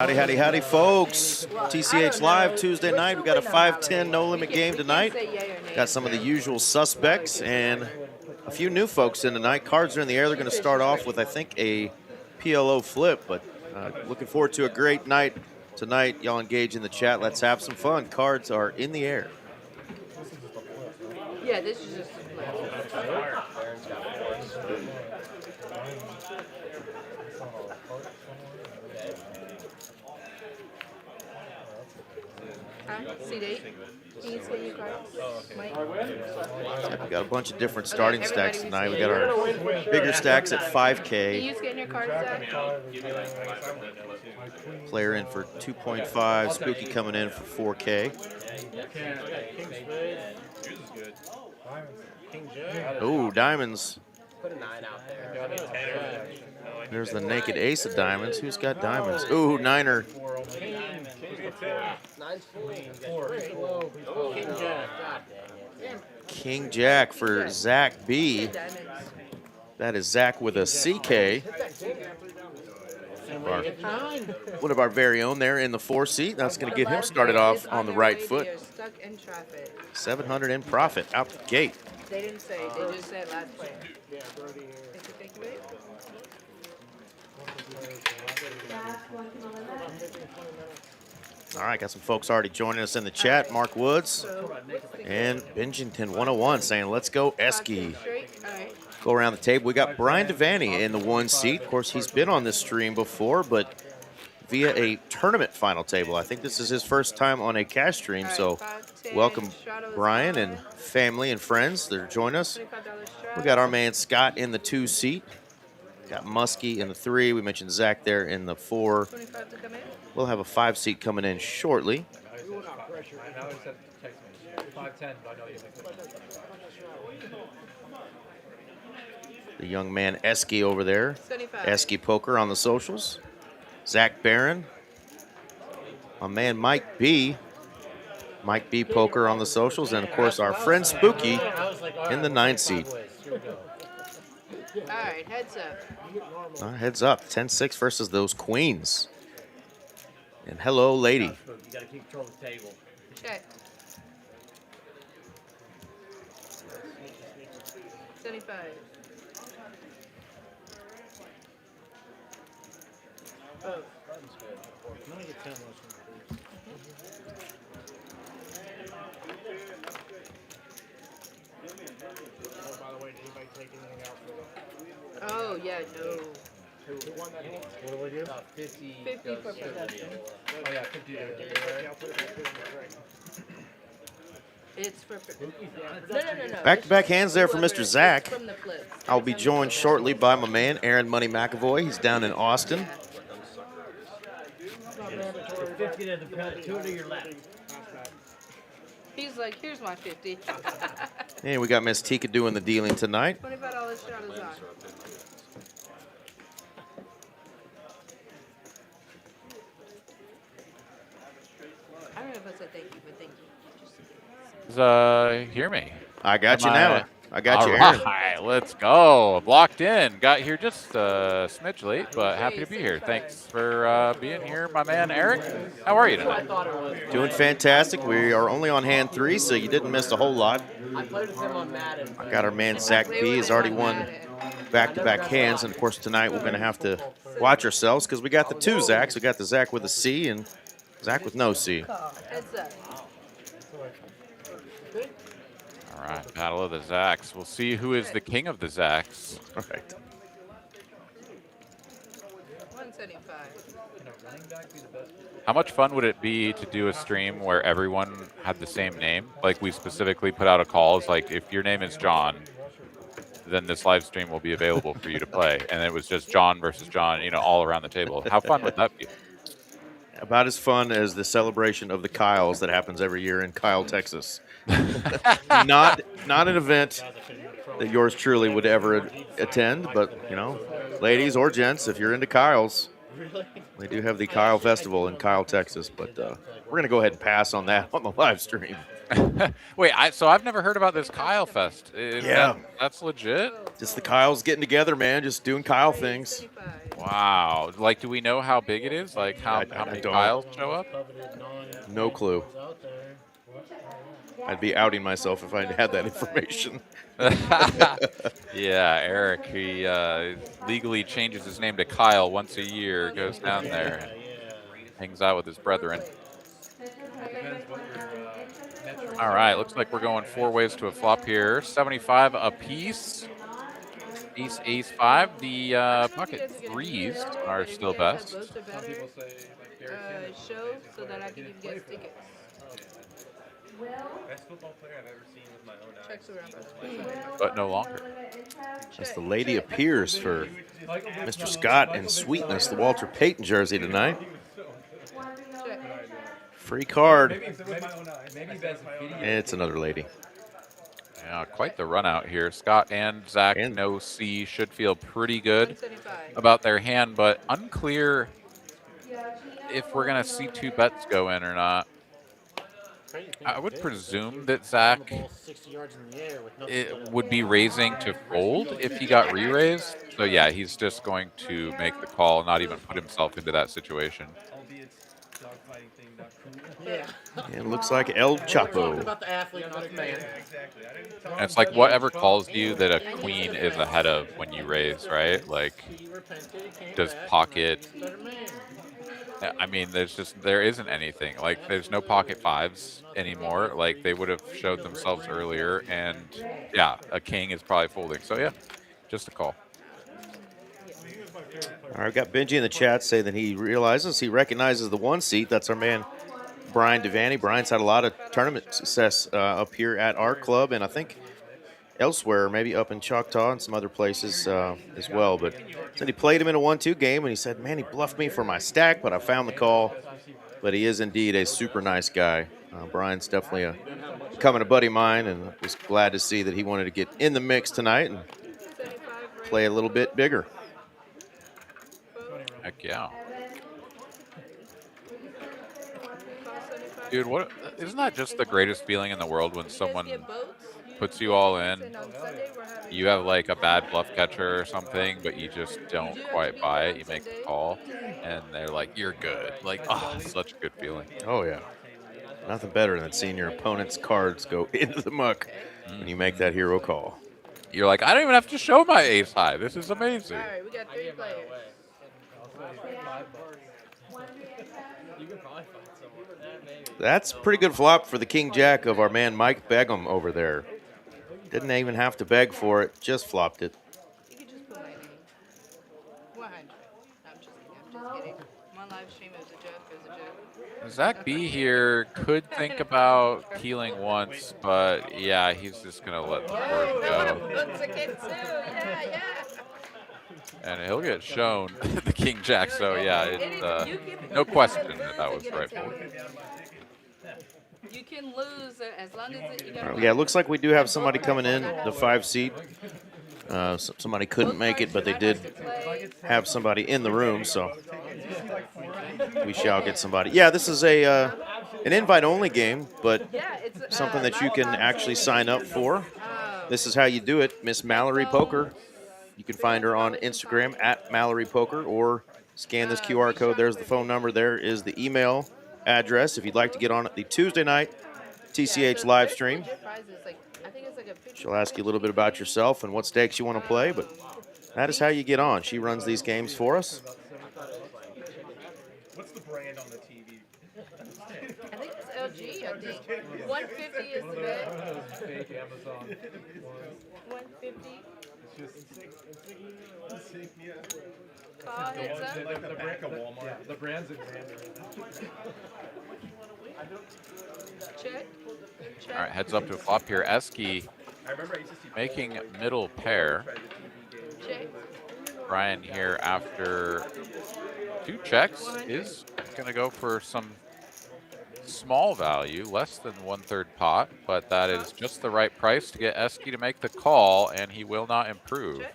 Howdy, howdy, howdy, folks. TCH Live Tuesday night. We got a 5-10 no-limit game tonight. Got some of the usual suspects and a few new folks in tonight. Cards are in the air. They're going to start off with, I think, a PLO flip, but looking forward to a great night tonight. Y'all engage in the chat. Let's have some fun. Cards are in the air. Yeah, this is just C8. Can you say your cards, Mike? We got a bunch of different starting stacks tonight. We got our bigger stacks at 5K. Can you scan your cards, Zach? Player in for 2.5. Spooky coming in for 4K. Ooh, diamonds. Put a 9 out there. There's the naked ace of diamonds. Who's got diamonds? Ooh, niner. King Jack for Zach B. That is Zach with a CK. One of our very own there in the 4 seat. That's going to get him started off on the right foot. 700 in profit out the gate. They didn't say. They just said last player. All right, got some folks already joining us in the chat. Mark Woods and Bingington 101 saying, let's go Esky. Go around the table. We got Brian Devaney in the 1 seat. Of course, he's been on this stream before, but via a tournament final table. I think this is his first time on a cash stream, so welcome Brian and family and friends that are joining us. We got our man Scott in the 2 seat. Got Muskie in the 3. We mentioned Zach there in the 4. We'll have a 5 seat coming in shortly. The young man Esky over there. Esky Poker on the socials. Zach Barron. My man Mike B. Mike B Poker on the socials. And of course our friend Spooky in the 9 seat. All right, heads up. Heads up. 10-6 versus those queens. And hello, lady. You gotta keep control of the table. Check. 75. Oh. Oh, yeah, no. What do we do? 50. 50 for possession. Oh, yeah, 50. It's for no. Back-to-back hands there for Mr. Zach. I'll be joined shortly by my man, Aaron Money McAvoy. He's down in Austin. 50 to the 2 to your left. He's like, here's my 50. And we got Miss Tika doing the dealing tonight. $25 shot is on. I don't know if I said thank you, but thank you. Hear me. I got you now. I got you, Aaron. All right, let's go. I'm locked in. Got here just a smidge late, but happy to be here. Thanks for being here, my man Eric. How are you tonight? Doing fantastic. We are only on hand 3, so you didn't miss a whole lot. I played with him on Madden. I got our man Zach B. has already won back-to-back hands, and of course tonight we're going to have to watch ourselves because we got the 2 Zachs. We got the Zach with a C and Zach with no C. Heads up. All right, battle of the Zacks. We'll see who is the king of the Zacks. All right. 175. How much fun would it be to do a stream where everyone had the same name? Like we specifically put out a call. It's like, if your name is John, then this live stream will be available for you to play. And it was just John versus John, you know, all around the table. How fun would that be? About as fun as the celebration of the Kyles that happens every year in Kyle, Texas. Not an event that yours truly would ever attend, but, you know, ladies or gents, if you're into Kyles, they do have the Kyle Festival in Kyle, Texas. But we're going to go ahead and pass on that on the live stream. Wait, so I've never heard about this Kyle Fest. Yeah. That's legit? Just the Kyles getting together, man, just doing Kyle things. Wow. Like, do we know how big it is? Like, how many don't. tiles show up? No clue. I'd be outing myself if I had that information. Yeah, Eric, he legally changes his name to Kyle once a year, goes down there and hangs out with his brethren. All right, looks like we're going 4 ways to a flop here. 75 apiece. Ace, ace, 5. The pocket threes are still best. Both are better. Show so that I can give you guys tickets. Best football player I've ever seen with my own eyes. Checks around. But no longer. As the lady appears for Mr. Scott and Sweetness, the Walter Payton jersey tonight. Check. Free card. Maybe best video. It's another lady. Yeah, quite the run out here. Scott and Zach, And- no C, should feel pretty good 175. about their hand, but unclear if we're going to see 2 bets go in or not. I would presume that Zach would be raising to fold if he got re-raised. So yeah, he's just going to make the call, not even put himself into that situation. Yeah. And it looks like El Chapo. About the athlete, not the man. And it's like whatever calls you that a queen is ahead of when you raise, right? Like, does pocket... I mean, there isn't anything. Like, there's no pocket 5s anymore. Like, they would have showed themselves earlier. And, yeah, a king is probably folding. So, yeah, just a call. All right, we've got Benji in the chat saying that he recognizes the 1 seat. That's our man, Brian Devaney. Brian's had a lot of tournament success up here at our club, and I think elsewhere, maybe up in Choctaw and some other places as well. But said he played him in a 1-2 game, and he said, man, he bluffed me for my stack, but I found the call. But he is indeed a super nice guy. Brian's definitely becoming a buddy of mine, and was glad to see that he wanted to get in the mix tonight and play a little bit bigger. Heck yeah. Dude, isn't that just the greatest feeling in the world when someone puts you all in? You have like a bad bluff catcher or something, but you just don't quite buy it. You make the call, and they're like, you're good. Like, oh, it's such a good feeling. Oh, yeah. Nothing better than seeing your opponent's cards go into the muck when you make that hero call. You're like, I don't even have to show my ace high. This is amazing. All right, we got 3 players. That's a pretty good flop for the king jack of our man Mike Begum over there. Didn't even have to beg for it, just flopped it. You can just put my name. 100. I'm just kidding. I'm on live stream. It was a joke. Zach B here could think about keeling once, but yeah, he's just going to let the board go. Looks like it too. Yeah. And he'll get shown the king jack, so yeah, it's no question that was rightful. You can lose as long as you got. Yeah, it looks like we do have somebody coming in, the 5 seat. Somebody couldn't make it, but they did have somebody in the room, so we shall get somebody. Yeah, this is an invite-only game, but something that you can actually sign up for. This is how you do it, Miss Mallory Poker. You can find her on Instagram at Mallory Poker, or scan this QR code. There's the phone number. There is the email address if you'd like to get on the Tuesday night TCH live stream. She'll ask you a little bit about yourself and what stakes you want to play, but that is how you get on. She runs these games for us. What's the brand on the TV? I think it's LG. I think 150 is the bet. Fake Amazon. 150. Insignia. Call heads up. Like the back of Walmart. Yeah, the brand's in Check. All right, heads up to a flop here. Eski I remember I used to see making middle pair. Check. Brian here after 2 checks is going to go for some small value, less than 1/3 pot, but that is just the right price to get Eski to make the call, and he will not improve.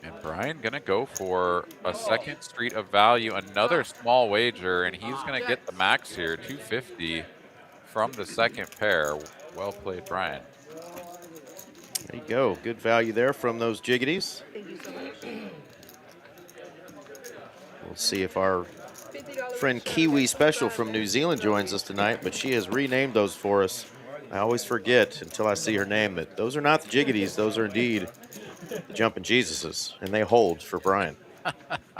And Brian going to go for a second street of value, another small wager, and he's going to get the max here, 250 from the second pair. Well played, Brian. There you go. Good value there from those jiggities. Thank you so much. We'll see if our $50 friend shot. Kiwi Special from New Zealand joins us tonight, but she has renamed those for us. I always forget until I see her name that those are not the jiggities. Those are indeed the Jumpin' Jesuses, and they hold for Brian. I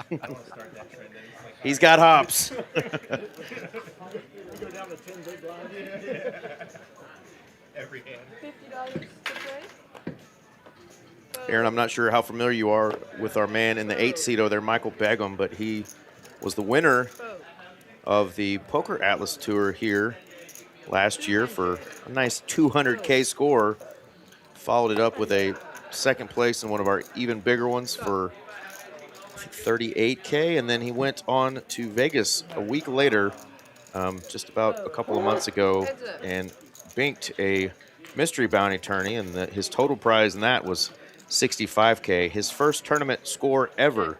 don't want to start that trend. Then it's like, He's got hops. every hand. $50 to play. Aaron, I'm not sure how familiar you are with our man in the 8-seat over there, Michael Begum, but he was the winner of the Poker Atlas Tour here last year for a nice 200K score. Followed it up with a second place in one of our even bigger ones for I think 38K, and then he went on to Vegas a week later, just about a couple of months ago, and banked a mystery bounty tourney, and his total prize in that was 65K. His first tournament score ever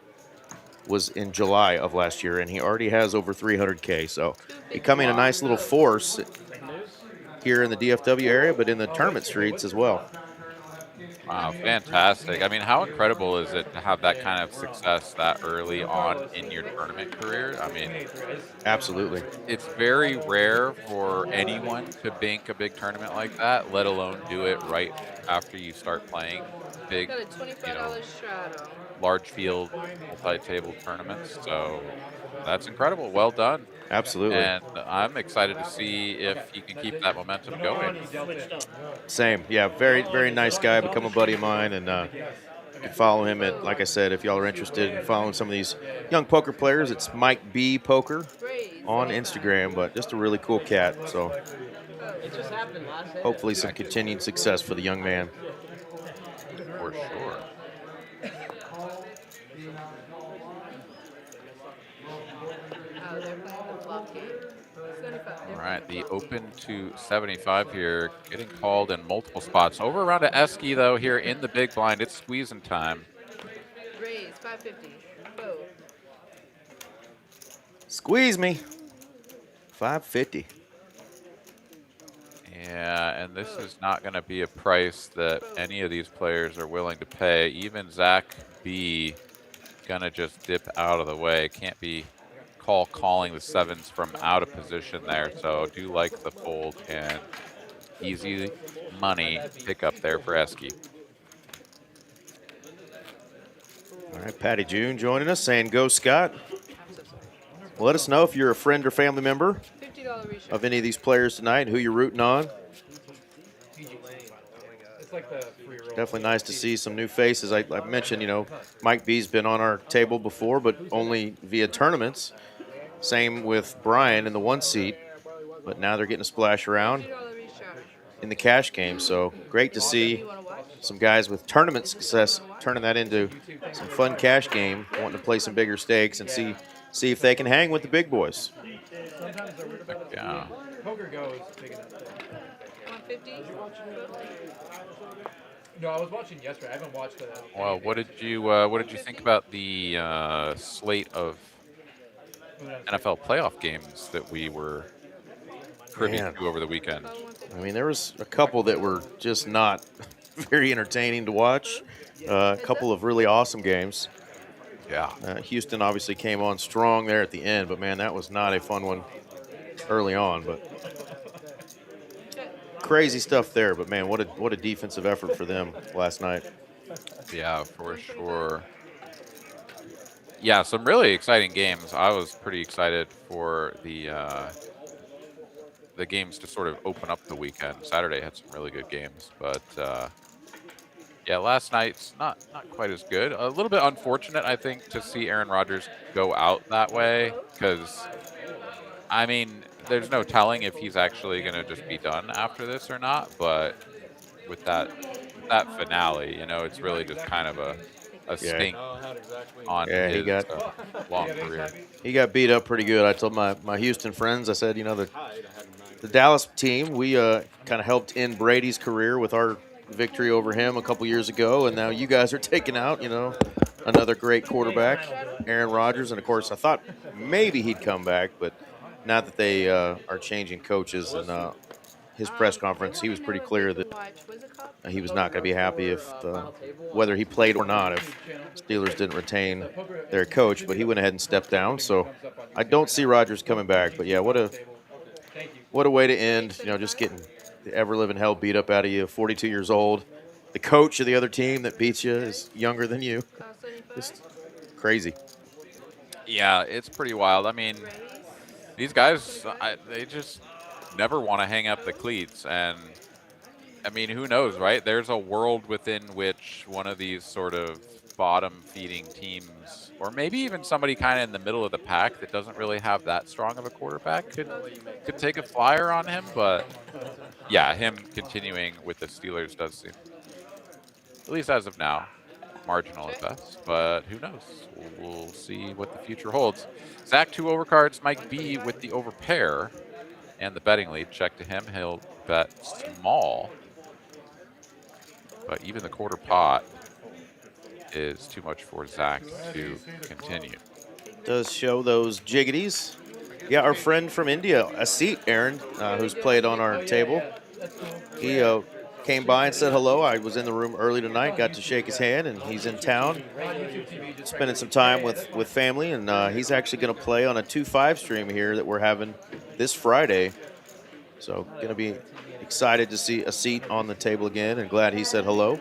was in July of last year, and he already has over 300K. So becoming a nice little force here in the DFW area, but in the tournament streets as well. Wow, fantastic. I mean, how incredible is it to have that kind of success that early on in your tournament career? I mean, Absolutely. it's very rare for anyone to bank a big tournament like that, let alone do it right after you start playing big, Got a $25 straddle. large field, multi-table tournaments. So that's incredible. Well done. Absolutely. And I'm excited to see if he can keep that momentum going. Same. Yeah, very, very nice guy. Become a buddy of mine, and you can follow him at, like I said, if y'all are interested in following some of these young poker players, it's Mike B Poker on Instagram, but just a really cool cat. So hopefully some continued success for the young man. For sure. Oh, they're playing the flop game. 75. All right, the open to 75 here, getting called in multiple spots. Over around to Esky, though, here in the big blind. It's squeezing time. Raise 550. Whoa. Squeeze me. 550. Yeah, and this is not going to be a price that any of these players are willing to pay. Even Zach B going to just dip out of the way. Can't be calling the sevens from out of position there. So do like the fold and easy money pick up there for Esky. All right, Patty June joining us, saying go Scott. Well, let us know if you're a friend or family member $50 reshot. of any of these players tonight and who you're rooting on. It's like the free roll. Definitely nice to see some new faces. I mentioned, you know, Mike B's been on our table before, but only via tournaments. Same with Brian in the 1 seat, but now they're getting a splash around $50 reshot. in the cash game. So great to see You want to watch? some guys with tournament success turning that into some fun cash game, wanting to play some bigger stakes and see if they can hang with the big boys. Sometimes they're weird about it. Yeah. Poker Go is big enough. 150. No, I was watching yesterday. I haven't watched the. Well, what did you think about the slate of NFL playoff games that we were privy Man. to over the weekend? I mean, there was a couple that were just not very entertaining to watch. A couple of really awesome games. Yeah. Houston obviously came on strong there at the end, but man, that was not a fun one early on. But crazy stuff there. But man, what a defensive effort for them last night. Yeah, for sure. Yeah, some really exciting games. I was pretty excited for the games to sort of open up the weekend. Saturday had some really good games, but yeah, last night's not quite as good. A little bit unfortunate, I think, to see Aaron Rodgers go out that way because, I mean, there's no telling if he's actually going to just be done after this or not. But with that finale, you know, it's really just kind of a stink on Yeah, his long career. He got beat up pretty good. I told my Houston friends, I said, you know, the Dallas team, we kind of helped end Brady's career with our victory over him a couple years ago, and now you guys are taking out, you know, another great quarterback, Aaron Rodgers. And of course, I thought maybe he'd come back, but now that they are changing coaches and his press conference, he was pretty clear that Watch. Was it called? he was not going to be happy if whether he played or not if Steelers didn't retain their coach. But he went ahead and stepped down. So I don't see Rodgers coming back. But yeah, what a way to end. You know, just getting the ever living hell beat up out of you. 42 years old. The coach of the other team that beats you is younger than you. Just crazy. Yeah, it's pretty wild. I mean, these guys, they just never want to hang up the cleats. And, I mean, who knows, right? There's a world within which one of these sort of bottom-feeding teams, or maybe even somebody kind of in the middle of the pack that doesn't really have that strong of a quarterback could take a flyer on him. But, yeah, him continuing with the Steelers does seem, at least as of now, marginal at best, but who knows? We'll see what the future holds. Zach, 2 overcards. Mike B with the overpair and the betting lead. Check to him. He'll bet small, but even the quarter pot is too much for Zach to continue. Does show those jiggities. Yeah, our friend from India, a seat, Aaron, who's played on our table. He came by and said hello. I was in the room early tonight, got to shake his hand, and he's in town, spending some time with family, and he's actually going to play on a 2-5 stream here that we're having this Friday. So going to be excited to see a seat on the table again, and glad he said hello.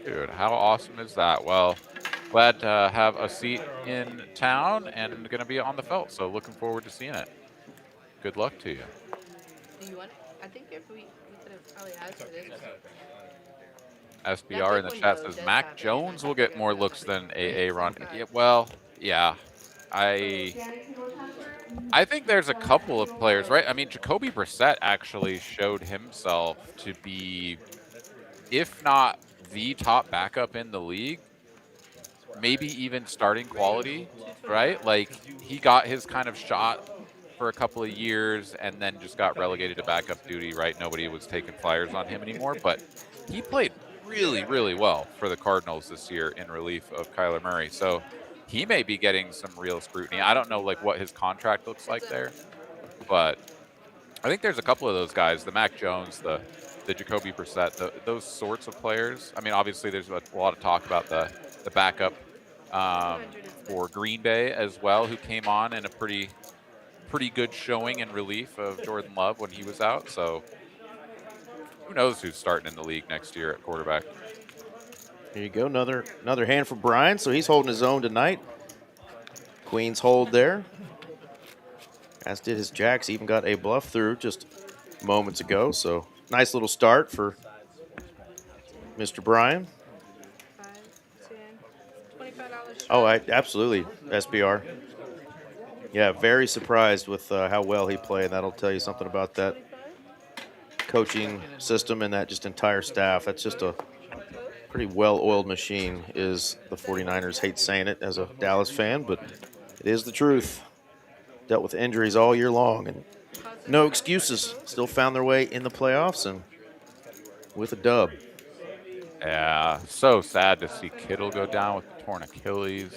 Dude, how awesome is that? Well, glad to have a seat in town and going to be on the felt, so looking forward to seeing it. Good luck to you. Do you want it? I think if we could have probably asked for this. SBR in the chat says Mac Jones will get more looks than AA Ron. Yeah, well, yeah. I think there's a couple of players, right? I mean, Jacoby Brissett actually showed himself to be, if not the top backup in the league, maybe even starting quality, right? Like, he got his kind of shot for a couple of years and then just got relegated to backup duty, right? Nobody was taking flyers on him anymore, but he played really, really well for the Cardinals this year in relief of Kyler Murray. So he may be getting some real scrutiny. I don't know like what his contract looks like there, but I think there's a couple of those guys, the Mac Jones, the Jacoby Brissett, those sorts of players. I mean, obviously there's a lot of talk about the backup for Green Bay as well, who came on in a pretty good showing in relief of Jordan Love when he was out. So who knows who's starting in the league next year at quarterback. There you go, another hand for Brian. So he's holding his own tonight. Queen's hold there. As did his jacks. Even got a bluff through just moments ago. So nice little start for Mr. Brian. 5, 10, $25. Oh, absolutely, SBR. Yeah, very surprised with how well he played. That'll tell you something about that coaching system and that just entire staff. That's just a pretty well-oiled machine, is the 49ers. Hate saying it as a Dallas fan, but it is the truth. Dealt with injuries all year long, and no excuses. Still found their way in the playoffs and with a dub. Yeah, so sad to see Kittle go down with the torn Achilles.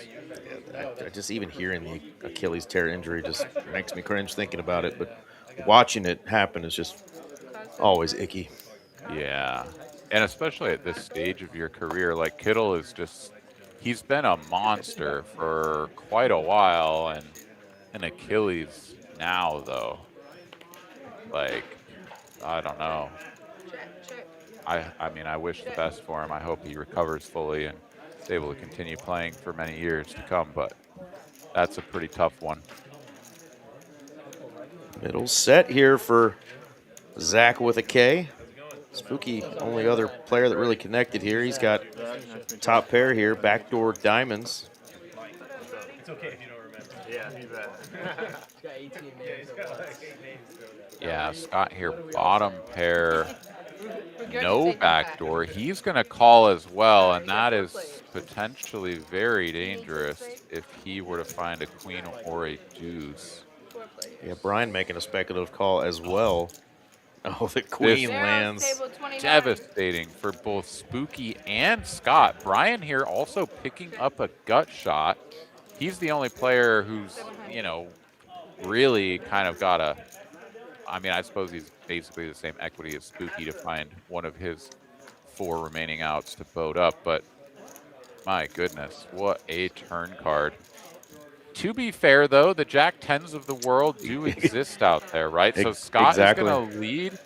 I just even hearing the Achilles tear injury just makes me cringe thinking about it, but watching it happen is just always icky. Yeah, and especially at this stage of your career, like Kittle is just, he's been a monster for quite a while, and an Achilles now, though. Like, I don't know. I mean, I wish the best for him. I hope he recovers fully and is able to continue playing for many years to come, but that's a pretty tough one. Middle set here for Zach with a K. Spooky, only other player that really connected here. He's got top pair here, backdoor diamonds. It's okay if you don't remember. Yeah, you bet. He's got 18 names. Yeah, Scott here, bottom pair, no backdoor. He's going to call as well, and that is potentially very dangerous if he were to find a queen or a deuce. Yeah, Brian making a speculative call as well. Oh, the queen lands. Devastating for both Spooky and Scott. Brian here also picking up a gut shot. He's the only player who's, you know, really kind of got a, I mean, I suppose he's basically the same equity as Spooky to find one of his 4 remaining outs to boat up, but my goodness, what a turn card. To be fair, though, the Jack 10s of the world do exist out there, right? So Scott is Exactly. going to lead,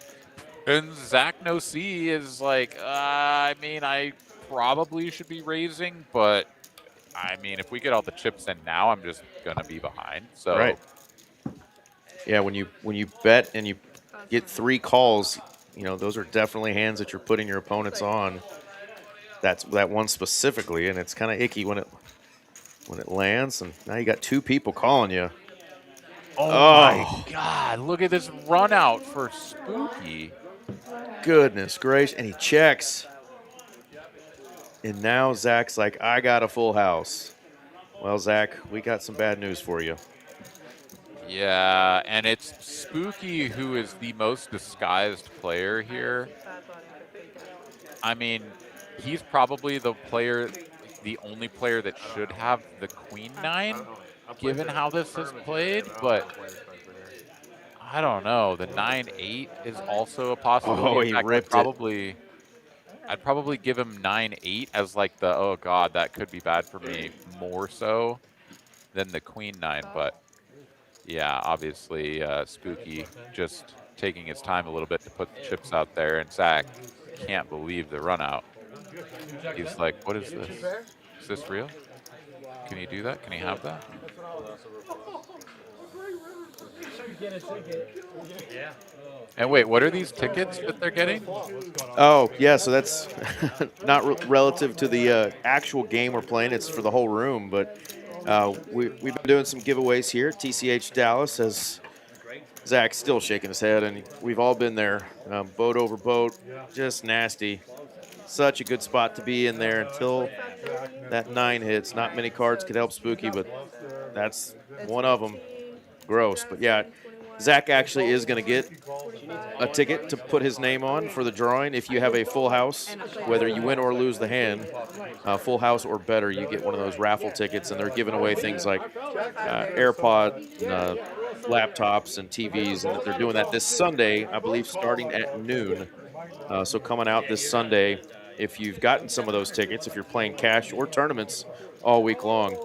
and Zach No C is like, I mean, I probably should be raising, but I mean, if we get all the chips in now, I'm just going to be behind. So Right. Yeah, when you bet and you get 3 calls, you know, those are definitely hands that you're putting your opponents on. That's that one specifically, and it's kind of icky when it lands. And now you got 2 people calling you. oh my God, look at this run out for Spooky. Goodness gracious. And he checks. And now Zach's like, I got a full house. Well, Zach, we got some bad news for you. Yeah, and it's Spooky who is the most disguised player here. I mean, he's probably the only player that should have the Queen 9, given how this is played, but I don't know. The 9-8 is also a possibility. Oh, In he fact, ripped I'd probably give him 9-8 as like the, oh God, that could be bad for me, more so than the Queen 9. But yeah, obviously Spooky just taking his time a little bit to put the chips out there, and Zach can't believe the run out. He's like, what is this? Is this real? Can you do that? Can he have that? And wait, what are these tickets that they're getting? Oh, yeah, so that's not relative to the actual game we're playing. It's for the whole room, but we've been doing some giveaways here at TCH Dallas, as Zach's still shaking his head, and we've all been there. Boat over boat, just nasty. Such a good spot to be in there until that 9 hits. Not many cards could help Spooky, but that's one of them. Gross. But yeah, Zach actually is going to get a ticket to put his name on for the drawing. If you have a full house, whether you win or lose the hand, full house or better, you get one of those raffle tickets, and they're giving away things like AirPod, laptops, and TVs, and they're doing that this Sunday, I believe, starting at noon. So coming out this Sunday, if you've gotten some of those tickets, if you're playing cash or tournaments all week long,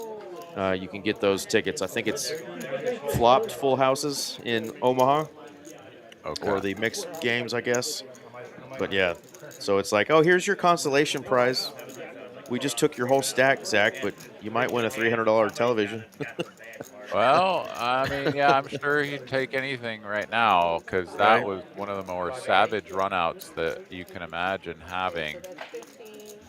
you can get those tickets. I think it's flopped full houses in Omaha, or the mixed games, I guess. But yeah, so it's like, oh, here's your consolation prize. We just took your whole stack, Zach, but you might win a $300 television. Well, I mean, yeah, I'm sure he'd take anything right now, because that was one of the more savage runouts that you can imagine having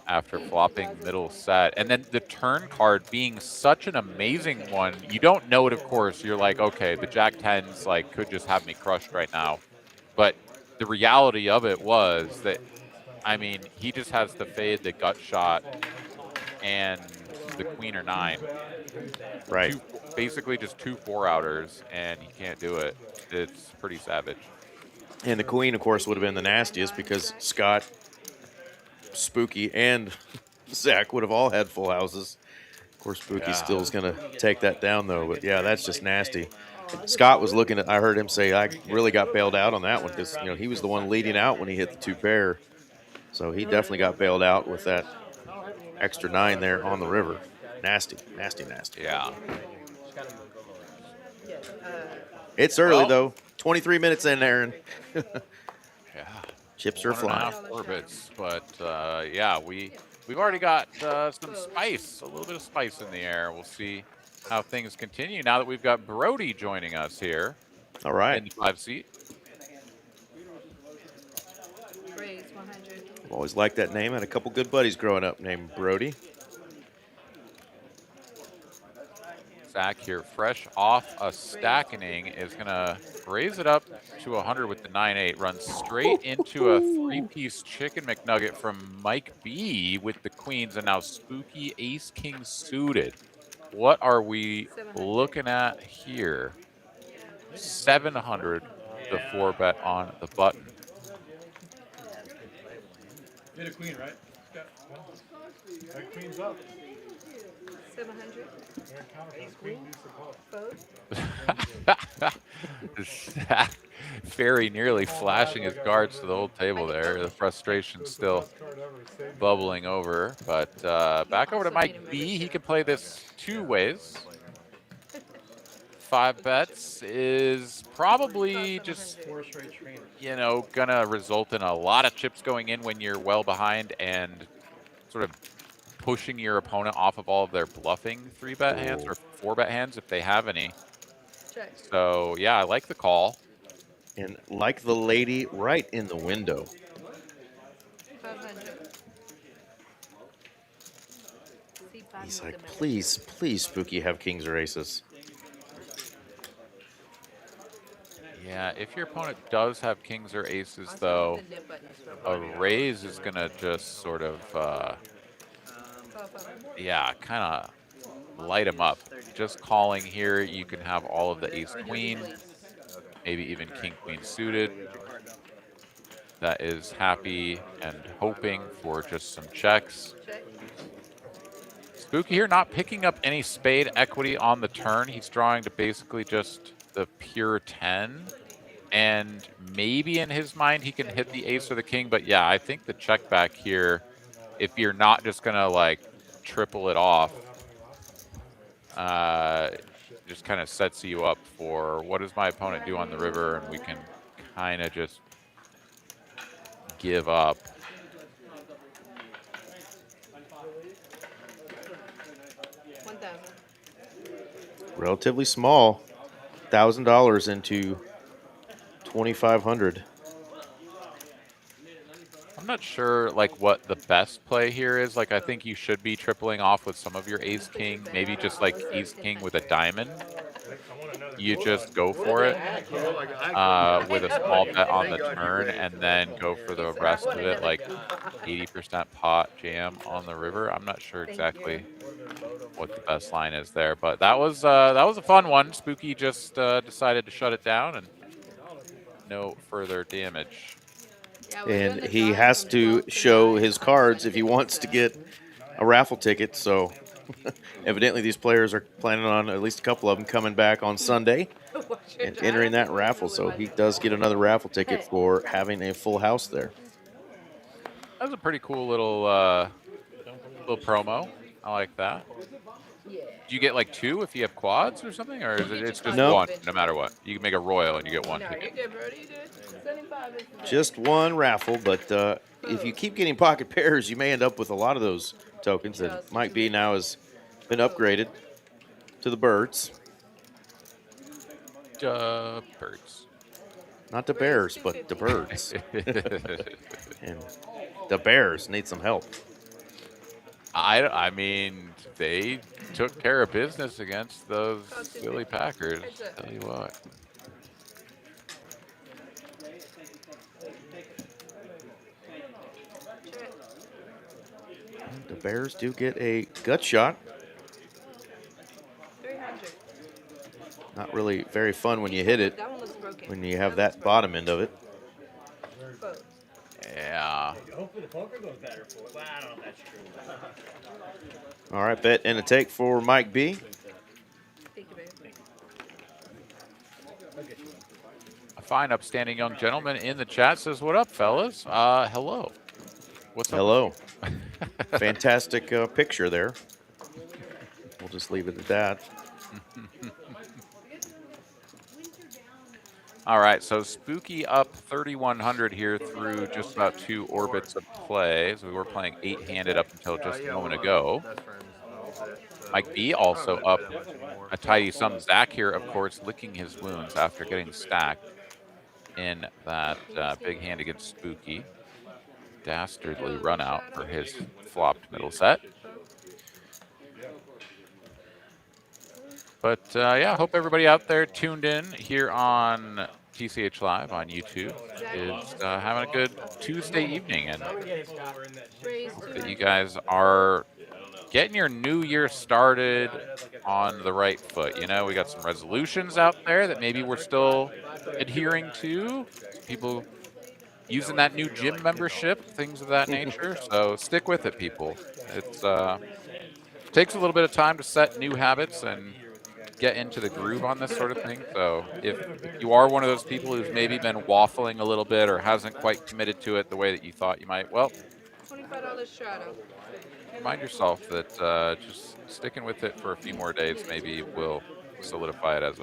after flopping middle set. And then the turn card being such an amazing one. You don't know it, of course. You're like, okay, the Jack 10s like could just have me crushed right now. But the reality of it was that, I mean, he just has the fade, the gut shot, and the queen or 9. Right. Basically just 2 4-outers, and he can't do it. It's pretty savage. And the queen, of course, would have been the nastiest, because Scott, Spooky, and Zach would have all had full houses. Of course, Spooky still is going to take that down, though. But yeah, that's just nasty. Scott was looking at, I heard him say, I really got bailed out on that one, because he was the one leading out when he hit the 2 pair. So he definitely got bailed out with that extra 9 there on the river. Nasty, nasty, nasty. Yeah. It's early, though. 23 minutes in, Aaron. Yeah. Chips are flying. 1.5 orbits, but yeah, we've already got some spice, a little bit of spice in the air. We'll see how things continue now that we've got Brody joining us here. All right. In the 5 seat. Raise 100. I've always liked that name. I had a couple good buddies growing up named Brody. Zach here, fresh off a stacking, is going to raise it up to 100 with the 9-8. Runs straight into a 3-piece chicken McNugget from Mike B with the queens, and now Spooky ace-king suited. What are we looking at here? 700, the 4-bet on the button. Hit a queen, right? Queen's up. 700. Ace queen needs to call. Fold. Very nearly flashing his cards to the whole table there. The frustration's still bubbling over. But back over to Mike B. He can play this two ways. 5 bets is probably just, you know, gonna result in a lot of chips going in when you're well behind and sort of pushing your opponent off of all of their bluffing 3-bet hands or 4-bet hands if they have any. Check. So yeah, I like the call. And like the lady right in the window. 500. He's like, please, please, Spooky, have kings or aces. Yeah, if your opponent does have kings or aces, though, a raise is going to just sort of, yeah, kind of light him up. Just calling here, you can have all of the ace-queen, maybe even king-queen suited. That is happy and hoping for just some checks. Spooky here not picking up any spade equity on the turn. He's drawing to basically just the pure 10. And maybe in his mind he can hit the ace or the king. But yeah, I think the check back here, if you're not just going to like triple it off, just kind of sets you up for what does my opponent do on the river, and we can kind of just give up. Relatively small, $1,000 into 2,500. I'm not sure like what the best play here is. Like I think you should be tripling off with some of your ace king, maybe just like ace king with a diamond. You just go for it with a small bet on the turn, and then go for the rest of it, like 80% pot jam on the river. I'm not sure exactly what the best line is there, but that was a fun one. Spooky just decided to shut it down, and no further damage. And he has to show his cards if he wants to get a raffle ticket. So evidently these players are planning on at least a couple of them coming back on Sunday and entering that raffle. So he does get another raffle ticket for having a full house there. That was a pretty cool little little promo. I like that. Do you get like 2 if you have quads or something, or is it's just No. 1 no matter what? You can make a royal and you get 1 No, ticket. you're good, bro. You're good. 75 is the Just one raffle, but if you keep getting pocket pairs, you may end up with a lot of those tokens. And Mike B now has been upgraded to the birds. Birds. Not the bears, but the birds. And the bears need some help. I mean, they took care of business against those silly Packers. Tell you what. The Bears do get a gut shot. 300. Not really very fun when you hit it, That one looks broken. when you have that bottom end of it. Fold. Yeah. Hopefully the poker goes better for it. Well, I don't know if that's true. All right, bet and a take for Mike B. Thank you, baby. A fine, upstanding young gentleman in the chat says, "What up, fellas? Hello. What's up?" Hello. Fantastic picture there. We'll just leave it at that. All right, so Spooky up 3,100 here through just about 2 orbits of play. So we were playing 8-handed up until just a moment ago. Mike B also up a tidy sum. Zach here, of course, licking his wounds after getting stacked in that big hand against Spooky. Dastardly run out for his flopped middle set. But yeah, hope everybody out there tuned in here on TCH Live on YouTube is having a good Tuesday evening, and hope that you guys are getting your new year started on the right foot. You know, we got some resolutions out there that maybe we're still adhering to. People using that new gym membership, things of that nature. So stick with it, people. It's takes a little bit of time to set new habits and get into the groove on this sort of thing. So if you are one of those people who's maybe been waffling a little bit or hasn't quite committed to it the way that you thought you might, well, $25 Shadow. remind yourself that just sticking with it for a few more days maybe will solidify it as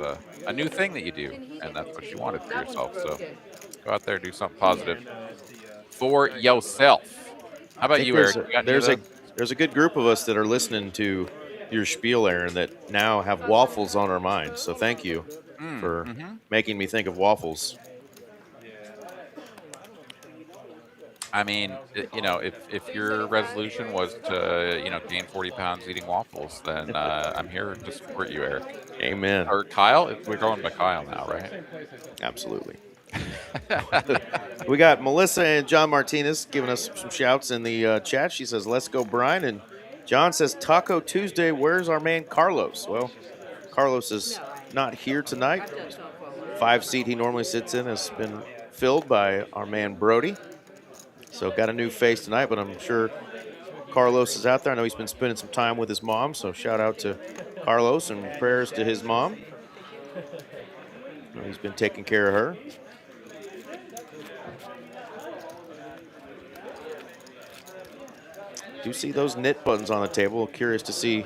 a new thing that you do, and that's what you wanted for yourself. So go out there, do something positive for yourself. How I about think you, Eric? You got any of those? there's a good group of us that are listening to your spiel, Aaron, that now have waffles on our mind. So thank you for making me think of waffles. I mean, you know, if your resolution was to, you know, gain 40 pounds eating waffles, then I'm here to support you, Eric. Amen. Or Kyle? We're going by Kyle now, right? Absolutely. We got Melissa and John Martinez giving us some shouts in the chat. She says, "Let's go, Brian." And John says, "Taco Tuesday, where's our man Carlos?" Well, Carlos is not here tonight. 5 seat he normally sits in has been filled by our man Brody. So got a new face tonight, but I'm sure Carlos is out there. I know he's been spending some time with his mom, so shout out to Carlos and prayers to his mom. He's been taking care of her. Do see those knit buttons on the table. Curious to see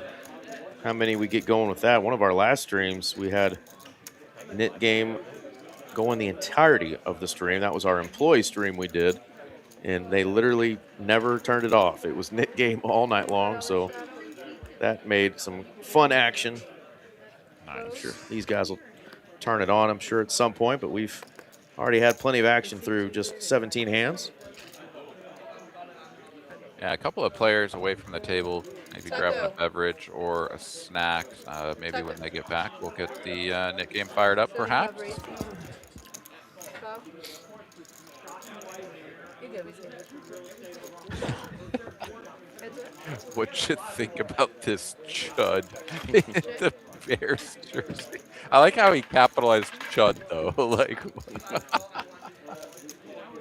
how many we get going with that. One of our last streams, we had knit game going the entirety of the stream. That was our employee stream we did, and they literally never turned it off. It was knit game all night long, so that made some fun action. I'm sure these guys will turn it on, I'm sure, at some point, but we've already had plenty of action through just 17 hands. Yeah, a couple of players away from the table, maybe grabbing a beverage or a snack. Maybe when they get back, we'll get the knit game fired up, perhaps. What you think about this chud in the Bears jersey? I like how he capitalized chud, though. Like,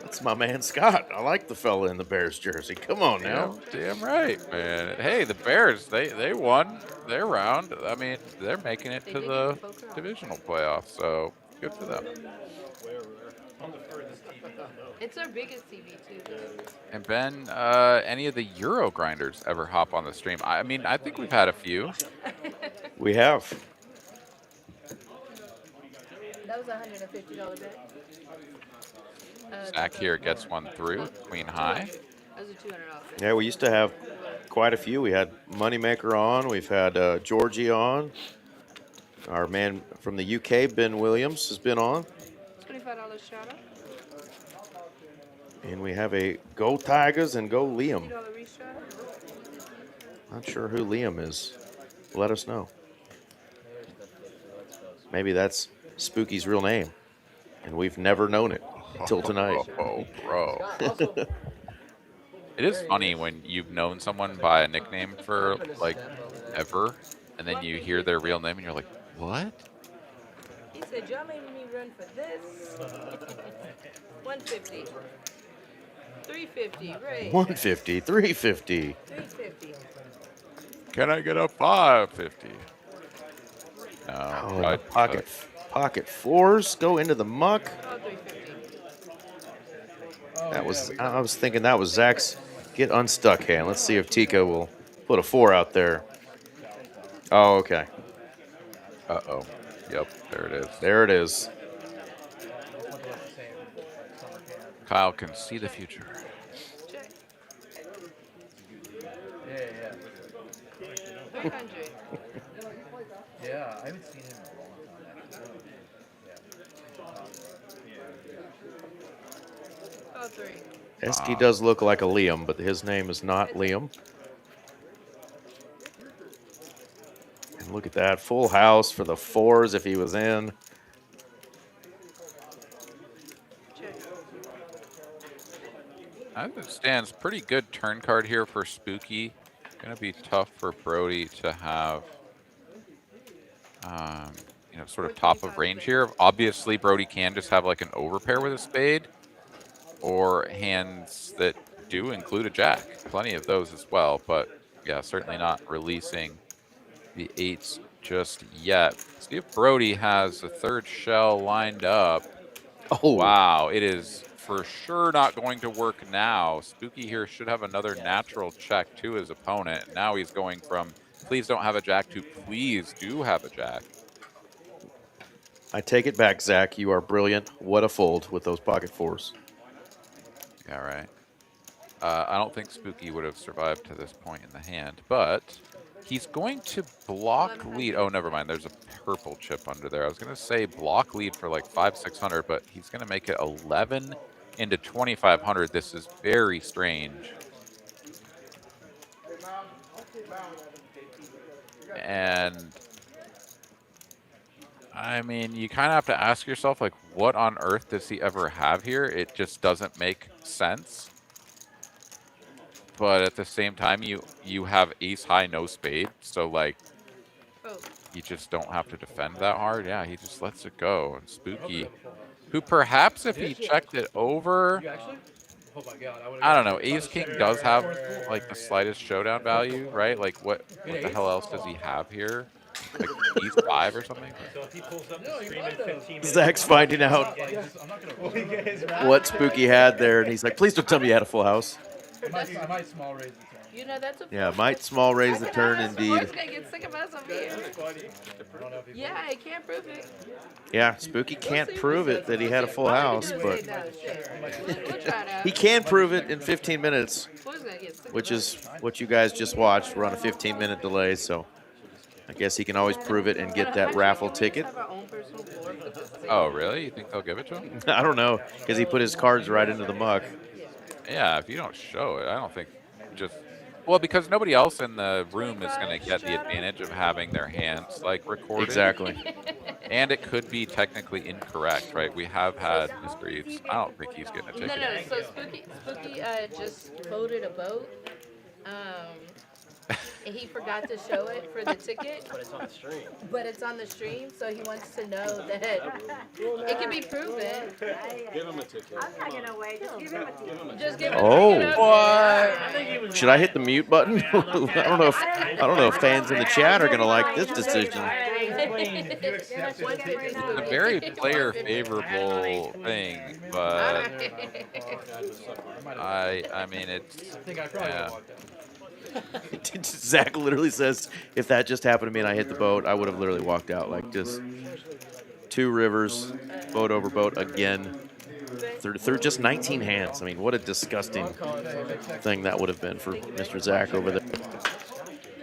that's my man Scott. I like the fella in the Bears jersey. Come on now. Damn right, man. Hey, the Bears, they won their round. I mean, they're making it to the divisional playoffs, so good for them. It's our biggest TV too. And Ben, any of the Euro grinders ever hop on the stream? I mean, I think we've had a few. We have. That was a $150 bet. Zach here gets one through. Queen high. That was a $200 bet. Yeah, we used to have quite a few. We had Moneymaker on. We've had Georgie on. Our man from the UK, Ben Williams, has been on. $25 shout out. And we have a Go Tigers and Go Liam. $50 reshot. Not sure who Liam is. Let us know. Maybe that's Spooky's real name, and we've never known it until tonight. Oh, bro. It is funny when you've known someone by a nickname for, like, ever, and then you hear their real name, and you're like, what? He said, y'all made me run for this. 150. 350, right? 150, 350. 350. Can I get a 550? No. Oh, pocket fours go into the muck. Oh, 350. That was, I was thinking that was Zach's get unstuck hand. Let's see if Tika will put a 4 out there. Oh, okay. Uh-oh. Yep, there it is. There it is. Kyle can see the future. Check. Yeah. 300. Yeah, I haven't seen him in a long time. Oh, 3. Esky does look like a Liam, but his name is not Liam. And look at that. Full house for the 4s if he was in. Check. I think it stands pretty good turn card here for Spooky. Going to be tough for Brody to have, you know, sort of top of range here. Obviously, Brody can just have like an overpair with a spade. or hands that do include a jack. Plenty of those as well, but yeah, certainly not releasing the 8s just yet. See if Brody has a third shell lined up. Oh, Wow, it is for sure not going to work now. Spooky here should have another natural check to his opponent. Now he's going from please don't have a jack to please do have a jack. I take it back, Zach. You are brilliant. What a fold with those pocket fours. Yeah, right. I don't think Spooky would have survived to this point in the hand, but he's going to block lead. Oh, never mind. There's a purple chip under there. I was going to say block lead for like 500-600, but he's going to make it 11 into 2,500. This is very strange. And I mean, you kind of have to ask yourself, like, what on earth does he ever have here? It just doesn't make sense. But at the same time, you have ace high, no spade. So, like, you just don't have to defend that hard. Yeah, he just lets it go. And Spooky, who perhaps if he checked it over, I don't know. Ace King does have, like, the slightest showdown value, right? Like, what the hell else does he have here? Like, Ace 5 or something? So if he pulls up the stream in 15 minutes. Zach's finding out what Spooky had there, and he's like, please don't tell me you had a full house. I might small raise the turn. You know, that's a Yeah, might small raise the turn indeed. Mark's gonna get sick of us over here. Yeah, I can't prove it. Yeah, Spooky can't prove it that he had a full house, but We'll try it out. he can prove it in 15 minutes, Boy's gonna get sick which of is what you guys just watched. We're on a 15-minute delay, so I guess he can always prove it and get that raffle ticket. us. Have our own personal floor for this thing. Oh, really? You think they'll give it to him? I don't know, because he put his cards right into the muck. Yeah, if you don't show it, I don't think just... Well, because nobody else in the room is going to get the advantage of having their hands, like, recorded. Exactly. And it could be technically incorrect, right? We have had Mr. Eats. I don't think he's getting a ticket. No, so Spooky just voted a vote. And he forgot to show it for the ticket. But it's on the stream. But it's on the stream, so he wants to know that it can be proven. Give him a ticket. I'm not gonna wait. Just give him a ticket. Just give it Oh. what? Should I hit the mute button? I don't know if fans in the chat are gonna like this decision. It's a very player favorable thing, but I mean, it's, yeah. Zach literally says, if that just happened to me and I hit the boat, I would have literally walked out. Like, just 2 rivers, boat over boat again. Through just 19 hands. I mean, what a disgusting thing that would have been for Mr. Zach over there.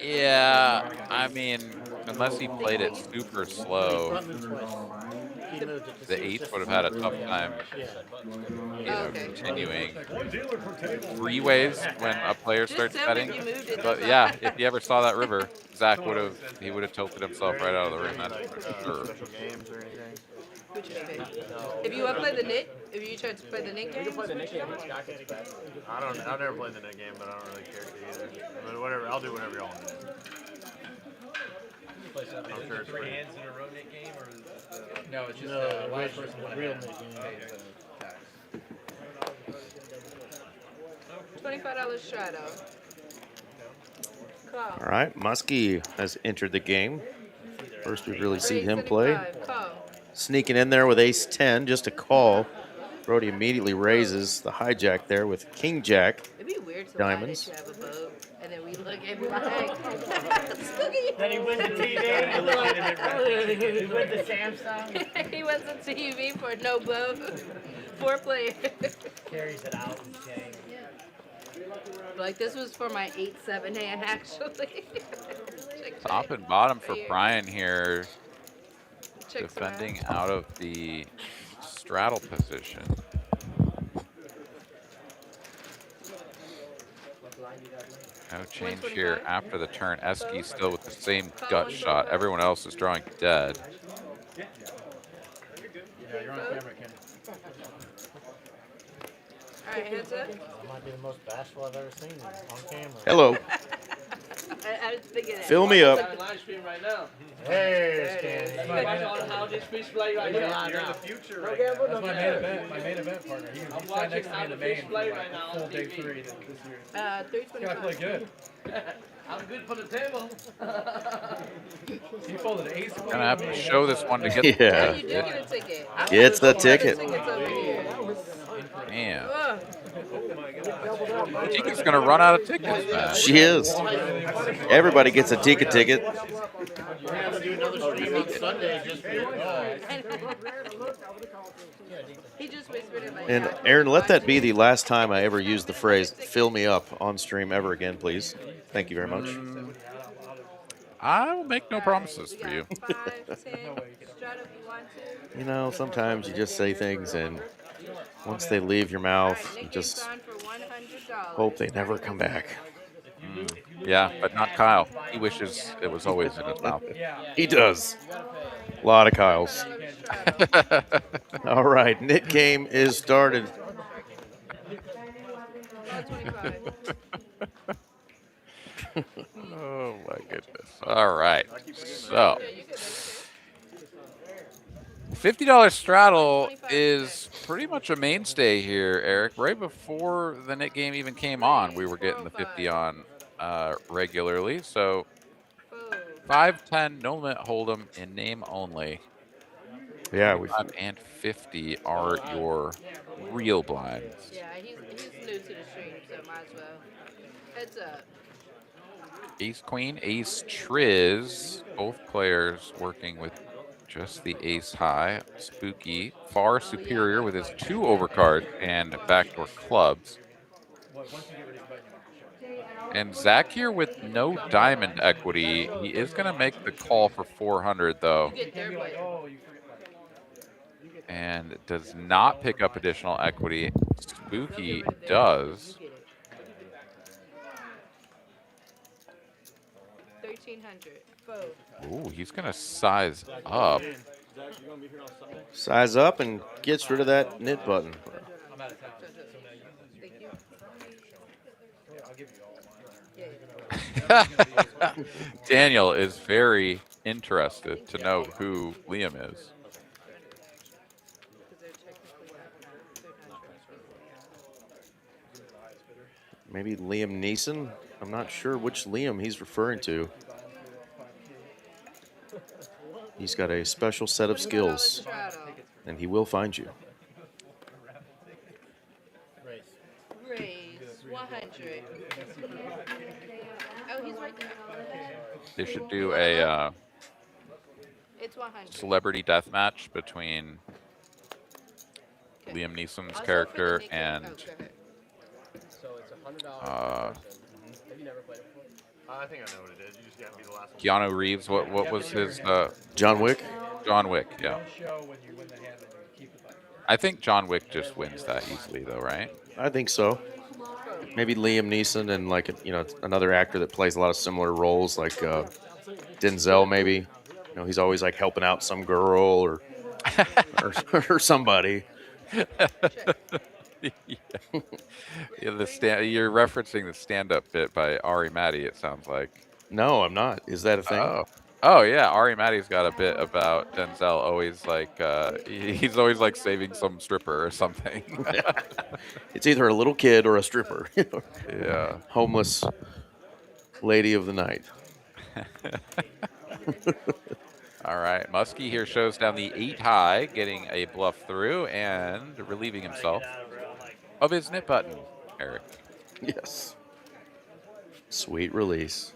Yeah, I mean, unless he played it super slow, the 8s would have had a tough time, you know, continuing. 3 ways when a player starts betting. But yeah, if you ever saw that river, Zach would have tilted himself right out of the room. That's for sure. If you want to play the knit, if you try to play the knit game, I've never played the net game, but I don't really care to either. But whatever, I'll do whatever y'all want to do. I'm sure it's free. Hands in a row net game, or is it No, it's just No, last person won real a net game. $25 Shadow. Call. All right, Muskie has entered the game. First we've really seen him play. Call. Sneaking in there with ace-10, just a call. Brody immediately raises the hijack there with king jack. It'd be weird to Diamonds. have a boat, and then we look and be like, Then he wins the TV. He wins the Samsung. he wants a TV for no boat. 4 players. Carries it out and saying. Like, this was for my 8-7 hand, actually. Top and bottom for Brian here, Check defending out of the straddle position. No change here after the turn. Eski still with the same gut shot. Everyone else is drawing dead. Yeah, you're on camera, Ken. All right, heads up. That might be the most bashful I've ever seen on camera. Hello. I was thinking that. Fill me up. Live stream right now. Hey, You watch all how this fish play right now. You're in the future right That's now. my main event. My main event partner. He I'm sat watching next to me how in the the main fish for play like right now full on day TV. 3 this year. This guy 325. played good. I'm good for the table. He folded ace queen. Gonna have to show this one to get. Yeah. Yeah, you did get a ticket. I'm Gets the gonna see ticket. tickets over here. Man, Ugh. Tika's gonna run out of tickets, man. She is. Everybody gets a Tika ticket. We're gonna have to do another stream on Sunday just for you. He just whispered in my And ear. Aaron, let that be the last time I ever use the phrase "fill me up" on stream ever again, please. Thank you very much. I will make no promises We for got you. 5, 10, strut if you want to. You know, sometimes you just say things, and once they leave your mouth, you Nick just is on for $100. hope they never come back. Yeah, but not Kyle. He wishes it was always in his mouth. He does. A lot of Kyles. All right, knit game is started. 25. Oh my goodness. All right. So $50 straddle is pretty much a mainstay here, Eric. Right before the knit game even came on, we were getting the 50 on regularly. So 5, 10, no limit hold'em in name only. Yeah, 25 and 50 are your real blinds. Yeah, he's new to the stream, so might as well. Heads up. Ace Queen, Ace Triz, both players working with just the ace high. Spooky, far superior with his 2 overcards and backdoor clubs. And Zach here with no diamond equity. He is going to make the call for 400 though. You get third place. And does not pick up additional equity. Spooky does. 1,300. Ooh, he's going to size up. size up and gets rid of that knit button. Thank you. Daniel is very interested to know who Liam is. Maybe Liam Neeson? I'm not sure which Liam he's referring to. He's got a special set of skills, and he will find you. Raise 100. Oh, he's right there. They should do a It's 100. celebrity death match between Okay. Liam Neeson's Also character for the and go ahead. So it's $100 Uh, per person. Have you never played it before? I think I know what it is. You just gotta be the last one. Keanu Reeves. What was his John Wick? John Wick? Yeah, Don't show when you win the hand and you keep the button. I think John Wick just wins that easily though, right? I think so. Maybe Liam Neeson and like another actor that plays a lot of similar roles, like Denzel. Maybe he's always like helping out some girl or or somebody. Yeah, you're referencing the stand-up bit by Ari Matty. It sounds like. No, I'm not. Is that a thing? Oh yeah, Ari Matty's got a bit about Denzel. Always like he's always like saving some stripper or something. It's either a little kid or a stripper. Yeah. Homeless lady of the night. All right, Muskie here shows down the 8 high, getting a bluff through and relieving himself of his knit button, Eric. Yes. Sweet release.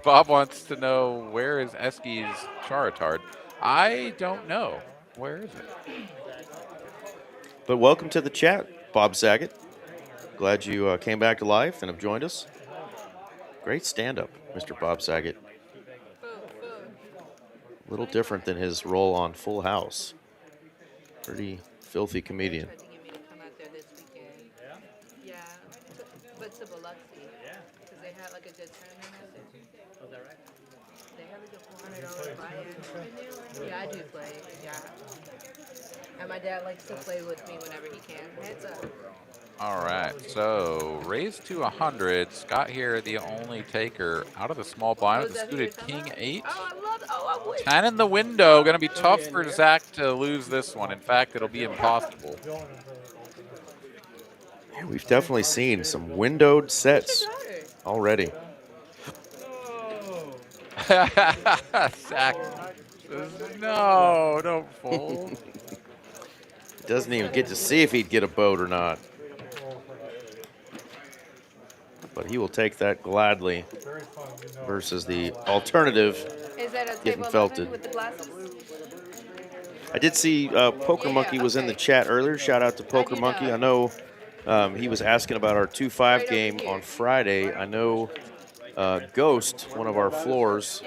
Bob wants to know, where is Eski's Charizard? I don't know. Where is it? But welcome to the chat, Bob Saget. Glad you came back to life and have joined us. Great stand-up, Mr. Bob Saget. A little different than his role on Full House. Pretty filthy comedian. Tried to get me to come out there this weekend. Yeah. But to Biloxi. Because they had like a good tournament out there. Was that right? They have like a $400 buy-in. Yeah, I do play. Yeah. And my dad likes to play with me whenever he can. Heads up. All right, so raised to 100. Scott here, the only taker out of the small blind with the suited king 8. Oh, I love. Oh, I wish. 10 in the window. Going to be tough for Zach to lose this one. In fact, it'll be impossible. Yeah, we've definitely seen some windowed sets already. Zach says, no, don't fold. Doesn't even get to see if he'd get a boat or not. But he will take that gladly versus the alternative Is that a getting table felted. 11 with the glasses? I did see Poker Monkey was in the chat earlier. Shout out to Poker Monkey. I know he was asking about our 2-5 game on Friday. I know Ghost, one of our floors,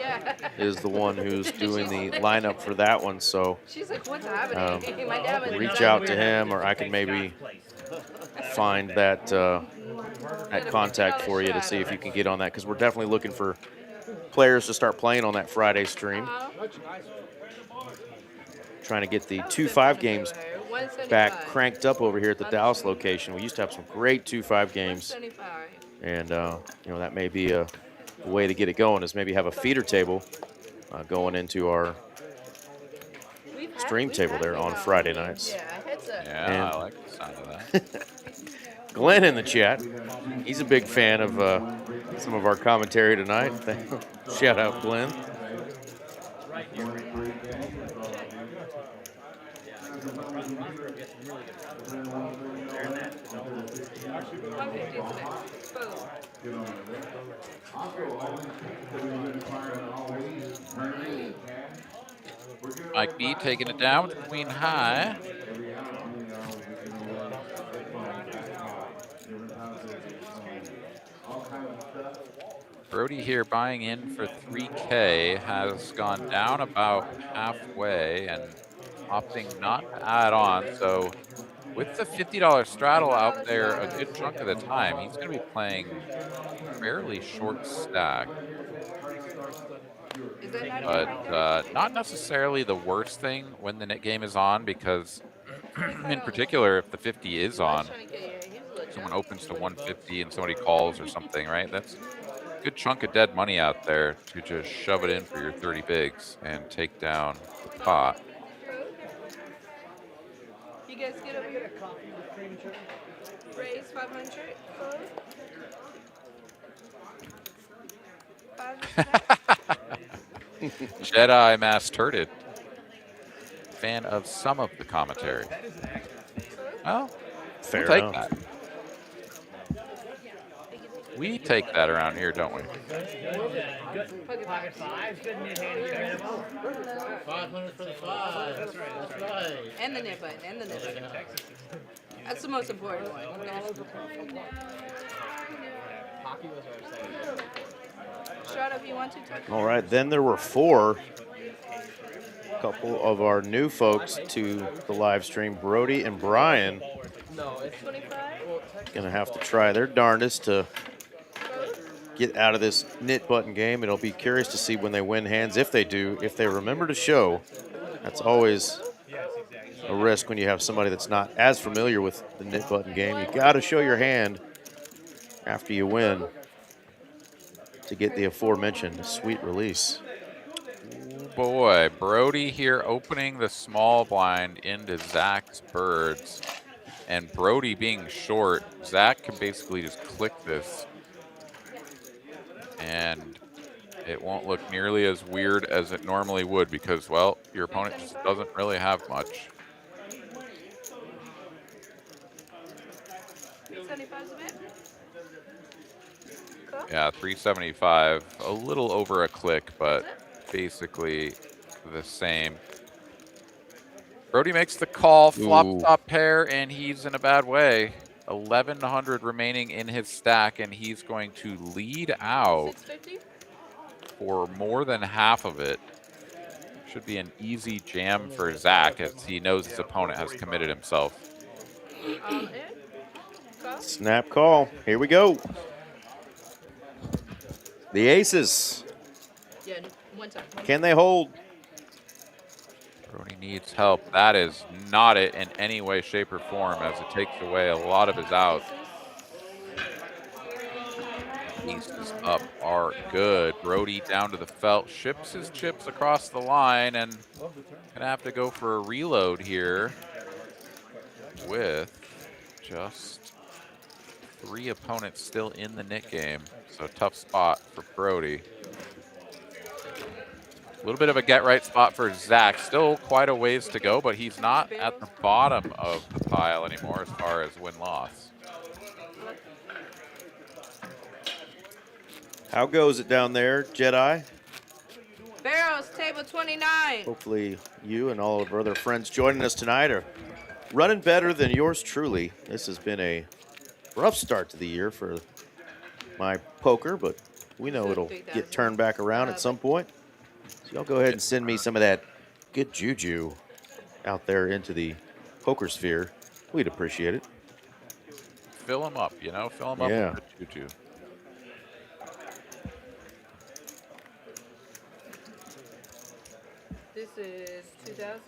is the one who's doing the lineup for that one. So She's like, what's happening? My dad was reach out to him, or I can maybe find that that contact for you to see if you can get on that, because we're definitely looking for players to start playing on that Friday stream. Trying to get the 2-5 games back cranked up over here at the Dallas location. We used to have some great 2-5 games, and you know, that may be a way to get it going, is maybe have a feeder table going into our stream table there on Friday nights. Yeah, I like the sound of that. Glenn in the chat. He's a big fan of some of our commentary tonight. Shout out, Glenn. Mike B taking it down with queen high. Brody here buying in for 3K has gone down about halfway and opting not to add on. So with the $50 straddle out there a good chunk of the time, he's going to be playing fairly short stack. But not necessarily the worst thing when the net game is on, because in particular, if the 50 is on, someone opens to 150 and somebody calls or something, right? That's a good chunk of dead money out there to just shove it in for your 30 bigs and take down the pot. You guys get over here. Raise 500. Jedi Mass Turted. Fan of some of the commentary. Well, Fair we'll take enough. that. We take that around here, don't we? Pocket five, good mid hand. 500 for the 5. That's right. And the nip button, and the nip button. That's the most important one. Shut up, you want to talk? All right, then there were 4. A couple of our new folks to the live stream, Brody and Brian, gonna have to try their darndest to get out of this knit button game. It'll be curious to see when they win hands, if they do, if they remember to show. That's always a risk when you have somebody that's not as familiar with the knit button game. You got to show your hand after you win to get the aforementioned sweet release. Boy, Brody here opening the small blind into Zach's birds. And Brody being short, Zach can basically just click this. And it won't look nearly as weird as it normally would, because, well, your opponent just doesn't really have much. Yeah, 375, a little over a click, but basically the same. Brody makes the call, flop top pair, and he's in a bad way. 1,100 remaining in his stack, and he's going to lead out for more than half of it. Should be an easy jam for Zach, as he knows his opponent has committed himself. Snap call. Here we go. The aces. Yeah, one time. Can they hold? Brody needs help. That is not it in any way, shape, or form, as it takes away a lot of his outs. Aces up are good. Brody down to the felt, ships his chips across the line, and gonna have to go for a reload here with just 3 opponents still in the nit game. So tough spot for Brody. A little bit of a get-right spot for Zach. Still quite a ways to go, but he's not at the bottom of the pile anymore as far as win-loss. How goes it down there, Jedi? Barrels, table 29. Hopefully you and all of our other friends joining us tonight are running better than yours truly. This has been a rough start to the year for my poker, but we know it'll get turned back around at some point. So y'all go ahead and send me some of that good juju out there into the poker sphere. We'd appreciate it. Fill them up, you know? Fill them up Yeah. with the juju. This is 2000.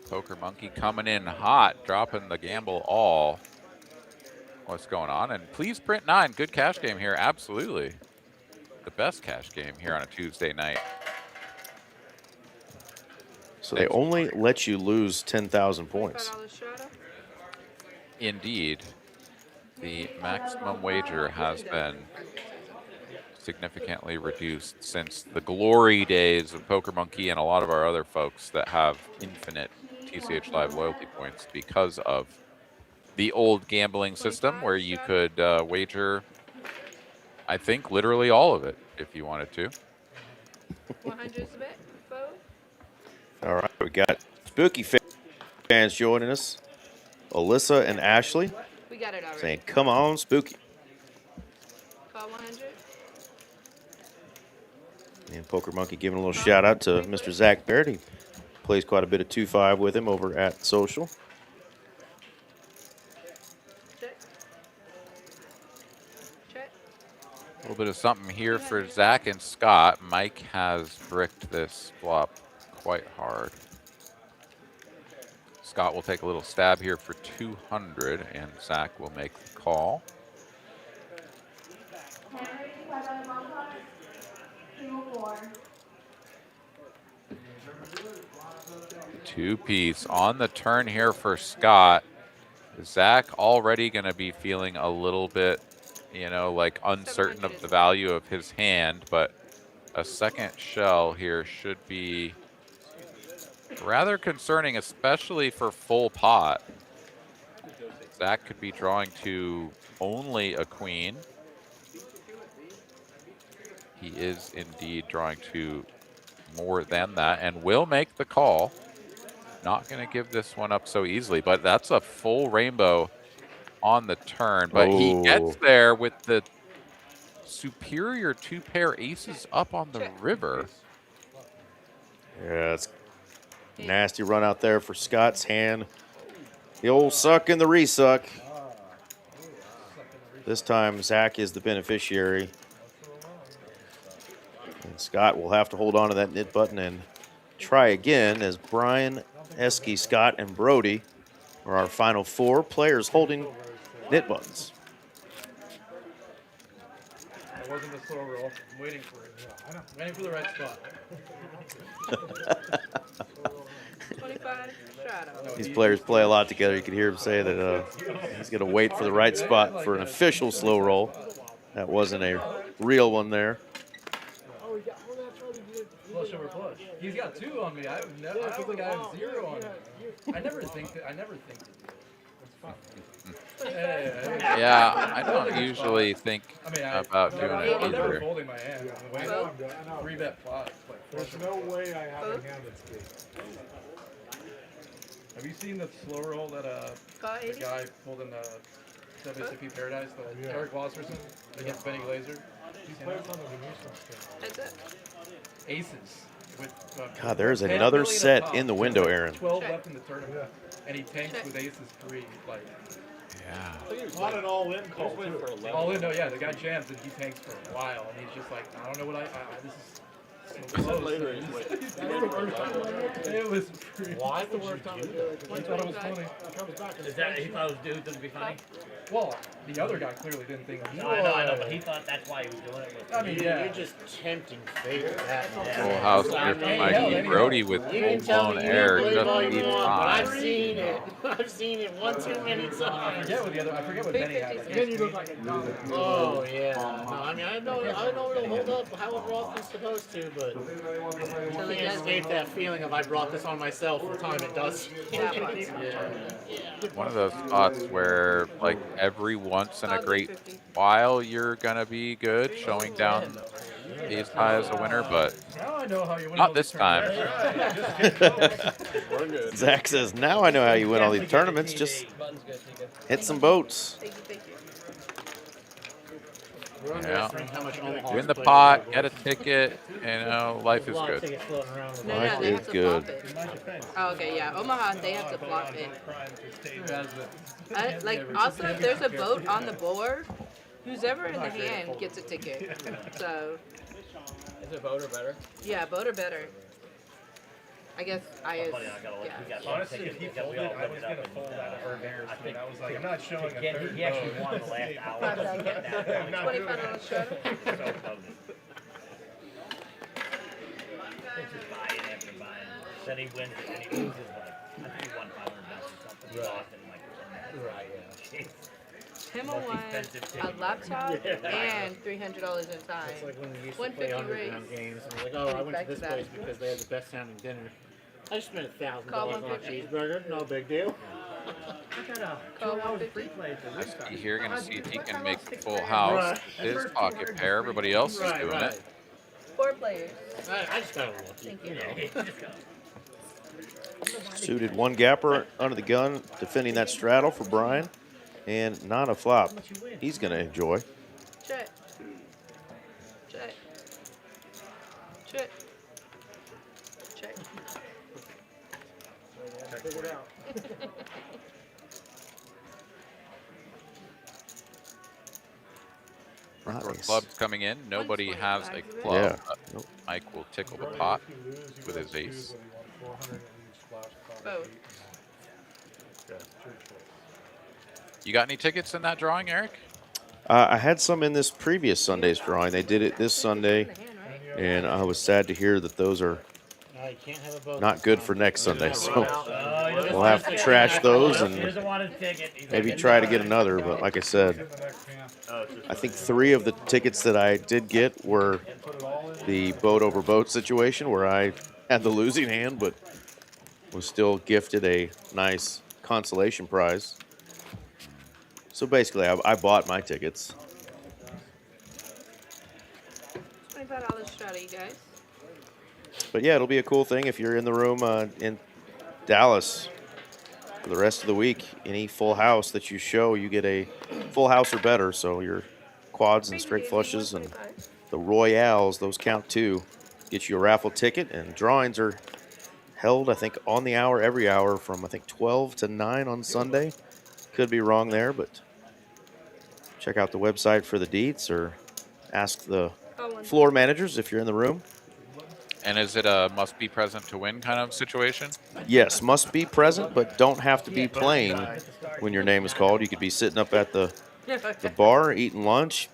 Poker Monkey coming in hot, dropping the gamble all. What's going on? And please print 9. Good cash game here. Absolutely. The best cash game here on a Tuesday night. So they only let you lose 10,000 points. Indeed. The maximum wager has been significantly reduced since the glory days of Poker Monkey and a lot of our other folks that have infinite TCH Live loyalty points because of the old gambling system where you could wager, I think, literally all of it if you wanted to. 100's a bet. All right, we got Spooky fans joining us. Alyssa and Ashley We got it already. saying, come on, Spooky. Call 100. And Poker Monkey giving a little shout out to Mr. Zach Barrett. He plays quite a bit of 2-5 with him over at Social. Check. Check. A little bit of something here for Zach and Scott. Mike has bricked this flop quite hard. Scott will take a little stab here for 200, and Zach will make the call. Two-piece on the turn here for Scott. Zach already going to be feeling a little bit, you know, like uncertain of the value of his hand, but a second shell here should be rather concerning, especially for full pot. Zach could be drawing to only a queen. He is indeed drawing to more than that and will make the call. Not going to give this one up so easily, but that's a full rainbow on the turn. But he gets there with the superior 2-pair aces up on the river. Yeah, it's nasty run out there for Scott's hand. The old suck and the resuck. This time, Zach is the beneficiary. And Scott will have to hold on to that knit button and try again as Brian, Esky, Scott, and Brody are our final 4 players holding knit buttons. That wasn't a slow roll. I'm waiting for it. I'm waiting for the right spot. 25. Shadow. These players play a lot together. You can hear him say that he's going to wait for the right spot for an official slow roll. That wasn't a real one there. Flush over flush. He's got 2 on me. I don't think I have 0 on him. I never think that. It's fine. Yeah, I don't usually think about doing it I'm never either. folding my hand. The way 3-bet flop. There's no way I have a hand that's big. Have you seen the slow roll that the guy pulled in the WSOP Paradise, the Eric Wasserson against Benny Glazer? He plays on the Venetian That's it. Aces. With, God, there's 10 another million set up top. in the window, Aaron. 12 left in the tournament, and he tanks with aces 3. Like, Yeah. Not an all-in call, too. All in, no, yeah, the guy jams and he tanks for a while, and he's just like, I don't know what this is. So close. Later, It was pretty. Why would you do that? I thought it was funny. Is that he thought it was dudes would be funny? Well, the other guy clearly didn't think it was. No, I know, but he thought that's why he was doing it. I mean, yeah. You're just tempting fate with that. Full house here for Mikey. Brody with full-blown air just beats I've time. seen it. I've seen it one too many times. I forget what Benny had. Again, you look like a Oh yeah. No, I mean I know it'll hold up how it brought this supposed to, but you can't escape that feeling of I brought this on myself the time it does. One of those spots where, like, every once in a great while you're gonna be good, showing down ace high as a winner, but Now I know how you win not all this these time. Zach says, now I know how you win all these tournaments. Just hit some boats. Thank you. Yeah. How much Omaha Win the plays pot, over. get a ticket, life is good. Tickets floating around. No, Life they is have to good. flop it. Oh, okay, yeah. Omaha, they have to flop it. Like, also, if there's a boat on the board, who's ever in the hand gets a ticket. So, Is it vote or better? yeah, boat or better. I guess Honestly, if he folded, I was going to fold out of embarrassment. I was like, I'm not showing a third He actually vote. won the last hour. $25 straddle. It's just buying after buying. Then he wins it and he loses like, I think he won 500 bucks or something. He lost it in like 10 minutes. Right, yeah. Him won a laptop and $300 in time. It's like when we used to play 150 underground raise. games. And we're like, oh, I went to this place because they had the best sounding dinner. I just spent $1,000 Call on a 150. cheeseburger. No big deal. Call 150. Mikey here gonna see if he can make the full house. His pocket pair, everybody else is doing it. 4 players. I just got lucky. Thank you. Suited one gapper under the gun, defending that straddle for Brian. And not a flop. He's going to enjoy. Check. Check. Check. Check. Figured out. Four Nice. clubs coming in. Nobody has a club. Yeah. But Mike will tickle the pot with his ace. Both. You got any tickets in that drawing, Eric? I had some in this previous Sunday's drawing. They did it this Sunday, and I was sad to hear that those are You can't have a vote. not good for next Sunday. So we'll have to trash those and maybe try to get another. But like I said, I think 3 of the tickets that I did get were the boat over boat situation where I had the losing hand, but was still gifted a nice consolation prize. So basically, I bought my tickets. $25 straddle, you guys. But yeah, it'll be a cool thing if you're in the room in Dallas for the rest of the week. Any full house that you show, you get a full house or better. So your quads and straight flushes and the royales, those count too. Get you a raffle ticket, and drawings are held, I think, on the hour every hour from, I think, 12 to 9 on Sunday. Could be wrong there, but check out the website for the deets or ask the floor managers if you're in the room. And is it a must be present to win kind of situation? Yes, must be present, but don't have to be playing when your name is called. You could be sitting up at the bar, eating lunch,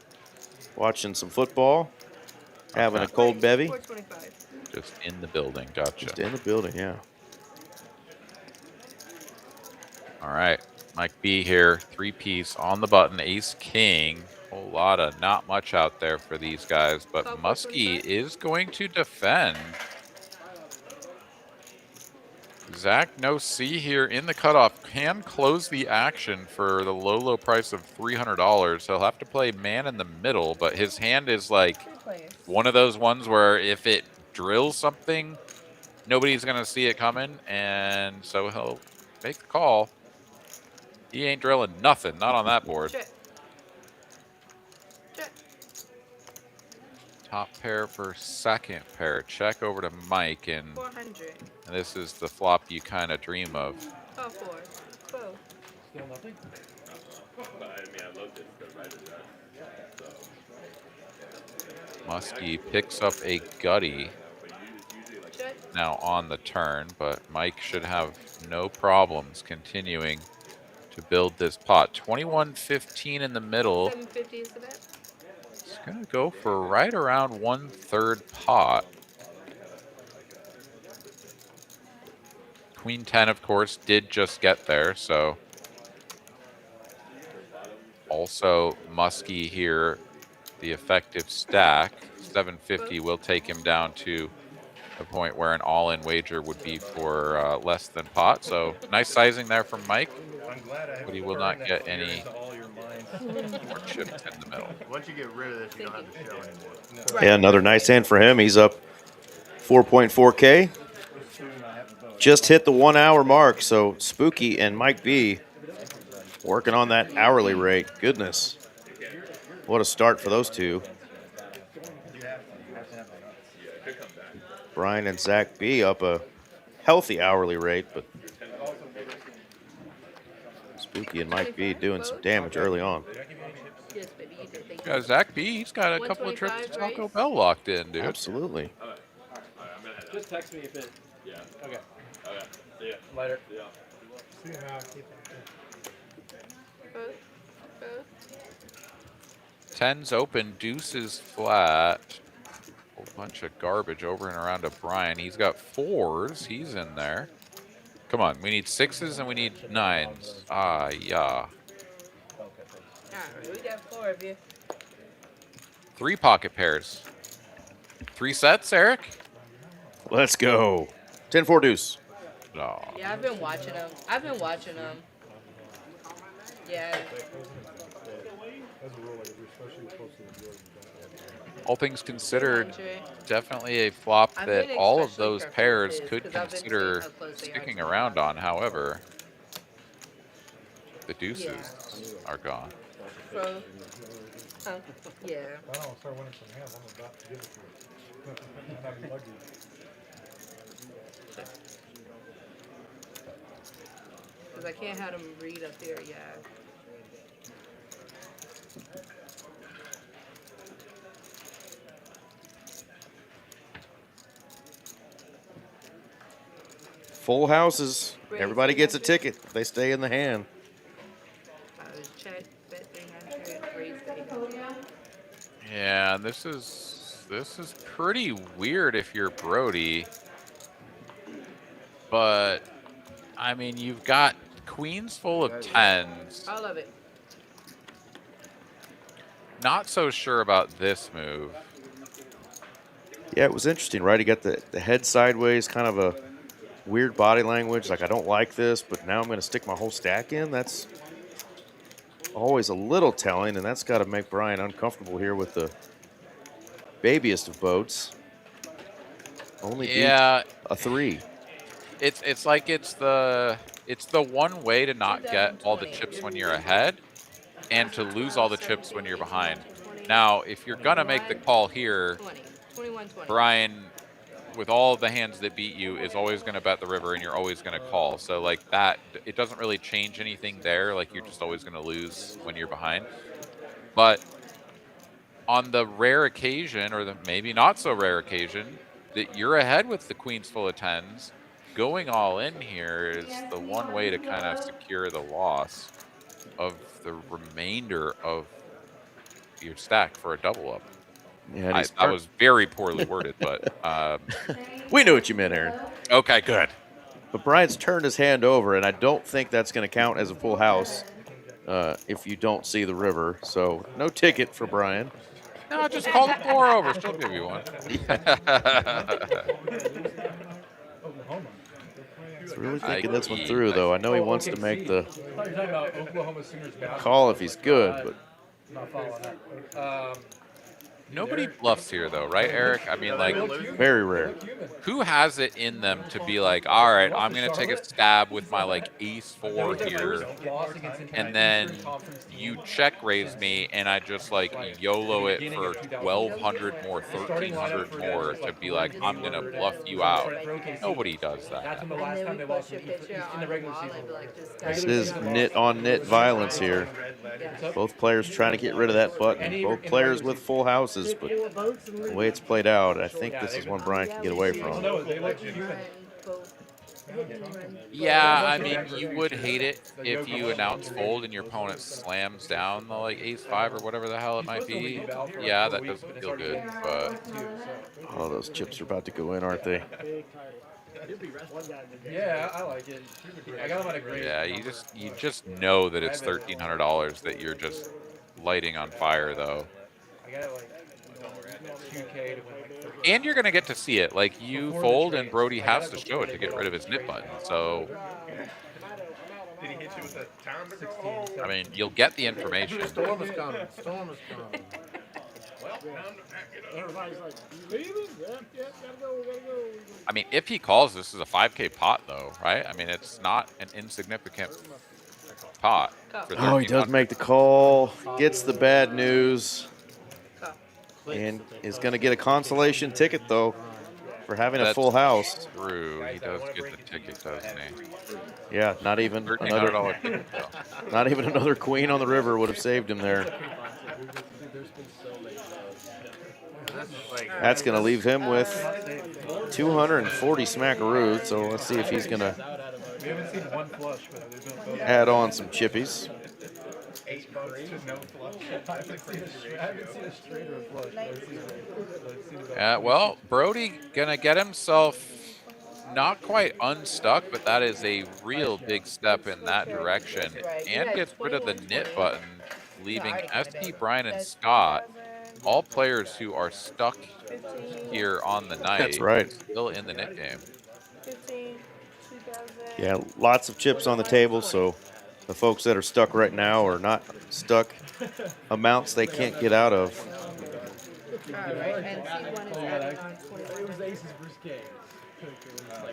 watching some football, having a cold bevy. $4.25. Just in the building. Gotcha. Just in the building, yeah. All right. Mike B here, 3-piece on the button, ace king. Whole lot of not much out there for these guys, but Muskie is going to defend. Zach no C here in the cutoff can close the action for the low price of $300. He'll have to play man in the middle, but his hand is like one of those ones where if it drills something, nobody's gonna see it coming, and so he'll make the call. He ain't drilling nothing, not on that board. Check. Check. Top pair for second pair. Check over to Mike, and 400. this is the flop you kind of dream of. Call 4. Close. Still nothing? Muskie picks up a gutty now on the turn, but Mike should have no problems continuing to build this pot. 21-15 in the middle. 750 is the bet. It's going to go for right around 1/3 pot. Queen 10, of course, did just get there, so also Muskie here, the effective stack. 750 will take him down to a point where an all-in wager would be for less than pot. So nice sizing there from Mike, but he will not get any more chips in the middle. Once you get rid of this, you don't have to show anymore. Yeah, another nice hand for him. He's up 4.4K. Just hit the 1 hour mark, so Spooky and Mike B working on that hourly rate. Goodness. What a start for those two. Brian and Zach B up a healthy hourly rate, but Spooky and Mike B doing some damage early on. Yes, baby, you did. Thank you. Yeah, Zach B, he's got a couple of trips to Taco Bell locked in, dude. Absolutely. Just text me if it. Yeah. Okay. See ya. Later. Tens open, deuces flat. Whole bunch of garbage over and around to Brian. He's got fours. He's in there. Come on, we need sixes and we need nines. Ah, yeah. Alright, we got 4 of you. 3 pocket pairs. 3 sets, Eric? Let's go. 10-4 deuce. No. Yeah, I've been watching them. Yeah. All things considered, definitely a flop I'm that being all of especially those careful pairs with could this, 'cause I've been seeing consider how close they are sticking to the around bottom. on. However, the deuces are gone. Pro. Yeah. I don't start winning some hands. I'm about to give it to you. I'm lucky. Because I can't have them read up there, yeah. Full houses. Everybody gets a ticket if they stay in the hand. Check, bet 300, raise the 800. Yeah, this is pretty weird if you're Brody. But I mean, you've got queens full of tens. I love it. Not so sure about this move. Yeah, it was interesting, right? He got the head sideways, kind of a weird body language. Like, I don't like this, but now I'm going to stick my whole stack in. That's always a little telling, and that's got to make Brian uncomfortable here with the babiest of boats. Only beat a 3. It's like it's the one way to not get all the chips when you're ahead and to lose all the chips when you're behind. Now, if you're gonna make the call here, 21-20. Brian, with all of the hands that beat you, is always gonna bet the river and you're always gonna call. So like that, it doesn't really change anything there. Like you're just always gonna lose when you're behind. But on the rare occasion, or the maybe not so rare occasion, that you're ahead with the queens full of tens, going all in here is the one way to kind of secure the loss of the remainder of your stack for a double up. Yeah, I was very poorly worded, but we knew what you meant, Aaron. Okay, good. But Brian's turned his hand over, and I don't think that's going to count as a full house if you don't see the river. So no ticket for Brian. No, just call the floor over. Still give you one. He's really thinking this one through, though. I know he wants to make the call if he's good, but nobody bluffs here, though, right, Eric? I mean, like, very rare. Who has it in them to be like, all right, I'm going to take a stab with my, like, ace-4 here, and then you check raise me, and I just, like, YOLO it for 1,200 more, 1,300 more to be like, I'm going to bluff you out. Nobody does that. And then we post your picture on the wall and be like, this guy This is nit-on-nit violence here. Both players trying to get rid of that button. Both players with full houses, but the way it's played out, I think this is one Brian can get away from. Yeah, I mean, you would hate it if you announce fold and your opponent slams down the like ace-5 or whatever the hell it might be. Yeah, that doesn't feel good, but Oh, those chips are about to go in, aren't they? Yeah, I like it. I got him at a great. yeah, you just know that it's $1,300 that you're just lighting on fire though. I got like 2K to win like 30. And you're gonna get to see it. Like you fold and Brody has to show it to get rid of his nip button. So Did he hit you with that time to go 16, home? I mean, you'll get the information. Storm is coming. Storm is coming. Well, time to pack it up. Everybody's like, you leaving? Yep, gotta go, gotta go. I mean, if he calls, this is a 5K pot though, right? I mean, it's not an insignificant pot. For Oh, he does make the call, gets the bad news, and is going to get a consolation ticket, though, for having a That's full house. True, he does get the ticket, doesn't he? Yeah, not even another, $1,300 ticket, though. not even another queen on the river would have saved him there. That's going to leave him with 240 smackaroos, so let's see if he's going to We haven't seen one flush, but there's been both. add on some chippies. 8 bucks to no flush. I haven't seen a straight or a flush. But I've seen about Well, Brody gonna get himself not quite unstuck, but that is a real big step in that direction, and gets rid of the nit button, leaving SP, Brian, and Scott, all players who are stuck here on the night. That's right. Still in the nit game. 15, 2000. Yeah, lots of chips on the table, so the folks that are stuck right now are not stuck amounts they can't get out of. All right, and C1 is adding on 21.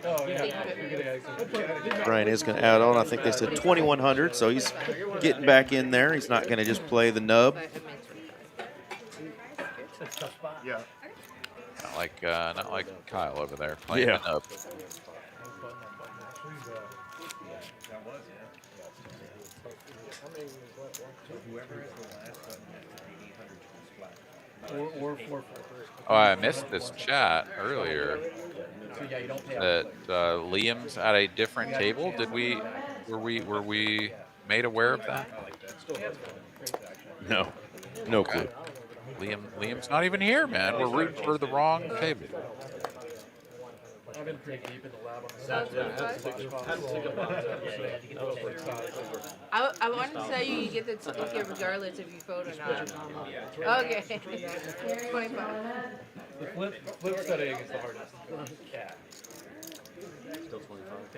Oh, yeah. You're getting access. Brian is going to add on. I think they said 2,100, so he's getting back in there. He's not going to just play the nub. But I meant 25. Yeah. Not like Kyle over there playing Yeah. the nub. Or 4-4. Oh, I missed this chat earlier. So yeah, you don't pay. That Liam's at a different table. Were we made aware of that? No, no clue. Liam's not even here, man. We're rooting for the wrong table. I've been pretty deep in the lab on Sounds the I want to tell you, you get the ticket regardless if you vote or not. Okay. 25. The flip setting is the hardest. Yeah.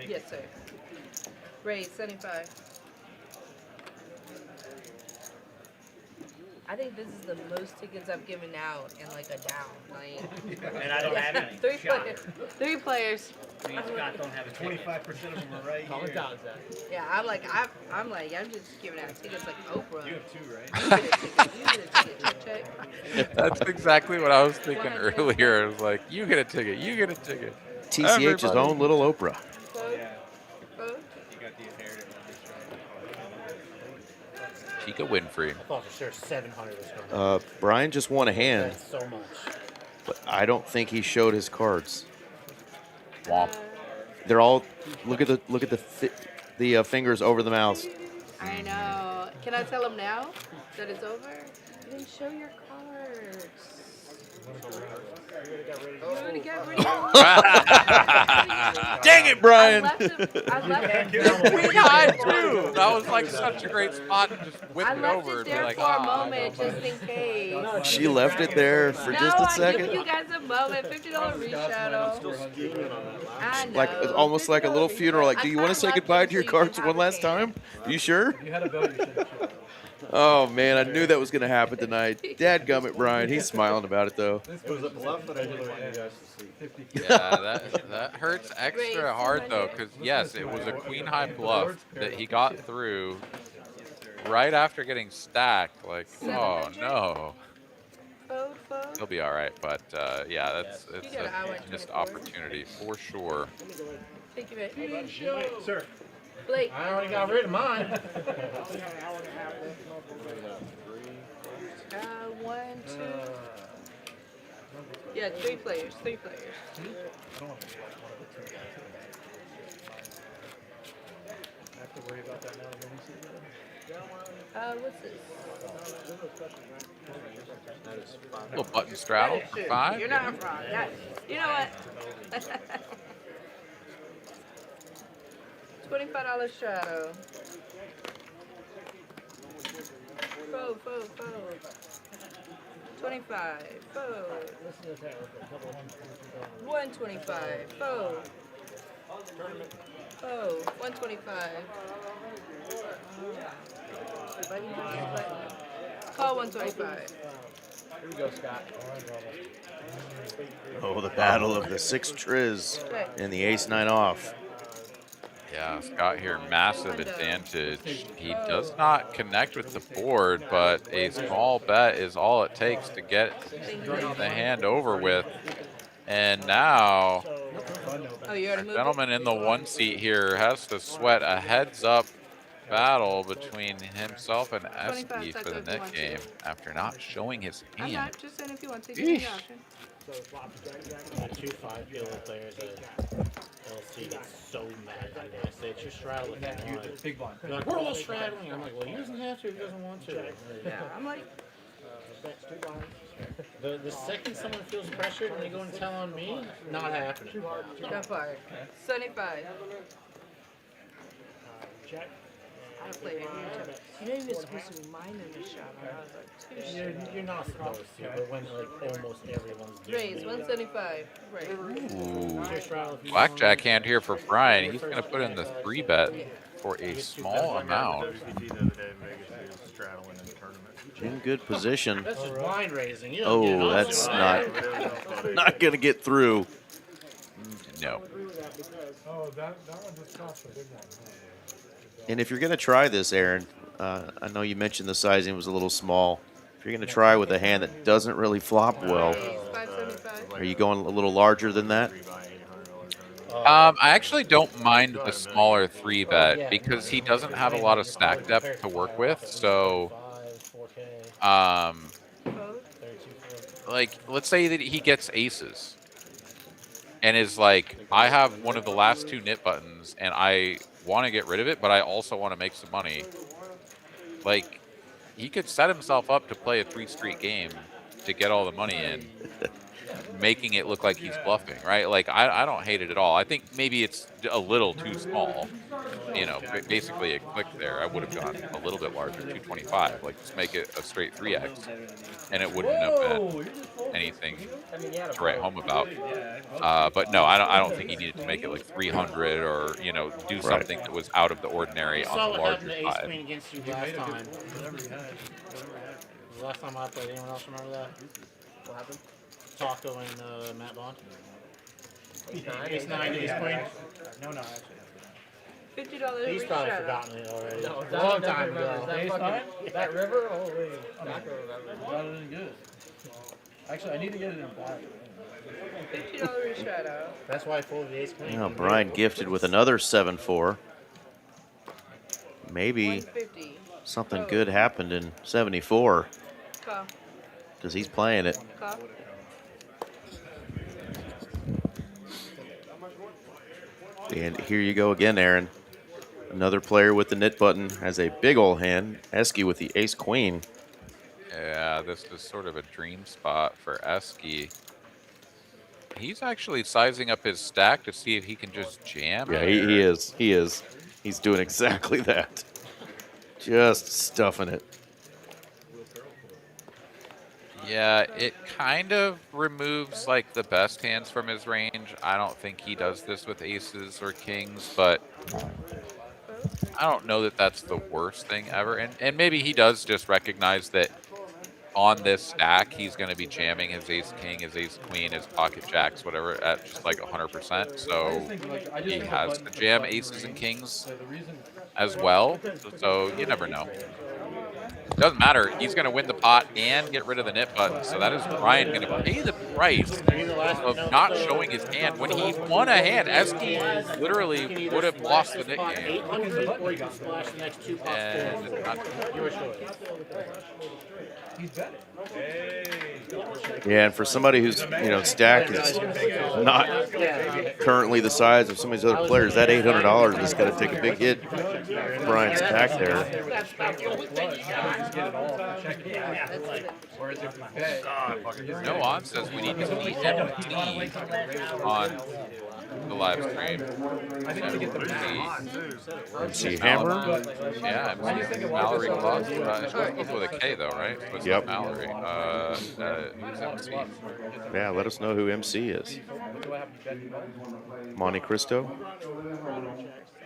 Yes, sir. Raise 75. I think this is the most tickets I've given out in like a down. Like, And I don't have any. Three players. Me and Scott don't have a 25% of them are right here. Yeah, I'm just giving out tickets like Oprah. You have 2, right? You get a ticket. Check. That's exactly what I was thinking earlier. I was like, you get a ticket, you get a ticket. TCH's own little Oprah. Vote. You got the inherited one. Chica Winfrey. I thought for sure 700 was going Brian just won a hand, That's so much. but I don't think he showed his cards. Womp. They're all look at the fingers over the mouse. I know. Can I tell him now that it's over? You didn't show your cards. You already got rid of them. Dang it, Brian! I left We it. got two. That was like such a great spot to just whip I it left over it and be there like, for a ah. moment just in case. She left it there for just a I'm giving second. you guys a moment. $50 reshadow. I know. Like almost like a little funeral. Like, do you want to say goodbye to your cards one last time? You sure? You had a bill, you should have shown. Oh man, I knew that was gonna happen tonight. Dadgummit, Brian. He's smiling about it though. This was a bluff that I didn't want you guys to see. 50. Yeah, that hurts extra hard though, because yes, it was a queen high bluff that he got through right after getting stacked. Like, oh no. He'll be all right, but yeah, it's a missed opportunity for sure. Thank you very much. Sir. Blake. I already got rid of mine. 1, 2. Yeah, 3 players. 3 players. I have to worry about that now. What's this? Little button straddle for 5. You're not wrong. Yeah. You know what? $25 shadow. Foe. 25. Foe. 125. Foe. 125. Call 125. Here we go, Scott. Oh, the battle of the 6 triz and the ace-9 off. Yeah, Scott here, massive advantage. He does not connect with the board, but a small bet is all it takes to get the hand over with. And now, Oh, you already the moved gentleman in the 1 seat here has to sweat a heads-up battle between himself and Esky for the net game after not showing his I'm hand. not just saying if you want to take the option. 2 5-kilo players at LC get so mad when I say it's your straddle with that line. Big blind. They're like, we're all straddling. I'm like, well, he doesn't have to if he doesn't want to. Yeah, I'm like, The second someone feels pressured and they go and tell on me, not happening. got fired. 75. I played it here too. You know you were supposed to be minding the shot. I was like, 2 shit. You're not supposed to, but when like almost everyone's doing Raise, 175. Right. Ooh. Blackjack hand here for Brian. He's going to put in the 3 bet for a small amount. WPT the other day in Vegas, he was straddling in the tournament. In good position. That's just blind raising. You don't get Oh, an that's option. not going to get through. No. Oh, that one just cost a big one. And if you're going to try this, Aaron, I know you mentioned the sizing was a little small. If you're going to try with a hand that doesn't really flop well, Raise, 575. are you going a little larger than that? I actually don't mind the smaller 3 bet because he doesn't have a lot of stack depth to work with. So, like, let's say that he gets aces and is like, I have one of the last 2 knit buttons and I want to get rid of it, but I also want to make some money. Like, he could set himself up to play a 3-street game to get all the money in, making it look like he's bluffing, right? Like, I don't hate it at all. I think maybe it's a little too small. You know, basically a click there. I would have gone a little bit larger, 225. Like, just make it a straight 3x, and it wouldn't have been anything to write home about. But no, I don't think he needed to make it like 300 or, you know, do something that was out of the ordinary on the larger Ace side. queen against you last time. The last time I played, anyone else remember that? What happened? Taco and Matt Bond. Ace 9, ace queen. No, actually. $50 He's reach probably shadow. forgotten it already. No, A long time ago. That river? Holy. That Isn't good. Actually, I need to get it in black. $50 reach shadow. That's why I folded the ace queen. Now Brian gifted with another 7-4. Maybe 150. something good happened in 74 Call. because he's playing it. Call. And here you go again, Aaron. Another player with the knit button has a big ol' hand. Esky with the ace queen. Yeah, this is sort of a dream spot for Esky. He's actually sizing up his stack to see if he can just jam. Yeah, here. he is. He is. He's doing exactly that. Just stuffing it. Yeah, it kind of removes like the best hands from his range. I don't think he does this with aces or kings, but I don't know that that's the worst thing ever. And maybe he does just recognize that on this stack, he's going to be jamming his ace king, his ace queen, his pocket jacks, whatever, at just like 100%. So he has to jam aces and kings as well. So you never know. Doesn't matter. He's going to win the pot and get rid of the nip button. So that is Brian going to pay the price of not showing his hand. When he won a hand, Eski literally would have lost the nip game. 800, or you can splash the next 2 pots And forward. Your choice. He's betting. Hey. Yeah, and for somebody who's, stack is not currently the size of some of these other players, that $800 is going to take a big hit. Brian's stack there. No on says we need to see MT on the live stream. MC Hammer. Yeah, MC Mallory Claus. It's supposed with a K though, right? It's Yep. Mallory. Who's MC? Yeah, let us know who MC is. Monte Cristo.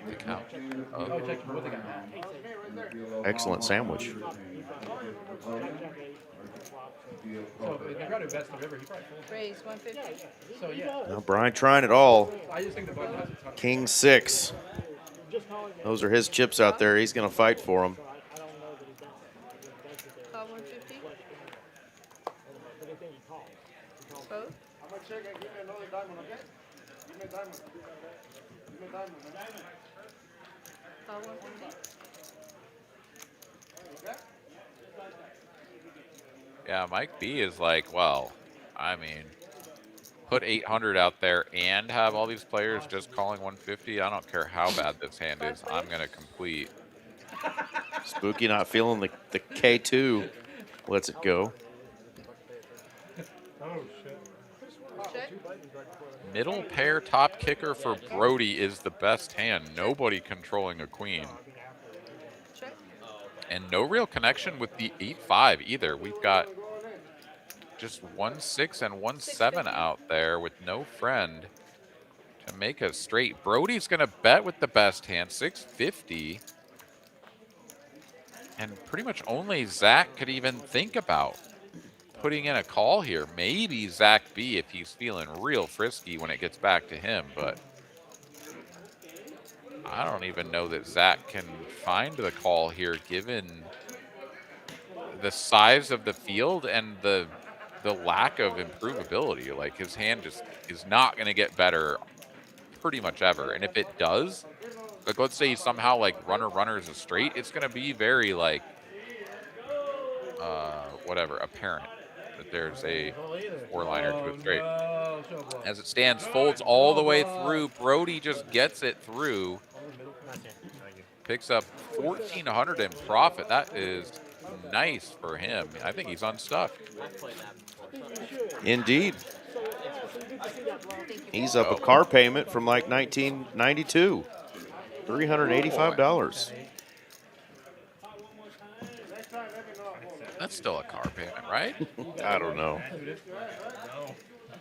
The count. Excellent sandwich. So the guy who bets the river, he probably folds. Raise 150. So yeah. Now Brian trying it all. I just think the button has a ton. King 6. Those are his chips out there. He's going to fight for them. Call 150. Vote. Call 150. Yeah, Mike B is like, well, I mean, put 800 out there and have all these players just calling 150. I don't care how bad this hand is. I'm going to complete. Spooky not feeling the K2. Lets it go. Check. Middle pair top kicker for Brody is the best hand. Nobody controlling a queen. Check. And no real connection with the 8-5 either. We've got just 1-6 and 1-7 out there with no friend to make us straight. Brody's going to bet with the best hand, 650. And pretty much only Zach could even think about putting in a call here. Maybe Zach B if he's feeling real frisky when it gets back to him, but I don't even know that Zach can find the call here given the size of the field and the lack of improvability. Like his hand just is not going to get better pretty much ever. And if it does, like let's say somehow like runners a straight, it's going to be very like whatever apparent that there's a 4-liner to a straight. As it stands, folds all the way through. Brody just gets it through. Picks up 1,400 in profit. That is nice for him. I think he's unstuck. Indeed. He's up a car payment from like 1992. $385. That's still a car payment, right? I don't know.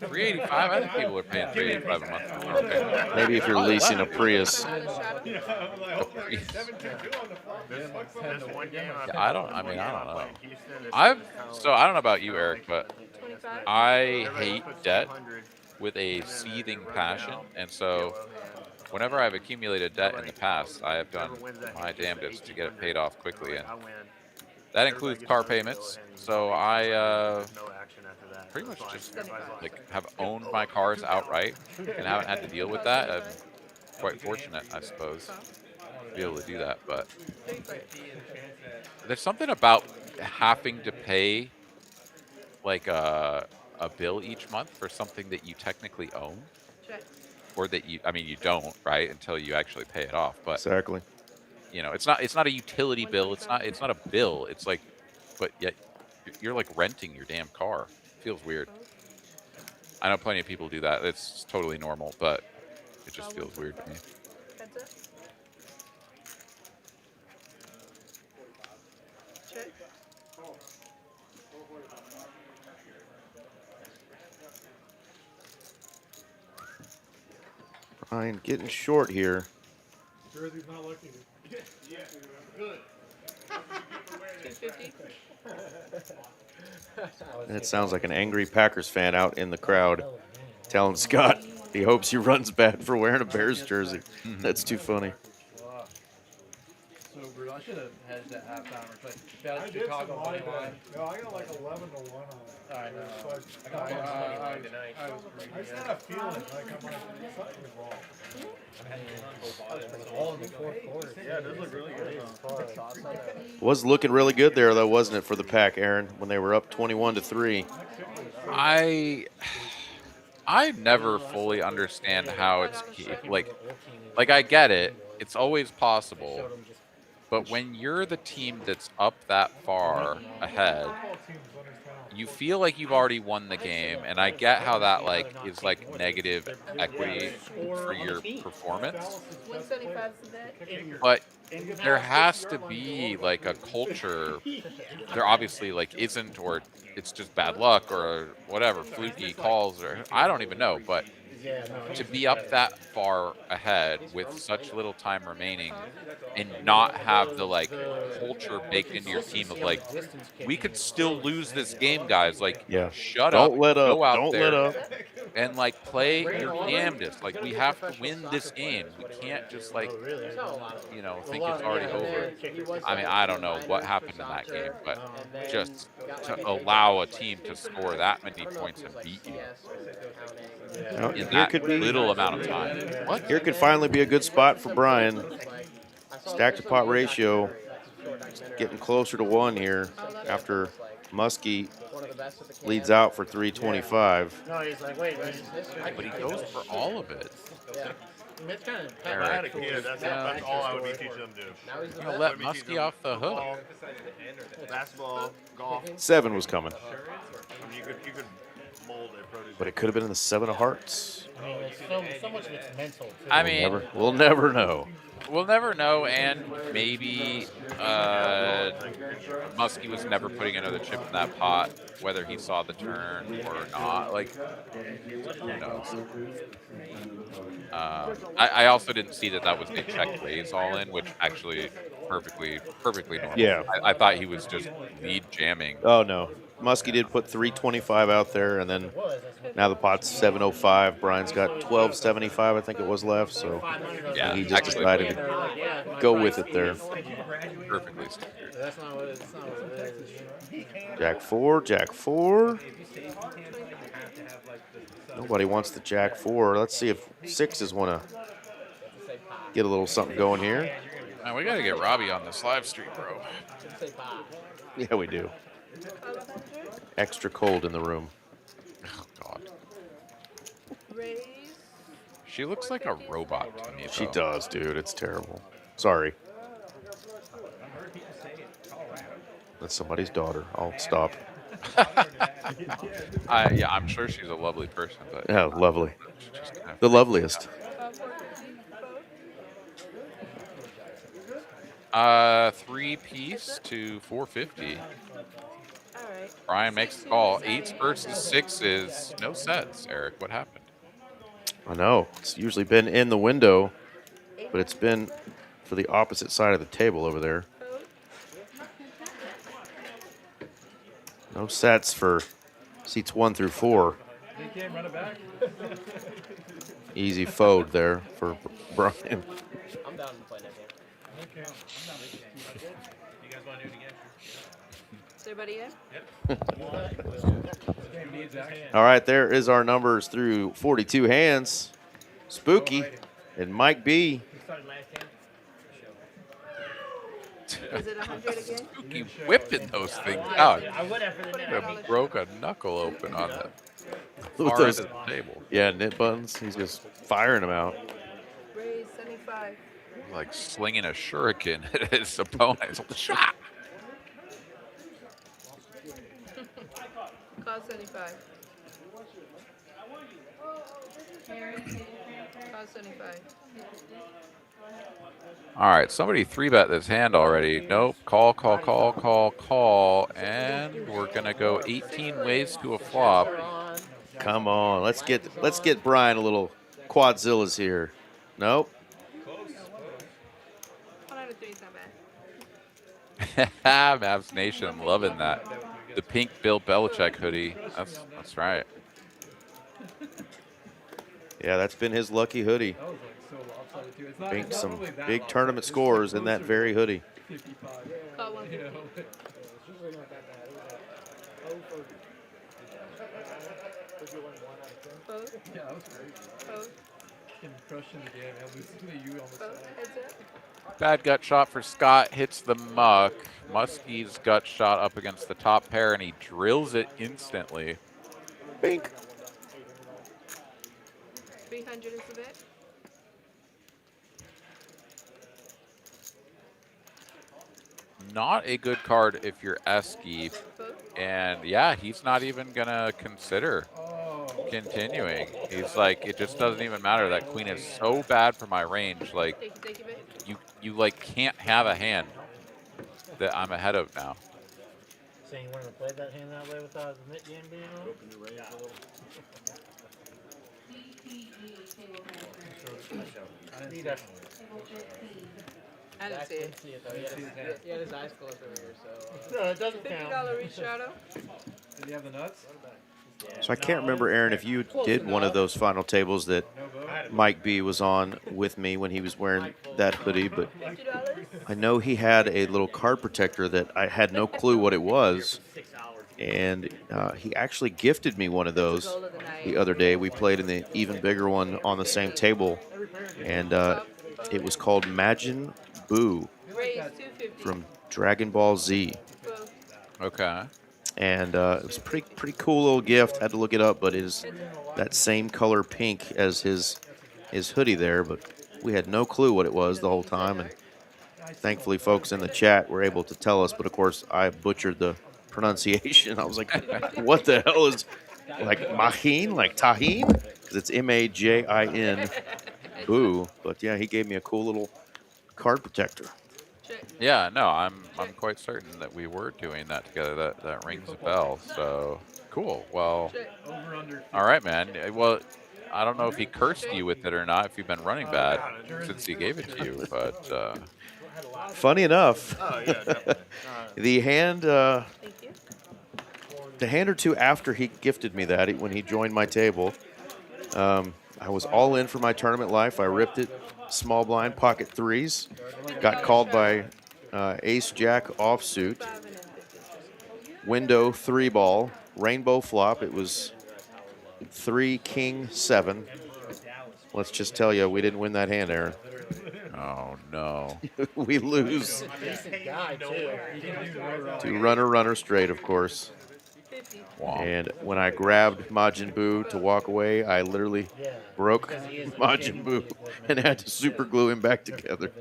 $385. I think people are paying $385 a month for a car payment. Maybe if you're leasing a Prius. I don't know. I don't know about you, Eric, but 25. I hate debt with a seething passion, and so whenever I've accumulated debt in the past, I have done my damnedest to get it paid off quickly, and that includes car payments. So I pretty much just like have owned my cars outright and haven't had to deal with that. I'm quite fortunate, I suppose, to be able to do that. But there's something about having to pay like a bill each month for something that you technically own, or that you don't, right, until you actually pay it off. But Exactly. you know, it's not a utility bill. It's not a bill. It's like, but yet you're like renting your damn car. It feels weird. I know plenty of people do that. It's totally normal, but it just feels weird to me. Check. Brian getting short here. Jersey's not lucky. Yeah, good. 250. And it sounds like an angry Packers fan out in the crowd telling Scott he hopes he runs bad for wearing a Bears jersey. That's too funny. So Rush should have hedged at halftime or like bet I did Chicago some money money line. bet. No, I got like 11 to 1 on it. I know. So I got some money line tonight. I was I just had a feeling like something was wrong. All in the fourth quarter. Yeah, it does look really good. Was looking really good there, though, wasn't it, for the pack, Aaron, when they were up 21-3? I never fully understand how it's like I get it. It's always possible. But when you're the team that's up that far ahead, you feel like you've already won the game, and I get how that like is like negative equity for your performance. 175 is that? But there has to be like a culture. There obviously like isn't, or it's just bad luck or whatever, fluky calls, or I don't even know. But to be up that far ahead with such little time remaining and not have the like culture baked into your team of like, we could still lose this game, guys. Like, Yeah. shut up, Don't let up. go out Don't there let up. and like play your damnedest. Like, we have to win this game. We can't just like, you know, think it's already over. I mean, I don't know what happened in that game, but just to allow a team to score that many points and beat you Well, in here that could be little amount of time. What? Here could finally be a good spot for Brian. Stack to pot ratio getting closer to 1 here after Muskie leads out for 325. No, he's like, wait, But he goes for all of it. yeah. It's kind of. If I had a kid, that's all I would be teaching them to do. You're gonna let Muskie off the hook. Basketball, golf. 7 was coming, I mean, you could mold a produce. but it could have been in the 7 of hearts. I mean, it's so much of it's mental. Too. I mean, We'll never know. we'll never know, and maybe Muskie was never putting another chip in that pot, whether he saw the turn or not. Like, who knows? I also didn't see that was a check raise all in, which actually perfectly normal. Yeah. I thought he was just lead jamming. Oh, no. Muskie did put 325 out there, and then now the pot's 705. Brian's got 1275, I think it was left, so Yeah, he just actually, decided to go with it there. perfectly standard. That's not what it's not what it is. Jack 4, Jack 4. Nobody wants the Jack 4. Let's see if 6s want to get a little something going here. Man, we got to get Robbie on this live stream, bro. Yeah, we do. Extra cold in the room. Oh, God. Raise. She looks like a robot to me, She though. does, dude. It's terrible. Sorry. That's somebody's daughter. I'll stop. Yeah, I'm sure she's a lovely person, but Yeah, lovely. she's just kind of- The loveliest. 3-piece to 450. All right. Brian makes the call. 8s versus 6s. No sets, Eric. What happened? I know. It's usually been in the window, but it's been for the opposite side of the table over there. No sets for seats 1 through 4. They can't run it back. Easy fold there for Brian. I'm down to play that game. Okay. You guys want to do it again? Is everybody in? This game needs action. All right, there is our numbers through 42 hands. Spooky and Mike B. We started last hand. Is it 100 again? Keep whipping those things out. I would have for the net. I broke a knuckle open on the With far those, end of the table. yeah, knit buttons. He's just firing them out. Raise 75. Like slinging a shuriken at his opponent. Shot. Call 75. Call 75. All right, somebody 3-bet this hand already. Nope. Call. And we're going to go 18 ways to a flop. Come on, let's get Brian a little quadzillas here. Nope. 103 is not bad. Mavs Nation, loving that. The pink Bill Belichick hoodie. That's right. Yeah, that's been his lucky hoodie. That was like so lopsided too. It's not, Big, it's not some really that big lopsided. tournament It's just scores like in that closer. very hoodie. 55. Call You 150. know? It's usually not that bad. It was 0 for. Did you win 1 out of 10? Fold. Yeah, that was crazy. Fold. Getting crushed in the game and losing to you on the Fold. side. Heads up. Bad gut shot for Scott. Hits the muck. Muskie's gut shot up against the top pair, and he drills it instantly. Bink. 300 is the bet. Not a good card if you're Esky. Fold. And yeah, he's not even going to consider continuing. He's like, it just doesn't even matter. That queen is so bad for my range. Like, Take it back. you like can't have a hand that I'm ahead of now. So you wouldn't have played that hand that way without the mid game being on? I didn't see it. See it though. He had his eyes closed over here, so. No, it doesn't count. $50 reach shadow. Did he have the nuts? So I can't remember, Aaron, if you did one of those final tables that No vote? Mike B was on with me when he was wearing that hoodie, but $50. I know he had a little card protector that I had no clue what it was, and he actually gifted me one of those Goal of the night. the other day. We played in the even bigger one on the same table, and it was called Majin Buu Raise 250. from Dragon Ball Z. Fold. Okay. And it was a pretty cool little gift. Had to look it up, but it is that same color pink as his hoodie there. But we had no clue what it was the whole time, and thankfully, folks in the chat were able to tell us. But of course, I butchered the pronunciation. I was like, "What the hell is like Majin, like Tahin?" Because it's Majin, boo. But yeah, he gave me a cool little card protector. Yeah, no, I'm quite certain that we were doing that together. That rings a bell. So cool. Well, Over under. all right, man. Well, I don't know if he cursed you with it or not. If you've been running bad since he gave it to you, but Funny enough, Oh, yeah, definitely. the hand. Thank you. The hand or two after he gifted me that, when he joined my table, I was all in for my tournament life. I ripped it, small blind, pocket threes. Got called by ace jack offsuit. 5 and then 50. Window 3-ball, rainbow flop. It was 3 king 7. Let's just tell you, we didn't win that hand, Aaron. oh no. We lose Decent guy, too. to runner straight, of course. 50. Wow. And when I grabbed Majin Buu to walk away, I literally broke Majin Buu and had to super glue him back together.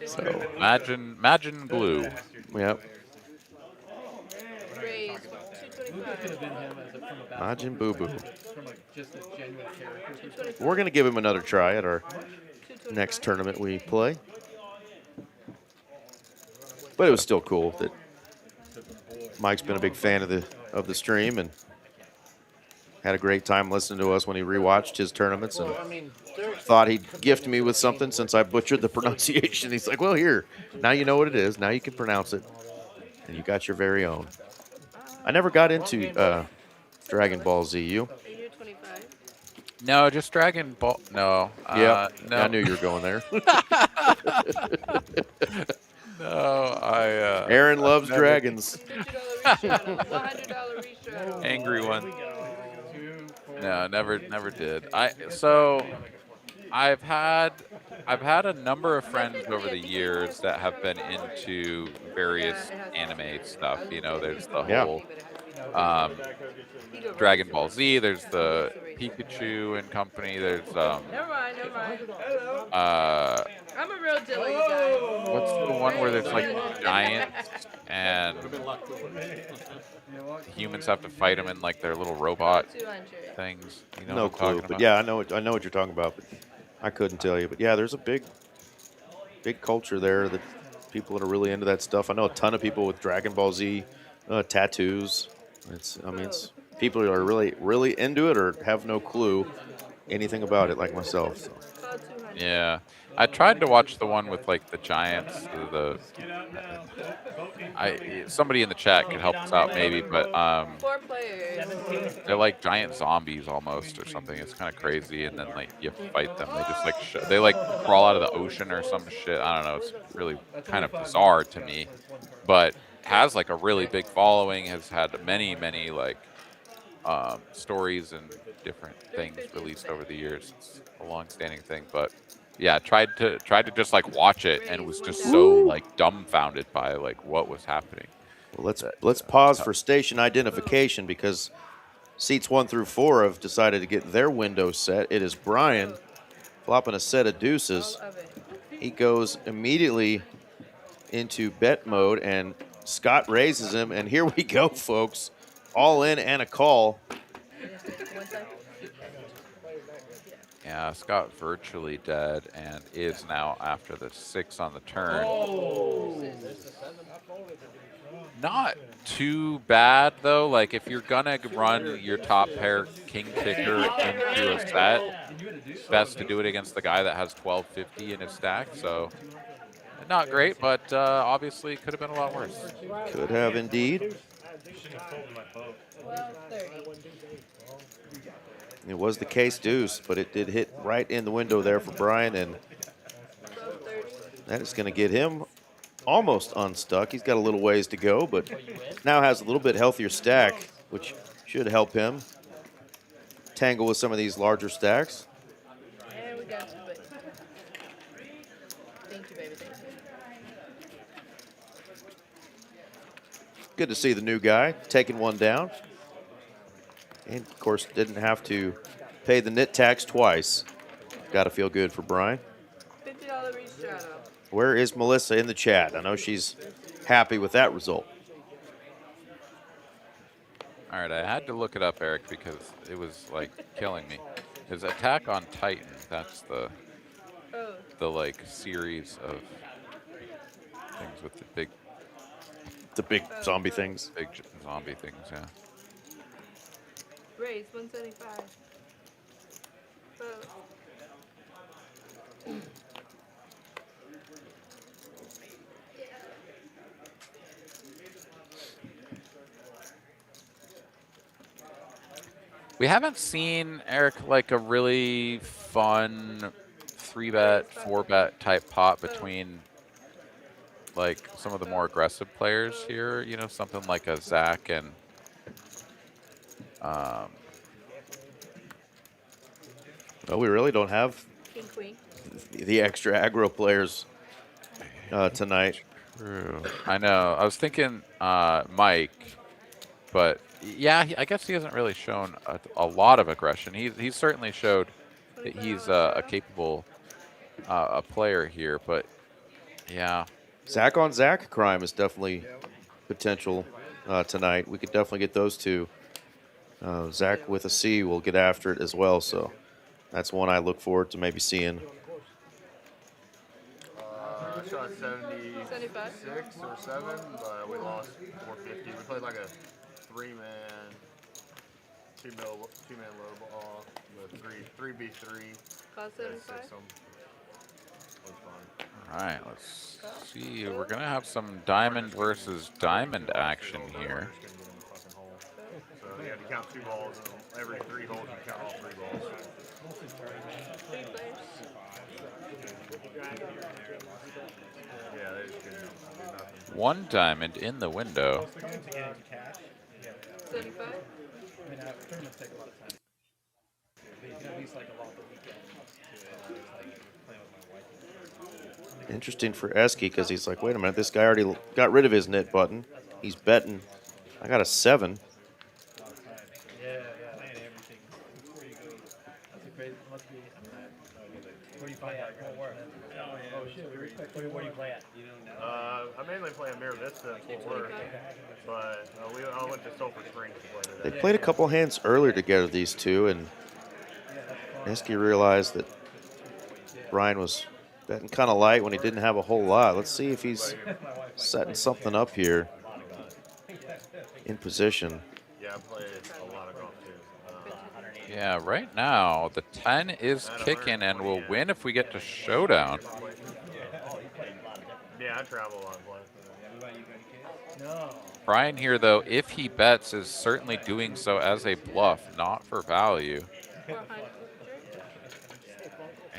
So, Imagine glue. yep, Raise Could have 225. been him as a, from a Majin Buu Buu. from like just a genuine character. 225. We're going to give him another try at our next tournament we play. But it was still cool that Mike's been a big fan of the stream and had a great time listening to us when he rewatched his tournaments and I mean, there's thought he'd gift me with something since I butchered the pronunciation. He's like, well, here, now you know what it is. Now you can pronounce it. And you got your very own. I never got into Dragon Ball Z. You? And you're 25. No, just Dragon Ball. No. Yeah, No. I knew you were going there. No, Aaron loves dragons. $50 reach shadow. $100 reach shadow. angry one. 2, 4, No, never did. I've had a number of friends over the years that have been into various anime stuff. You know, there's the Yeah. whole Dragon Ball Z. There's the Pikachu and company. There's Never mind. I'm a real dilly Oh. guy. what's the one where there's like giants and humans have to fight them in like their little robot 200. things. You know No what I'm clue, talking but about? yeah, I know what you're talking about, but I couldn't tell you. But yeah, there's a big culture there that people that are really into that stuff. I know a ton of people with Dragon Ball Z tattoos. It's people who are really into it or have no clue anything about it, like myself. So. Call 200. Yeah, I tried to watch the one with like the Giants. Somebody in the chat could help us out maybe, but 4 players. they're like giant zombies almost or something. It's kind of crazy, and then like you fight them. They just like they like crawl out of the ocean or some shit. I don't know. It's really kind of bizarre to me, but has like a really big following. Has had many like stories and different things released over the years. It's a long-standing thing, but yeah, tried to just like watch it and was just so like dumbfounded by like what was happening. Well, let's pause for station identification because seats 1 through 4 have decided to get their window set. It is Brian flopping a set of deuces. He goes immediately into bet mode, and Scott raises him, and here we go, folks. All in and a call. Yeah, Scott virtually dead and is now after the 6 on the turn. Not too bad though. Like if you're gonna run your top pair king kicker into a set, best to do it against the guy that has 1250 in his stack. So not great, but obviously could have been a lot worse. Could have indeed. It was the case deuce, but it did hit right in the window there for Brian, and that is going to get him almost unstuck. He's got a little ways to go, but now has a little bit healthier stack, which should help him tangle with some of these larger stacks. And we got you, buddy. Thank you, baby. Thank you. Good to see the new guy taking one down. And, of course, didn't have to pay the nit tax twice. Got to feel good for Brian. $50 reach. Where is Melissa in the chat? I know she's happy with that result. All right, I had to look it up, Eric, because it was like killing me. His attack on Titan, that's the like series of things with the big zombie things. Big zombie things, yeah. Raise 175. We haven't seen, Eric, like a really fun 3-bet, 4-bet type pot between like some of the more aggressive players here. You know, something like a Zach and well, we really don't have the extra aggro players tonight. True. I know. I was thinking Mike, but yeah, I guess he hasn't really shown a lot of aggression. He's certainly showed that he's a capable a player here, but yeah. Zach on Zach crime is definitely potential tonight. We could definitely get those two. Zach with a C will get after it as well, so that's one I look forward to maybe seeing. I shot 76 or 7, but we lost 450. We played like a 3-man, 2-man low ball, with 3v3. Cost 75. All right, let's see. We're gonna have some diamond versus diamond action here. So you have to count 2 balls, and every 3 holes you count all 3 balls. 3 players. Yeah, they just couldn't do nothing. 1 diamond in the window. 75. Interesting for Esky because he's like, wait a minute, this guy already got rid of his nit button. He's betting. I got a 7. Where do you play at? I mainly play in Mirror Vista in Fort Worth, but I went to Sulphur Springs to play today. They played a couple hands earlier together, these two, and Esky realized that Brian was betting kind of light when he didn't have a whole lot. Let's see if he's setting something up here in position. Yeah, I played a lot of golf too. Yeah, right now the 10 is kicking and will win if we get to showdown. Yeah, I travel a lot. No. Brian here, though, if he bets, is certainly doing so as a bluff, not for value.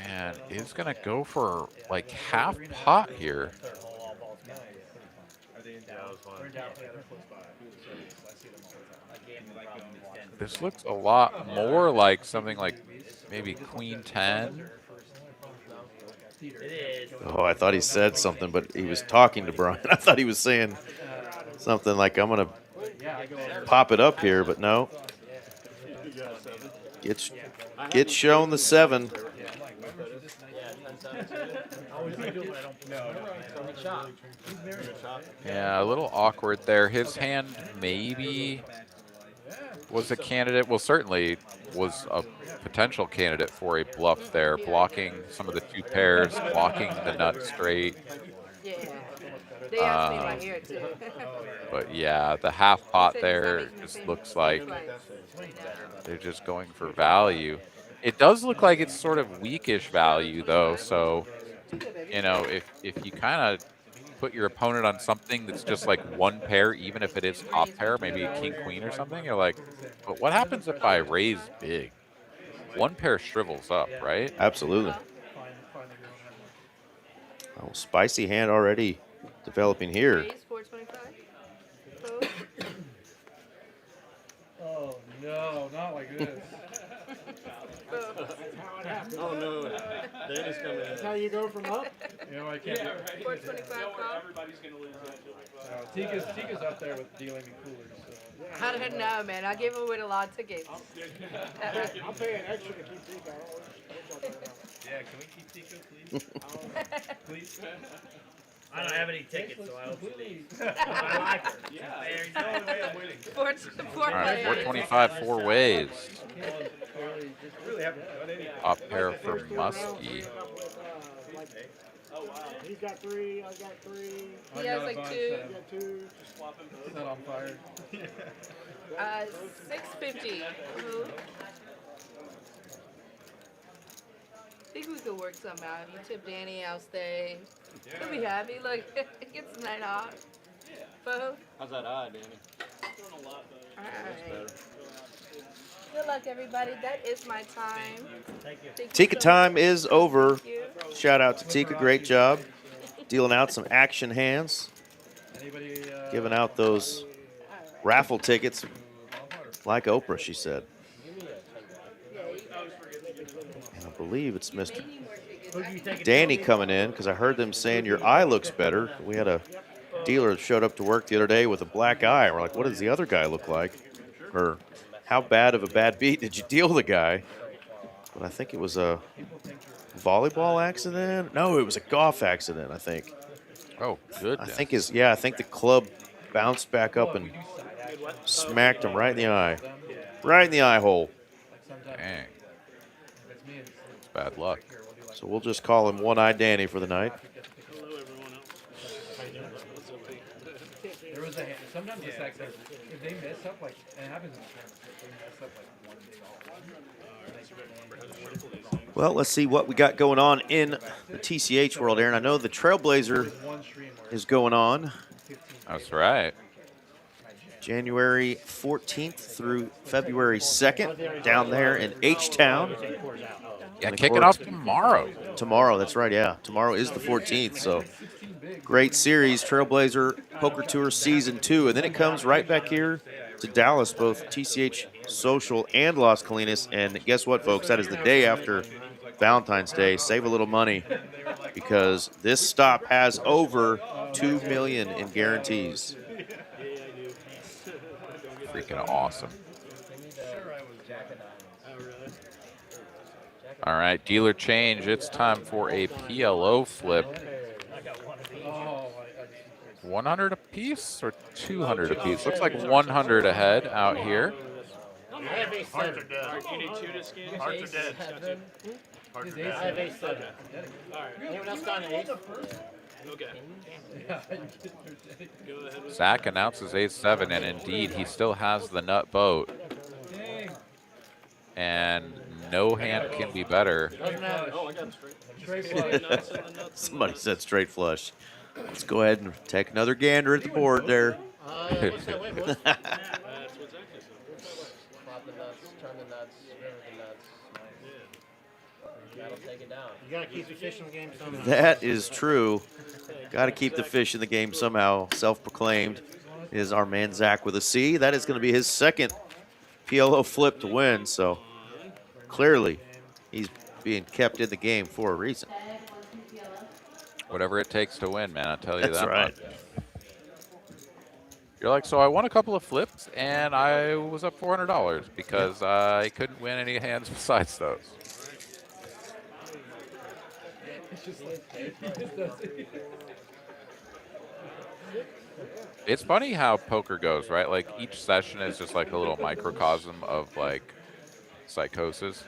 And is going to go for like half pot here. This looks a lot more like something like maybe Queen 10. Oh, I thought he said something, but he was talking to Brian. I thought he was saying something like, I'm going to pop it up here, but no. Get shown the 7. Yeah, a little awkward there. His hand maybe was a candidate. Well, certainly was a potential candidate for a bluff there, blocking some of the 2 pairs, blocking the nut straight. Yeah. They asked me right here, too. But yeah, the half pot there just looks like they're just going for value. It does look like it's sort of weakish value, though. So, you know, if you kind of put your opponent on something that's just like 1 pair, even if it is top pair, maybe a king queen or something, you're like, but what happens if I raise big? 1 pair shrivels up, right? Absolutely. Oh, spicy hand already developing here. Oh no, not like this. Oh no, Danny's coming in. That's how you go from up? You know, I can't do it. 425 call. Everybody's going to lose that. Tika's up there with dealing in coolers. So. I don't know, man. I gave away a lot of tickets. I'm paying extra to keep Tika. Yeah, can we keep Tika, please? Please? I don't have any tickets, so I hope you leave. I like her. Yeah, he's the only way I'm winning. Four All right, 425 4 ways. Really haven't done anything. Up pair for Muskie. He's got 3, I've got 3. He has like 2. You got 2. He's not on fire. 650. I think we could work something out. If you tip Danny, I'll stay. He'll be happy. Look, it gets the night off. Bo. How's that eye, Danny? Alright. Good luck, everybody. That is my time. Thank you. Tika time is over. Shout out to Tika. Great job. Dealing out some action hands. Anybody, Giving out those raffle tickets like Oprah, she said. And I believe it's Mr. Danny coming in because I heard them saying your eye looks better. We had a dealer that showed up to work the other day with a black eye. We're like, what does the other guy look like? Or how bad of a bad beat did you deal the guy? But I think it was a volleyball accident. No, it was a golf accident, I think. Oh, goodness. I think the club bounced back up and smacked him right in the eye. Right in the eye hole. Dang. It's bad luck. So we'll just call him One-Eye Danny for the night. There was a hand. Sometimes it's like if they mess up, like it happens in the tournament. If they mess up like 1 big all. Well, let's see what we got going on in the TCH world, Aaron. I know the Trailblazer is going on. That's right. January 14th through February 2nd down there in H-Town. Yeah, kicking off tomorrow. Tomorrow, that's right, yeah. Tomorrow is the 14th, so great series, Trailblazer Poker Tour Season 2. And then it comes right back here to Dallas, both TCH Social and Las Colinas. And guess what, folks? That is the day after Valentine's Day. Save a little money because this stop has over $2 million in guarantees. Freaking awesome. All right, dealer change. It's time for a PLO flip. 100 apiece or 200 apiece? Looks like 100 ahead out here. I have a 7. You need 2 to skin? Hearts are dead. Hearts are I dead. have a 7. Alright. Anyone else got an 8? Okay. Zach announces ace 7, and indeed he still has the nut boat. and no hand can be better. Oh, I got straight flush. Somebody said straight flush. Let's go ahead and take another gander at the board there. What's that way, boys? That's what's actually so. Flop the nuts, turn the nuts, river the nuts. That'll take it down. You gotta keep the fish in the game somehow. That is true. Got to keep the fish in the game somehow. Self-proclaimed is our man Zach with a C. That is going to be his second PLO flip to win. So clearly he's being kept in the game for a reason. Whatever it takes to win, man. I tell you That's that right. much. You're like, so I won a couple of flips and I was up $400 because I couldn't win any hands besides those. It's funny how poker goes, right? Like each session is just like a little microcosm of like psychosis.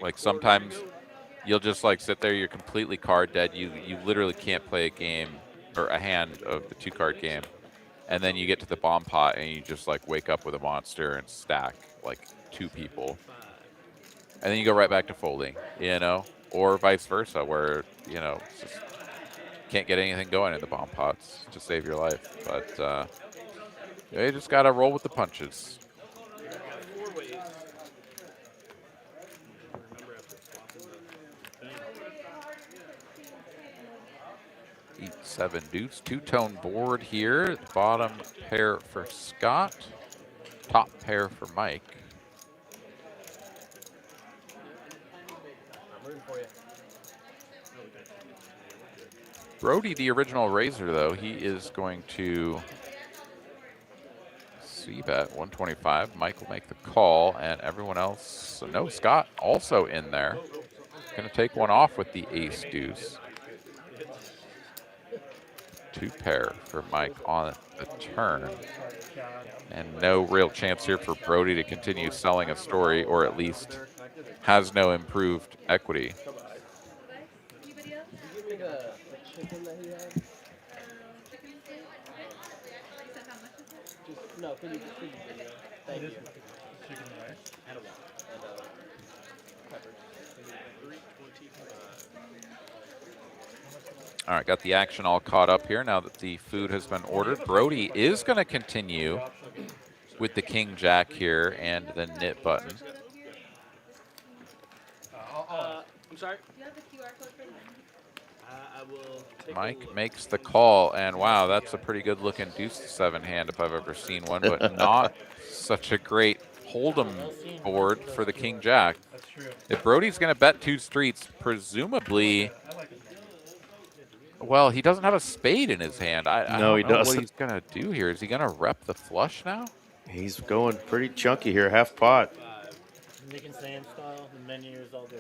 Like sometimes you'll just like sit there, you're completely card dead. You literally can't play a game or a hand of the 2-card game. And then you get to the bomb pot and you just like wake up with a monster and stack like 2 people. And then you go right back to folding, you know? Or vice versa, where, you know, just can't get anything going in the bomb pots to save your life. But you just got to roll with the punches. Eight, 7 deuce, 2-tone board here. Bottom pair for Scott, top pair for Mike. I'm rooting for you. Brody, the original raiser, though, he is going to c-bet 125. Mike will make the call, and everyone else, so no, Scott also in there. Going to take one off with the ace deuce. 2 pair for Mike on the turn. And no real chance here for Brody to continue selling a story, or at least has no improved equity. Chicken that he had? No, could you thank you. Chicken rice. And peppers. All right, got the action all caught up here now that the food has been ordered. Brody is going to continue with the king jack here and the knit button. I'm sorry? Do you have the QR code for I will take Mike makes the call, and wow, that's a pretty good looking deuce to 7 hand if I've ever seen one, but not such a great hold'em board for the king jack. That's true. If Brody's going to bet 2 streets, presumably, well, he doesn't have a spade in his hand. I No, don't he know doesn't. what he's going to do here. Is he going to rep the flush now? He's going pretty chunky here, half pot. Nick and Sam style, the menu is all the.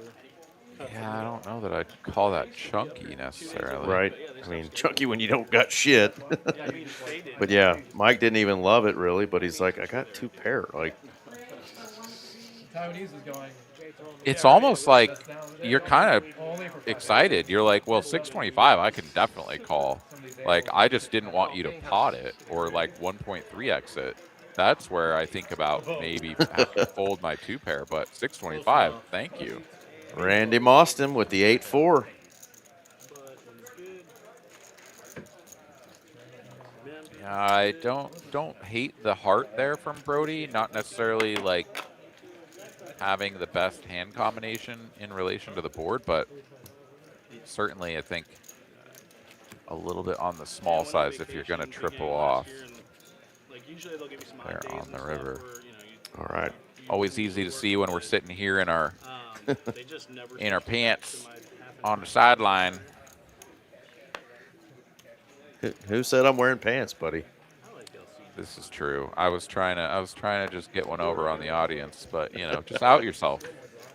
Yeah, I don't know that I'd call that chunky necessarily. Right. I mean, chunky when you don't got shit. But yeah, Mike didn't even love it really, but he's like, I got 2 pair. Like, Taiwanese is going. It's almost like you're kind of excited. You're like, well, 625, I can definitely call. Like, I just didn't want you to pot it or like 1.3x it. That's where I think about maybe having to fold my 2 pair, but 625, thank you. Randy Mostyn with the 8-4. Yeah, I don't hate the heart there from Brody. Not necessarily like having the best hand combination in relation to the board, but certainly I think a little bit on the small size if you're going to triple off there on the river. All right. Always easy to see when we're sitting here in our pants on the sideline. Who said I'm wearing pants, buddy? This is true. I was trying to just get one over on the audience, but you know, just out yourself.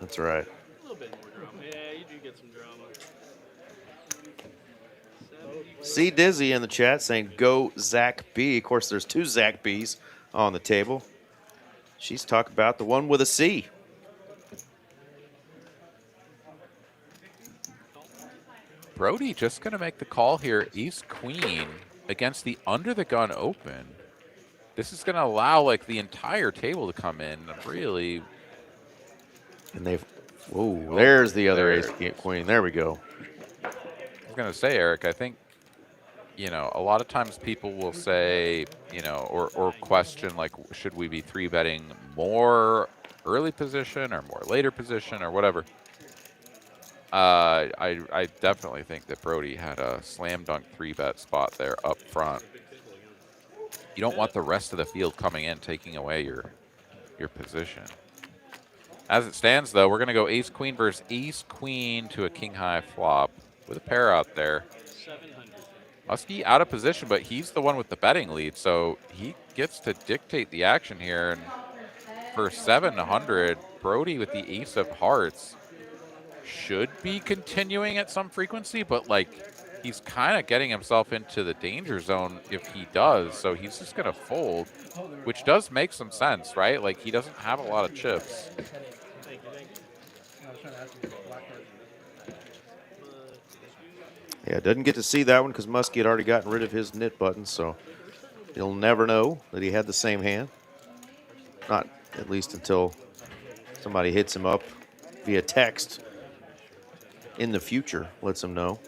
That's right. A little bit more drama. Yeah, you do get some drama. C Dizzy in the chat saying go Zach B. Of course, there's 2 Zach B's on the table. She's talking about the one with a C. Brody just going to make the call here. Ace Queen against the under the gun open. This is going to allow like the entire table to come in and really And they've, whoa, there's the other ace queen. There we go. I was going to say, Eric, I think, you know, a lot of times people will say, you know, or question, like, should we be 3-betting more early position or more later position or whatever. I definitely think that Brody had a slam dunk 3-bet spot there up front. You don't want the rest of the field coming in taking away your position. As it stands, though, we're going to go ace queen versus ace queen to a king high flop with a pair out there. Muskie out of position, but he's the one with the betting lead, so he gets to dictate the action here. And for 700, Brody with the ace of hearts should be continuing at some frequency, but like he's kind of getting himself into the danger zone if he does, so he's just going to fold, which does make some sense, right? Like he doesn't have a lot of chips. Yeah, didn't get to see that one because Muskie had already gotten rid of his knit button, so he'll never know that he had the same hand. Not at least until somebody hits him up via text in the future, lets him know.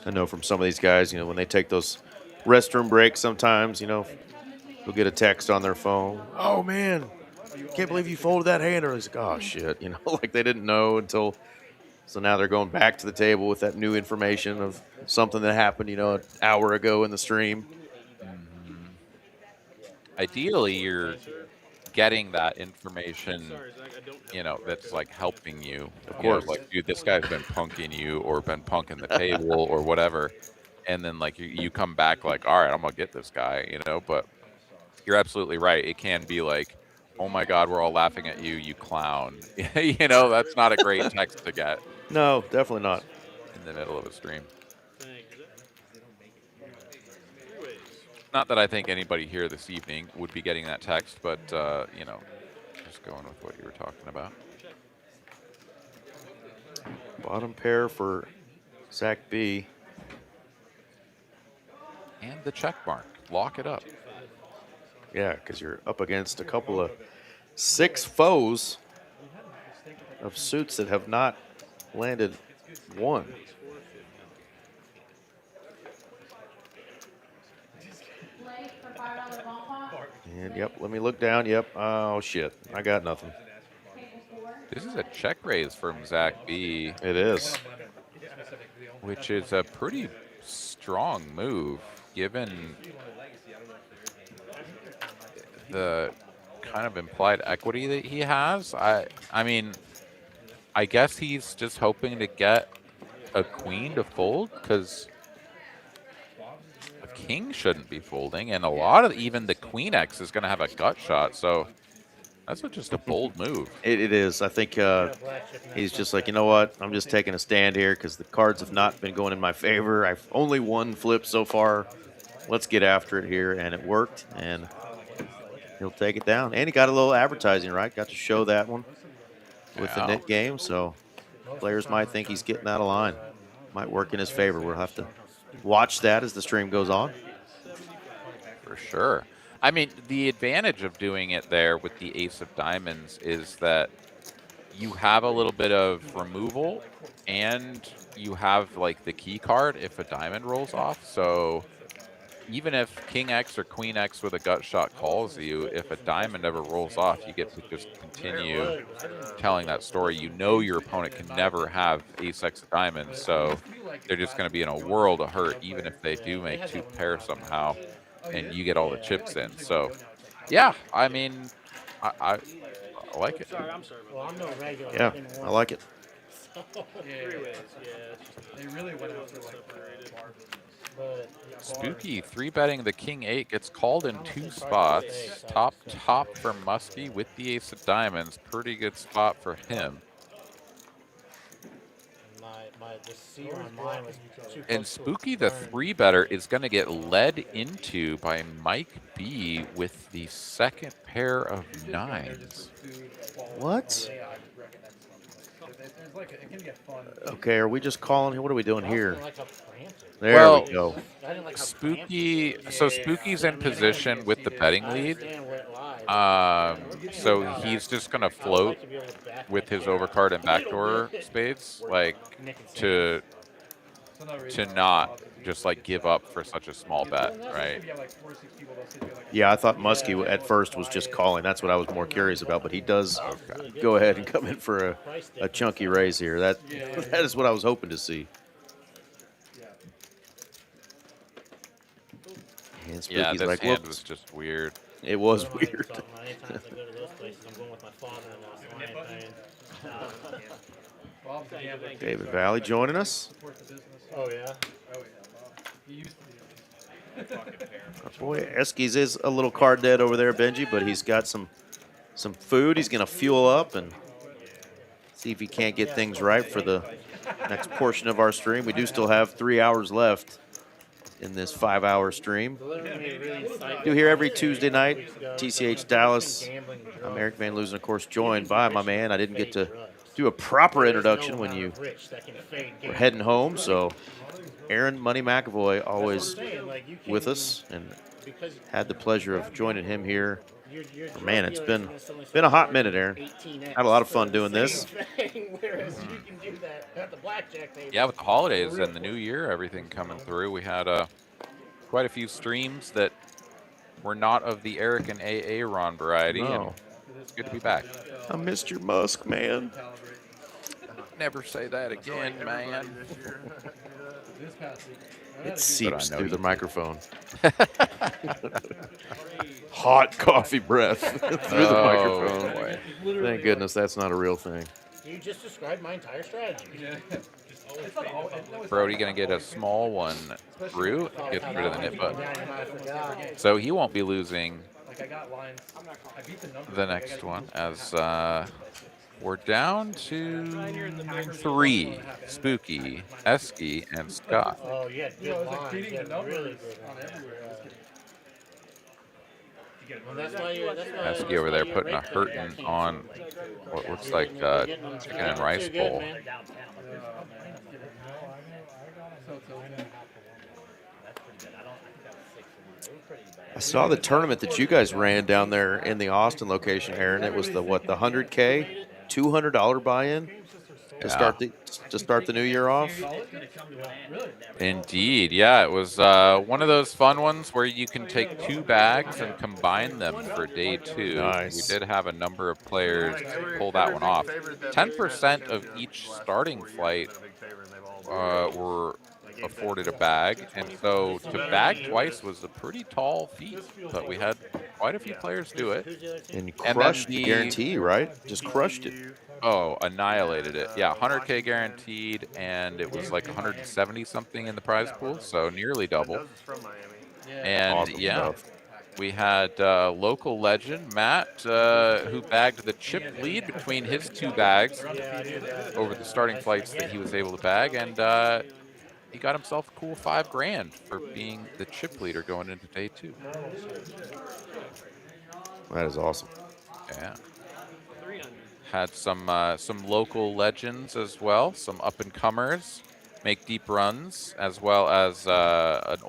I know from some of these guys, you know, when they take those restroom breaks sometimes, you know, they'll get a text on their phone. Oh, man, can't believe you folded that hand. Or it's like, oh, shit, you know, like they didn't know until. So now they're going back to the table with that new information of something that happened, you know, an hour ago in the stream. Ideally, you're getting that information, you know, that's like helping you. Of course. Like, dude, this guy's been punking you or been punking the table or whatever. And then like you come back like, all right, I'm going to get this guy, you know, but you're absolutely right. It can be like, oh my God, we're all laughing at you, you clown. You know, that's not a great text to get. No, definitely not. In the middle of a stream. Not that I think anybody here this evening would be getting that text, but, you know, just going with what you were talking about. Bottom pair for Zach B. And the check mark. Lock it up. Yeah, because you're up against a couple of 6 foes of suits that have not landed one. And yep, let me look down. Yep. Oh shit, I got nothing. This is a check raise from Zach B. It is. Which is a pretty strong move given the kind of implied equity that he has. I mean, I guess he's just hoping to get a queen to fold because a king shouldn't be folding, and a lot of even the queen X is going to have a gut shot. So that's just a bold move. It is. I think he's just like, you know what? I'm just taking a stand here because the cards have not been going in my favor. I've only one flip so far. Let's get after it here, and it worked. And he'll take it down. And he got a little advertising, right? Got to show that one with the net game. So players might think he's getting out of line. Might work in his favor. We'll have to watch that as the stream goes on. For sure. I mean, the advantage of doing it there with the ace of diamonds is that you have a little bit of removal and you have like the key card if a diamond rolls off. So even if king X or queen X with a gut shot calls you, if a diamond ever rolls off, you get to just continue telling that story. You know your opponent can never have ace X of diamonds, so they're just going to be in a world of hurt even if they do make 2 pairs somehow and you get all the chips in. So yeah, I mean, I like it. Yeah, I like it. They really went after like Spooky 3-betting the king 8 gets called in 2 spots. Top for Muskie with the ace of diamonds. Pretty good spot for him. And Spooky the 3-better is going to get led into by Mike B with the 2nd pair of 9s. What? like it can get fun. Okay, are we just calling? What are we doing here? Like a prancer. There Well, we go. I didn't like how Spooky. prancer- So Spooky's in position with the betting I lead. understand where it lies. So he's just gonna float with his overcard and backdoor spades, like to not just like give up for such a small bet, right? Yeah, I thought Muskie at first was just calling. That's what I was more curious about. But he does go ahead and come in for a chunky raise here. That that is what I was hoping to see. And Yeah, Spooky's this like, hand whoops. was just weird. It was weird. Anytime I go to those places, I'm going with my father-in-law, so I ain't paying. David Valley joining us. Oh, yeah? Our boy Eskies is a little card dead over there, Benji, but he's got some food. He's going to fuel up and see if he can't get things right for the next portion of our stream. We do still have 3 hours left in this 5-hour stream. Do here every Tuesday night, TCH Dallas. I'm Eric Van Loosen, of course, joined by my man. I didn't get to do a proper introduction when you were heading home, so Aaron Money McAvoy always with us, and had the pleasure of joining him here. Man, it's been a hot minute, Aaron. Had a lot of fun doing this. Yeah, with the holidays and the new year, everything coming through, we had quite a few streams that were not of the Eric and AA Ron variety. No. And it's good to be back. I missed your musk, man. Never say that again, man. It seeps through the microphone. Hot coffee breath through the microphone. Boy. Thank goodness that's not a real thing. You just described my entire strategy. Brody gonna get a small one through, get rid of the nip button. So he won't be losing the next one, as we're down to 3. Spooky, Esky, and Scott. Oh, yeah, good lines. Yeah, really good. Esky over there putting a hurtin' on what looks like chicken and rice bowl. I saw the tournament that you guys ran down there in the Austin location, Aaron. It was the 100K, $200 buy-in to start the new year off. Indeed, yeah, it was one of those fun ones where you can take 2 bags and combine them for day 2. Nice. We did have a number of players pull that one off. 10% of each starting flight were afforded a bag, and so to bag twice was a pretty tall feat, but we had quite a few players do it. And crushed the guarantee, right? Just crushed it. Oh, annihilated it. Yeah, 100K guaranteed, and it was like 170 something in the prize pool, so nearly double. And Awesome yeah, stuff. we had local legend Matt, who bagged the chip lead between his 2 bags over the starting flights that he was able to bag, and he got himself a cool $5,000 for being the chip leader going into day 2. That is awesome. Yeah. Had some local legends as well, some up and comers make deep runs, as well as an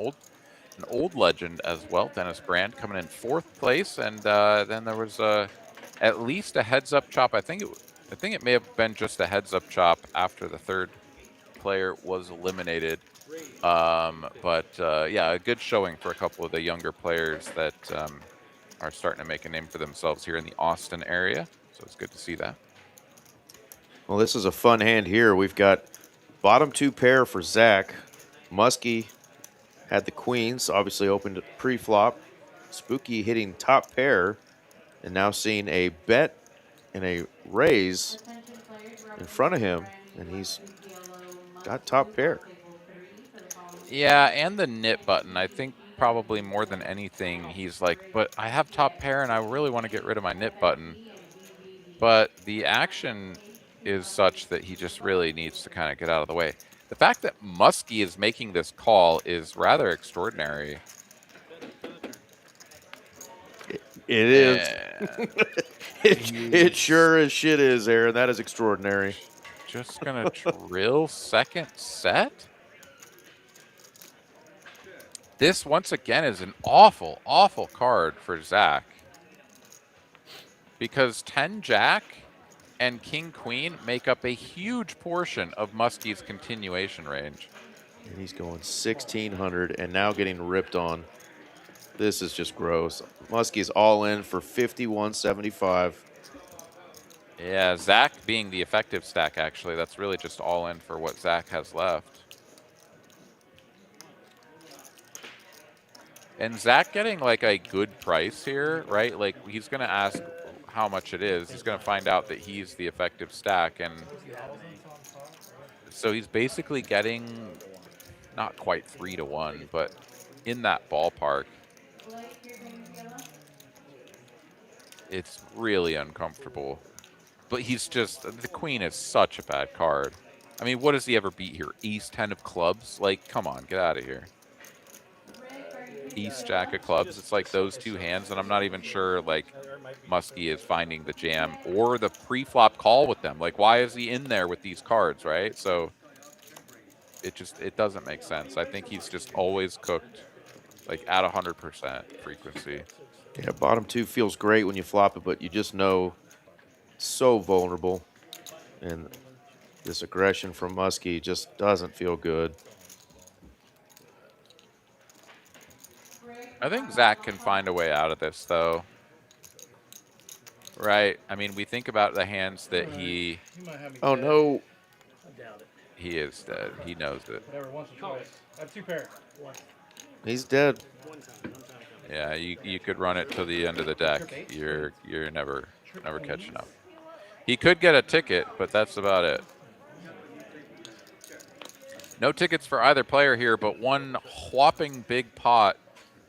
old legend as well, Dennis Brand, coming in 4th place, and then there was at least a heads up chop. I think it may have been just a heads up chop after the 3rd player was eliminated. But yeah, a good showing for a couple of the younger players that are starting to make a name for themselves here in the Austin area. So it's good to see that. Well, this is a fun hand here. We've got bottom 2 pair for Zach. Muskie had the queens, obviously opened pre-flop. Spooky hitting top pair, and now seeing a bet and a raise in front of him, and he's got top pair. Yeah, and the knit button. I think probably more than anything, he's like, but I have top pair and I really want to get rid of my knit button. But the action is such that he just really needs to kind of get out of the way. The fact that Muskie is making this call is rather extraordinary. It is. It sure as shit is, Aaron. That is extraordinary. just gonna drill second set. This once again is an awful, awful card for Zach. Because 10 Jack and King Queen make up a huge portion of Muskie's continuation range. And he's going 1,600 and now getting ripped on. This is just gross. Muskie's all in for 51.75. Yeah, Zach being the effective stack, actually. That's really just all in for what Zach has left. And Zach getting like a good price here, right? Like he's going to ask how much it is. He's going to find out that he's the effective stack. And so he's basically getting not quite 3-to-1, but in that ballpark. It's really uncomfortable. But he's just, the queen is such a bad card. I mean, what does he ever beat here? Ace 10 of clubs? Like, come on, get out of here. Ace Jack of clubs. It's like those two hands, and I'm not even sure, like, Muskie is finding the jam or the pre-flop call with them. Like, why is he in there with these cards, right? So it doesn't make sense. I think he's just always cooked, like, at 100% frequency. Yeah, bottom two feels great when you flop it, but you just know so vulnerable. And this aggression from Muskie just doesn't feel good. I think Zach can find a way out of this, though. Right? I mean, we think about the hands that he... Oh, no. He is dead. He knows it. Whatever, once or twice. I have 2 pair. He's dead. Yeah, you could run it to the end of the deck. You're never catching up. He could get a ticket, but that's about it. No tickets for either player here, but one whopping big pot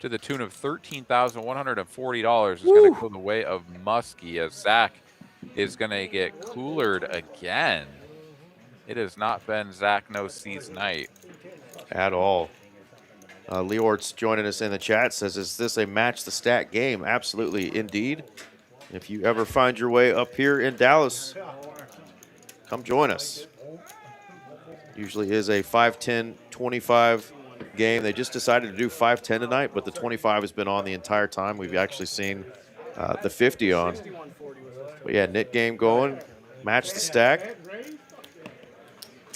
to the tune of $13,140 is going to go the way of Muskie, as Zach is going to get coolered again. It has not been Zach No C's night. At all. Leort's joining us in the chat, says, is this a match the stat game? Absolutely, indeed. If you ever find your way up here in Dallas, come join us. Usually is a 5-10, 25 game. They just decided to do 5-10 tonight, but the 25 has been on the entire time. We've actually seen the 50 on. But yeah, knit game going, match the stack.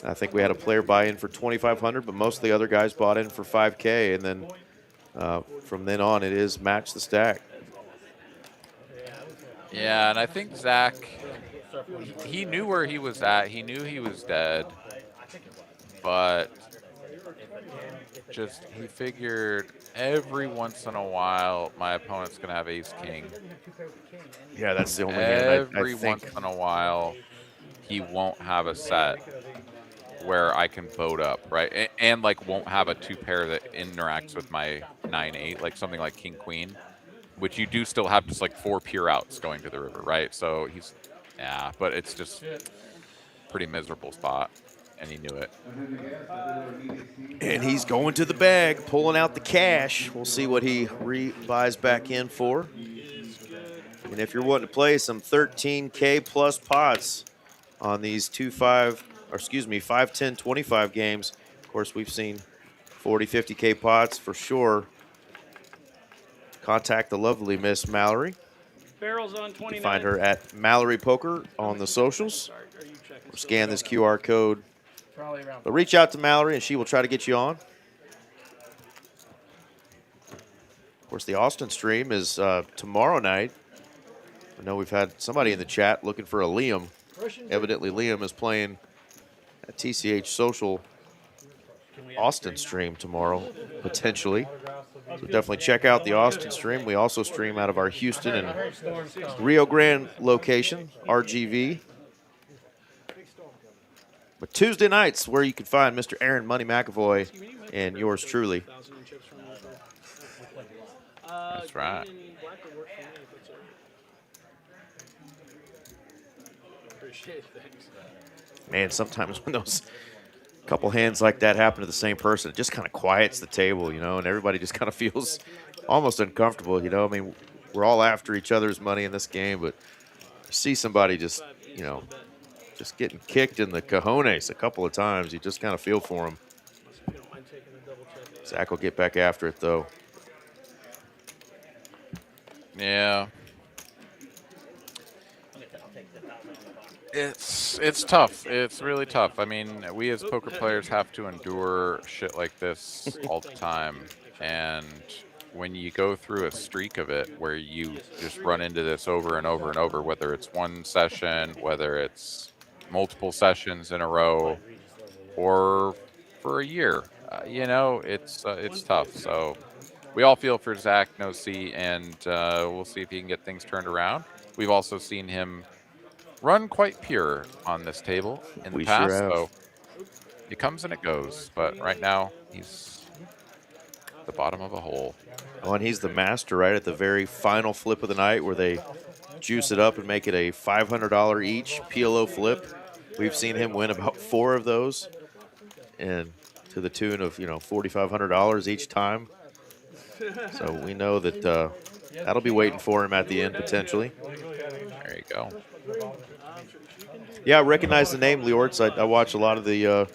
I think we had a player buy in for 2,500, but most of the other guys bought in for 5K, and then from then on, it is match the stack. Yeah, and I think Zach, he knew where he was at. He knew he was dead, but just he figured every once in a while my opponent's going to have ace-king. Yeah, that's the only hand I think. Every once in a while he won't have a set where I can boat up, right? And like won't have a 2-pair that interacts with my 9-8, like something like king-queen, which you do still have just like 4 pure outs going to the river, right? So he's, yeah, but it's just pretty miserable spot, and he knew it. And he's going to the bag, pulling out the cash. We'll see what he buys back in for. And if you're wanting to play some 13K plus pots on these 5, 10, 25 games, of course, we've seen 40, 50K pots for sure. Contact the lovely Miss Mallory. Barrels on 29. You can find her at Mallory Poker on the socials. Or scan this QR code. But reach out to Mallory and she will try to get you on. Of course, the Austin stream is tomorrow night. I know we've had somebody in the chat looking for a Liam. Evidently, Liam is playing at TCH Social Austin stream tomorrow, potentially. So definitely check out the Austin stream. We also stream out of our Houston and Rio Grande location, RGV. But Tuesday nights, where you can find Mr. Aaron Money McAvoy and yours truly. That's right. Man, sometimes when those couple hands like that happen to the same person, it just kind of quiets the table, you know, and everybody just kind of feels almost uncomfortable, you know. I mean, we're all after each other's money in this game, but you see somebody just, you know, just getting kicked in the cojones a couple of times. You just kind of feel for him. Zach will get back after it, though. Yeah. It's tough. It's really tough. I mean, we as poker players have to endure shit like this all the time. And when you go through a streak of it where you just run into this over and over and over, whether it's one session, whether it's multiple sessions in a row, or for a year, you know, it's tough. So we all feel for Zach No C, and we'll see if he can get things turned around. We've also seen him run quite pure on this table in the We past, sure have. so it comes and it goes. But right now, he's at the bottom of a hole. Oh, and he's the master, right, at the very final flip of the night where they juice it up and make it a $500 each PLO flip. We've seen him win about 4 of those, and to the tune of, you know, $4,500 each time. So we know that that'll be waiting for him at the end, potentially. There you go. Yeah, I recognize the name, Liortz. I watch a lot of the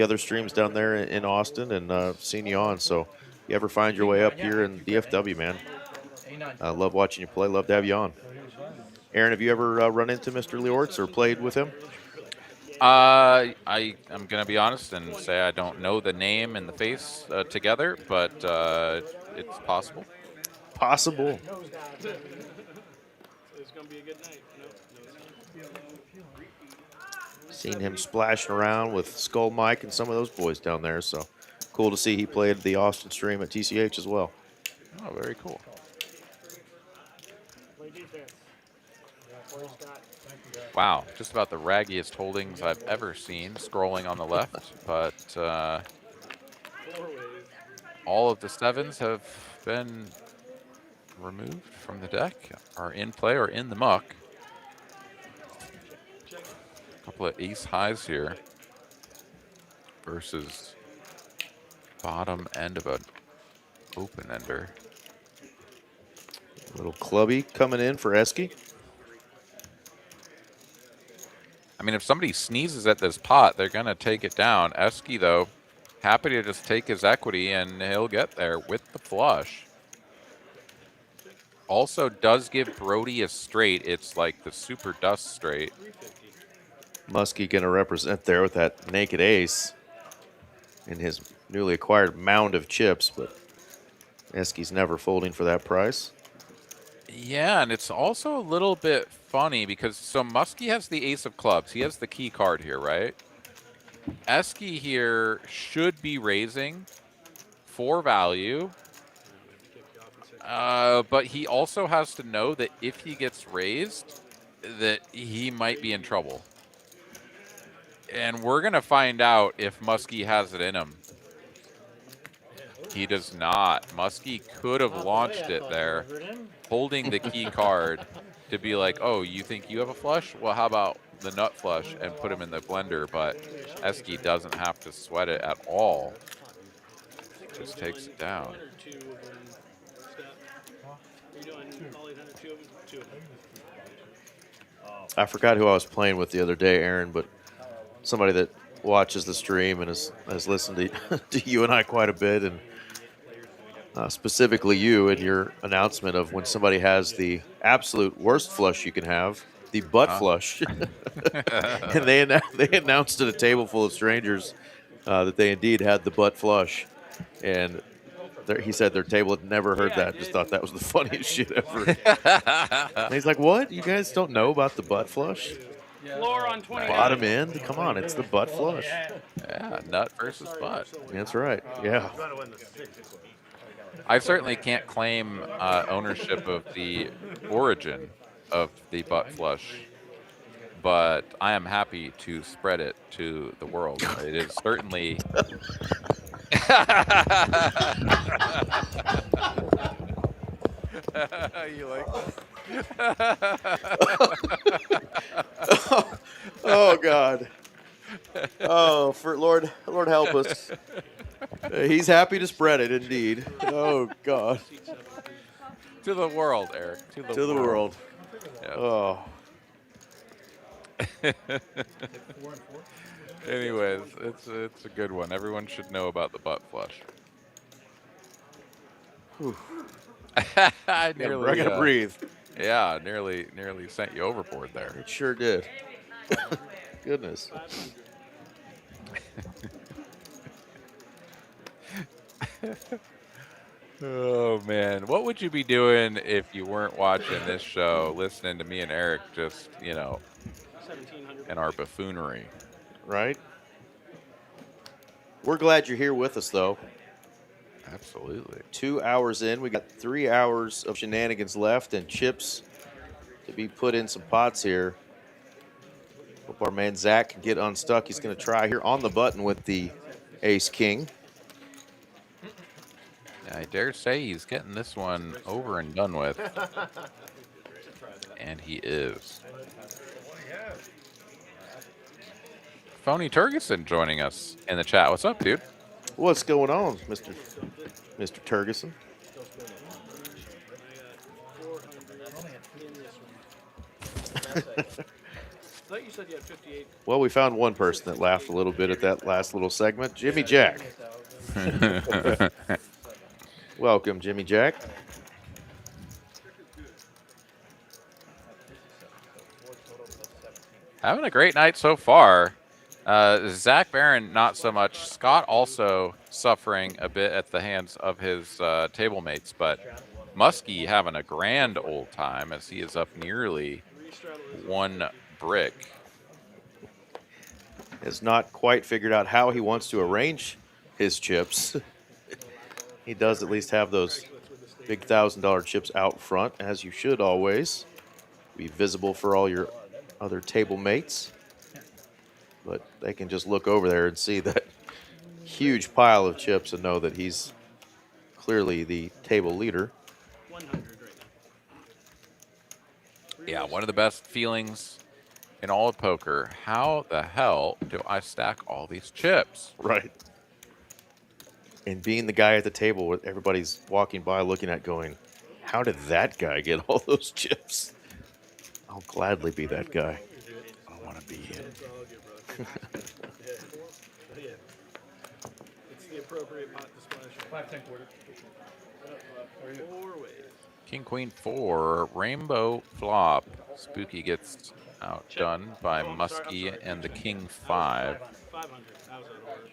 other streams down there in Austin, and seen you on. So if you ever find your way up here in DFW, man, I love watching you play. Love to have you on. Aaron, have you ever run into Mr. Liortz or played with him? I'm going to be honest and say I don't know the name and the face together, but it's possible. Possible. It's going to be a good night. Seen him splashing around with Skull Mike and some of those boys down there. So cool to see he played the Austin stream at TCH as well. Oh, very cool. Wow, just about the raggiest holdings I've ever seen scrolling on the left, but all of the 7s have been removed from the deck, are in play or in the muck. A couple of ace highs here versus bottom end of an open ender. Little clubby coming in for Esky. I mean, if somebody sneezes at this pot, they're going to take it down. Esky, though, happy to just take his equity, and he'll get there with the flush. Also does give Brody a straight. It's like the super dust straight. Muskie going to represent there with that naked ace in his newly acquired mound of chips, but Esky's never folding for that price. Yeah, and it's also a little bit funny because so Muskie has the ace of clubs. He has the key card here, right? Esky here should be raising for value, but he also has to know that if he gets raised, that he might be in trouble. And we're going to find out if Muskie has it in him. He does not. Muskie could have launched it there, holding the key card to be like, oh, you think you have a flush? Well, how about the nut flush, and put him in the blender? But Esky doesn't have to sweat it at all. Just takes it down. I forgot who I was playing with the other day, Aaron, but somebody that watches the stream and has listened to you and I quite a bit, and specifically you and your announcement of when somebody has the absolute worst flush you can have, the butt flush. And they announced at a table full of strangers that they indeed had the butt flush. And he said their table had never heard that. Just thought that was the funniest shit ever. And he's like, what? You guys don't know about the butt flush? Floor on 20. Bottom end? Come on, it's the butt flush. Yeah, nut versus butt. That's right, yeah. I certainly can't claim ownership of the origin of the butt flush, but I am happy to spread it to the world. It is certainly... You like Oh God. Oh, for Lord help us. He's happy to spread it, indeed. Oh God. To the world, Eric. To the world. Yeah. Oh. Anyways, it's a good one. Everyone should know about the butt flush. I I gotta breathe. Yeah, nearly sent you overboard there. It sure did. Goodness. Oh man, what would you be doing if you weren't watching this show, listening to me and Eric just, in our buffoonery? Right? We're glad you're here with us, though. Absolutely. 2 hours in. We got 3 hours of shenanigans left and chips to be put in some pots here. Hope our man Zach can get unstuck. He's going to try here on the button with the ace-king. I dare say he's getting this one over and done with. And he is. Phony Turgeson joining us in the chat. What's up, dude? What's going on, Mr. Turgeson? thought you said you had 58. Well, we found one person that laughed a little bit at that last little segment. Jimmy Jack. Welcome, Jimmy Jack. Having a great night so far. Zach Barron, not so much. Scott also suffering a bit at the hands of his table mates, but Muskie having a grand old time as he is up nearly 1 brick. Has not quite figured out how he wants to arrange his chips. He does at least have those big $1,000 chips out front, as you should always. Be visible for all your other table mates. But they can just look over there and see that huge pile of chips and know that he's clearly the table leader. 100 right now. Yeah, one of the best feelings in all of poker. How the hell do I stack all these chips? Right. And being the guy at the table where everybody's walking by looking at going, how did that guy get all those chips? I'll gladly be that guy. I want to be him. It's the appropriate pot to splash. 5-10 quarter. 4 ways. King, queen, 4, rainbow flop. Spooky gets outdone by Muskie and the king 5. 500. That was an order.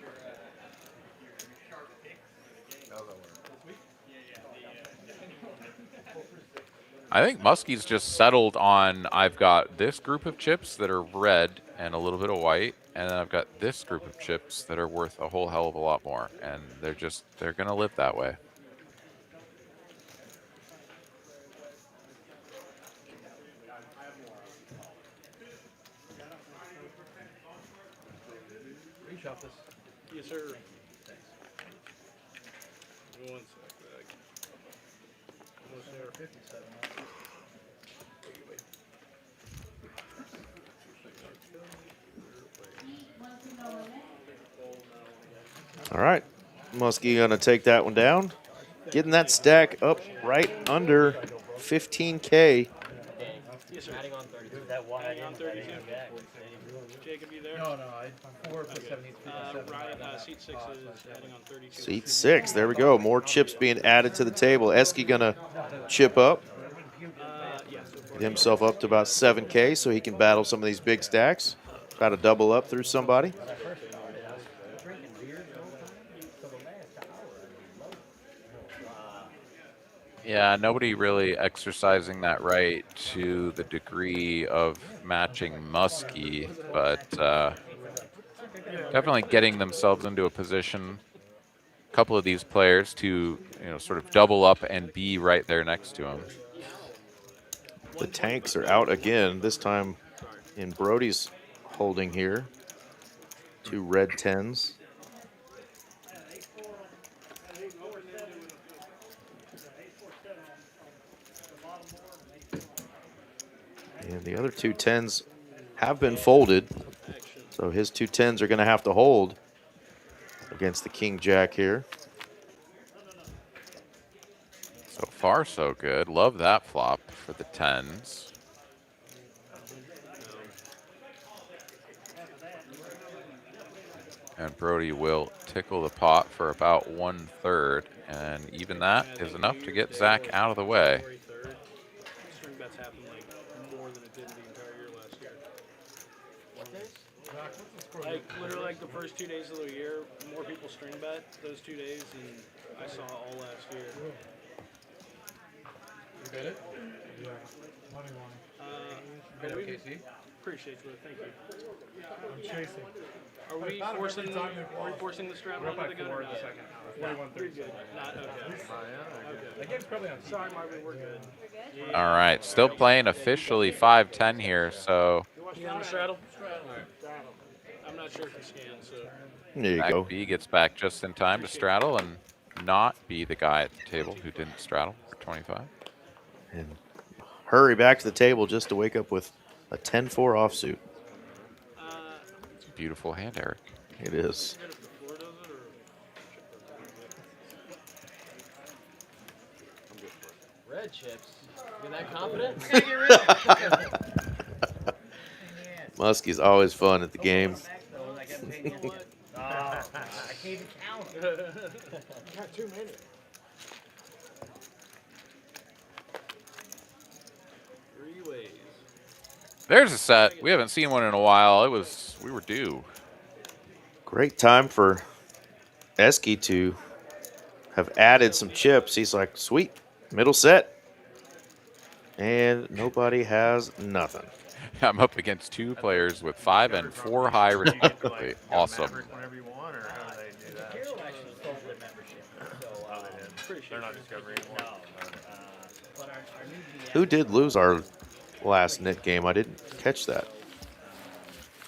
I think Muskie's just settled on, I've got this group of chips that are red and a little bit of white, and then I've got this group of chips that are worth a whole hell of a lot more, and they're going to live that way. Reshop this. Yes, sir. Give me 1 sec. Almost there. 57. All right. Muskie going to take that one down. Getting that stack up right under 15K. Yes, sir. Adding on 32. That one Adding on 32. Jacob, you there? No, I'm 4 plus 7 needs 57. Ryan, seat 6 is adding on 32. Seat 6. There we go. More chips being added to the table. Eski going to chip up. Get himself up to about 7K so he can battle some of these big stacks. Try to double up through somebody. Yeah, nobody really exercising that right to the degree of matching Muskie, but definitely getting themselves into a position, a couple of these players to sort of double up and be right there next to him. The tanks are out again, this time in Brody's holding here. 2 red 10s. And the other 2 10s have been folded. So his 2 10s are going to have to hold against the King Jack here. So far, so good. Love that flop for the 10s. And Brody will tickle the pot for about 1/3, and even that is enough to get Zach out of the way. January 3rd, string bets happen like more than it did the entire year last year. Like literally like the first 2 days of the year, more people string bet those 2 days than I saw all last year. You bet it? Yeah. Money line. Bet OKC? Appreciate you, thank you. I'm chasing. Are we forcing the straddle We're up by into the gun 4 or in the not? second. You're 41-37. good. Not okay. That game's probably on TV. Sorry, Marvin, we're good. All right, still playing officially 5-10 here, so You on the straddle? I'm not sure if he scans, so. There you Zach go. B gets back just in time to straddle and not be the guy at the table who didn't straddle for 25. And hurry back to the table just to wake up with a 10-4 offsuit. It's a beautiful hand, Eric. It is. Red chips. You're that confident? Muskie's always fun at the game. I can't even count them. You got too many. Three ways. There's a set. We haven't seen one in a while. We were due. Great time for Eski to have added some chips. He's like, sweet, middle set. And nobody has nothing. I'm up against 2 players with 5 and 4 high respectively. Awesome. Whenever you want, or how do they do that? Carol actually sold the membership. So, They're not Discovery anymore. but our new GM. Who did lose our last knit game? I didn't catch that.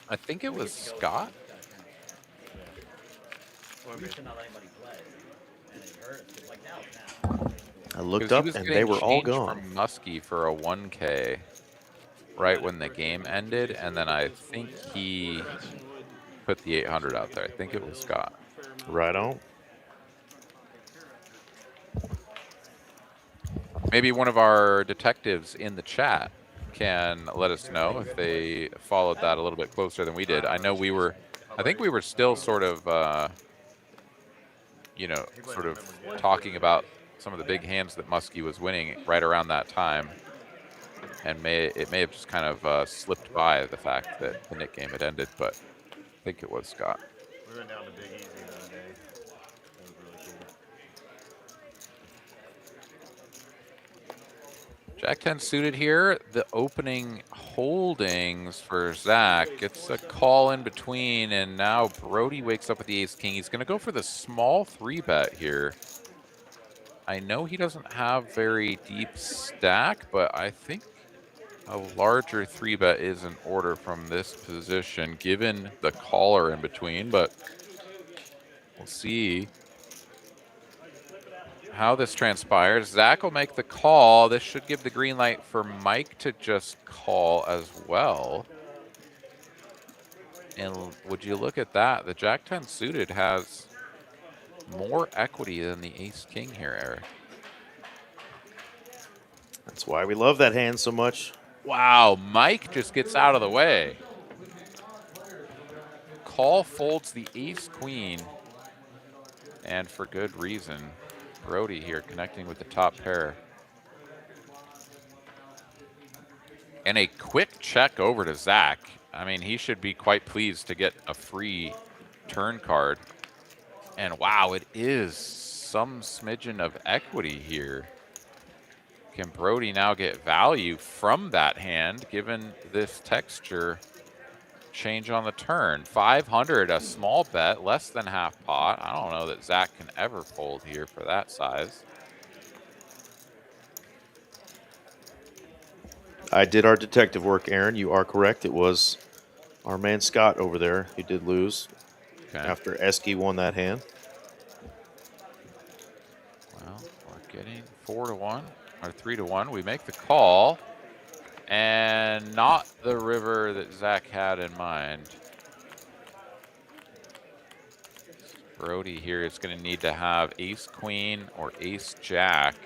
I think it was Scott. We used to not let anybody play. And it hurt us. It's like now. I looked 'Cause he up was and getting they were all changed gone. From Muskie for a 1K right when the game ended, and then I think he put the 800 out there. I think it was Scott. Right on. Maybe one of our detectives in the chat can let us know if they followed that a little bit closer than we did. I know I think we were still sort of, sort of talking about some of the big hands that Muskie was winning right around that time. And it may have just kind of slipped by the fact that the Nick game had ended, but I think it was Scott. We went down to Big Easy the other day. That was really cool. Jack 10 suited here. The opening holdings for Zach. It's a call in between, and now Brody wakes up with the ace king. He's going to go for the small 3-bet here. I know he doesn't have very deep stack, but I think a larger 3-bet is in order from this position, given the caller in between, but we'll see how this transpires. Zach will make the call. This should give the green light for Mike to just call as well. And would you look at that? The Jack 10 suited has more equity than the ace king here, Eric. That's why we love that hand so much. Wow, Mike just gets out of the way. Call folds the ace queen, and for good reason. Brody here connecting with the top pair. And a quick check over to Zach. I mean, he should be quite pleased to get a free turn card. And wow, it is some smidgen of equity here. Can Brody now get value from that hand, given this texture change on the turn? 500, a small bet, less than half pot. I don't know that Zach can ever fold here for that size. I did our detective work, Aaron. You are correct. It was our man Scott over there who did lose after Eski won that hand. Well, we're getting 4-1 or 3-1. We make the call, and not the river that Zach had in mind. Brody here is going to need to have ace queen or ace jack.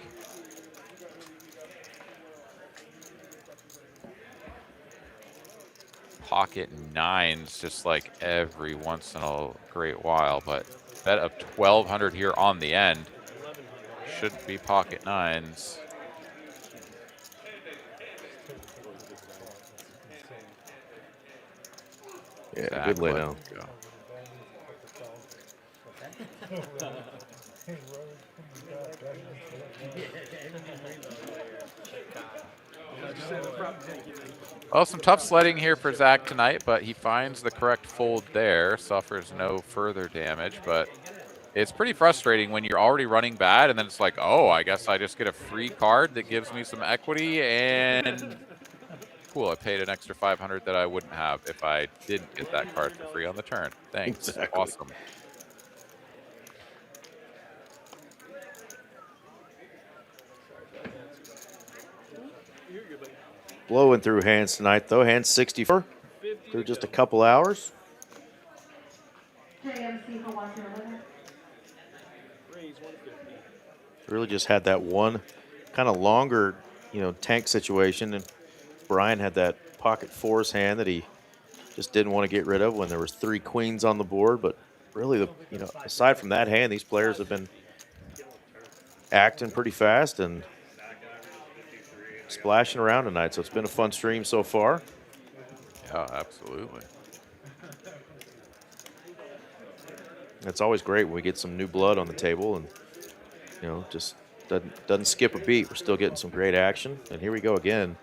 Pocket nines just like every once in a great while, but bet of 1,200 here on the end. Shouldn't be pocket nines. Yeah, good lay down. Well, some tough sledding here for Zach tonight, but he finds the correct fold there, suffers no further damage, but it's pretty frustrating when you're already running bad and then it's like, oh, I guess I just get a free card that gives me some equity and cool, I paid an extra 500 that I wouldn't have if I didn't get that card for free on the turn. Thanks. Exactly. Awesome. Blowing through hands tonight, though. Hands 64 through just a couple hours. Really just had that one kind of longer, tank situation, and Brian had that pocket fours hand that he just didn't want to get rid of when there was 3 queens on the board. But really, aside from that hand, these players have been acting pretty fast and splashing around tonight. So it's been a fun stream so far. Yeah, absolutely. It's always great when we get some new blood on the table and, just doesn't skip a beat. We're still getting some great action. And here we go again.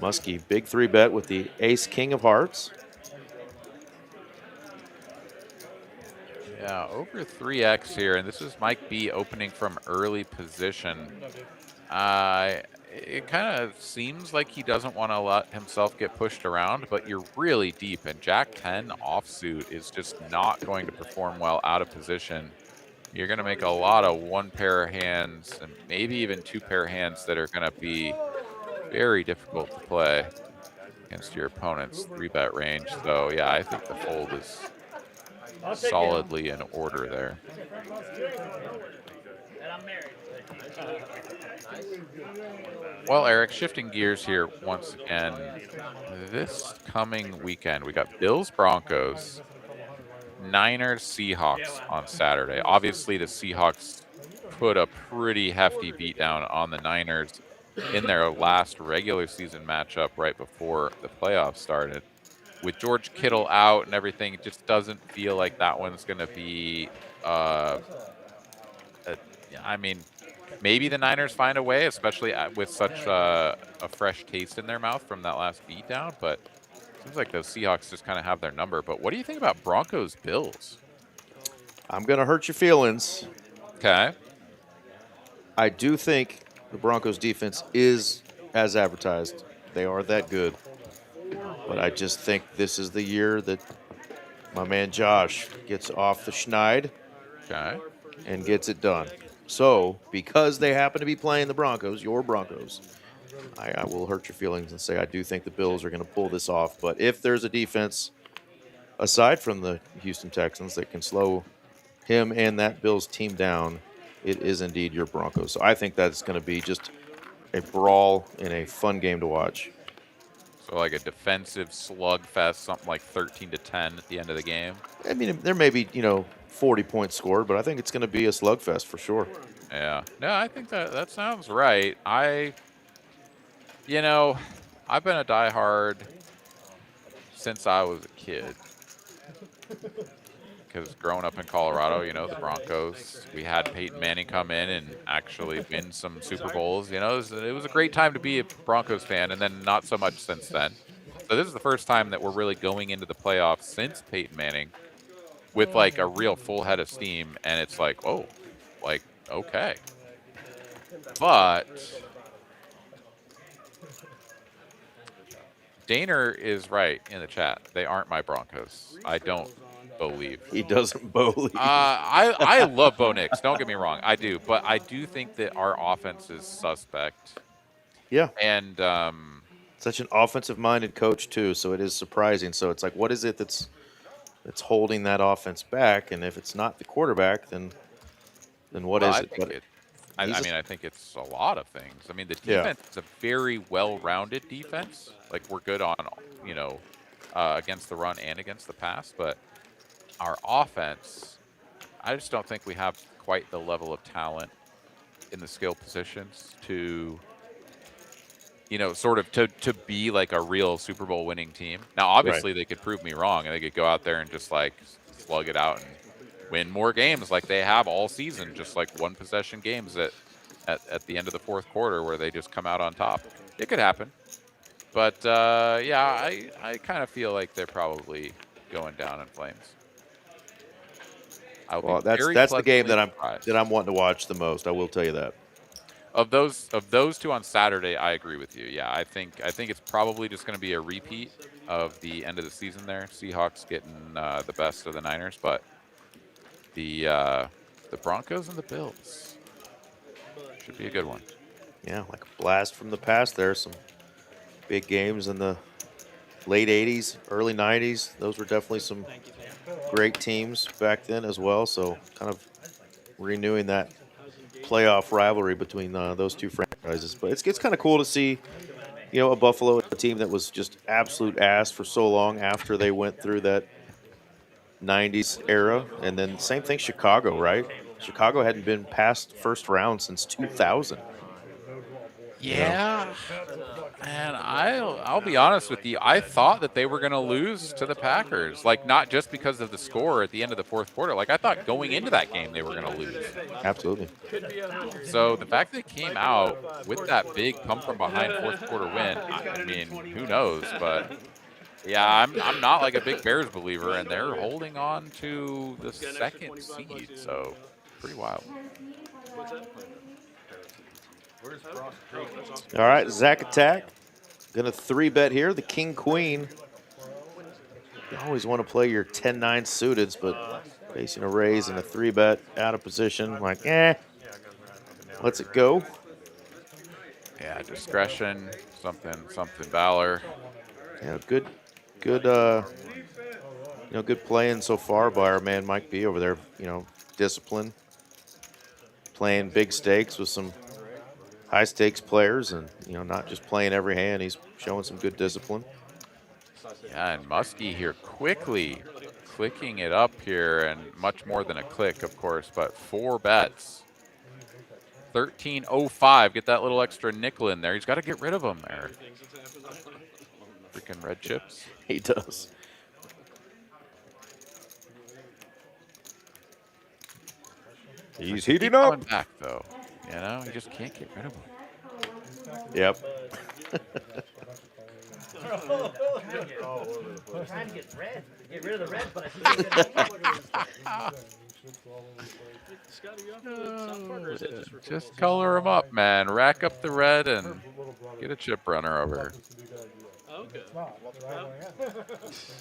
Muskie, big 3-bet with the ace-king of hearts. Yeah, over 3x here, and this is Mike B opening from early position. It kind of seems like he doesn't want to let himself get pushed around, but you're really deep, and Jack 10 offsuit is just not going to perform well out of position. You're going to make a lot of 1 pair of hands and maybe even 2 pair of hands that are going to be very difficult to play against your opponent's 3-bet range. So, yeah, I think the fold is solidly in order there. Well, Eric, shifting gears here once again. This coming weekend, we got Bills Broncos, Niners Seahawks on Saturday. Obviously, the Seahawks put a pretty hefty beatdown on the Niners in their last regular season matchup right before the playoffs started. With George Kittle out and everything, it just doesn't feel like that one's going to be I mean, maybe the Niners find a way, especially with such a fresh taste in their mouth from that last beatdown. But it seems like those Seahawks just kind of have their number. But what do you think about Broncos-Bills? I'm going to hurt your feelings. Okay. I do think the Broncos defense is as advertised. They are that good. But I just think this is the year that my man Josh gets off the schneid and gets it done. So, because they happen to be playing the Broncos, your Broncos, I will hurt your feelings and say I do think the Bills are going to pull this off. But if there's a defense, aside from the Houston Texans, that can slow him and that Bills team down, it is indeed your Broncos. So I think that's going to be just a brawl and a fun game to watch. So like a defensive slugfest, something like 13-10 at the end of the game. I mean, there may be, 40 points scored, but I think it's going to be a slugfest for sure. Yeah. No, I think that sounds right. I've been a diehard since I was a kid. Because growing up in Colorado, the Broncos, we had Peyton Manning come in and actually win some Super Bowls. It was a great time to be a Broncos fan, and then not so much since then. So this is the first time that we're really going into the playoffs since Peyton Manning with like a real full head of steam, and it's like, oh, like, okay. But Daner is right in the chat. They aren't my Broncos. I don't believe. He doesn't believe. I love Bo Nix. Don't get me wrong. I do. But I do think that our offense is suspect. Yeah. And such an offensive-minded coach, too, so it is surprising. So it's like, what is it that's holding that offense back? And if it's not the quarterback, then what is it? I think it's a lot of things. I mean, the defense is a very well-rounded defense. Like, we're good on, against the run and against the pass, but our offense, I just don't think we have quite the level of talent in the skill positions to, you know, sort of to be like a real Super Bowl winning team. Now, obviously, they could prove me wrong and they could go out there and just like slug it out and win more games like they have all season, just like one possession games at the end of the fourth quarter where they just come out on top. It could happen. But yeah, I kind of feel like they're probably going down in flames. Well, that's the game that I'm wanting to watch the most. I will tell you that. Of those two on Saturday, I agree with you. Yeah, I think it's probably just going to be a repeat of the end of the season there. Seahawks getting the best of the Niners, but the Broncos and the Bills should be a good one. Yeah, like a blast from the past there. Some big games in the late 80s, early 90s. Those were definitely some great teams back then as well. So kind of renewing that playoff rivalry between those two franchises. But it's kind of cool to see, you know, a Buffalo team that was just absolute ass for so long after they went through that 90s era. And then same thing, Chicago, right? Chicago hadn't been past first round since 2000. Yeah, and I'll be honest with you. I thought that they were going to lose to the Packers, like not just because of the score at the end of the fourth quarter. Like I thought going into that game they were going to lose. Absolutely. So the fact that they came out with that big come from behind fourth quarter win, I mean, who knows? But yeah, I'm not like a big Bears believer, and they're holding on to the second seed. So pretty wild. All right, Zach Attack. Going to 3-bet here. The King Queen. You always want to play your 10-9 suiteds, but facing a raise and a 3-bet out of position, like, lets it go. Yeah, discretion, something Valor. Yeah, good, you know, good playing so far by our man Mike B over there. You know, discipline, playing big stakes with some high stakes players, and you know, not just playing every hand. He's showing some good discipline. Yeah, and Muskie here quickly clicking it up here, and much more than a click, of course, but 4 bets. 13.05. Get that little extra nickel in there. He's got to get rid of them there. Freaking red chips. He does. He's heating up. Coming back though, you know, you just can't get rid of them. Yep. Trying to get red. Get rid of the red button. Just color them up, man. Rack up the red and get a chip runner over. Okay.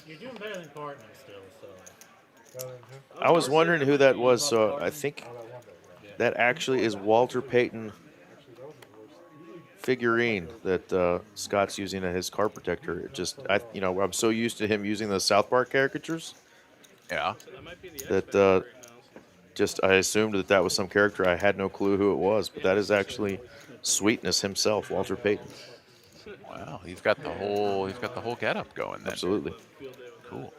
You're doing better than Cartman still, so. I was wondering who that was, so I think that actually is Walter Payton figurine that Scott's using as his car protector. It just, you know, I'm so used to him using the South Park caricatures. Yeah. That just I assumed that was some character. I had no clue who it was, but that is actually Sweetness himself, Walter Payton. Wow, he's got the whole getup going then. Absolutely. Cool.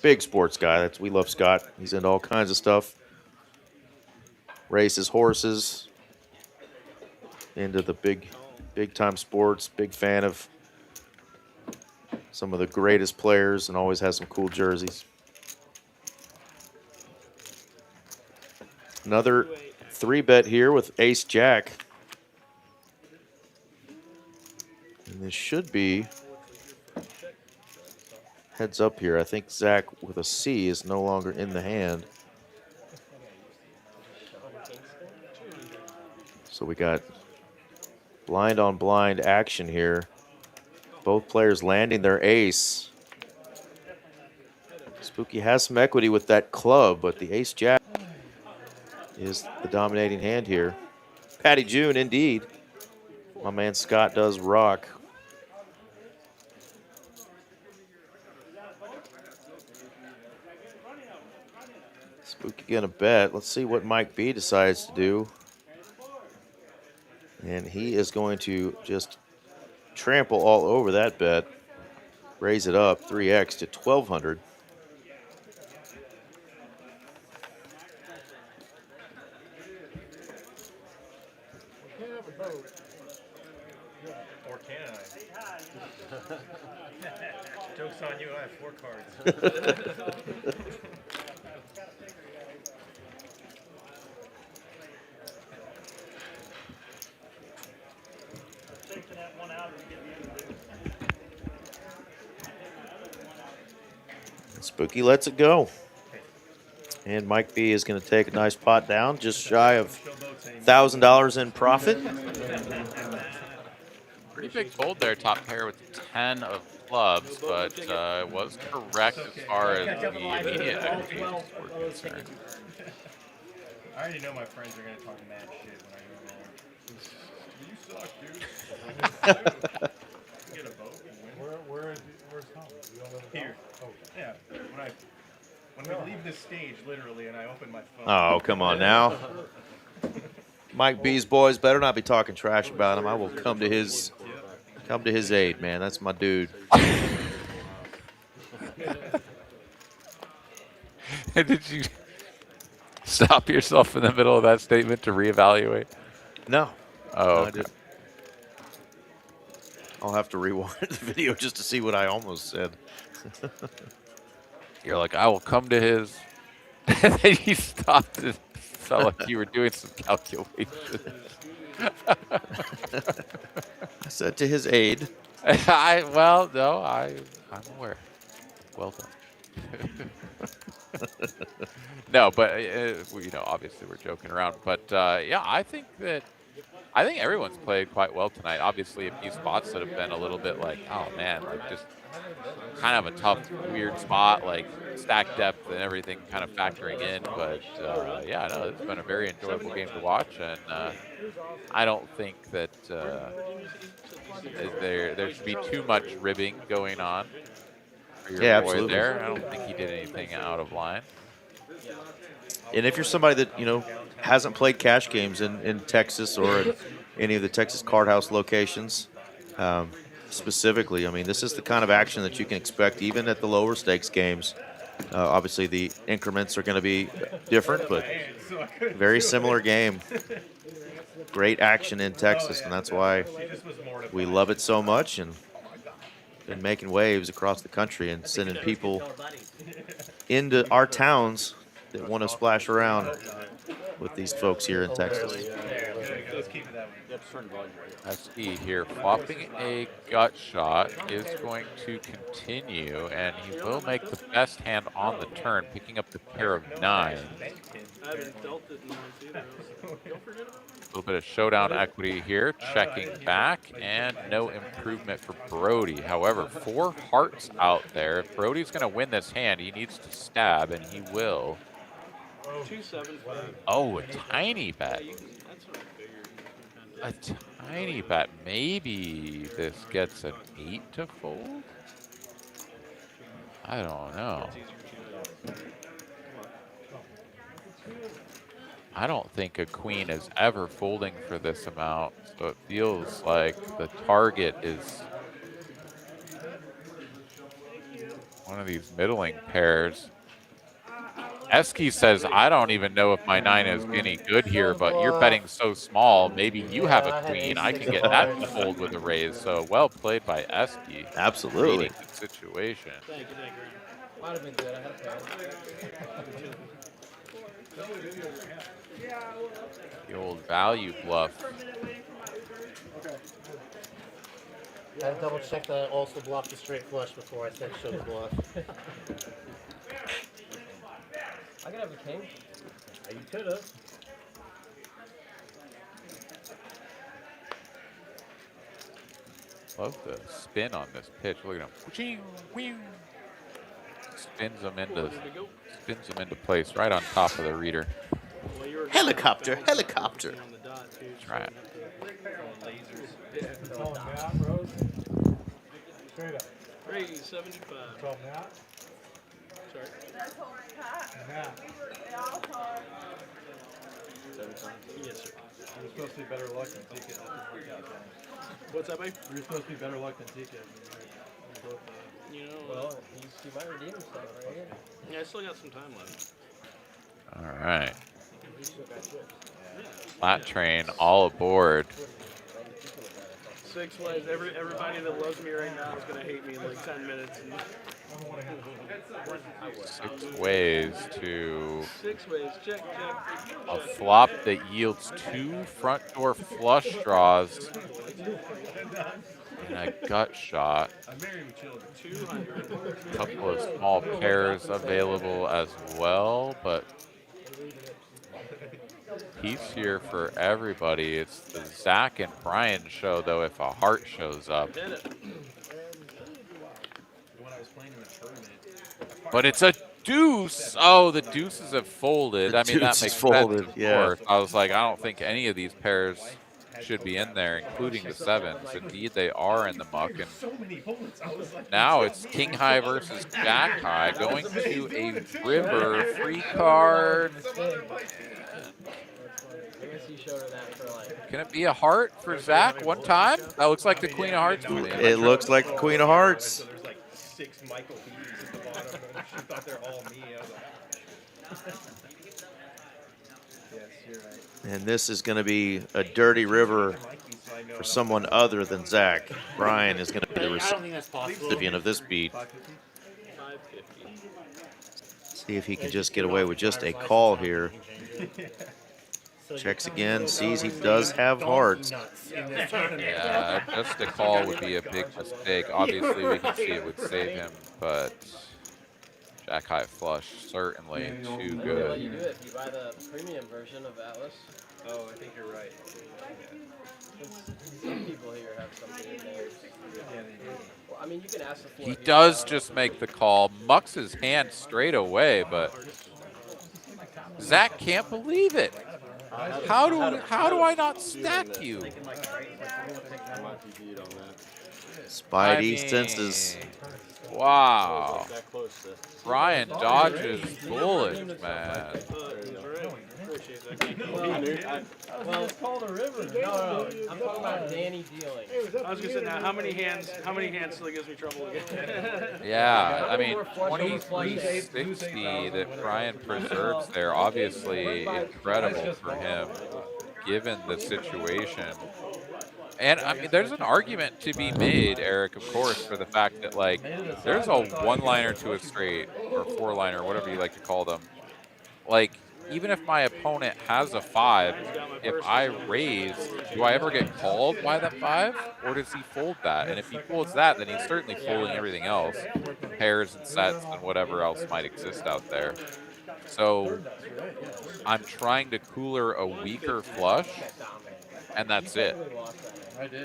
Big sports guy. We love Scott. He's into all kinds of stuff. Races, horses. Into the big time sports. Big fan of some of the greatest players, and always has some cool jerseys. Another 3-bet here with Ace Jack. And this should be heads up here. I think Zach with a C is no longer in the hand. So we got blind on blind action here. Both players landing their ace. Spooky has some equity with that club, but the Ace Jack is the dominating hand here. Patty June, indeed. My man Scott does rock. Spooky gonna bet. Let's see what Mike B decides to do. And he is going to just trample all over that bet. raise it up 3x to 1,200. Or can I? Joke's on you, I have 4 cards. Spooky lets it go. And Mike B is going to take a nice pot down, just shy of $1,000 in profit. Pretty big fold there, top pair with the 10 of clubs, but was correct as far as the immediate equities were concerned. I already know my friends are going to talk mad shit when I go home. You suck, dude. Get a boat and win. Where's home? You don't live here. Oh, yeah. When we leave this stage, literally, and I open my phone. Oh, come on now. Mike B's boys better not be talking trash about him. I will come to his aid, man. That's my dude. Did you stop yourself in the middle of that statement to reevaluate? No. Oh, no, okay. I didn't. I'll have to rewind the video just to see what I almost said. You're like, I will come to his. And then you stopped. It felt like you were doing some calculations. I said to his aid. Well, no, I'm aware. Well done. No, but obviously we're joking around. But yeah, I think everyone's played quite well tonight. Obviously, a few spots that have been a little bit like, oh man, like just kind of a tough, weird spot, like stack depth and everything kind of factoring in. But yeah, no, it's been a very enjoyable game to watch, and I don't think that there should be too much ribbing going on for your boy absolutely. there. I don't think he did anything out of line. And if you're somebody that, hasn't played cash games in Texas or at any of the Texas Card House locations, specifically, I mean, this is the kind of action that you can expect even at the lower stakes games. Obviously, the increments are going to be different, but very similar game. Great action in Texas, and that's why we love it so much and been making waves across the country and sending people into our towns that want to splash around with these folks here in Texas. SE here, flopping a gut shot, is going to continue, and he will make the best hand on the turn, picking up the pair of 9. A little bit of showdown equity here, checking back, and no improvement for Brody. However, 4 hearts out there. If Brody's going to win this hand, he needs to stab, and he will. 275. Oh, a tiny bet. A tiny bet. Maybe this gets an 8 to fold? I don't know. I don't think a queen is ever folding for this amount, so it feels like the target is one of these middling pairs. Eski says, I don't even know if my 9 is any good here, but you're betting so small. Maybe you have a queen. I can get that to fold with a raise. So well played by Eski. Absolutely. Reading the situation. Thank you. Might have been good. I had a The old value bluff. I had to double check that I also blocked the straight flush before I said show the bluff. I could have a king. You could have. Love the spin on this pitch. Look at him. Spins them into place right on top of the reader. Helicopter, helicopter. Try it. Raise 75. Sorry. Yes, sir. You're supposed to be better luck than TK. What's that, babe? You're supposed to be better luck than TK. You know. Well, he might redeem himself, right? Yeah, I still got some time left. All right. Flat train all aboard. 6 ways. Everybody that loves me right now is gonna hate me in like 10 minutes. And 6 ways to 6 ways. Check, check. a flop that yields 2 front door flush draws and a gut shot. I'm married with children. 200. A couple of small pairs available as well, but piece here for everybody. It's the Zach and Brian show, though, if a heart shows up. Did it. When I was playing in the tournament. But it's a deuce. Oh, the deuces have folded. I mean, that deuce makes is folded, sense, of yeah. course. I was like, I don't think any of these pairs should be in there, including the 7s. Indeed, they are in the muck. And So many bullets. I was like, now it's King High versus Jack High, going to a river free card. I guess he showed her that for like. Can it be a heart for Zach one time? That looks like the Queen of Hearts. It looks like the Queen of Hearts. so there's like 6 Michael Bees at the bottom, and she thought they're all me. I was like, yes, you're right. And this is going to be a dirty river for someone other than Zach. Brian is going to be the I don't think that's possible. recipient of this beat. 550. See if he can just get away with just a call here. Checks again, sees he does have hearts. Yeah, just a call would be a big mistake. Obviously, we can see it would save him, but Jack High flush, certainly too Let you good. do it if you buy the premium version of Atlas. Oh, I think you're right. Some people here have something in there. Yeah, they do. Well, I mean, you can ask the floor. He does just make the call, mucks his hand straight away, but Zach can't believe it. How do I not stack you? Spidey senses. Wow. Brian dodges bullets, man. Well, it's called a river. No. I'm talking about Danny dealing. I was gonna say now, how many hands still gives me trouble again? Yeah, I mean, 2360 that Brian preserves there, obviously incredible for him, given the situation. And I mean, there's an argument to be made, Eric, of course, for the fact that like there's a 1-liner to a straight or 4-liner, whatever you like to call them. Like, even if my opponent has a 5, if I raise, do I ever get called by that 5, or does he fold that? And if he folds that, then he's certainly folding everything else, pairs and sets and whatever else might exist out there. So I'm trying to cooler a weaker flush, and that's it.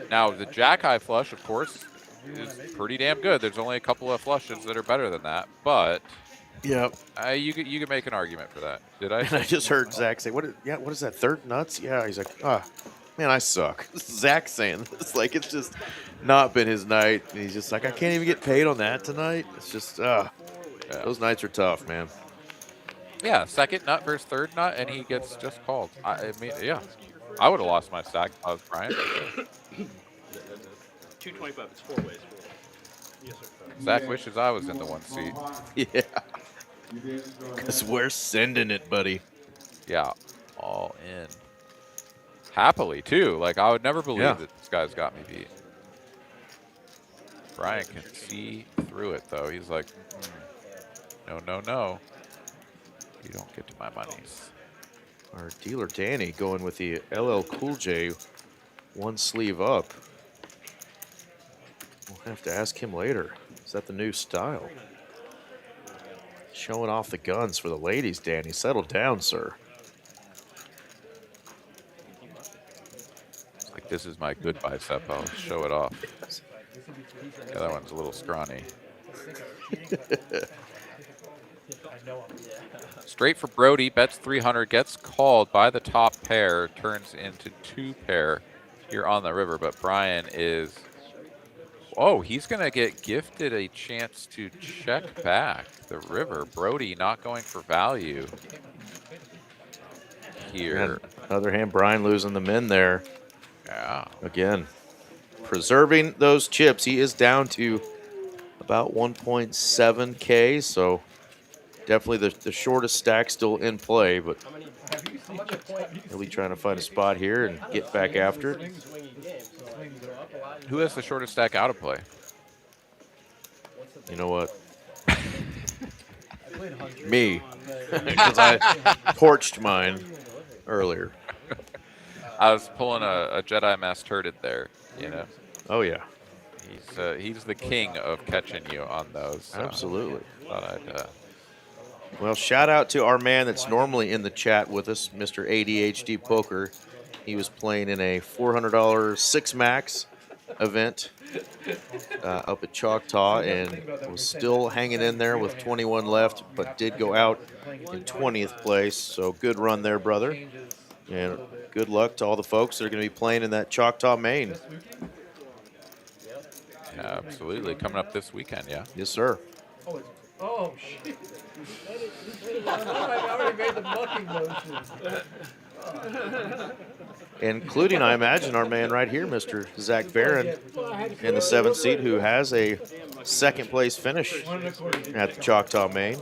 Now, the Jack High flush, of course, is pretty damn good. There's only a couple of flushes that are better than that, but Yep. you could make an argument for that. Did I? And I just heard Zach say, what is that, third nuts? Yeah, he's like, man, I suck. Zach saying this. Like, it's just not been his night. And he's just like, I can't even get paid on that tonight. It's just, those nights are tough, man. Yeah, second nut versus third nut, and he gets just called. I mean, yeah. I would have lost my stack if I was Brian. 225. It's 4 ways. Yes, sir. Zach wishes I was in the 1 seat. Yeah. Because we're sending it, buddy. Yeah, all in. Happily, too. Like, I would never believe that this guy's got me beat. Brian can see through it, though. He's like, no, no, no. You don't get to my monies. Our dealer, Danny, going with the LL Cool J 1 sleeve up. We'll have to ask him later. Is that the new style? Showing off the guns for the ladies, Danny. Settle down, sir. It's like, this is my good bicep. I'll show it off. Yeah, that one's a little scrawny. Straight for Brody, bets 300, gets called by the top pair, turns into 2 pair here on the river, but Brian is, oh, he's going to get gifted a chance to check back the river. Brody not going for value here. And other hand, Brian losing the min there. Yeah. Again, preserving those chips. He is down to about 1.7K, so definitely the shortest stack still in play, but he'll be trying to find a spot here and get back after it. Who has the shortest stack out of play? You know what? Me, because I torched mine earlier. I was pulling a Jedi Mass Turd there, you know. Oh yeah, he's the king of catching you on those. So absolutely. Thought I'd, well, shout out to our man that's normally in the chat with us, Mr. ADHD Poker. He was playing in a $400 six max event up at Choctaw and was still hanging in there with 21 left, but did go out in 20th place. So good run there, brother. And good luck to all the folks that are going to be playing in that Choctaw main. yeah, absolutely. Coming up this weekend, yeah. Yes, sir. Oh, shit. I already made the mucking motion. Including, I imagine, our man right here, Mr. Zach Barron, in the 7th seat, who has a second place finish at the Choctaw main.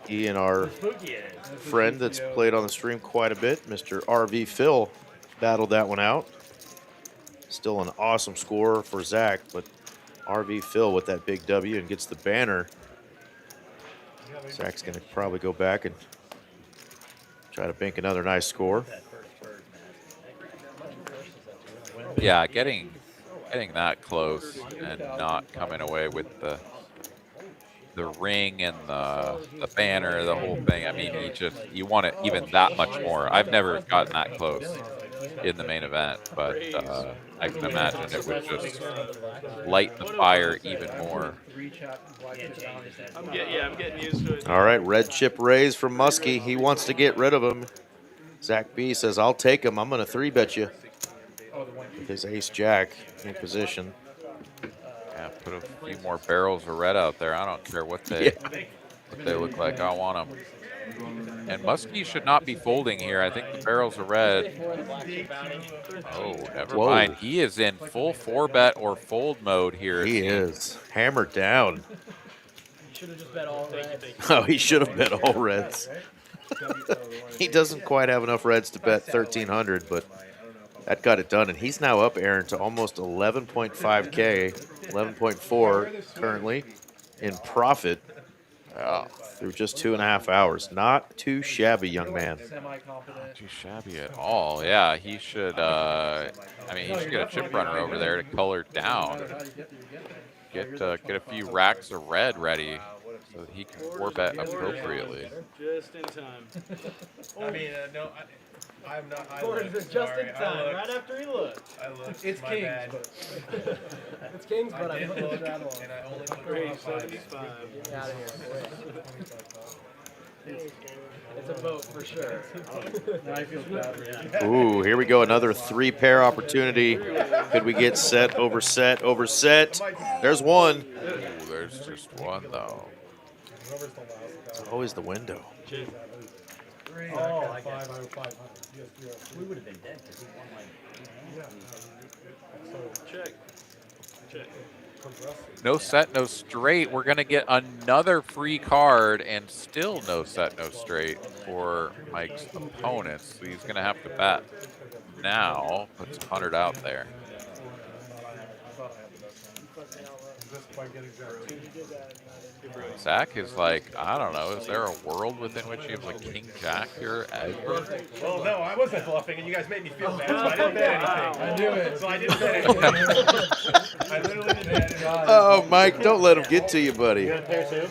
He and our friend that's played on the stream quite a bit, Mr. RV Phil, battled that one out. Still an awesome score for Zach, but RV Phil with that big W and gets the banner. Zach's going to probably go back and try to bank another nice score. Yeah, getting that close and not coming away with the ring and the banner, the whole thing. I mean, you want it even that much more. I've never gotten that close in the main event, but I can imagine it would just light the fire even more. I'm getting used to it. All right, red chip raise from Muskie. He wants to get rid of him. Zach B says, I'll take him. I'm going to 3-bet you. With his ace-jack in position. Yeah, put a few more barrels of red out there. I don't care what they look like. I want them. And Muskie should not be folding here. I think the barrels of red. Oh, never mind. He is in full 4-bet or fold mode here. He is hammered down. He should have just bet all reds. Oh, he should have bet all reds. He doesn't quite have enough reds to bet 1,300, but that got it done. And he's now up, Aaron, to almost 11.5K, 11.4 currently in profit through just 2.5 hours. Not too shabby, young man. Not too shabby at all. Yeah, he should. I mean, he should get a chip runner over there to color down. Get a few racks of red ready so that he can 4-bet appropriately. Just in time. I mean, no, I'm not. Just in time, right after he looked. I looked. It's my Kings, bad. but it's Kings, but I did put look, the straddle on. and I only put 375. Get out of here. It's a vote for sure. Now I feel bad. Ooh, here we go. Another 3-pair opportunity. Could we get set, over set, over set? There's one. Ooh, there's just one, though. It's always the window. Oh, I guess. We would have been dead because he won like. Check. Check. No set, no straight. We're going to get another free card and still no set, no straight for Mike's opponents. So he's going to have to bet now. Puts 100 out there. Zach is like, I don't know, is there a world within which you have like King Jack here ever? Well, no, I wasn't bluffing, and you guys made me feel bad, so I didn't bet anything. I knew it. So I didn't bet anything. I literally didn't bet anything. Oh, Mike, don't let him get to you, buddy. You got a pair too?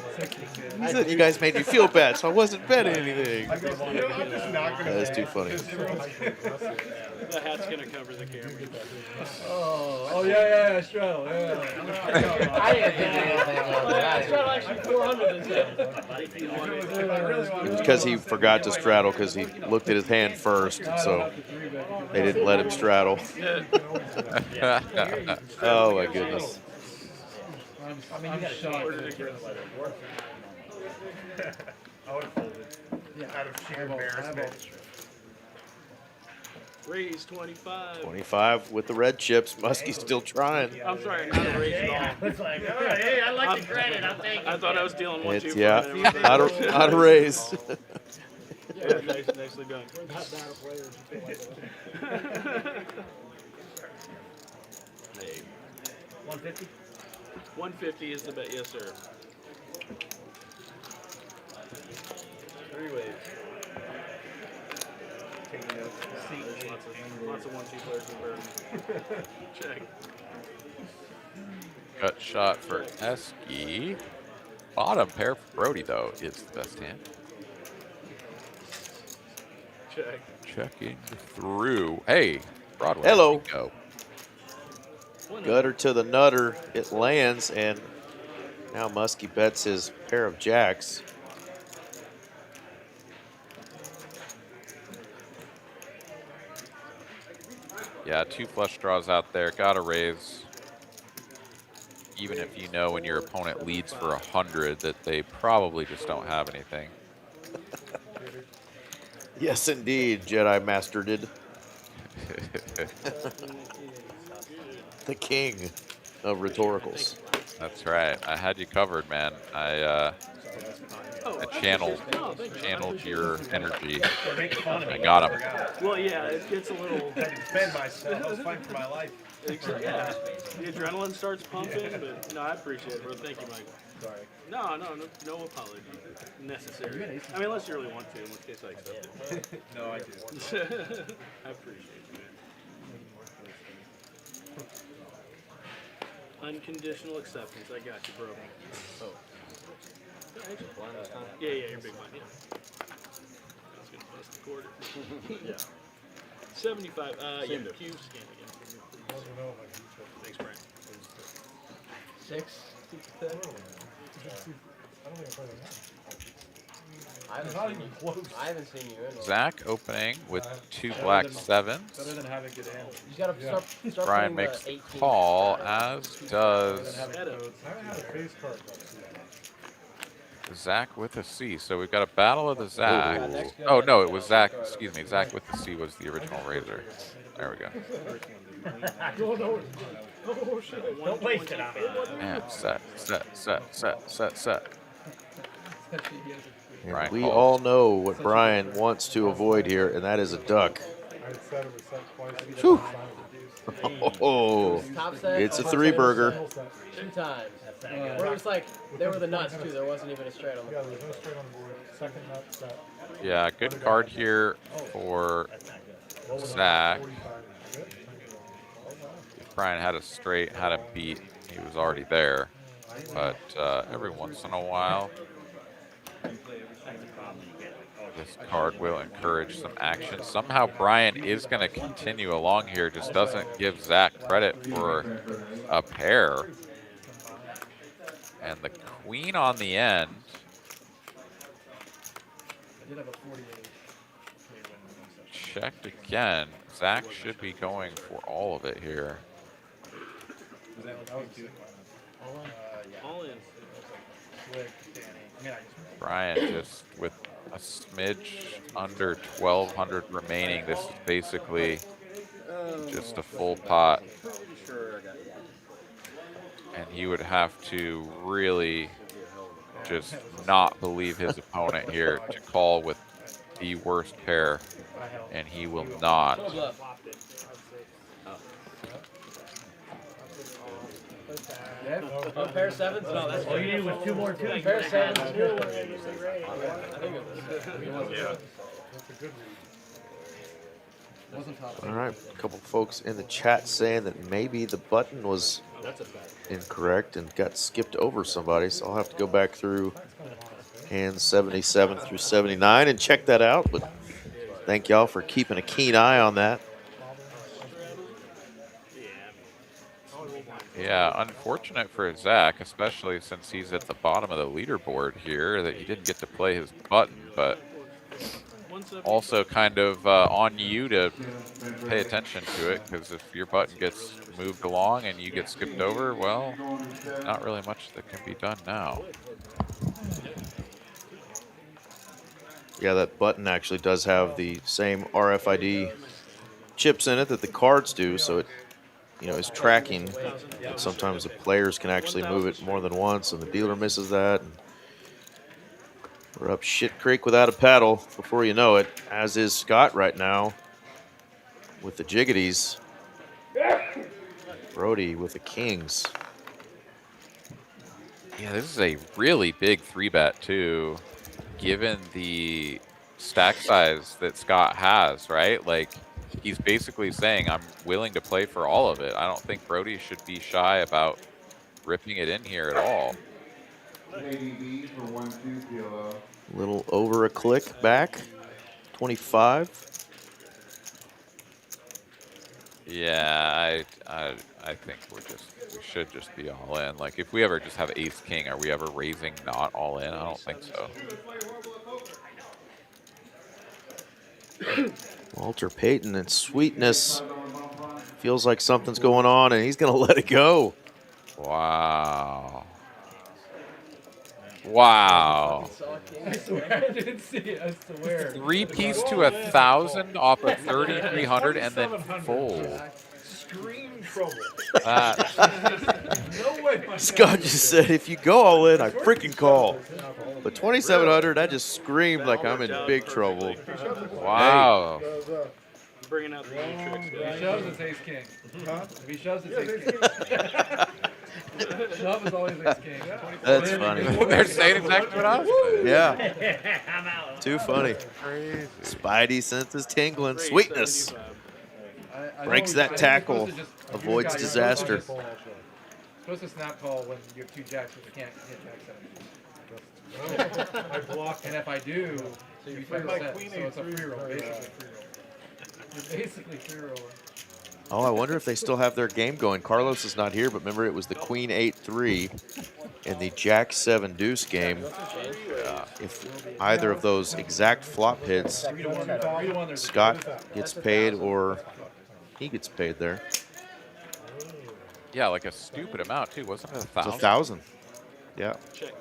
He said you guys made me feel bad, so I wasn't betting anything. I go, you know, I'm just not gonna That is bet, too funny. 'cause everyone's The hat's gonna cover the camera. Oh yeah, straddle, yeah. I didn't think anything of it. Straddle actually 400 this time. It's because he forgot to straddle because he looked at his hand first, so they didn't let him straddle. Oh, my goodness. I'm shocked. I would have folded out of sheer embarrassment. Raise 25. 25 with the red chips. Muskie's still trying. I'm sorry, not a raise at all. It's like, all right, hey, I like the credit. I'll take it. I thought I was stealing 1-2 It's, from yeah, him. not a raise. Yeah, nicely done. We're not bad players. Hey. 150? 150 is the bet, yes, sir. 3 waves. Taking a seat. Lots of 1-2 players in burn. Check. Gut shot for Esky. Bottom pair for Brody, though, is the best hand. Check. Checking through. Hey, Broadway. Hello. Go. Gutter to the nutter. It lands, and now Muskie bets his pair of jacks. Yeah, 2 flush draws out there. Got to raise. Even if you know when your opponent leads for 100 that they probably just don't have anything. Yes, indeed, Jedi Master did. The king of rhetoricals. That's right. I had you covered, man. I channeled your energy. I got him. Well, yeah, it gets a little. I had to defend myself. I was fighting for my life. Yeah, the adrenaline starts pumping, but no, I appreciate it, bro. Thank you, Mike. Sorry. No apology necessary. I mean, unless you really want to, in which case I accept it. No, I do. I appreciate you, man. Unconditional acceptance. I got you, bro. Oh. Yeah, you're big one. Yeah. I was gonna bust the quarter. Yeah. 75. Yeah. Q scan again. Thanks, Brian. 6. I haven't seen you in. Zach opening with 2 black 7s. Better than having good hands. You gotta start Brian putting makes the the 18 call, back. as does I haven't had a face card. Zach with a C. So we've got a battle of the Zach. Oh, no, it was Zach. Excuse me. Zach with the C was the original razor. There we go. Don't waste it on me. And set. And Brian we calls. all know what Brian wants to avoid here, and that is a duck. Whew. Oh, Top set, it's a top 3-burger. 2 times. Where it was like, they were the nuts too. There wasn't even a straight on the board. Yeah, good card here for Zach. If Brian had a straight, had a beat, he was already there. But every once in a while, this card will encourage some action. Somehow Brian is going to continue along here, just doesn't give Zach credit for a pair. And the queen on the end. Checked again. Zach should be going for all of it here. All in. Brian just with a smidge under 1,200 remaining. This is basically just a full pot. And he would have to really just not believe his opponent here to call with the worst pair. And he will not. Oh, pair of 7s? No, that's All you need was 2 more 2s. Pair of 7s. All right, a couple folks in the chat saying that maybe the button was incorrect and got skipped over somebody, so I'll have to go back through hands 77 through 79 and check that out. But thank y'all for keeping a keen eye on that. Yeah, unfortunate for Zach, especially since he's at the bottom of the leaderboard here, that he didn't get to play his button, but also kind of on you to pay attention to it, because if your button gets moved along and you get skipped over, well, not really much that can be done now. Yeah, that button actually does have the same RFID chips in it that the cards do, so it, you know, is tracking. And sometimes the players can actually move it more than once, and the dealer misses that. And we're up shit creek without a paddle before you know it, as is Scott right now with the jiggities. Brody with the kings. Yeah, this is a really big 3-bet too, given the stack size that Scott has, right? Like, he's basically saying, I'm willing to play for all of it. I don't think Brody should be shy about ripping it in here at all. A little over a click back, 25. Yeah, I think we should just be all in. Like, if we ever just have ace king, are we ever raising not all in? I don't think so. Walter Payton and Sweetness. Feels like something's going on, and he's going to let it go. Wow. Wow. I swear I didn't see it. I swear. 3-piece to 1,000 off of 3,300 and then fold. Scream trouble. No way. Scott just said, if you go all in, I freaking call. But 2,700, I just screamed like I'm in big trouble. Wow. Hey. Bringing out the game tricks, If he guys. shoves, it's ace king. If he shoves, it's ace king. Shove is always ace king. That's funny. They're saying exactly what I was saying. Yeah. I'm out. Too funny. Crazy. Spidey senses tingling. Sweetness. I Breaks know that he's tackle. supposed to just- Avoids you're disaster. supposed to snap call when you have 2 jacks, but you can't hit jack 7. I block. And if I do, you free roll like set, queen so it's a A3 free roll, or, basically free roll. It's basically free roll. Oh, I wonder if they still have their game going. Carlos is not here, but remember it was the Queen 8-3 and the Jack 7 deuce game. If either of those exact flop hits, 3 to 1, 3 to 1, there's Scott gets paid or he gets paid there. Yeah, like a stupid amount too. Wasn't it It's 1,000? 1,000. Yeah. Check.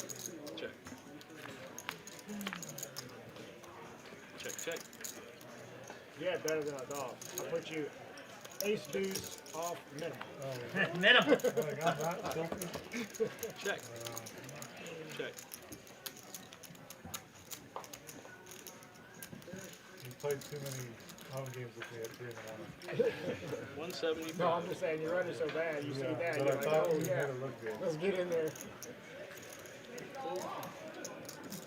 Check. Check, check. Yeah, better than a dog. I'll put you ace deuce off minimum. Minimum. Check. Check. You played too many home games with me at 3 in the morning. 175. No, I'm just saying you're running so bad. You see that, But you're I like, thought oh we yeah, made it look good. let's get in there.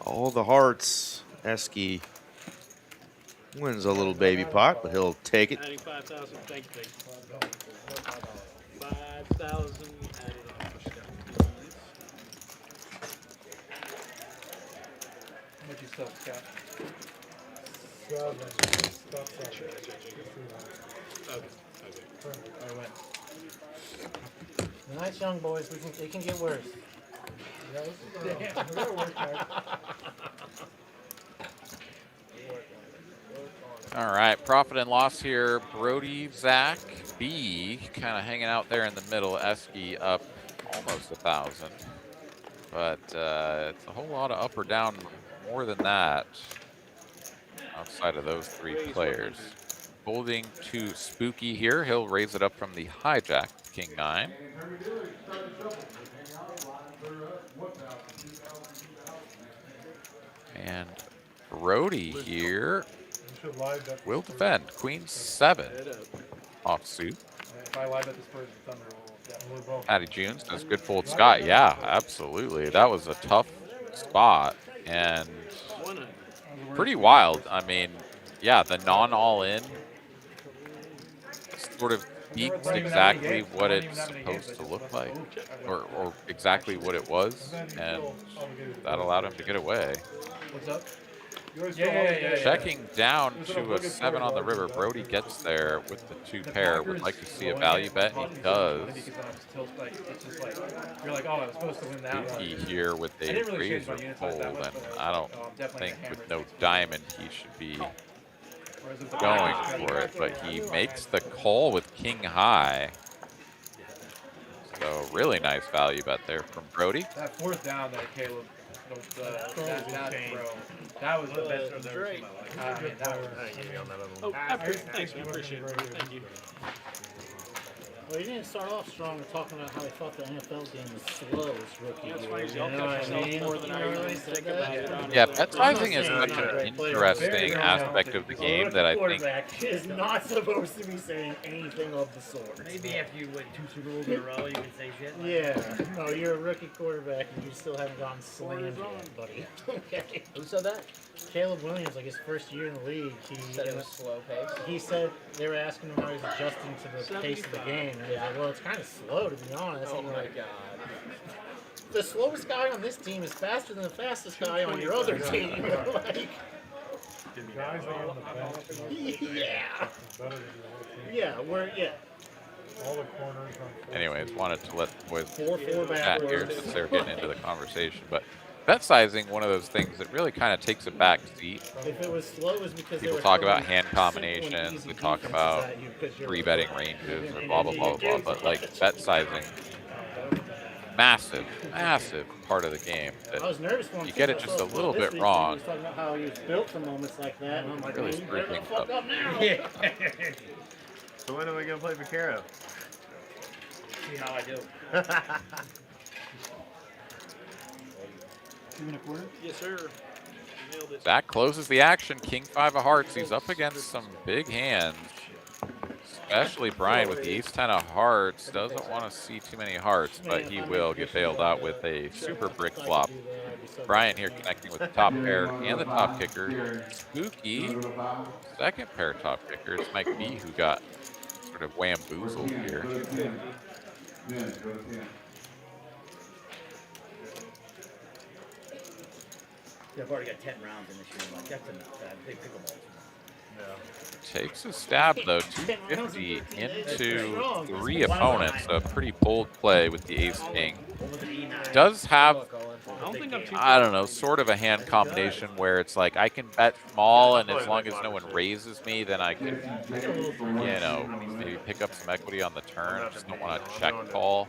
All the hearts. Esky wins a little baby pot, but he'll take it. Adding 5,000. Thank you, thank you. 5,000 added on for Scott, please. How much you sell, Scott? 7. Stop 7. Okay. I went. Nice young boys. It can get worse. Yeah, this is we're gonna work hard. All right, profit and loss here. Brody, Zach, B, kind of hanging out there in the middle. Esky up almost 1,000, but it's a whole lot of up or down more than that outside of those 3 players. Folding to Spooky here. He'll raise it up from the hijack, King 9. And Brody here will defend. Queen 7 off suit. If I live at the Spurs and Thunder, we'll definitely Patty Junes does good fold Scott. Yeah, absolutely. That was a tough spot and pretty wild. I mean, yeah, the non-all-in sort of beats exactly what it's supposed to look like, or exactly what it was, and that allowed him to get away. What's up? Yeah. Checking down to a 7 on the river. Brody gets there with the 2 pair. Would like to see a value bet, and he does. It's just like, you're like, oh, I was supposed to win that one. He here with I a didn't really change my razor unit fold, size that much, and but, I don't definitely think a with hammer. no diamond he should be Whereas with the going diamond, for it, but he makes the call with king high. So really nice value bet there from Brody. That 4th down there, Caleb, That throw. That was the best of the Drake. I didn't get you on that other Oh, one. thanks, we appreciate it. Thank you. Well, he didn't start off strong talking about how he thought the NFL game was slow his rookie That's year. funny. You Y'all know catch what I yourself mean? more than I usually think about it. honestly. Yeah, bet sizing is saying such he's not a an great player. interesting aspect of the game that I think. Quarterback is not supposed to be saying anything of the sort. Maybe after you win 2 Super Bowls in a row, you can say shit. Yeah, no, you're a rookie quarterback and you still haven't gotten slammed yet, buddy. Okay. Who said that? Caleb Williams, like his first year in the league, Said it was slow pace. he said they were asking him how he's adjusting to the pace of the game. And he's like, well, it's kind of slow, to be honest. Oh And my like, god. the slowest guy on this team is faster than the fastest guy on your other team. Like, Guys on the bench. yeah. Yeah, All the corners on. Anyways, wanted to let the boys 4-4 chat here backwards. since they're getting into the conversation. But bet sizing, one of those things that really kind of takes a back seat. If it was slow, it was because People they were talk about throwing hand simple and combinations, easy they talk defenses about at you 'cause you're 3 betting ranges or and blah, blah, then blah, you blah, get but like bet sizing, massive part of the game. I was nervous for him. You too. get I it just saw a him little this bit week, wrong. He was talking about how he was built for moments like that, and I'm like, Really man, you screw better the things fuck up. up now. So when are we gonna play Vaquero? See how I do. Yes, sir. Nailed it. That closes the action. King 5 of hearts. He's up against some big hands. Especially Brian with the ace 10 of hearts. Doesn't want to see too many hearts, but he will get bailed out with a super brick flop. Brian here connecting with the top pair and the top kicker. Spooky, second pair top kicker. It's Mike B who got sort of whamboozled here. I've already got 10 rounds in this year. Like, that's a big pickleball. Takes a stab though, 250 into 3 opponents. A pretty bold play with the ace king. Does have, I don't know, sort of a hand combination where it's like I can bet small, and as long as no one raises me, then I can, you know, maybe pick up some equity on the turn. Just don't want to check call.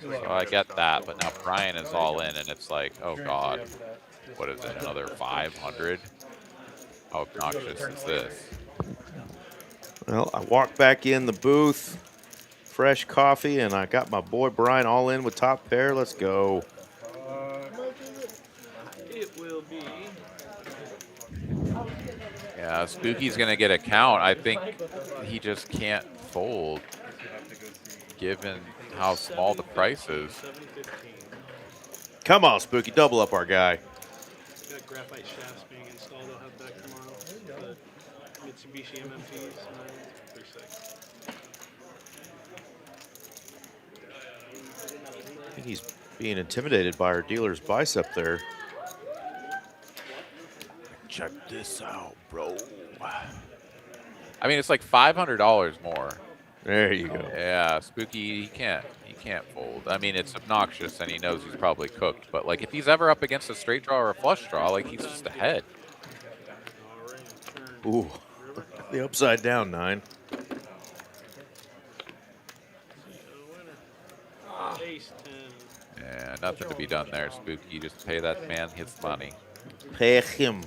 So I get that, but now Brian is all in, and it's like, oh god, what is it? Another 500? How obnoxious is this? Well, I walked back in the booth, fresh coffee, and I got my boy Brian all in with top pair. Let's go. It will be. Yeah, Spooky's going to get a count. I think he just can't fold, given how small the price is. 7-15. Come on, Spooky, double up our guy. Got graphite shafts being installed. I'll have back tomorrow. The Mitsubishi MMPs. Pretty sick. I think he's being intimidated by our dealer's bicep there. Check this out, bro. I mean, it's like $500 more. There you go. Yeah, Spooky, he can't fold. I mean, it's obnoxious, and he knows he's probably cooked. But like, if he's ever up against a straight draw or a flush draw, like he's just ahead. Ooh, the upside down 9. Ace 10. Yeah, nothing to be done there, Spooky. Just pay that man his money. Pay him.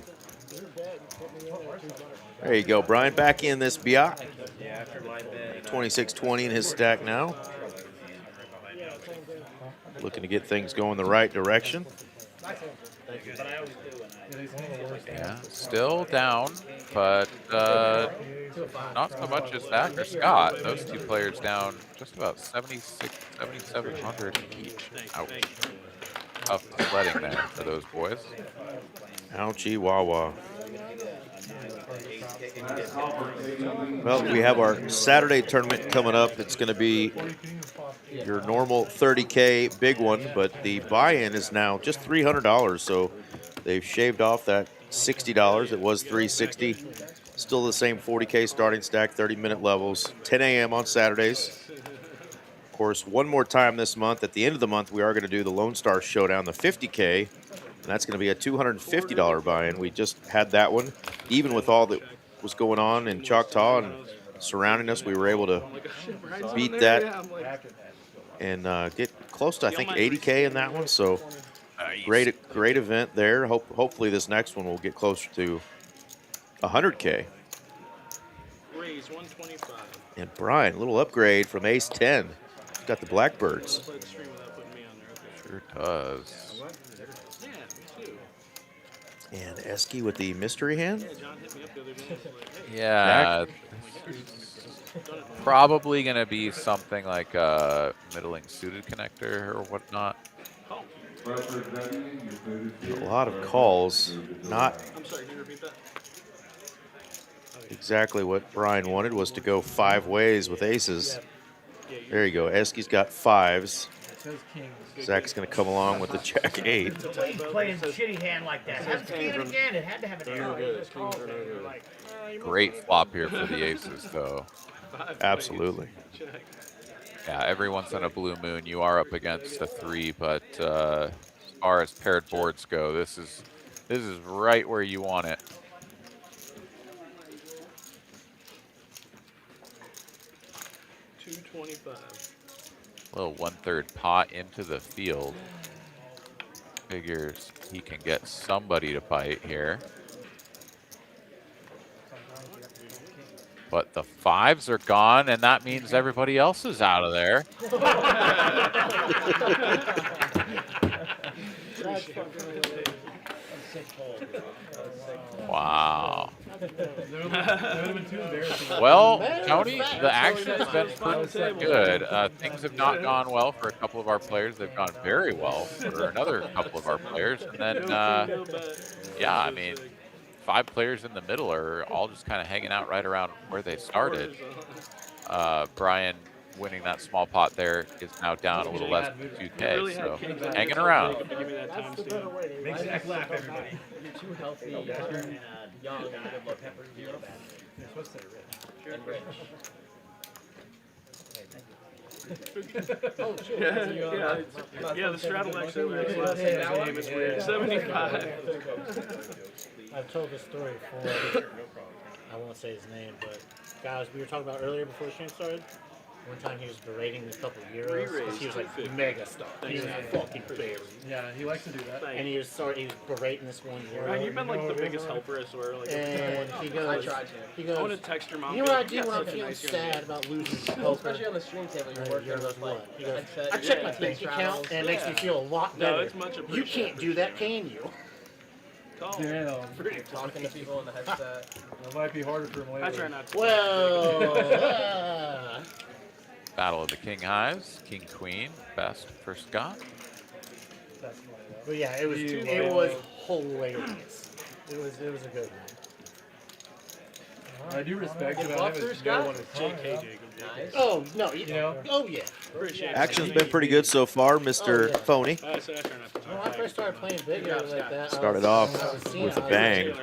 There you go, Brian. Back in this Biak. 26-20 in his stack now. Looking to get things going the right direction. Yeah, still down, but not so much as Zach or Scott. Those two players down just about 7,700 each. Ouch. Tough sledding there for those boys. Ouchie Wawa. Well, we have our Saturday tournament coming up. It's going to be your normal 30K big one, but the buy-in is now just $300. So they've shaved off that $60. It was $360. Still the same 40K starting stack, 30-minute levels, 10 a.m. on Saturdays. Of course, one more time this month. At the end of the month, we are going to do the Lone Star Showdown, the 50K. And that's going to be a $250 buy-in. We just had that one. Even with all that was going on in Choctaw and surrounding us, we were able to beat that and get close to, I think, 80K in that one. So Great event there. Hopefully this next one will get closer to 100K. Raise 125. And Brian, a little upgrade from Ace 10. He's got the Blackbirds. Play the stream without putting me on there. Sure does. Yeah, me too. And Esky with the mystery hand. Yeah, John hit me up the other day. He's like, hey, Yeah. Probably going to be something like a middling suited connector or whatnot. oh, A lot of calls. Not I'm sorry, can you repeat that? exactly what Brian wanted, was to go 5 ways with aces. There you go. Esky's got 5s. Zach's going to come along with the Jack 8. Playing a shitty hand like that. Have to beat it again. It had to have an arrow. Great flop here for the aces, though. Absolutely. Yeah, every once in a blue moon, you are up against a 3, but as far as paired boards go, this is right where you want it. Little 1/3 pot into the field. Figures he can get somebody to bite here. But the 5s are gone, and that means everybody else is out of there. Wow. Well, Tony, the action's been pretty good. Things have not gone well for a couple of our players. They've gone very well for another couple of our players. And then, yeah, I mean, 5 players in the middle are all just kind of hanging out right around where they started. Brian winning that small pot there is now down a little less than 2K, so hanging around. Make Zach laugh, everybody. You're too healthy and young and good look. You're bad. You're supposed to say rich. And rich. Oh, shit. Yeah, the straddle actually last name is weird. 75. I've told this story before. I won't say his name, but guys, we were talking about earlier before the stream started. One time he was berating a couple of Euros because he was like mega star. He was fucking big. Yeah, he likes to do that. And he was berating this one Euro. You've been like the biggest helper, I swear. Like, And he goes, I tried to. I want to text your mom. You know what I do when I'm feeling sad about losing poker? Especially on the stream table, you're working on those like. He goes, I check my bank account and it makes me feel a lot better. No, it's much appreciated. You can't do that, can you? Damn. Talking to people in the headset. That might be harder for him later. I try not to. Well, Battle of the King Highs, King Queen, best for Scott. but yeah, it was hilarious. It was a good one. I do respect you. I never Scott? want to JK Jacob. Nice. Oh no, You know? oh yeah. Appreciate it. Action's been pretty good so far, Mr. yeah. Phony. I try not to When I first started playing bigger like that, Started off with a bang.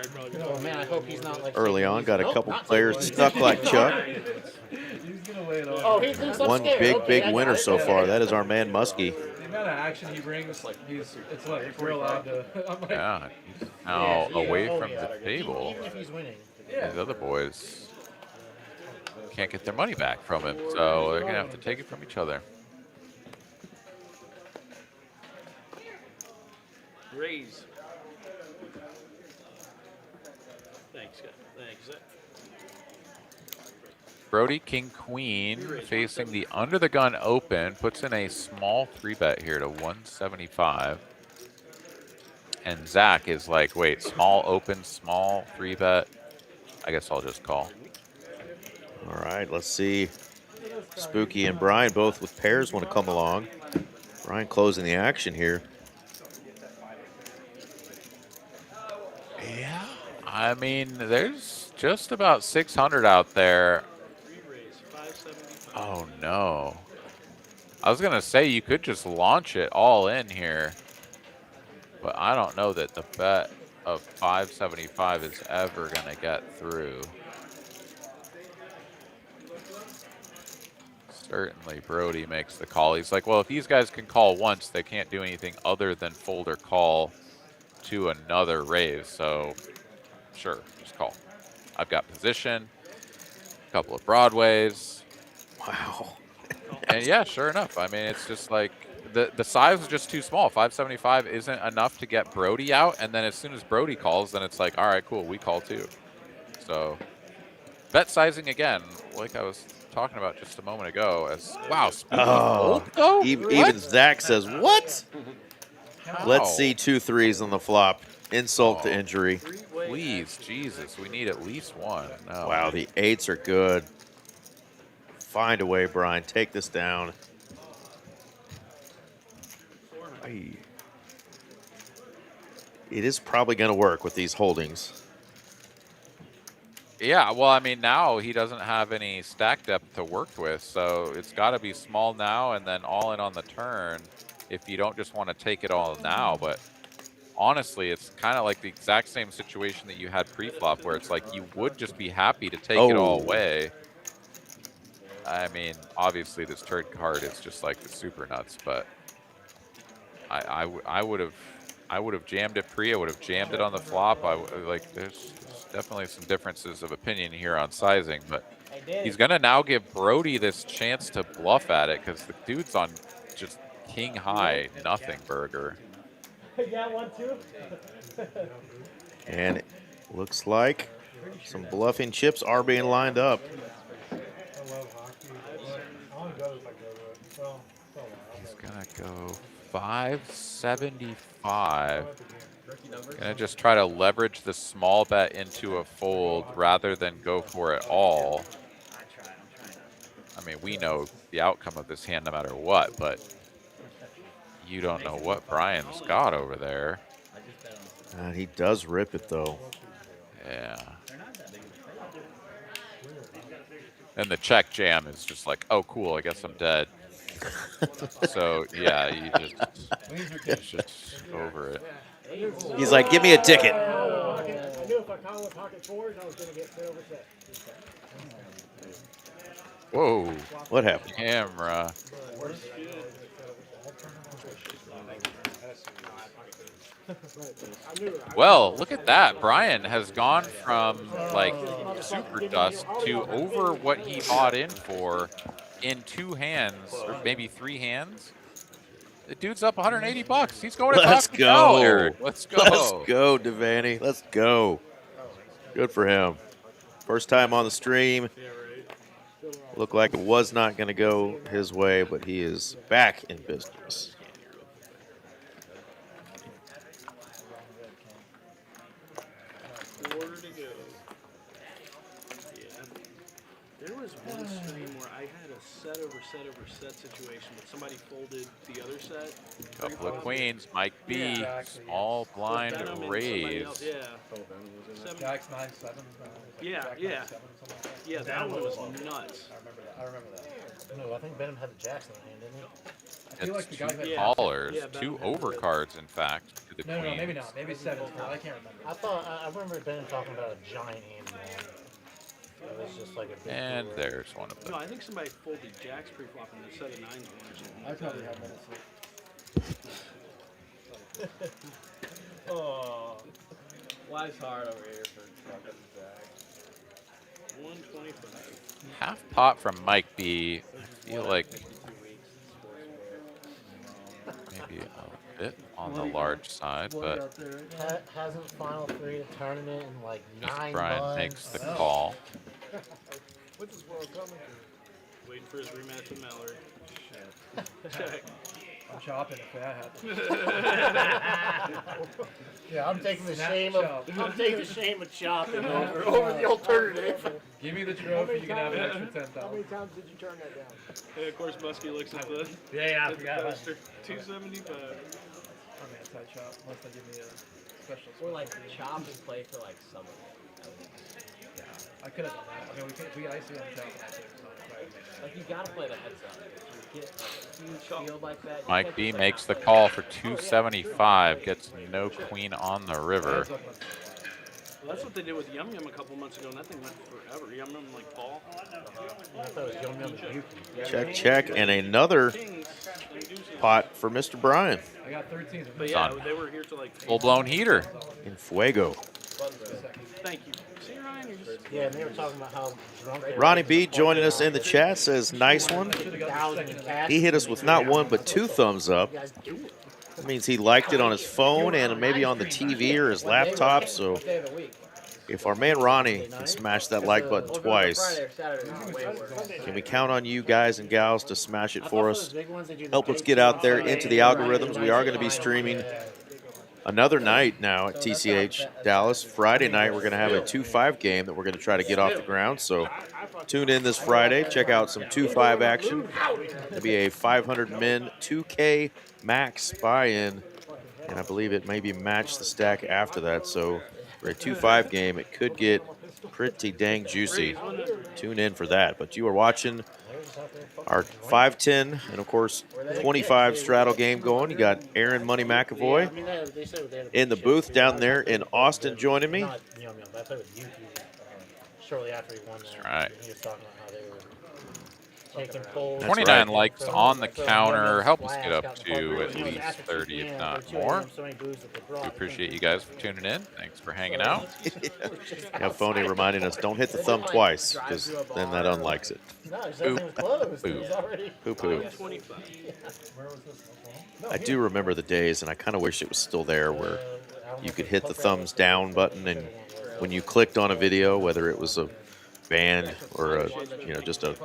Oh man, I hope he's not like Early on, got a Nope, couple not players taking stuck like Chuck. He's gonna lay it on. Oh, he thinks I'm One scared. big, Okay, big I got winner it. so far. That is our man Muskie. The amount of action he brings, like it's like we're allowed to. I'm like, Yeah, he's now away oh, from yeah. the table. Even if he's winning. These other boys can't get their money back from him, so they're gonna have to take it from each other. Raise. Thanks, Scott. Thanks, Zach. Brody, King Queen, facing the under the gun open, puts in a small 3-bet here to 175. And Zach is like, wait, small open, small 3-bet. I guess I'll just call. All right, let's see. Spooky and Brian both with pairs want to come along. Brian closing the action here. Yeah, I mean, there's just about 600 out there. Oh, no. I was going to say you could just launch it all in here. But I don't know that the bet of 575 is ever going to get through. Certainly, Brody makes the call. He's like, well, if these guys can call once, they can't do anything other than fold or call to another raise. So, sure, just call. I've got position, a couple of broadways. Wow. And yeah, sure enough. I mean, it's just like the size was just too small. 575 isn't enough to get Brody out, and then as soon as Brody calls, then it's like, all right, cool, we call too. So bet sizing again, like I was talking about just a moment ago. As wow, Oh, even Zach says what? How? Let's see 2 3s on the flop. Insult to injury. Please, Jesus, we need at least one. No. Wow, the 8s are good. Find a way, Brian. Take this down. Aye. It is probably going to work with these holdings. Yeah, well, I mean, now he doesn't have any stack depth to work with, so it's got to be small now and then all in on the turn if you don't just want to take it all now. But honestly, it's kind of like the exact same situation that you had pre-flop where it's like you would just be happy to take it all away. I mean, obviously this turn card is just like the super nuts, but I would have jammed it pre. I would have jammed it on the flop. Like there's definitely some differences of opinion here on sizing, but he's gonna now give Brody this chance to bluff at it because the dude's on just king high nothing burger. You got one too? And it looks like some bluffing chips are being lined up. He's gonna go 575. Gonna just try to leverage the small bet into a fold rather than go for it all. I mean, we know the outcome of this hand no matter what, but you don't know what Brian's got over there. He does rip it though. Yeah. And the check jam is just like, oh, cool, I guess I'm dead. So, yeah, it's just over it. He's like, give me a ticket. I knew if I called with pocket fours, I was going to get set over set. Whoa. What happened? Camera. Well, look at that. Brian has gone from like super dust to over what he bought in for in 2 hands, or maybe 3 hands. The dude's up 180 bucks. He's going to Let's Taco go. Bell, Eric. Let's go. Let's go, Devaney. Let's go. Good for him. First time on the stream. Looked like it was not going to go his way, but he is back in business. Quarter to go. Yeah. There was one stream where I had a set over set situation, but somebody folded the other set. Couple of queens. Mike B. Small blind raise. Yeah. Jack's 9-7. Yeah. Yeah, that one was nuts. I remember that. No, I think Benham had the jacks in the hand, didn't he? I feel like the guy Two had callers, 2 overcards, in fact, to the No, queens. maybe not. Maybe 7. I can't remember. I remember Benham talking about a giant hand, man. It was just like a big And board. there's one of them. No, I think somebody folded jacks pre-flop and the set of 9s one or something. I probably had minutes. Oh, life's hard over here for fucking Zach. 125. Half pot from Mike B. I feel like maybe a bit on the large side, but Hasn't final 3 a tournament in like 9 Brian months. makes the call. What's this world coming to? Waiting for his rematch with Mallory. Check. I'm chopping if that happens. Yeah, I'm taking the Snap shame chop. of chopping over the alternative. Give me the trophy, you can have an extra How many 10,000. times did you turn that down? Hey, of course, Muskie looks at the Yeah, I at the forgot about poster. 275. I'm anti-chop, unless they give me a special. Or like chop and play for like summer. I could have done that. I mean, we IC on chop. Like you gotta play the heads up. If you get a huge field like that. you Mike can't B just, like, makes the not play call that. for 275, gets no queen on the river. Well, that's what they did with Yum Yum a couple months ago, and that thing went forever. Yum Yum like ball. I thought it was Yum Yum Yuki. Check, check, and another Kings, enthusiast. pot for Mr. Brian I got 13. But yeah, Done. they were here to like. Full-blown heater. in Fuego. Thank you. See, Ryan, Yeah, and they were talking about how drunk they were. Ronnie B joining us in the chat says, nice one. He hit us with not one, but 2 thumbs up. That means he liked it on his phone and maybe on the TV or his laptop. So if our man Ronnie can smash that like button twice, can we count on you guys and gals to smash it for us? Help us get out there into the algorithms. We are going to be streaming another night now at TCH Dallas. Friday night, we're going to have a 2-5 game that we're going to try to get off the ground. So tune in this Friday. Check out some 2-5 action. It'll be a 500 min 2K max buy-in, and I believe it maybe match the stack after that. So for a 2-5 game, it could get pretty dang juicy. Tune in for that. But you are watching our 5-10 and, of course, 25 straddle game going. You got Aaron Money McAvoy in the booth down there in Austin joining me. Shortly after he won that, That's right. he was talking about how they were taking polls. 29 likes on the counter. Help us get up to at least 30, if not more. We appreciate you guys for tuning in. Thanks for hanging out. Yeah, Phony reminding us, don't hit the thumb twice, because then that unlikes it. Poop. Poop. I do remember the days, and I kind of wish it was still there, where you could hit the thumbs down button, and when you clicked on a video, whether it was a band or a, just a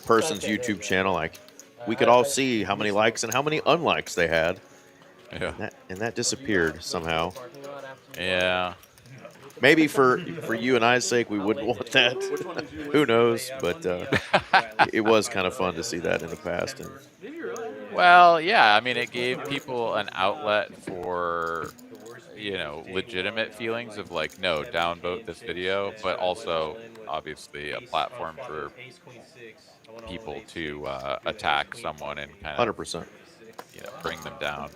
person's YouTube channel, like we could all see how many likes and how many unlikes they had. Yeah. And that disappeared somehow. Yeah. Maybe for you and I's sake, we wouldn't want that. Who knows? But it was kind of fun to see that in the past. And well, yeah. I mean, it gave people an outlet for, legitimate feelings of like, no, downvote this video, but also obviously a platform for people to attack someone and kind of 100%, bring them down.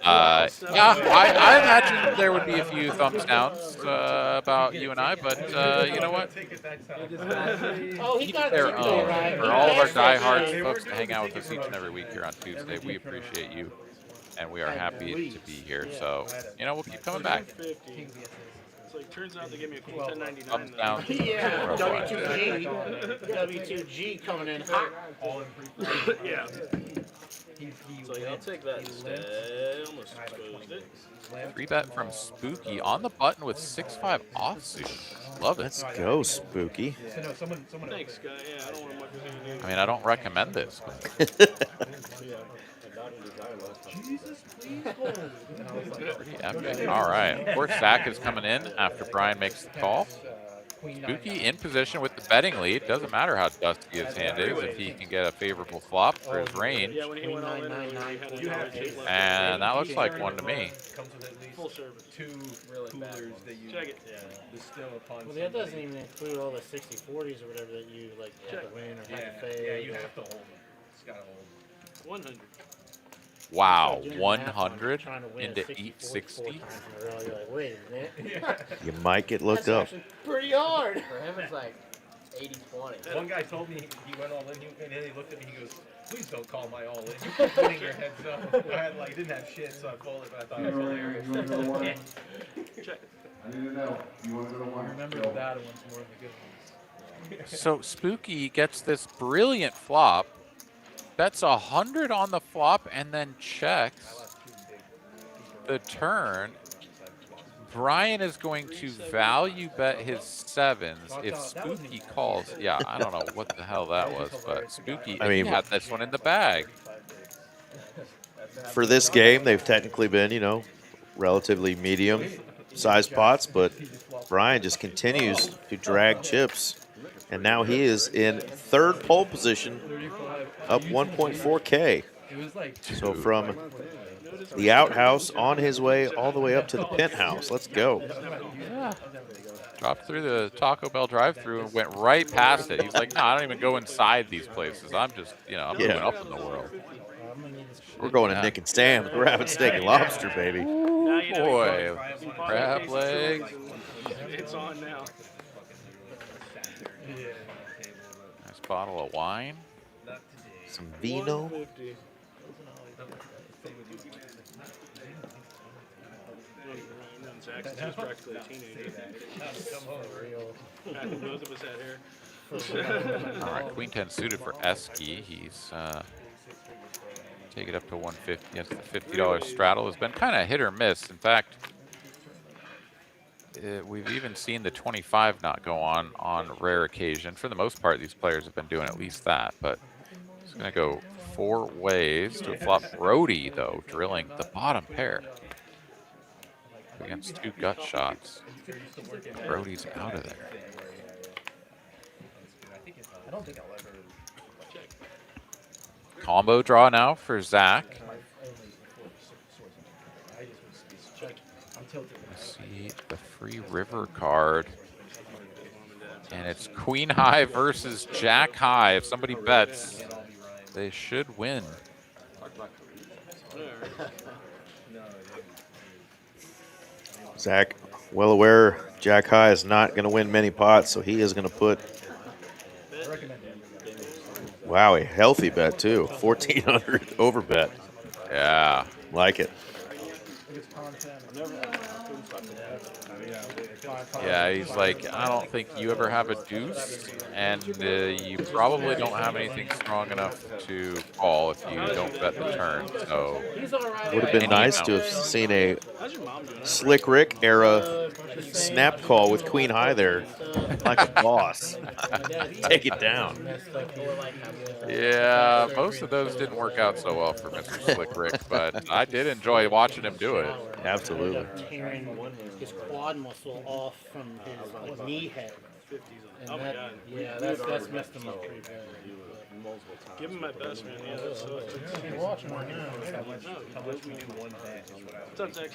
Yeah, I imagine there would be a few thumbs downs about you and I, but you know what? Each their own. For all of our diehards folks to hang out with us each and every week here on Tuesday, we appreciate you, and we are happy to be here. So, we'll keep coming back. It's like, turns out they gave me a cool 1099. Thumbs down. Yeah, W2G coming in hot. Yeah. It's like, I'll take that instead. Almost exposed it. 3-bet from Spooky on the button with 6-5 offsuit. Love it. Let's go, Spooky. Thanks, guy. Yeah, I don't want to muck with anything. I mean, I don't recommend this. Pretty epic. All right. Of course, Zach is coming in after Brian makes the call. Spooky in position with the betting lead. Doesn't matter how dusty his hand is if he can get a favorable flop for his range. And that looks like one to me. Full service. 2 coolers that you distill upon. Well, that doesn't even include all the 60/40s or whatever that you like have to win or have to fade. Yeah, you have to hold them. It's got to hold. 100. Wow, 100 into 860. Wait a minute. You might get looked up. Pretty hard. For him, it's like 80-20. One guy told me he went all in, and then he looked at me. He goes, "Please don't call my all in. You keep putting your heads up." I had didn't have shit, so I folded, but I thought it was hilarious. Check. I need to know. You want to go to one? Remember the bad ones more than the good ones. So Spooky gets this brilliant flop. Bets 100 on the flop and then checks the turn. Brian is going to value bet his 7s if Spooky calls. Yeah, I don't know what the hell that was, but Spooky had this one in the bag. For this game, they've technically been, relatively medium-sized pots, but Brian just continues to drag chips. And now he is in 3rd pole position, up 1.4K. So from the outhouse on his way all the way up to the penthouse. Let's go. Yeah. Dropped through the Taco Bell drive-thru and went right past it. He's like, no, I don't even go inside these places. I'm just, I'm moving up in the world. We're going to Nick and Sam's. We're having steak and lobster, baby. Ooh, boy. Crab legs. It's on now. Nice bottle of wine. Some vino. back since he was practically a teenager. Back when both of us had hair. All right, Queen 10 suited for Esky. He's take it up to 150. Yes, the $50 straddle has been kind of hit or miss. In fact, we've even seen the 25 not go on rare occasion. For the most part, these players have been doing at least that. But it's going to go 4 ways to a flop. Brody, though, drilling the bottom pair against 2 gut shots. Brody's out of there. I don't think I'll ever check. Combo draw now for Zach. Let's see the free river card. And it's Queen High versus Jack High. If somebody bets, they should win. Zach, well aware Jack High is not going to win many pots, so he is going to put, wow, a healthy bet too. 1,400 over bet. Yeah. Like it. Yeah, he's like, I don't think you ever have a deuce, and you probably don't have anything strong enough to call if you don't bet the turn. So would have been nice to have seen a Slick Rick era snap call with Queen High there, like a boss. Take it down. Yeah, most of those didn't work out so well for Mr. Slick Rick, but I did enjoy watching him do it. Absolutely. Tearing his quad muscle off from his knee head. Oh my God. Yeah, that's messed him up pretty bad. Give him my best, man. Yeah, that's What's up, Zach?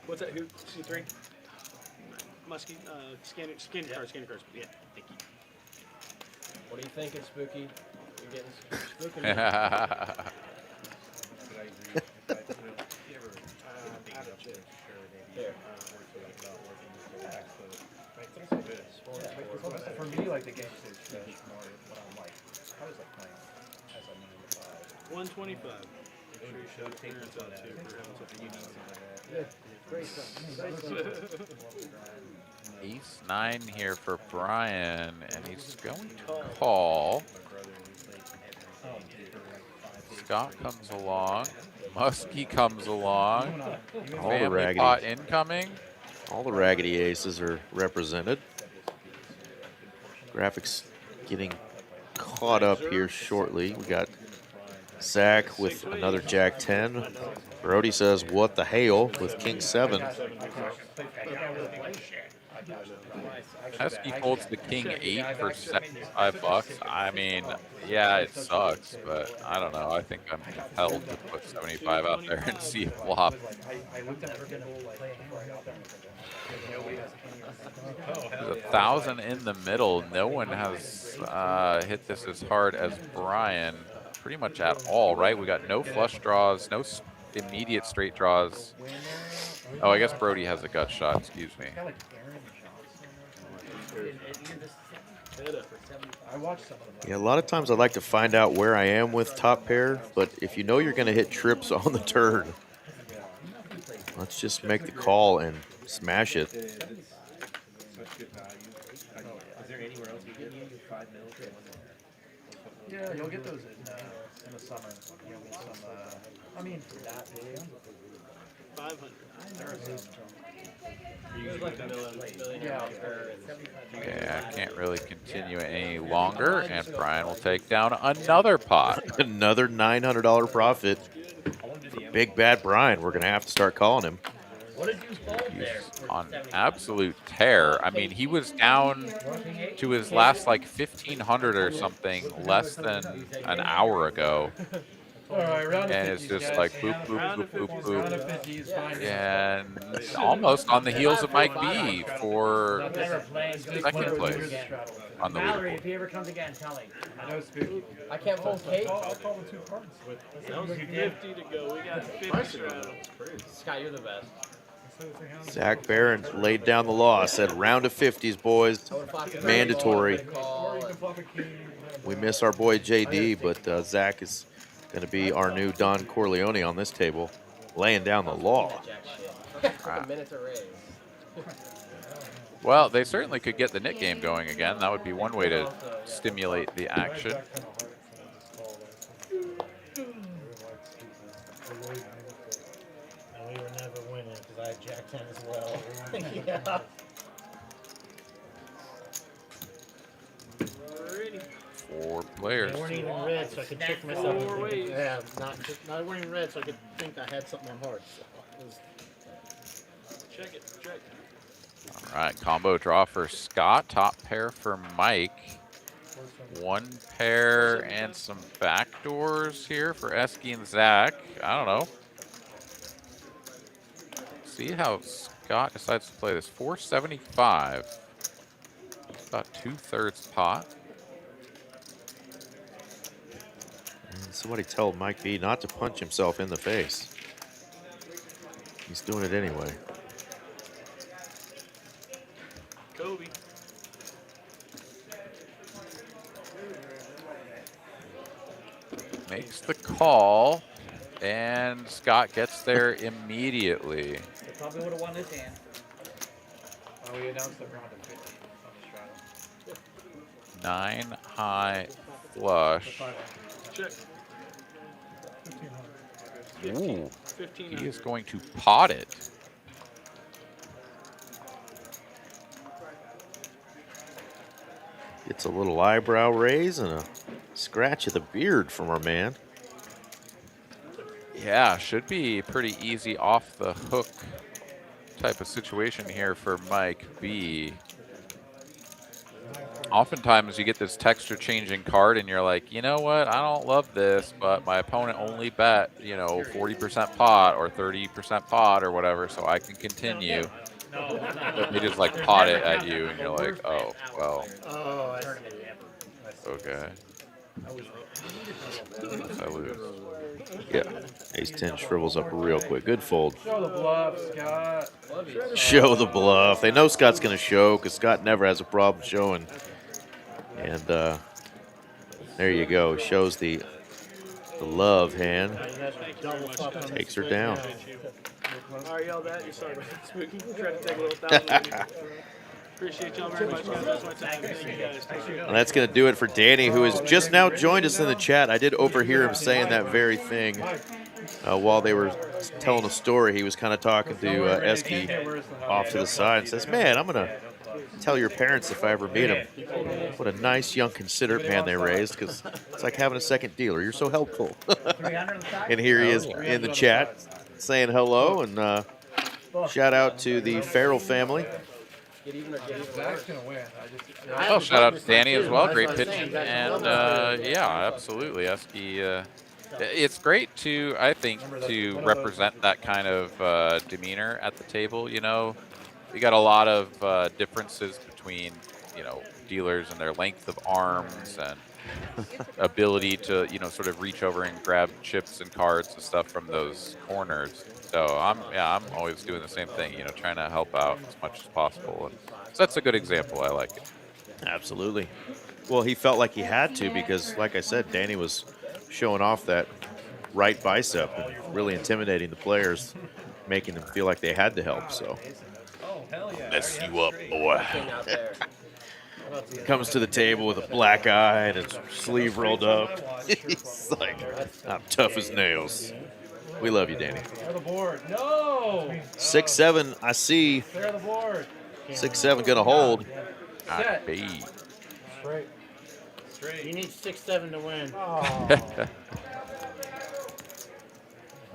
What's that? Who? C3? Muskie? Scan your cards. Yeah, thank you. What are you thinking, Spooky? You're getting spooky. For me, like the game is more what I'm like. How is that playing as a 125. Make sure you show parents on that. Ace 9 here for Brian, and he's going to call. Scott comes along. Muskie comes along. All the Family raggedy pot incoming. All the raggedy aces are represented. Graphics getting caught up here shortly. We got Zach with another Jack 10. Brody says, what the hail, with King 7. Husky holds the King 8 for $75. I mean, yeah, it sucks, but I don't know. I think I'm compelled to put 75 out there and see it flop. There's 1,000 in the middle. No one has hit this as hard as Brian, pretty much at all, right? We got no flush draws, no immediate straight draws. Oh, I guess Brody has a gut shot, excuse me. Yeah, a lot of times I like to find out where I am with top pair, but if you know you're going to hit trips on the turn, let's just make the call and smash it. Yeah, you'll get those in the summer. You'll get some, I mean, 500. Yeah, I can't really continue it any longer, and Brian will take down another pot. Another $900 profit. Big bad Brian. We're going to have to start calling him. He's on absolute tear. I mean, he was down to his last like 1,500 or something less than an hour ago. And it's just like boop, boop, boop, boop, boop. And almost on the heels of Mike B for second place on the leaderboard. If he ever comes again, tell me. I can't hold Kate. I'll call the 2 cards. That was 50 to go. We got 50 straddles. Scott, you're the best. Zach Barron laid down the law, said round of 50s, boys. Mandatory. We miss our boy JD, but Zach is going to be our new Don Corleone on this table. laying down the law. A minute to raise. Well, they certainly could get the nit game going again. That would be one way to stimulate the action. And we were never winning because I had Jack 10 as well. Yeah. Four players. They weren't even red, so I could trick myself. Yeah, not they weren't even red, so I could think I had something on hearts. So it was... Check it. Check. All right, combo draw for Scott. Top pair for Mike. One pair and some backdoors here for Esky and Zach. I don't know. See how Scott decides to play this. 475. About 2/3 pot. And somebody told Mike B not to punch himself in the face. He's doing it anyway. Kobe. Makes the call, and Scott gets there immediately. They probably would have won this hand. We announced the round of 50 on the straddle. 9 high flush. Check. Ooh, 15. he is going to pot it. Gets a little eyebrow raise and a scratch of the beard from our man. Yeah, should be pretty easy off the hook type of situation here for Mike B. Oftentimes you get this texture changing card and you're like, you know what, I don't love this, but my opponent only bet, you know, 40% pot or 30% pot or whatever, so I can continue. But they just like pot it at you and you're like, oh, well. Oh, Okay. I lose. Yeah, ace 10 shrivels up real quick. Good fold. Show the bluff, Scott. Show the bluff. They know Scott's going to show because Scott never has a problem showing. And there you go. Shows the love hand. Takes her down. All right, y'all that. You're sorry about that, Spooky. Tried to take a little thousand. Appreciate y'all very much, guys. That's my time. Thank you, guys. And that's going to do it for Danny, who has just now joined us in the chat. I did overhear him saying that very thing while they were telling a story. He was kind of talking to Esky off to the side and says, man, I'm going to tell your parents if I ever meet them what a nice, young, considerate man they raised, because it's like having a second dealer. You're so helpful. And here he is in the chat saying hello, and shout out to the Farrell family. Zach's gonna win. Oh, shout out to Danny as well. Great pitching. And yeah, absolutely. Esky, it's great to, I think, to represent that kind of demeanor at the table. You know, you got a lot of differences between, you know, dealers and their length of arms and ability to, you know, sort of reach over and grab chips and cards and stuff from those corners. So I'm always doing the same thing, you know, trying to help out as much as possible. And so that's a good example. I like it. Absolutely. Well, he felt like he had to because, like I said, Danny was showing off that right bicep and really intimidating the players, making them feel like they had to help. So, mess you up, boy. Comes to the table with a black eye and his sleeve rolled up. He's like, I'm tough as nails. We love you, Danny. Clear the board. No! 6-7, I see. Clear the board. 6-7 gonna hold. Not B. Straight. Straight. You need 6-7 to win.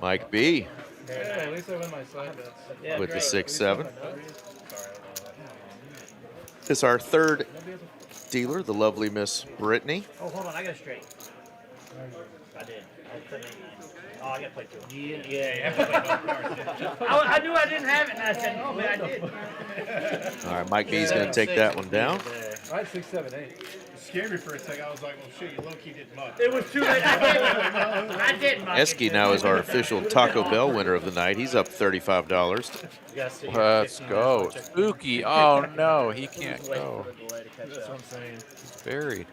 Mike B. Hey, at least I win my side bets. With the 6-7. This is our third dealer, the lovely Miss Brittany. Oh, hold on. I got it straight. I did. Oh, I got to play two. Yeah. I knew I didn't have it, and I said, oh, man, I did. All right, Mike B's going to take that one down. I had 6, 7, 8. It scared me for a second. I was like, well, shit, you low-key did much. It was too late. I did much. Esky now is our official Taco Bell winner of the night. He's up $35. Let's go. Spooky. Oh, no, he can't go. That's what I'm saying. He's buried.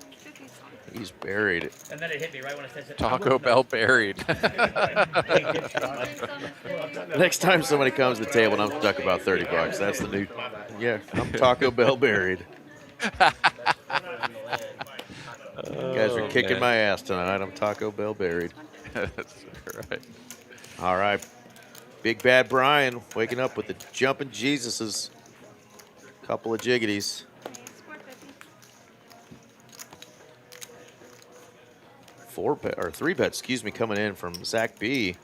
He's buried. And then it hit me right when it says Taco Bell buried. Next time somebody comes to the table and I'm stuck about $30, that's the new. Yeah, I'm Taco Bell buried. You guys are kicking my ass tonight. I'm Taco Bell buried. That's right. All right. Big Bad Brian waking up with the jumping Jesuses. Couple of jiggities. 4-bet or 3-bet, excuse me, coming in from Zach B.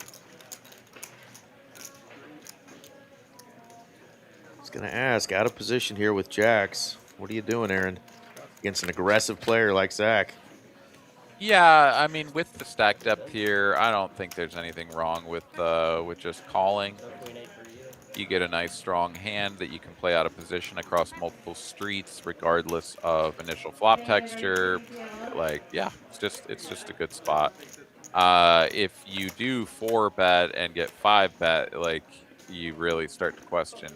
He's going to ask, out of position here with jacks. What are you doing, Aaron? Against an aggressive player like Zach. Yeah, I mean, with the stack depth here, I don't think there's anything wrong with just calling. You get a nice strong hand that you can play out of position across multiple streets, regardless of initial flop texture. Like, yeah, it's just a good spot. If you do 4-bet and get 5-bet, like, you really start to question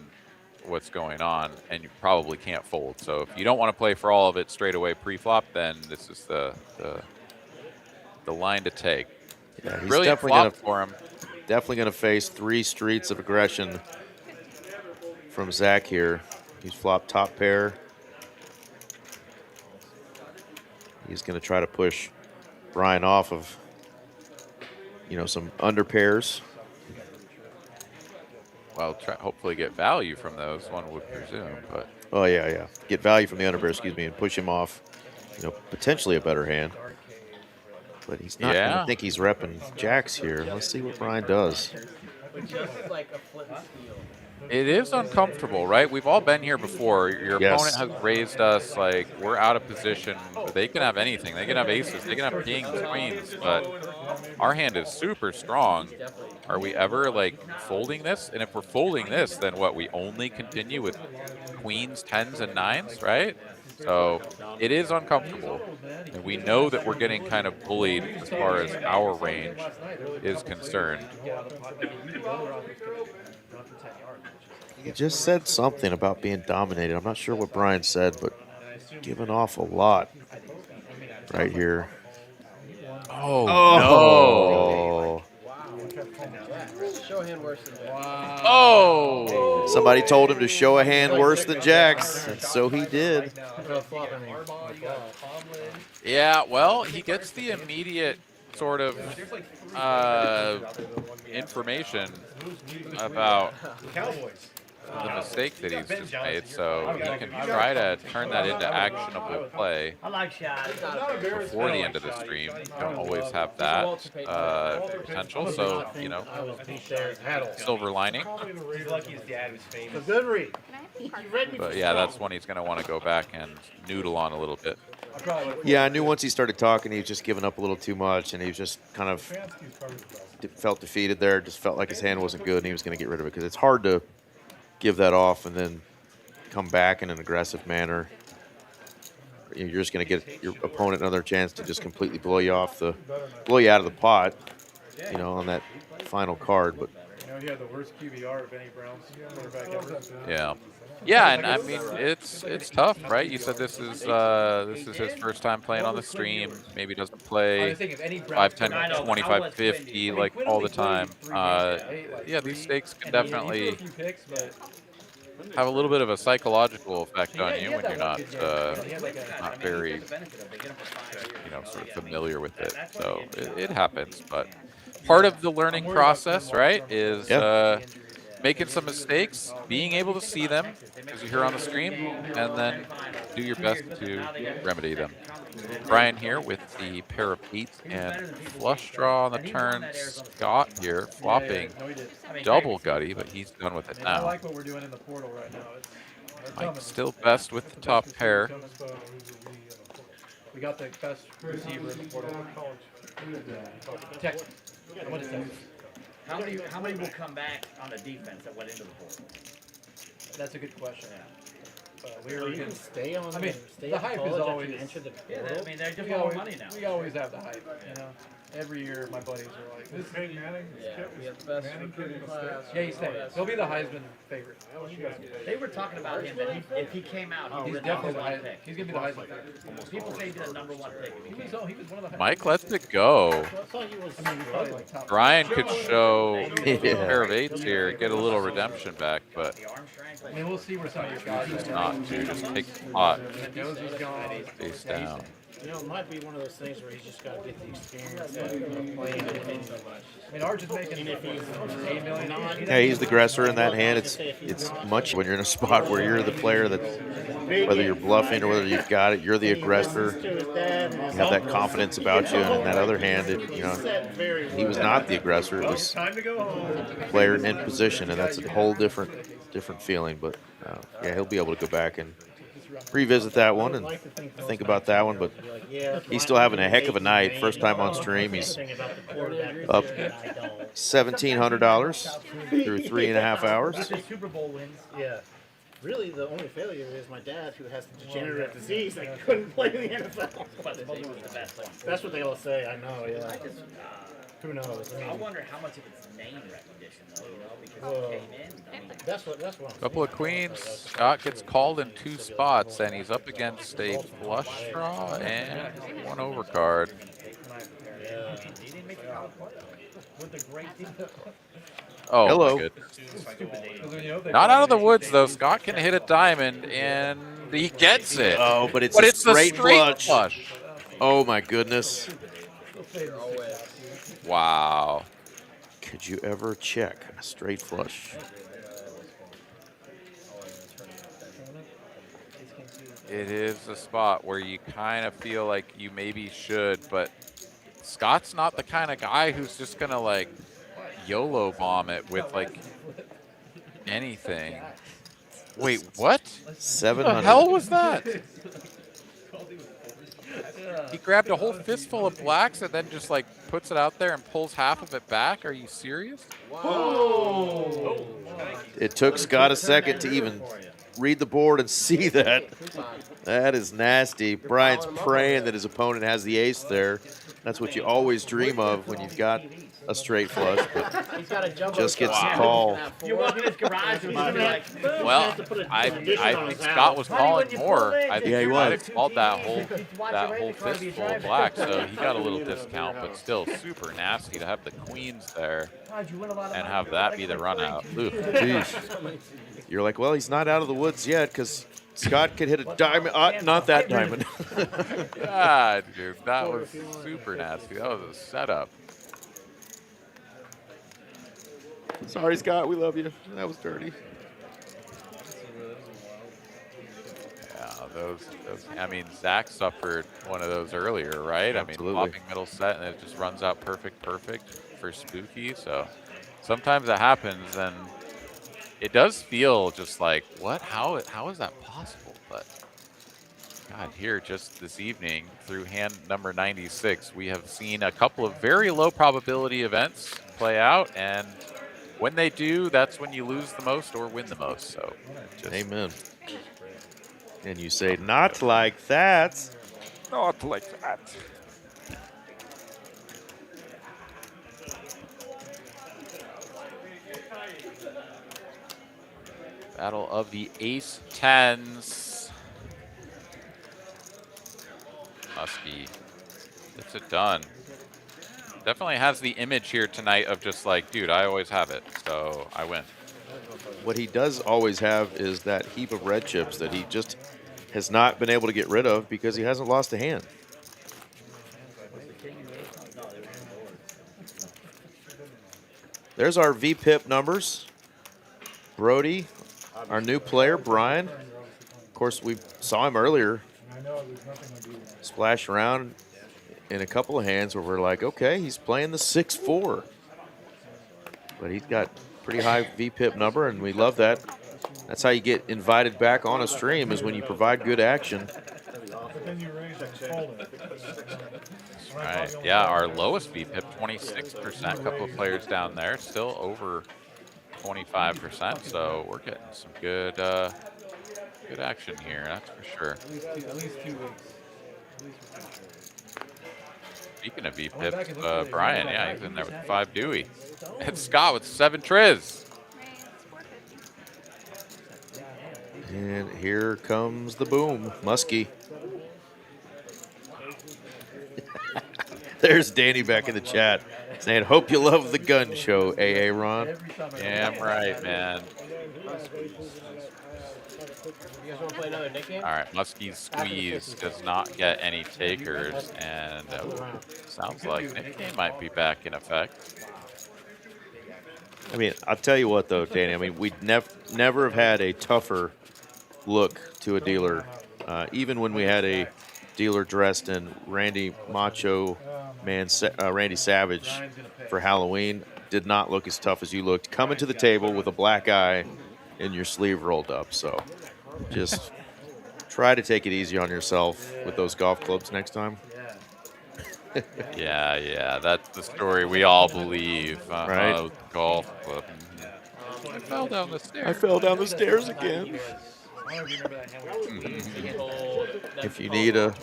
what's going on, and you probably can't fold. So if you don't want to play for all of it straight away pre-flop, then this is the line to take. Yeah, he's Brilliant flop for him. Definitely going to face 3 streets of aggression from Zach here. He's flopped top pair. He's going to try to push Brian off of, you know, some under pairs. Well, hopefully get value from those, one would presume. But oh yeah, get value from the under pair, excuse me, and push him off, you know, potentially a better hand. But he's not going to think he's repping jacks here. Let's see what Brian does. It is uncomfortable, right? We've all been here before. Your opponent has raised us, like, we're out of position. They can have anything. They can have aces. They can have kings, queens. But our hand is super strong. Are we ever, like, folding this? And if we're folding this, then what? We only continue with queens, 10s, and 9s, right? So it is uncomfortable. And we know that we're getting kind of bullied as far as our range is concerned. He just said something about being dominated. I'm not sure what Brian said, but giving off a lot right here. Oh, no. Show a hand worse than Jack. Oh! Somebody told him to show a hand worse than Jack's, and so he did. Yeah, well, he gets the immediate sort of information about the mistake that he's just made, so he can try to turn that into actionable play before the end of the stream. You don't always have that potential, so, you know, silver lining. Good read. But yeah, that's when he's going to want to go back and noodle on a little bit. Yeah, I knew once he started talking, he was just giving up a little too much, and he was just kind of felt defeated there, just felt like his hand wasn't good, and he was going to get rid of it, because it's hard to give that off and then come back in an aggressive manner. You're just going to get your opponent another chance to just completely blow you out of the pot, you know, on that final card. But you know, he had the worst QBR of any Browns quarterback ever. Yeah. Yeah, and I mean, it's tough, right? You said this is his first time playing on the stream. Maybe doesn't play 5, 10, 25, 50 like all the time. Yeah, these stakes can definitely have a little bit of a psychological effect on you when you're not very, you know, sort of familiar with it. So it happens, but part of the learning process, right, is making some mistakes, being able to see them as you hear on the stream, and then do your best to remedy them. Brian here with the pair of 8s and flush draw on the turn. Scott here flopping double gutty, but he's done with it now. I like what we're doing in the portal right now. Mike still best with the top pair. We got the best receiver in the portal. Tech. What is that? How many will come back on the defense that went into the portal? That's a good question. You can stay on. I mean, stay the hype is always. enter the Yeah, I mean, they're just we more always, money now. We always have the hype, you know. Every year, my buddies are like, This is Peyton Manning. Yeah, we have the best recruiting class. yeah, he's staying. He'll be the Heisman favorite. They were talking about him that if he came out, He's definitely the Heisman. He's gonna be the Heisman favorite. People say he'd be the #1 pick. He was one of the Mike lets it go. probably like top. Brian could show a pair of 8s here, get a little redemption back, but I mean, we'll see where some of your guys choose are. not to. Just take the pot Mendoza's gone. face down. You know, it might be one of those things where he's just got to get the experience of playing it. I mean, Arch is making $8 million. Yeah, he's the aggressor in that hand. It's much when you're in a spot where you're the player that, whether you're bluffing or whether you've got it, you're the aggressor. You have that confidence about you. And in that other hand, he was not the aggressor. It was the player in position, and that's a whole different feeling. But yeah, he'll be able to go back and revisit that one and think about that one. But he's still having a heck of a night. First time on stream, he's up $1,700 through 3.5 hours. Super Bowl wins. Yeah. Really, the only failure is my dad, who has the degenerate disease that couldn't play in the NFL. That's what they all say. I know. Yeah. Who knows? I wonder how much of it's name recognition, though. You know, because he came in. That's what. Couple of queens. Scott gets called in 2 spots, and he's up against a flush draw and 1 overcard. Oh, hello. My goodness. Not out of the woods, though. Scott can hit a diamond, and he gets it. Oh, but it's a straight flush. flush. Oh, my goodness. Wow. Could you ever check a straight flush? It is a spot where you kind of feel like you maybe should, but Scott's not the kind of guy who's just going to, like, YOLO bomb it with, like, anything. Wait, what? 700. What the hell was that? He grabbed a whole fistful of blacks and then just, like, puts it out there and pulls half of it back. Are you serious? Whoa. It took Scott a second to even read the board and see that. That is nasty. Brian's praying that his opponent has the ace there. That's what you always dream of when you've got a straight flush, but just gets the call. You walk in his garage and he's like, well, I think Scott was calling more. I think he might have called that whole fistful of black, so he got a little discount, but still super nasty to have the queens there and have that be the run out. You're like, well, he's not out of the woods yet because Scott could hit a diamond. Not that diamond. God, dude, that was super nasty. That was a setup. Sorry, Scott. We love you. That was dirty. Yeah, those. I mean, Zach suffered one of those earlier, right? Absolutely. I mean, flopping middle set, and it just runs out perfect for spooky. So sometimes it happens, and it does feel just like, what? How is that possible? But God, here just this evening through hand number 96, we have seen a couple of very low probability events play out, and when they do, that's when you lose the most or win the most. So, amen. And you say, not like that. Not like that. Battle of the ace tens. Muskie gets it done. Definitely has the image here tonight of just like, dude, I always have it, so I win. What he does always have is that heap of red chips that he just has not been able to get rid of because he hasn't lost a hand. There's our VPIP numbers. Brody, our new player, Brian. Of course, we saw him earlier splash around in a couple of hands where we're like, okay, he's playing the 6-4. But he's got pretty high VPIP number, and we love that. That's how you get invited back on a stream, is when you provide good action. Right. Yeah, our lowest VPIP, 26%. A couple of players down there, still over 25%. So we're getting some good action here, that's for sure. At least 2 weeks. Speaking of V-pips, Brian, yeah, he's in there with the 5 Dewey. And Scott with 7 Triz. And here comes the boom. Muskie. There's Danny back in the chat saying, hope you love the gun show, AA Ron. Damn right, man. You guys want to play another Nick game? All right, Muskie's squeeze does not get any takers, and sounds like Nick game might be back in effect. I mean, I'll tell you what, though, Danny. I mean, we'd never have had a tougher look to a dealer, even when we had a dealer dressed in Randy Macho Man, Randy Savage for Halloween. Did not look as tough as you looked. Coming to the table with a black eye and your sleeve rolled up. So just try to take it easy on yourself with those golf clubs next time. Yeah, that's the story we all believe. Right? Golf club. I fell down the stairs. I fell down the stairs again. If you need a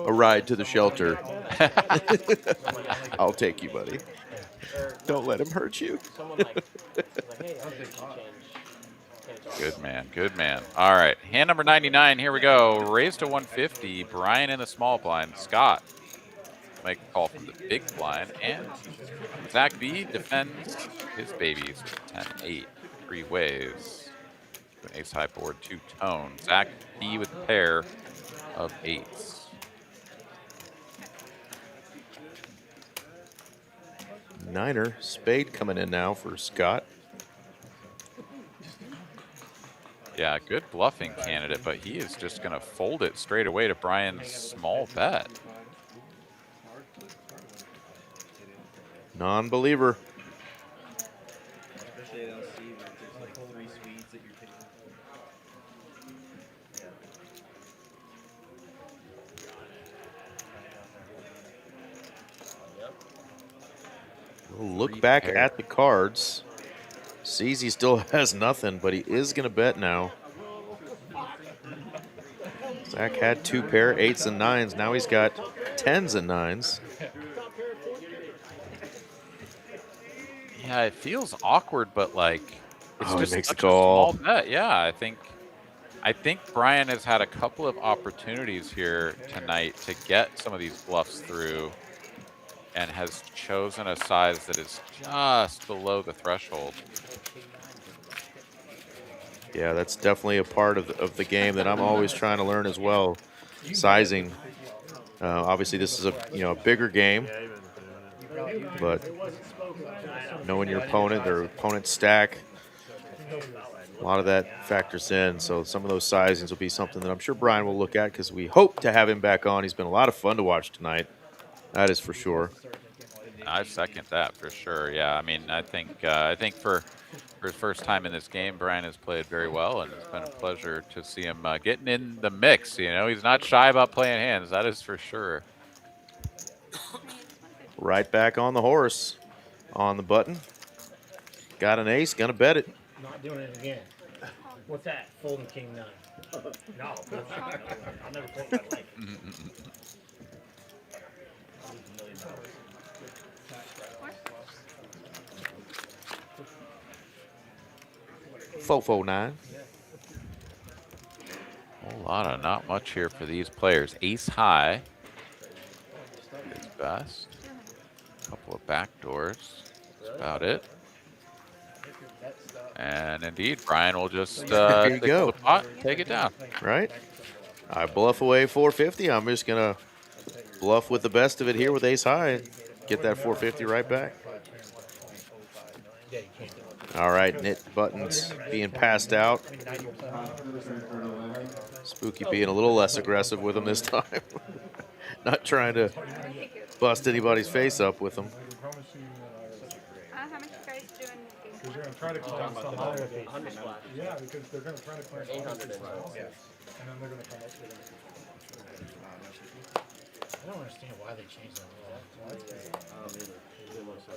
ride to the shelter, I'll take you, buddy. Don't let him hurt you. Good man, good man. All right, hand number 99, here we go. Raised to 150, Brian in the small blind. Scott make a call from the big blind, and Zach B defends his babies with 10-8, 3 ways. An ace high board, 2-tone. Zach B with a pair of 8s. Niner, spade coming in now for Scott. Yeah, good bluffing candidate, but he is just going to fold it straight away to Brian's small bet. Non-believer. We'll look back at the cards. Sees he still has nothing, but he is going to bet now. Zach had 2 pair, 8s and 9s. Now he's got 10s and 9s. Yeah, it feels awkward, but like it's just makes such the call. a small bet. Yeah, I think Brian has had a couple of opportunities here tonight to get some of these bluffs through, and has chosen a size that is just below the threshold. Yeah, that's definitely a part of the game that I'm always trying to learn as well. Sizing. Obviously, this is a bigger game, but knowing your opponent, their opponent's stack, a lot of that factors in. So some of those sizings will be something that I'm sure Brian will look at, because we hope to have him back on. He's been a lot of fun to watch tonight. That is for sure. I second that for sure. Yeah, I mean, I think for his first time in this game, Brian has played very well, and it's been a pleasure to see him getting in the mix. You know, he's not shy about playing hands. That is for sure. Right back on the horse, on the button. Got an ace, gonna bet it. Not doing it again. What's that? Folding king 9. No, I'll never fold my life. $449. Whole lot of not much here for these players. Ace high is best. A couple of back doors. That's about it. And indeed, Brian will just There you take go. the pot, take it down. Right? I bluff away 450. I'm just gonna bluff with the best of it here with ace high. Get that 450 right back. All right, knit buttons being passed out. Spooky being a little less aggressive with them this time. Not trying to bust anybody's face up with them. How much you guys doing? Because you're going to try to clear some other things. Yeah, because they're going to try to clear some other things. And then they're going to come up with it. I don't understand why they changed that rule.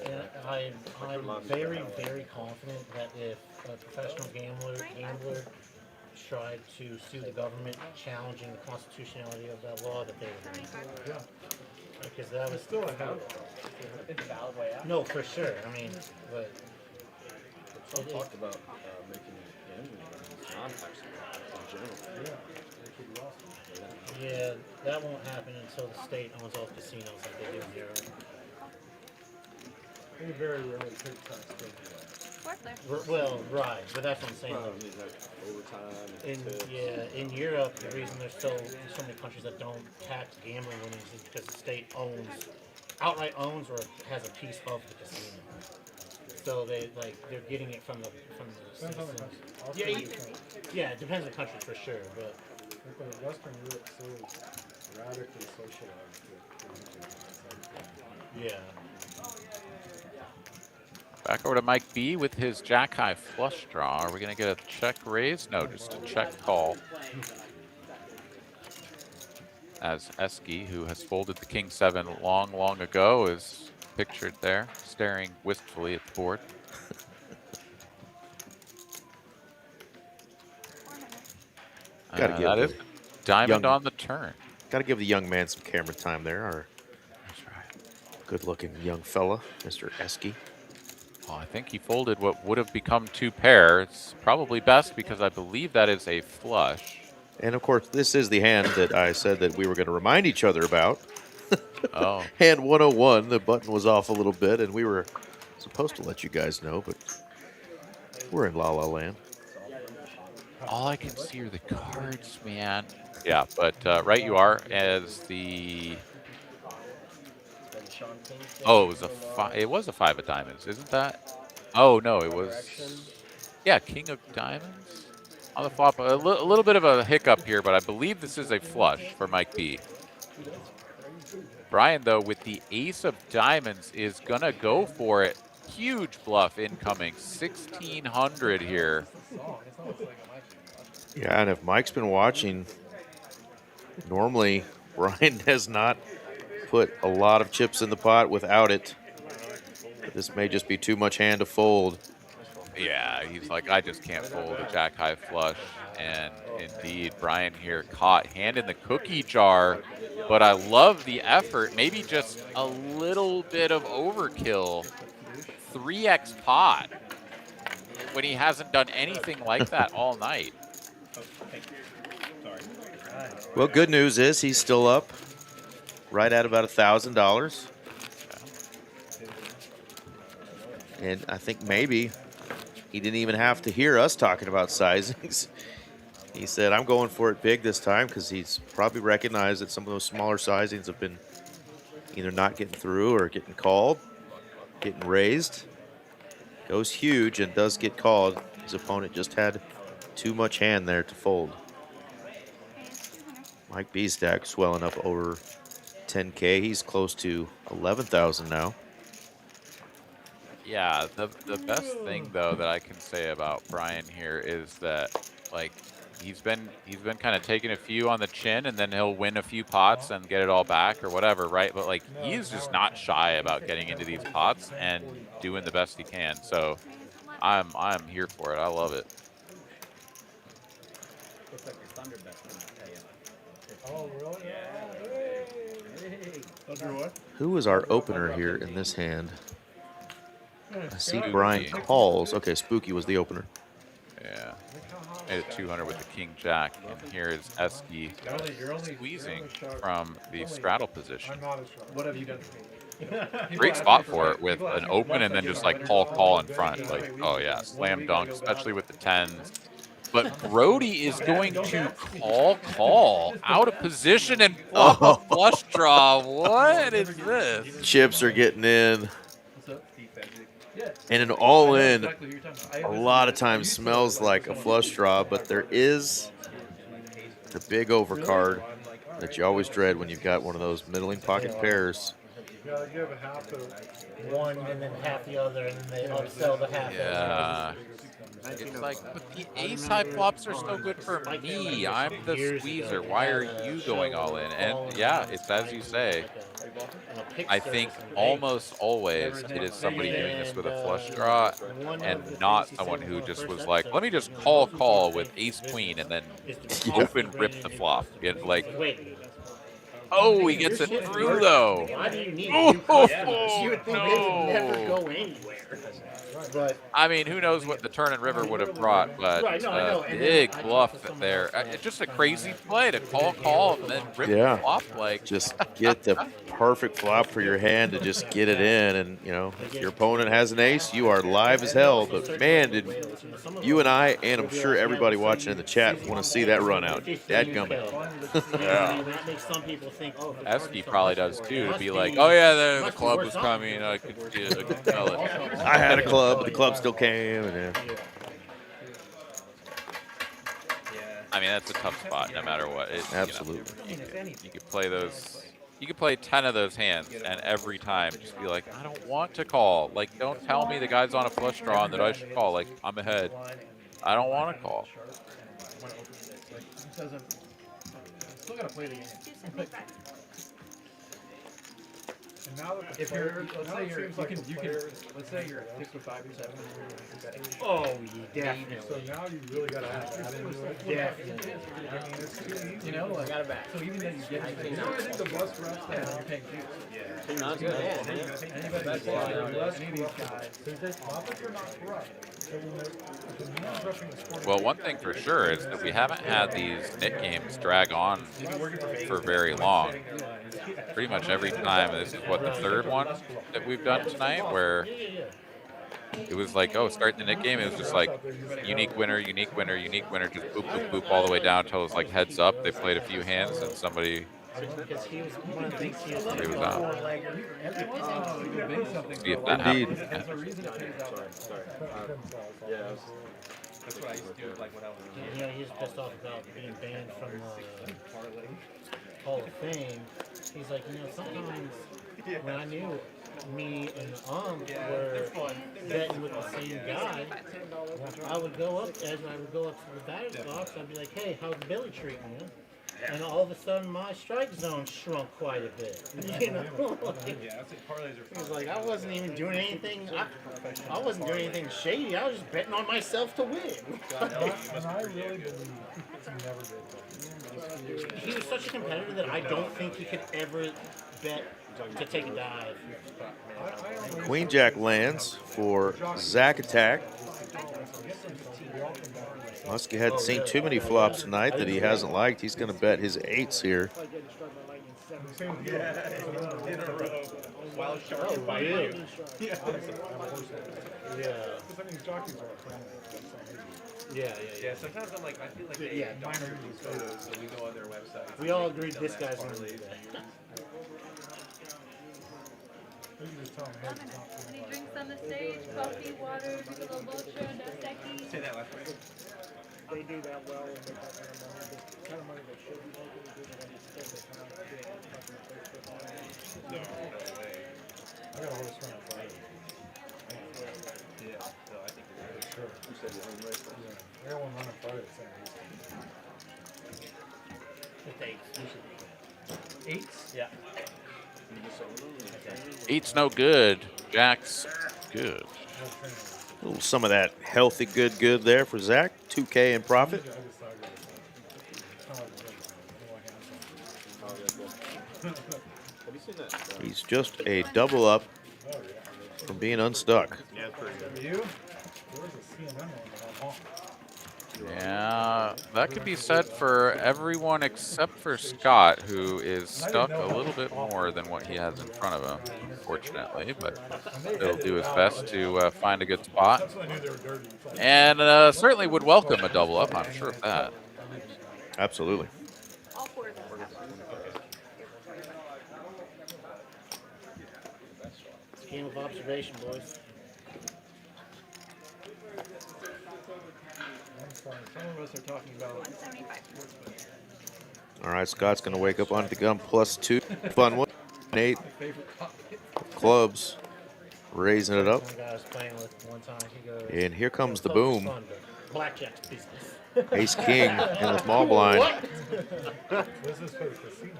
Yeah, I'm very, very confident that if a professional gambler tried to sue the government, challenging the constitutionality of that law that they were doing. Yeah. Because that was still a valid way out. No, for sure. I mean, but Some talked about making gambling non-taxable in general. yeah, that won't happen until the state owns all casinos like they do in Europe. They very rarely take tax Well, right, but that's what I'm saying. Well, I mean, like overtime. In Europe, the reason there's so many countries that don't tax gambling winnings is because the state outright owns or has a piece of the casino. So they're getting it from the citizens. Yeah, it depends on the country for sure, but Western Europe so radically socialized. Yeah. Back over to Mike B with his jack high flush draw. Are we going to get a check raise? No, just a check call. As Eski, who has folded the king 7 long ago, is pictured there, staring wistfully at the board. That is diamond on the turn. Got to give the young man some camera time there. That's right. Good-looking young fella, Mr. Eski. Well, I think he folded what would have become 2 pair. It's probably best because I believe that is a flush. And, of course, this is the hand that I said that we were going to remind each other about. Oh. Hand 101, the button was off a little bit, and we were supposed to let you guys know, but we're in La La Land. All I can see are the cards, man. Yeah, but right you are as the... Oh, it was a 5 of diamonds, isn't that? Oh, no, it was... Yeah, king of diamonds on the flop. A little bit of a hiccup here, but I believe this is a flush for Mike B. Brian, though, with the ace of diamonds, is going to go for it. Huge bluff incoming, 1,600 here. Yeah, and if Mike's been watching, normally Brian has not put a lot of chips in the pot without it. But this may just be too much hand to fold. Yeah, he's like, I just can't fold a jack high flush. And indeed, Brian here caught hand in the cookie jar. But I love the effort. Maybe just a little bit of overkill. 3x pot when he hasn't done anything like that all night. Well, good news is he's still up right at about $1,000. And I think maybe he didn't even have to hear us talking about sizings. He said, I'm going for it big this time because he's probably recognized that some of those smaller sizings have been either not getting through or getting called, getting raised. Goes huge and does get called. His opponent just had too much hand there to fold. Mike B stack swelling up over 10K. He's close to 11,000 now. Yeah, the best thing though that I can say about Brian here is that like he's been kind of taking a few on the chin and then he'll win a few pots and get it all back or whatever, right? But like he's just not shy about getting into these pots and doing the best he can. So I'm here for it. I love it. Oh, really? Who is our opener here in this hand? I see Brian calls. Okay, Spooky was the opener. Yeah. Made it 200 with the king jack. And here is Eski squeezing from the straddle position. What have you done for me? Great spot for it with an open and then just like call in front. Like, oh yeah, slam dunk, especially with the 10s. But Brody is going to call out of position and flop a flush draw. What is this? Chips are getting in. And an all-in a lot of times smells like a flush draw, but there is the big overcard that you always dread when you've got one of those middling pocket pairs. You gotta give half to one and then half the other, and then they upsell the half. Yeah. It's like, but the ace high flops are so good for me. I'm the squeezer. Why are you going all in? And yeah, it's as you say. I think almost always it is somebody doing this with a flush draw and not someone who just was like, let me just call with ace queen and then open rip the flop. Like, oh, he gets it through though. Why do you need Oh, new customers? You would think they would never no. go anywhere. But I mean, who knows what the turn and river would have brought, but big bluff there. It's just a crazy play to call and then rip the flop. Like, just get the perfect flop for your hand to just get it in. And, you know, if your opponent has an ace, you are live as hell. But, man, did you and I, and I'm sure everybody watching in the chat, want to see that run out. Dadgummit. Yeah. That makes some people think, oh, Esky probably does too, to be like, oh yeah, the club was coming, I could tell it. I had a club, but the club still came. And, I mean, that's a tough spot, no matter what. Absolutely. You could play those. You could play 10 of those hands, and every time just be like, I don't want to call. Like, don't tell me the guy's on a flush draw and that I should call. Like, I'm ahead. I don't want to call. Still gotta play the game. If you're, let's say you're, let's say you're 6 to 5 or 7. Oh, definitely. So now you really gotta have that into it. Definitely. I mean, it's too easy. You know, like, so even then you get, I think the bus for us now, you're paying dues. Yeah. Not good. Any of these guys. Well, one thing for sure is that we haven't had these net games drag on for very long. Pretty much every time, this is what, the third one that we've done tonight, where it was like, oh, start the net game. It was just like unique winner, just boop, boop, boop all the way down until it was like heads up. They played a few hands and somebody was out. See if that happens. That's what I used to do, like when I was a kid. Yeah, he's pissed off about being banned from the Hall of Fame. He's like, you know, sometimes when I knew me and were betting with the same guy, I would go up, as I would go up to the batter's box, I'd be like, hey, how's Billy treating you? And all of a sudden, my strike zone shrunk quite a bit. You know, he's like, I wasn't even doing anything. I wasn't doing anything shady. I was just betting on myself to win. And I really believe he never did. He was such a competitor that I don't think he could ever bet to take a dive. Queen Jack lands for Zach Attack. Muskie hadn't seen too many flops tonight that he hasn't liked. He's going to bet his eights here. Yeah, sometimes I'm like, I feel like they document these photos, so we go on their website. We all agreed this guy's going to lead. Any drinks on the stage? Coffee, water, Michelob Ultra, Dos Equis? Say that last time. They do that well and they got their money. The kind of money they should be making, they do it instead of No way. I got a horse running Friday. Yeah, no, I think you're right. Sure. You said you're home race? Yeah. I got one running Friday at San Luis. 8s? Yeah. Eight's no good. Jack's good. Ooh, some of that healthy good there for Zach. 2K in profit. He's just a double up from being unstuck. Yeah, that could be said for everyone except for Scott, who is stuck a little bit more than what he has in front of him, unfortunately, but he'll do his best to find a good spot. And certainly would welcome a double up, I'm sure of that. Absolutely. It's a game of observation, boys. Some of us are talking about. All right, Scott's going to wake up onto the gun +2. Fun one. 8 clubs. raising it up. One guy I was playing with one time, he goes, And here comes the "Poker's boom. fun, but blackjack's business." Ace King in the small blind. What?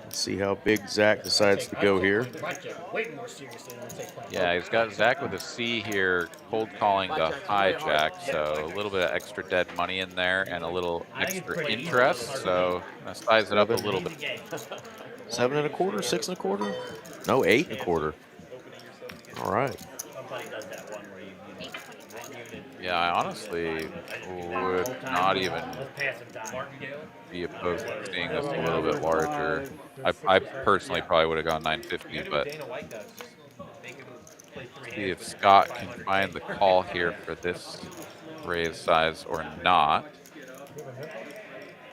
Let's see how big Zach decides to go here. Blackjack way more seriously than I take playing Yeah, he's got Zach with a C here, cold calling the hijack, so a little bit of extra dead money in there and a little extra interest. So let's size it up a little bit. 7 1/4, 6 1/4? No, 8 1/4. All right. Yeah, I honestly would not even be opposed to seeing this a little bit larger. I personally probably would have gone 950, but see if Scott can find the call here for this raise size or not.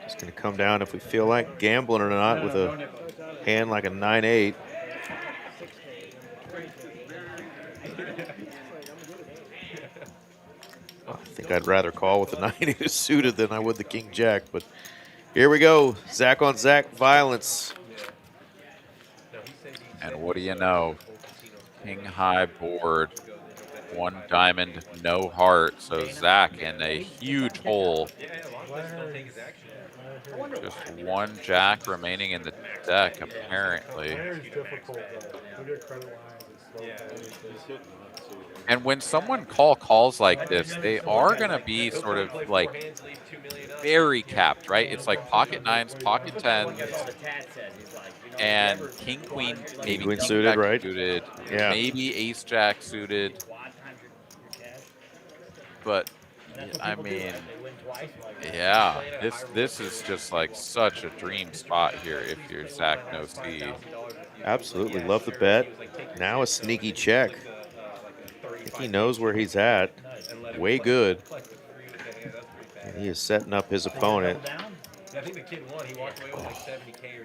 Just going to come down if we feel like gambling or not with a hand like a 9-8. I think I'd rather call with the 9-8 suited than I would the King Jack, but here we go. Zach on Zach violence. And what do you know? King high board, 1 diamond, no heart. So Zach in a huge hole. Just 1 jack remaining in the deck, apparently. And when someone calls like this, they are going to be sort of like very capped, right? It's like pocket 9s, pocket 10s, and king queen, maybe queen king suited, jack right? suited, Yeah. maybe ace jack suited. But I mean, yeah, this is just like such a dream spot here if you're Zach no C. Absolutely, love the bet. Now a sneaky check. I think he knows where he's at. Way good. And he is setting up his opponent.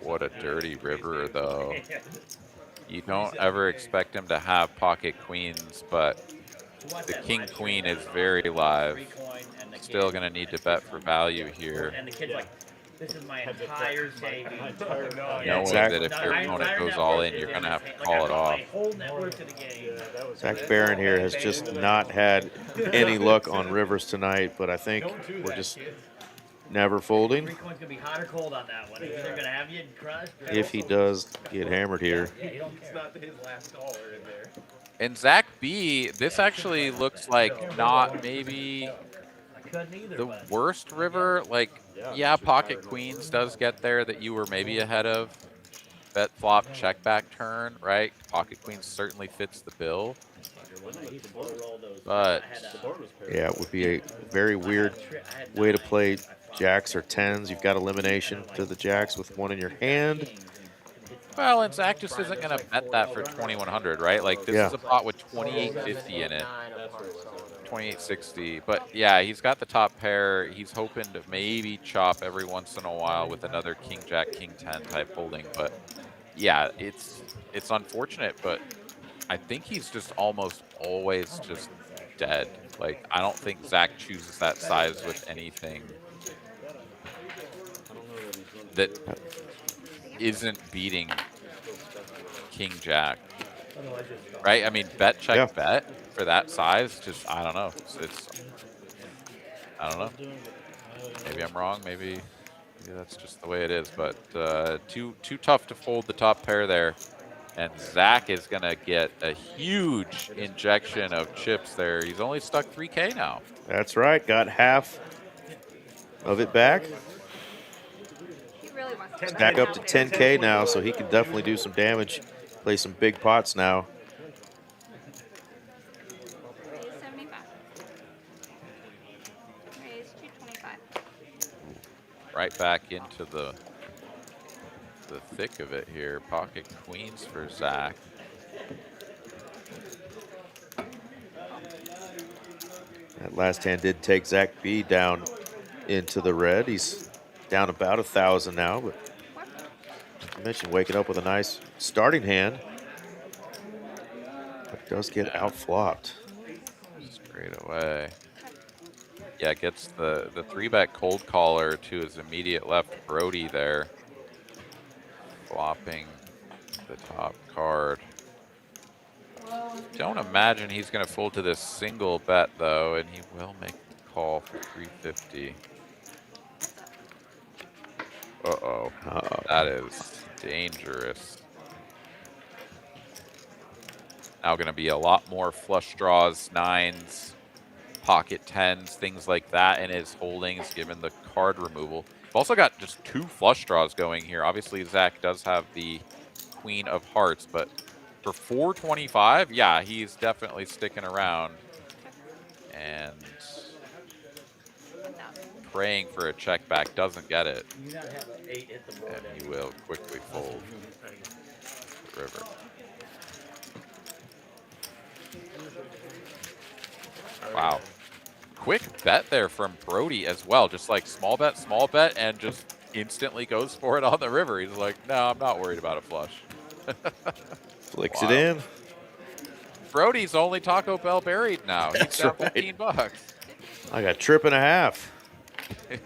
What a dirty river, though. You don't ever expect him to have pocket queens, but the king queen is very live. Still going to need to bet for value here. And the kid's like, this is my entire savings. Knowing that if your opponent goes all in, you're going to have to call it off. Zach Barron here has just not had any luck on rivers tonight, but I think we're just never folding. Coin's gonna be hot or cold on that one. Either gonna have you crushed. If he does get hammered here. It's not his last call or in there. And Zach B, this actually looks like not maybe the worst river. Like, yeah, pocket queens does get there that you were maybe ahead of. Bet flop, check back turn, right? Pocket queens certainly fits the bill. But yeah, it would be a very weird way to play jacks or 10s. You've got elimination to the jacks with 1 in your hand. well, and Zach just isn't going to bet that for 2,100, right? Like, this is a pot with 2,850 in it. 2,860. But yeah, he's got the top pair. He's hoping to maybe chop every once in a while with another king jack, king 10 type holding. But yeah, it's unfortunate, but I think he's just almost always just dead. Like, I don't think Zach chooses that size with anything that isn't beating king jack, right? I mean, bet check bet for that size, just I don't know. I don't know. Maybe I'm wrong. Maybe that's just the way it is. But too tough to fold the top pair there. And Zach is going to get a huge injection of chips there. He's only stuck 3K now. That's right. Got half of it back. He's back up to 10K now, so he can definitely do some damage. Play some big pots now. Right back into the thick of it here. Pocket queens for Zach. That last hand did take Zach B down into the red. He's down about 1,000 now, but as you mentioned, waking up with a nice starting hand. But does get out flopped. Straight away. Yeah, gets the 3-bet cold caller to his immediate left, Brody there. Flopping the top card. Don't imagine he's going to fold to this single bet, though, and he will make the call for 350. Uh-oh. That is dangerous. Now going to be a lot more flush draws, 9s, pocket 10s, things like that in his holdings, given the card removal. We've also got just 2 flush draws going here. Obviously, Zach does have the Queen of Hearts, but for 425, yeah, he's definitely sticking around and praying for a check back. Doesn't get it, and he will quickly fold the river. Wow. Quick bet there from Brody as well. Just like small bet, and just instantly goes for it on the river. He's like, no, I'm not worried about a flush. Flicks it in. Brody's only Taco Bell buried now. He's got right. 15 bucks. I got trip and a half. The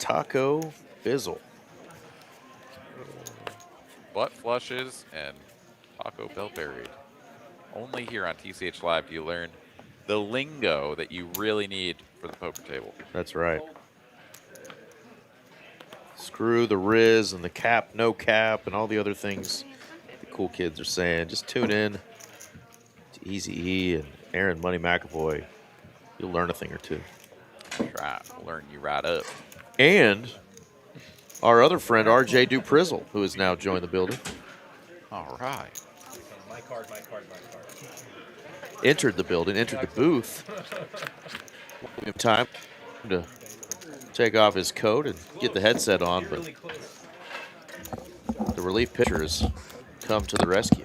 Taco Fizzle. Butt flushes and Taco Bell buried. Only here on TCH Live do you learn the lingo that you really need for the poker table. That's right. Screw the Riz and the cap, no cap, and all the other things the cool kids are saying. Just tune in to Easy E and Aaron Money McAvoy. You'll learn a thing or two. Right, we'll learn you right up. And our other friend, RJ Duprizzle, who has now joined the building. All right. My card. Entered the building, entered the booth. We have time to take off his coat and get the headset on, but the relief pitchers come to the rescue.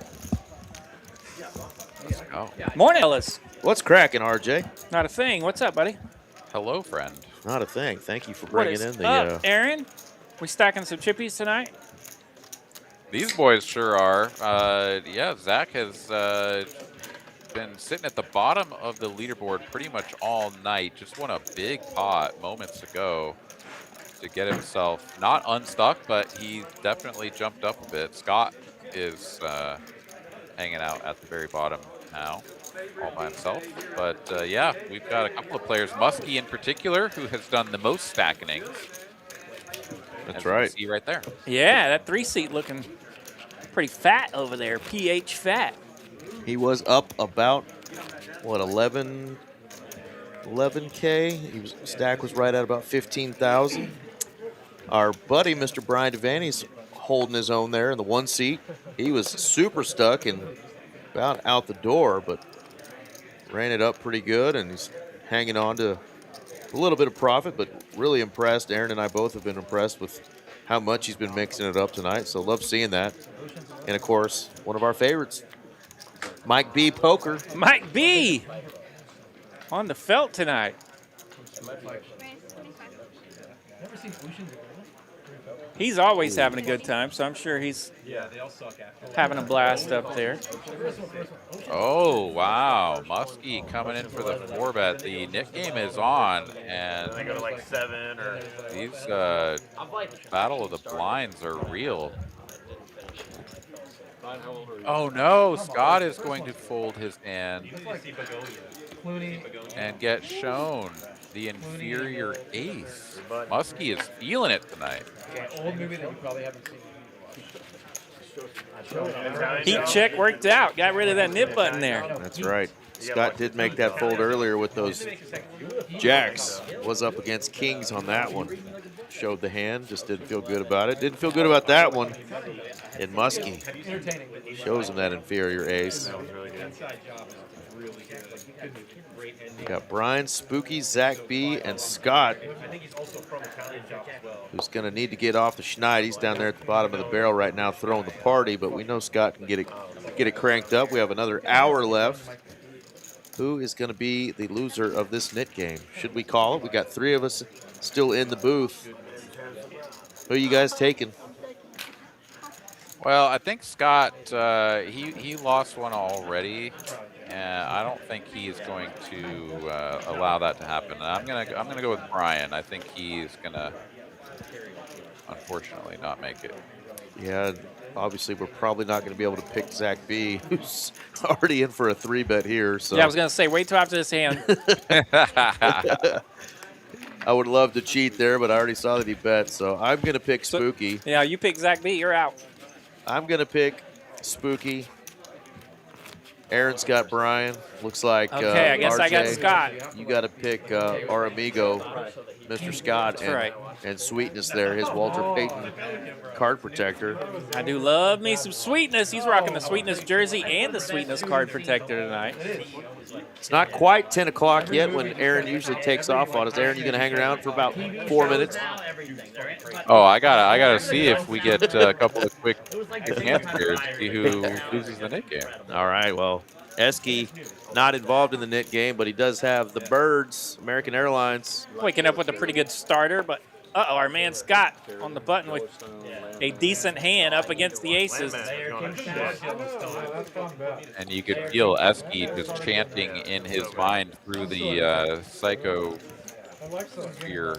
Let's go. Morning, Ellis. What's cracking, RJ? Not a thing. What's up, buddy? Hello, friend. Not a thing. Thank you for What bringing is in the. up, Aaron? We stacking some chippies tonight? These boys sure are. Yeah, Zach has been sitting at the bottom of the leaderboard pretty much all night. Just won a big pot moments ago to get himself not unstuck, but he definitely jumped up a bit. Scott is hanging out at the very bottom now, all by himself. But yeah, we've got a couple of players, Muskie in particular, who has done the most stacking. That's right. See right there. Yeah, that 3-seat looking pretty fat over there. PH fat. He was up about, what, 11K? Stack was right at about 15,000. Our buddy, Mr. Brian Devaney's holding his own there in the 1 seat. He was super stuck and about out the door, but ran it up pretty good, and he's hanging on to a little bit of profit, but really impressed. Aaron and I both have been impressed with how much he's been mixing it up tonight, so love seeing that. And, of course, one of our favorites, Mike B. Poker. Mike B. on the felt tonight. He's always having a good time, so I'm sure he's having a blast up there. Oh, wow. Muskie coming in for the 4-bet. The Nick game is on, and they go to like 7 or... These Battle of the Blinds are real. Oh, no. Scott is going to fold his hand and get shown the inferior ace. Muskie is feeling it tonight. Old movie that you probably haven't seen. Heat check worked out. Got rid of that nip button there. That's right. Scott did make that fold earlier with those jacks. Was up against kings on that one. Showed the hand, just didn't feel good about it. Didn't feel good about that one. And Muskie shows him that inferior ace. You got Brian, Spooky, Zach B, and Scott, who's going to need to get off the schneid. He's down there at the bottom of the barrel right now throwing the party, but we know Scott can get it cranked up. We have another hour left. Who is going to be the loser of this nit game? Should we call it? We got 3 of us still in the booth. Who are you guys taking? Well, I think Scott, he lost one already, and I don't think he is going to allow that to happen. And I'm gonna go with Brian. I think he's gonna, unfortunately, not make it. Yeah, obviously we're probably not going to be able to pick Zach B, who's already in for a 3-bet here. So Yeah, I was going to say, wait till after this hand. I would love to cheat there, but I already saw that he bet. So I'm going to pick Spooky. Yeah, you pick Zach B, you're out. I'm going to pick Spooky. Aaron's got Brian. Looks like okay, I guess RJ, I got Scott. You got to pick our amigo, Mr. Scott, and Sweetness there, his Walter Payton card protector. I do love me some Sweetness. He's rocking the Sweetness jersey and the Sweetness card protector tonight. It's not quite 10 o'clock yet when Aaron usually takes off on us. Aaron, you going to hang around for about 4 minutes? Oh, I gotta see if we get a couple of quick hands here to see who loses the knit game. All right, well, Esky not involved in the knit game, but he does have the Birds, American Airlines. Waking up with a pretty good starter, but uh-oh, our man Scott on the button with a decent hand up against the aces. And you could feel Esky just chanting in his mind through the psycho sphere.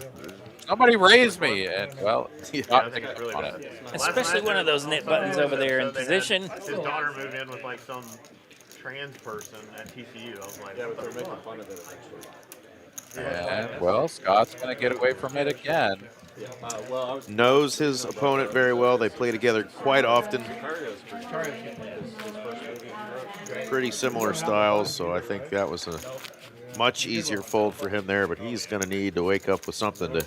Somebody raise me, and well, I think it's really bad. Especially one of those knit buttons over there in position. His daughter moved in with like some trans person at TCU. I was like, yeah, but they're making fun of it actually. And well, Scott's gonna get away from it again. Knows his opponent very well. They play together quite often. Pretty similar styles, so I think that was a much easier fold for him there, but he's going to need to wake up with something to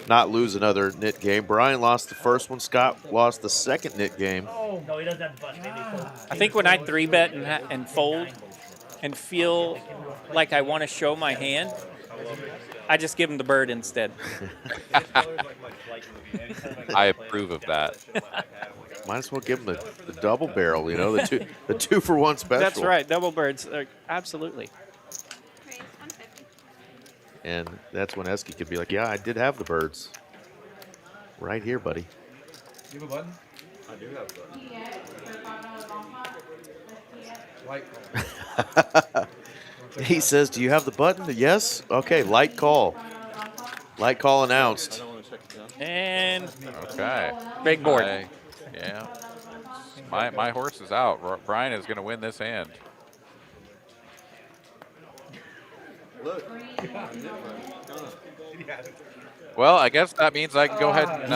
not lose another knit game. Brian lost the first one. Scott lost the second knit game. No, he doesn't have the button. Maybe fold. I think when I 3-bet and fold and feel like I want to show my hand, I just give him the bird instead. I approve of that. Might as well give him the double barrel, you know, the 2-for-1 special. That's right, double birds. Absolutely. And that's when Esky could be like, yeah, I did have the birds. Right here, buddy. You have a button? I do have a button. Light call. He says, do you have the button? Yes? Okay, light call. Light call announced. And okay, big board. Yeah, my horse is out. Brian is going to win this hand. Look. Well, I guess that means I can go ahead and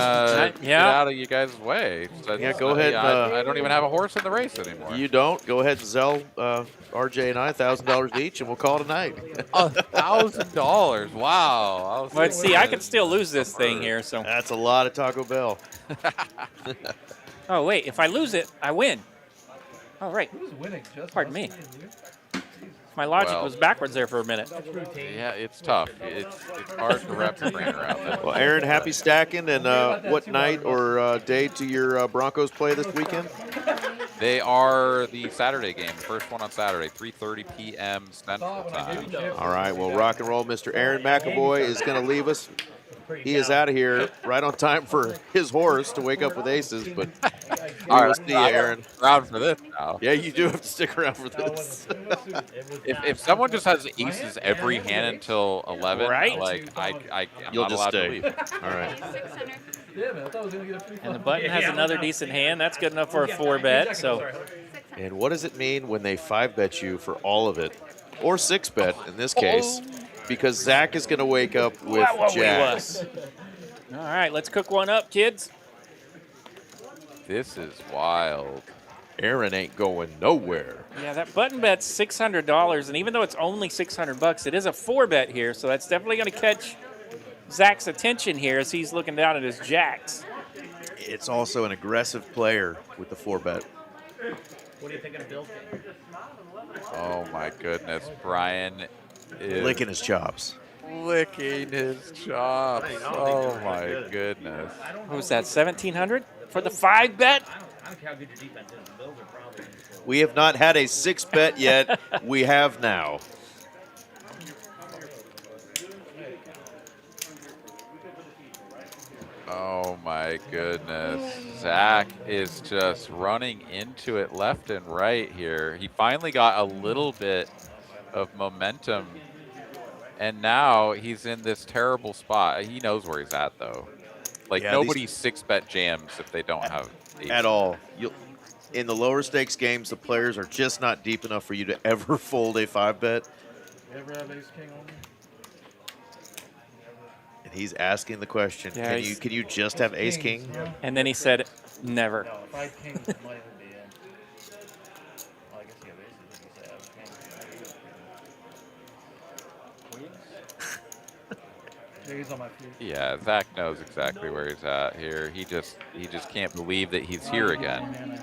get out of you guys' way. Yeah, go ahead. I don't even have a horse in the race anymore. You don't? Go ahead and sell RJ and I $1,000 each, and we'll call it a night. $1,000. Wow. Let's see. I can still lose this thing here. So that's a lot of Taco Bell. Oh wait, if I lose it, I win. Oh right. Who's winning? Just Pardon me. My logic was backwards there for a minute. Yeah, it's tough. It's hard to wrap your brain around that. Well, Aaron, happy stacking. And what night or day to your Broncos play this weekend? They are the Saturday game, the first one on Saturday, 3:30 p.m. Central Time. All right, well, rock and roll. Mr. Aaron McAvoy is going to leave us. He is out of here right on time for his horse to wake up with aces, but All we'll right, see you, Aaron. Around for this now. Yeah, you do have to stick around for this. If someone just has aces every hand until 11, Right. like I'm You'll not just allowed stay. to leave. All right. And the button has another decent hand. That's good enough for a 4-bet. So And what does it mean when they 5-bet you for all of it? Or 6-bet in this case, because Zach is going to wake up with jacks. All right, let's cook one up, kids. This is wild. Aaron ain't going nowhere. Yeah, that button bet's $600, and even though it's only $600, it is a 4-bet here, so that's definitely going to catch Zach's attention here as he's looking down at his jacks. It's also an aggressive player with the 4-bet. What do you think of Bill's game? Oh my goodness, Brian is Licking his chops. licking his chops. Oh my goodness. What was that, 1,700 for the 5-bet? I don't care how good your defense is. The Bills are probably. We have not had a 6-bet yet. We have now. Oh my goodness. Zach is just running into it left and right here. He finally got a little bit of momentum, and now he's in this terrible spot. He knows where he's at, though. Like Yeah, nobody these- 6-bet jams if they don't have ace. At all. In the lower stakes games, the players are just not deep enough for you to ever fold a 5-bet. You ever have ace king on me? And he's asking the question, Yeah, can you just have ace king? And then he said, never. No, if I had kings, the money would be in. Well, I guess you have aces if you say I have kings. Jay's on my feet. Yeah, Zach knows exactly where he's at here. He just can't believe that he's here again.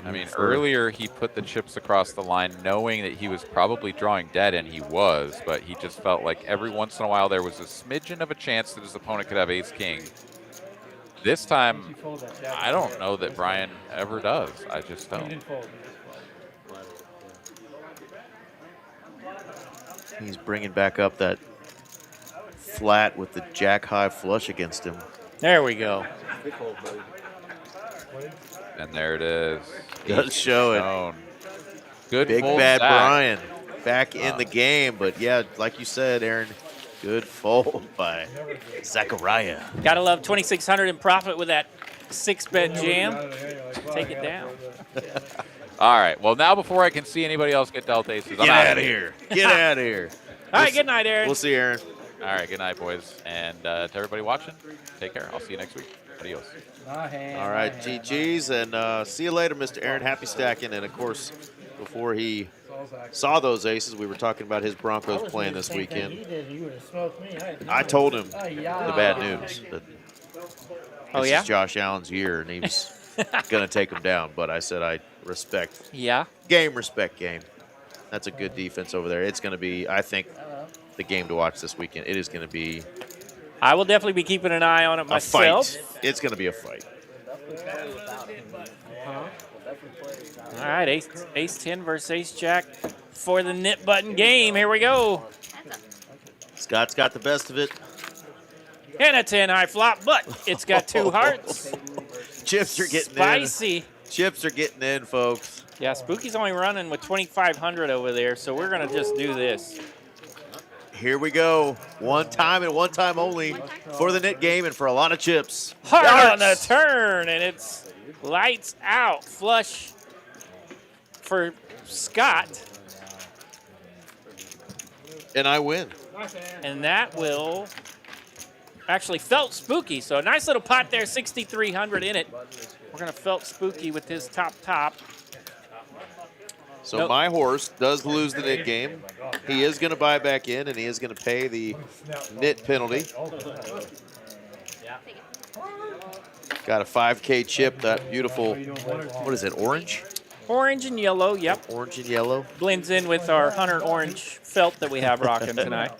I mean, earlier he put the chips across the line knowing that he was probably drawing dead, and he was, but he just felt like every once in a while there was a smidgen of a chance that his opponent could have ace king. This time, I don't know that Brian ever does. I just don't. He's bringing back up that flat with the jack high flush against him. There we go. And there it is. Does show it. Good Big fold, bad Zach. Brian back in the game. But yeah, like you said, Aaron, good fold by Zachariah. Gotta love 2,600 in profit with that 6-bet jam. Take it down. All right. Well, now before I can see anybody else get dealt aces, Get out of here. Get out of here. All right, good night, Aaron. We'll see you, Aaron. All right. Good night, boys. And to everybody watching, take care. I'll see you next week. Adios. All right, GG's, and see you later, Mr. Aaron. Happy stacking. And, of course, before he saw those aces, we were talking about his Broncos playing this weekend. I told him the bad news. That this is Josh Allen's year, and he was going to take him down. But I said I respect game, respect game. That's a good defense over there. It's going to be, I think, the game to watch this weekend. It is going to be I will definitely be keeping an eye on it myself. A fight. It's going to be a fight. All right, ace 10 versus ace jack for the nip button game. Here we go. Scott's got the best of it. And a 10 high flop, but it's got 2 hearts. Chips are getting Spicy. in. Chips are getting in, folks. Yeah, Spooky's only running with 2,500 over there, so we're going to just do this. Here we go. One time and one time only for the knit game and for a lot of chips. Hard on the turn, and it's lights out. Flush for Scott. And I win. And that will actually felt Spooky. So a nice little pot there, 6,300 in it. We're going to felt Spooky with his top. So my horse does lose the knit game. He is going to buy back in, and he is going to pay the knit penalty. Got a 5K chip, that beautiful, what is it, orange? Orange and yellow, yep. Orange and yellow. Blends in with our Hunter orange felt that we have rocking tonight.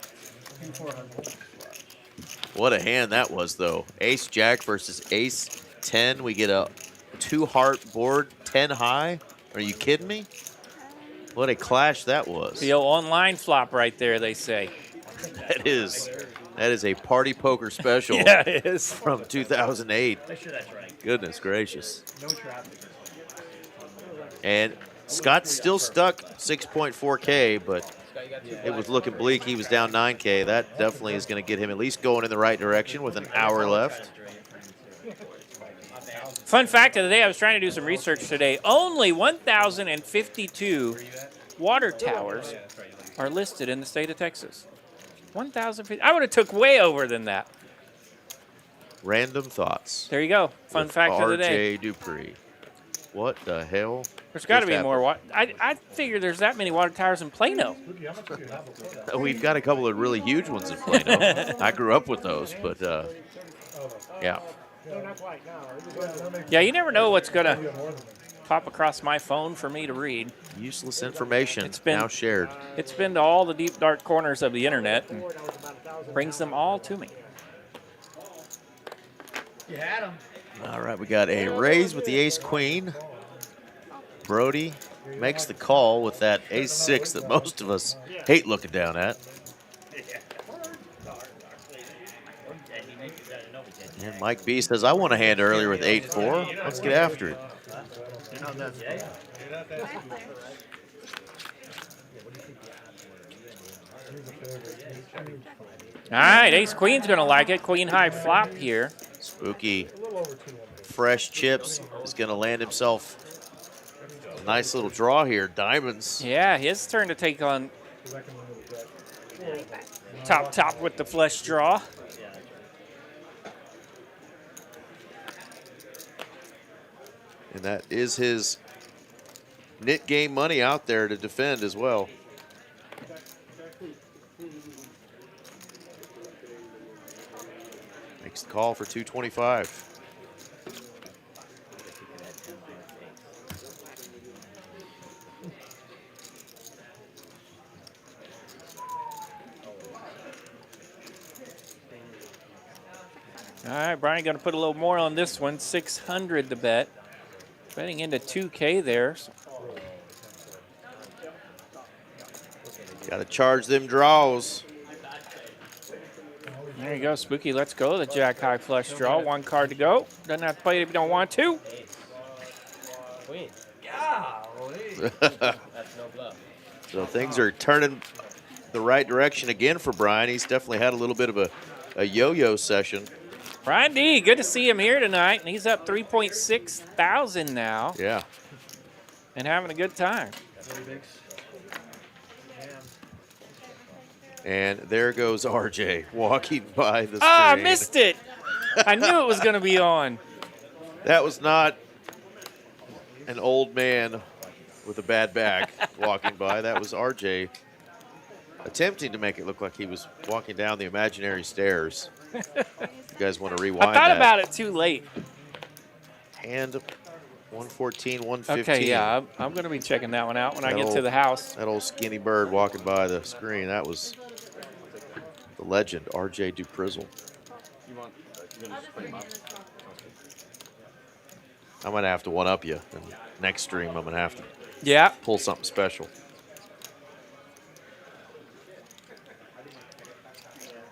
What a hand that was, though. Ace Jack versus Ace 10. We get a 2-heart board, 10 high. Are you kidding me? What a clash that was. The old online flop right there, they say. That is a party poker special. Yeah, it is. From 2008. Make sure that's right. Goodness gracious. And Scott's still stuck 6.4K, but it was looking bleak. He was down 9K. That definitely is going to get him at least going in the right direction with an hour left. Fun fact of the day, I was trying to do some research today. Only 1,052 water towers are listed in the state of Texas. 1,050. I would have took way over than that. Random thoughts. There you go. Fun with fact of the day. RJ Dupree. What the hell? There's got to be more water. I figure there's that many water towers in Plano. We've got a couple of really huge ones in Plano. I grew up with those, but yeah. Yeah, you never know what's going to pop across my phone for me to read. Useless information now shared. It's been to all the deep, dark corners of the internet and brings them all to me. You had him. All right, we got a raise with the ace-queen. Brody makes the call with that ace-6 that most of us hate looking down at. And Mike B says, I won a hand earlier with 8-4. Let's get after it. All right, ace queen's gonna like it. Queen high flop here. Spooky, fresh chips is going to land himself a nice little draw here. Diamonds. Yeah, his turn to take on top with the flush draw. And that is his knit game money out there to defend as well. Makes the call for 225. All right, Brian going to put a little more on this one. 600 to bet. Betting into 2K there. Got to charge them draws. There you go, Spooky. Let's go. The jack high flush draw. One card to go. Doesn't have to play it if you don't want to. So things are turning the right direction again for Brian. He's definitely had a little bit of a yo-yo session. Brian D, good to see him here tonight. And he's up 3.6 thousand now. Yeah. And having a good time. And there goes RJ walking by the screen. Ah, I missed it. I knew it was going to be on. That was not an old man with a bad back walking by. That was RJ attempting to make it look like he was walking down the imaginary stairs. You guys want to rewind I thought that. about it too late. Hand 114, 115. Okay, yeah, I'm going to be checking that one out when I get to the house. That old skinny bird walking by the screen, that was the legend, RJ Duprizzle. I'm going to have to one-up you. And next stream, I'm going to have to pull something special.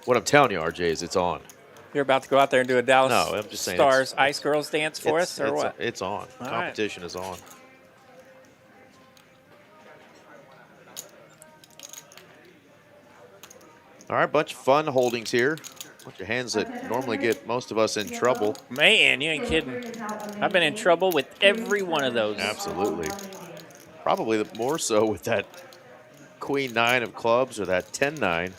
What I'm telling you, RJ, is it's on. You're about to go out there and do a Dallas No, I'm just saying Stars Ice Girls dance for us, or what? It's on. All Competition is on. All right, bunch of fun holdings here. Bunch of hands that normally get most of us in trouble. Man, you ain't kidding. I've been in trouble with every one of those. Absolutely. Probably more so with that Queen 9 of clubs or that 10-9.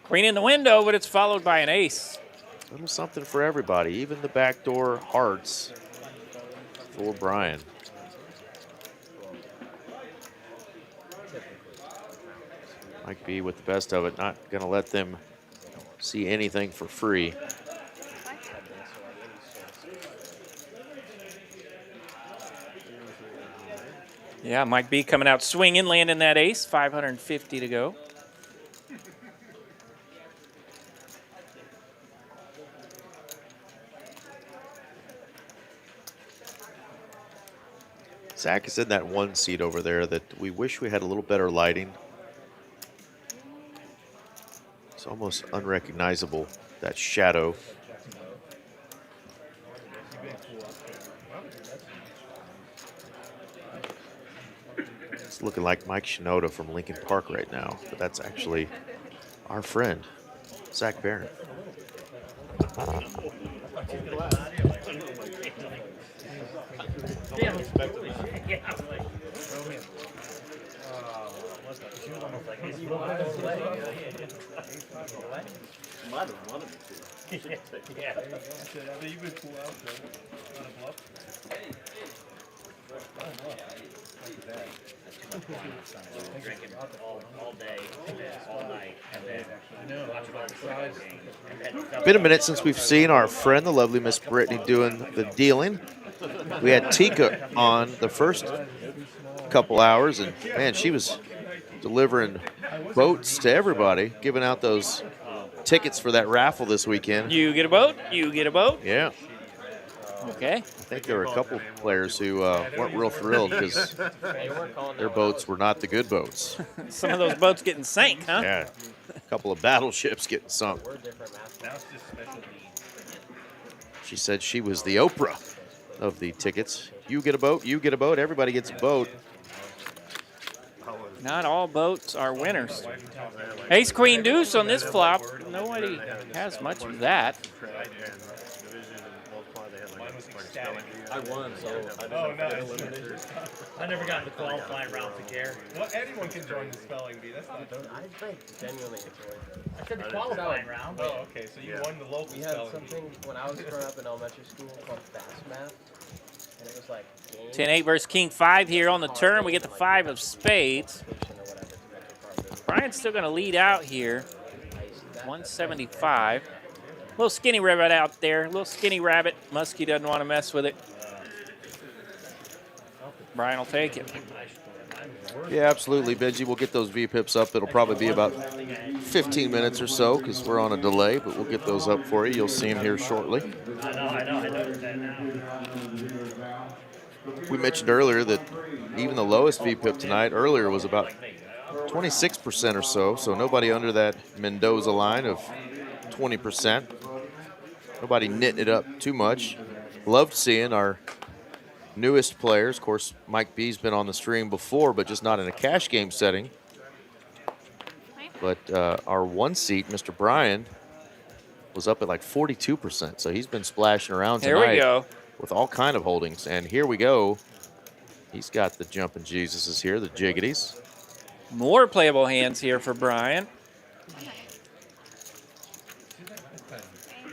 Queen in the window, but it's followed by an ace. A little something for everybody, even the backdoor hearts for Brian. Mike B with the best of it, not going to let them see anything for free. Yeah, Mike B coming out swinging, landing that ace. 550 to go. Zach is in that one seat over there that we wish we had a little better lighting. It's almost unrecognizable, that shadow. It's looking like Mike Shinoda from Lincoln Park right now, but that's actually our friend, Zach Barron. Been a minute since we've seen our friend, the lovely Miss Brittany, doing the dealing. We had Tika on the first couple hours, and man, she was delivering boats to everybody, giving out those tickets for that raffle this weekend. You get a boat, you get a boat. Yeah. Okay. I think there were a couple players who weren't real thrilled because their boats were not the good boats. Some of those boats getting sank, huh? Yeah. A couple of battleships getting sunk. She said she was the Oprah of the tickets. You get a boat, everybody gets a boat. Not all boats are winners. Ace, queen, deuce on this flop. Nobody has much of that. I won, so I I never got to the qualifying round to care. Well, anyone can join the spelling bee. That's not. I genuinely enjoyed it. I said the qualifying round. Oh, okay. So you won the local We had spelling something when I was growing up in elementary school called fast math, and it was like 10-8 versus king 5 here on the turn. We get the 5 of spades. Brian's still going to lead out here. 175. Little skinny rabbit out there. Little skinny rabbit. Muskie doesn't want to mess with it. Brian will take it. Yeah, absolutely, Benji. We'll get those V-pips up. It'll probably be about 15 minutes or so because we're on a delay, but we'll get those up for you. You'll see them here shortly. I know that now. We mentioned earlier that even the lowest V-pip tonight earlier was about 26% or so, so nobody under that Mendoza line of 20%. Nobody knitting it up too much. Loved seeing our newest players. Of course, Mike B's been on the stream before, but just not in a cash game setting. But our one seat, Mr. Brian, was up at like 42%. So he's been splashing around tonight. There we go. With all kind of holdings. And here we go. He's got the jumping Jesuses here, the jiggities. More playable hands here for Brian.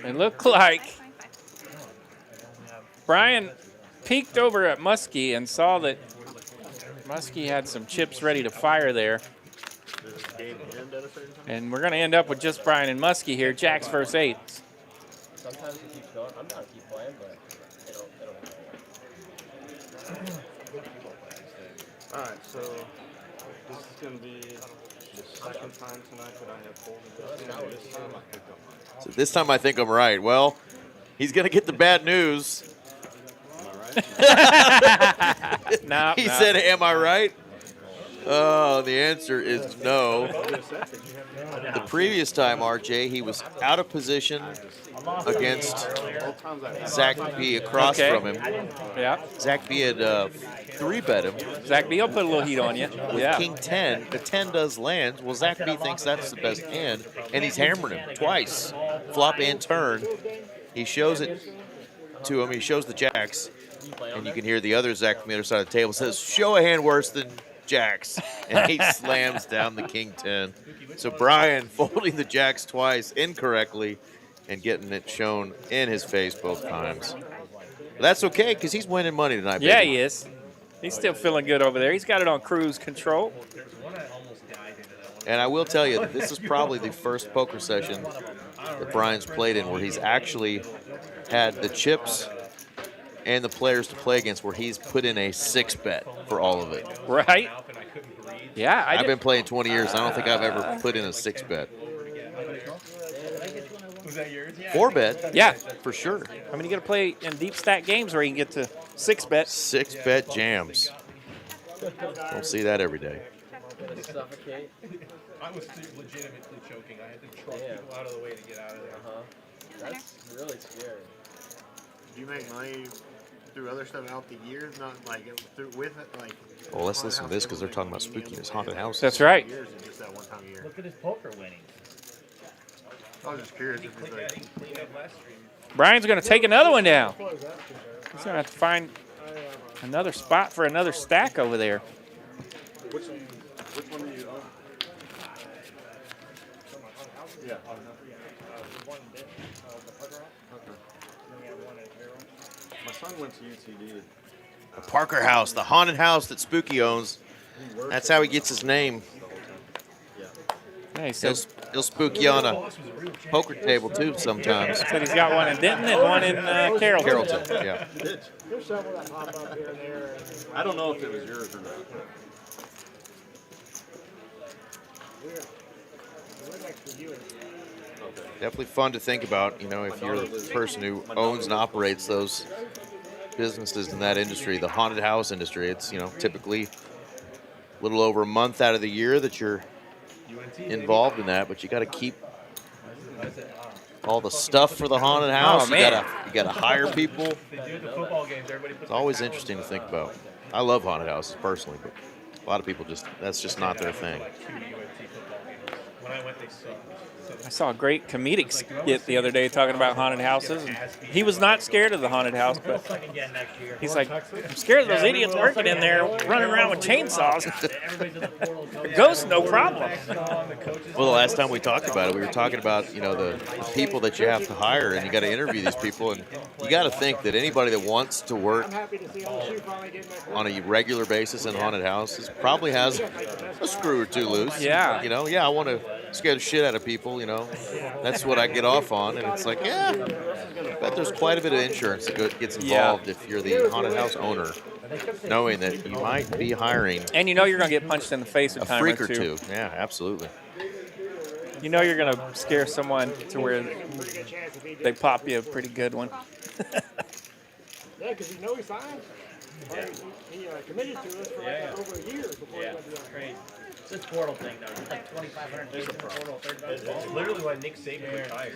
It looked like Brian peeked over at Muskie and saw that Muskie had some chips ready to fire there. And we're going to end up with just Brian and Muskie here. Jacks versus 8s. Sometimes it keeps going. I'm not keep playing, but it'll All right, so this is going to be the second time tonight that I have folded this hand. This time I picked up. So this time I think I'm right. Well, he's going to get the bad news. No, he said, am I right? Oh, the answer is no. The previous time, RJ, he was out of position against Zach B across from him. Yeah. Zach B had 3-bet him. Zach B will put a little heat on you. With King 10, the 10 does land. Well, Zach B thinks that's the best hand, and he's hammering him twice, flop and turn. He shows it to him. He shows the jacks, and you can hear the other Zach from the other side of the table says, show a hand worse than jacks, and he slams down the King 10. So Brian folding the jacks twice incorrectly and getting it shown in his face both times. But that's okay, because he's winning money tonight, Yeah, baby. he is. He's still feeling good over there. He's got it on cruise control. And I will tell you that this is probably the first poker session that Brian's played in where he's actually had the chips and the players to play against where he's put in a 6-bet for all of it. Right? Yeah. I've been playing 20 years. I don't think I've ever put in a 6-bet. Was that yours? 4-bet? Yeah. For sure. I mean, you got to play in deep stack games where you can get to 6-bet. 6-bet jams. Don't see that every day. suffocate. I was legitimately choking. I had to truck people out of the way to get out of there. That's really scary. Do you make money through other stuff out the year? Not like through with it, like. Well, let's listen to this because they're talking about spookiness, haunted houses. That's right. Just that one time a year. Look at his poker winnings. I was just curious if it's like. Brian's going to take another one down. He's going to have to find another spot for another stack over there. Which one do you own? Yeah. My son went to UTD. The Parker House, the haunted house that Spooky owns. That's how he gets his name. Hey, he'll spook you on a poker table too sometimes. Said he's got one in Denton and one in Carrollton. Carrollton, yeah. There's several that pop up here and there. I don't know if it was yours or not. We're next to you. Definitely fun to think about, you know, if you're the person who owns and operates those businesses in that industry, the haunted house industry. It's, you know, typically a little over a month out of the year that you're involved in that, but you got to keep all the stuff for the haunted house. Oh, man. You got to hire people. It's always interesting to think about. I love haunted houses personally, but A lot of people that's just not their thing. When I went, they sucked. I saw a great comedic skit the other day talking about haunted houses. And he was not scared of the haunted house, but he's like, I'm scared of those idiots working in there running around with chainsaws. Ghosts, no problem. Well, the last time we talked about it, we were talking about, you know, the people that you have to hire, and you got to interview these people, and you got to think that anybody that wants to work on a regular basis in haunted houses probably has a screw or two loose. Yeah. You know, I want to scare the shit out of people, you know. That's what I get off on, and it's like, yeah, but there's quite a bit of insurance that gets involved if you're the haunted house owner, knowing that you might be hiring And you know you're going to get punched in the face a a time freak or or two. two. Yeah, absolutely. You know you're going to scare someone to where they pop you a pretty good one. Yeah, because you know he signed. He committed to us for over a year before he went beyond. Great. It's this portal thing, though. It's like 2,500 days in portal, $35. It's literally why Nick Saban retired.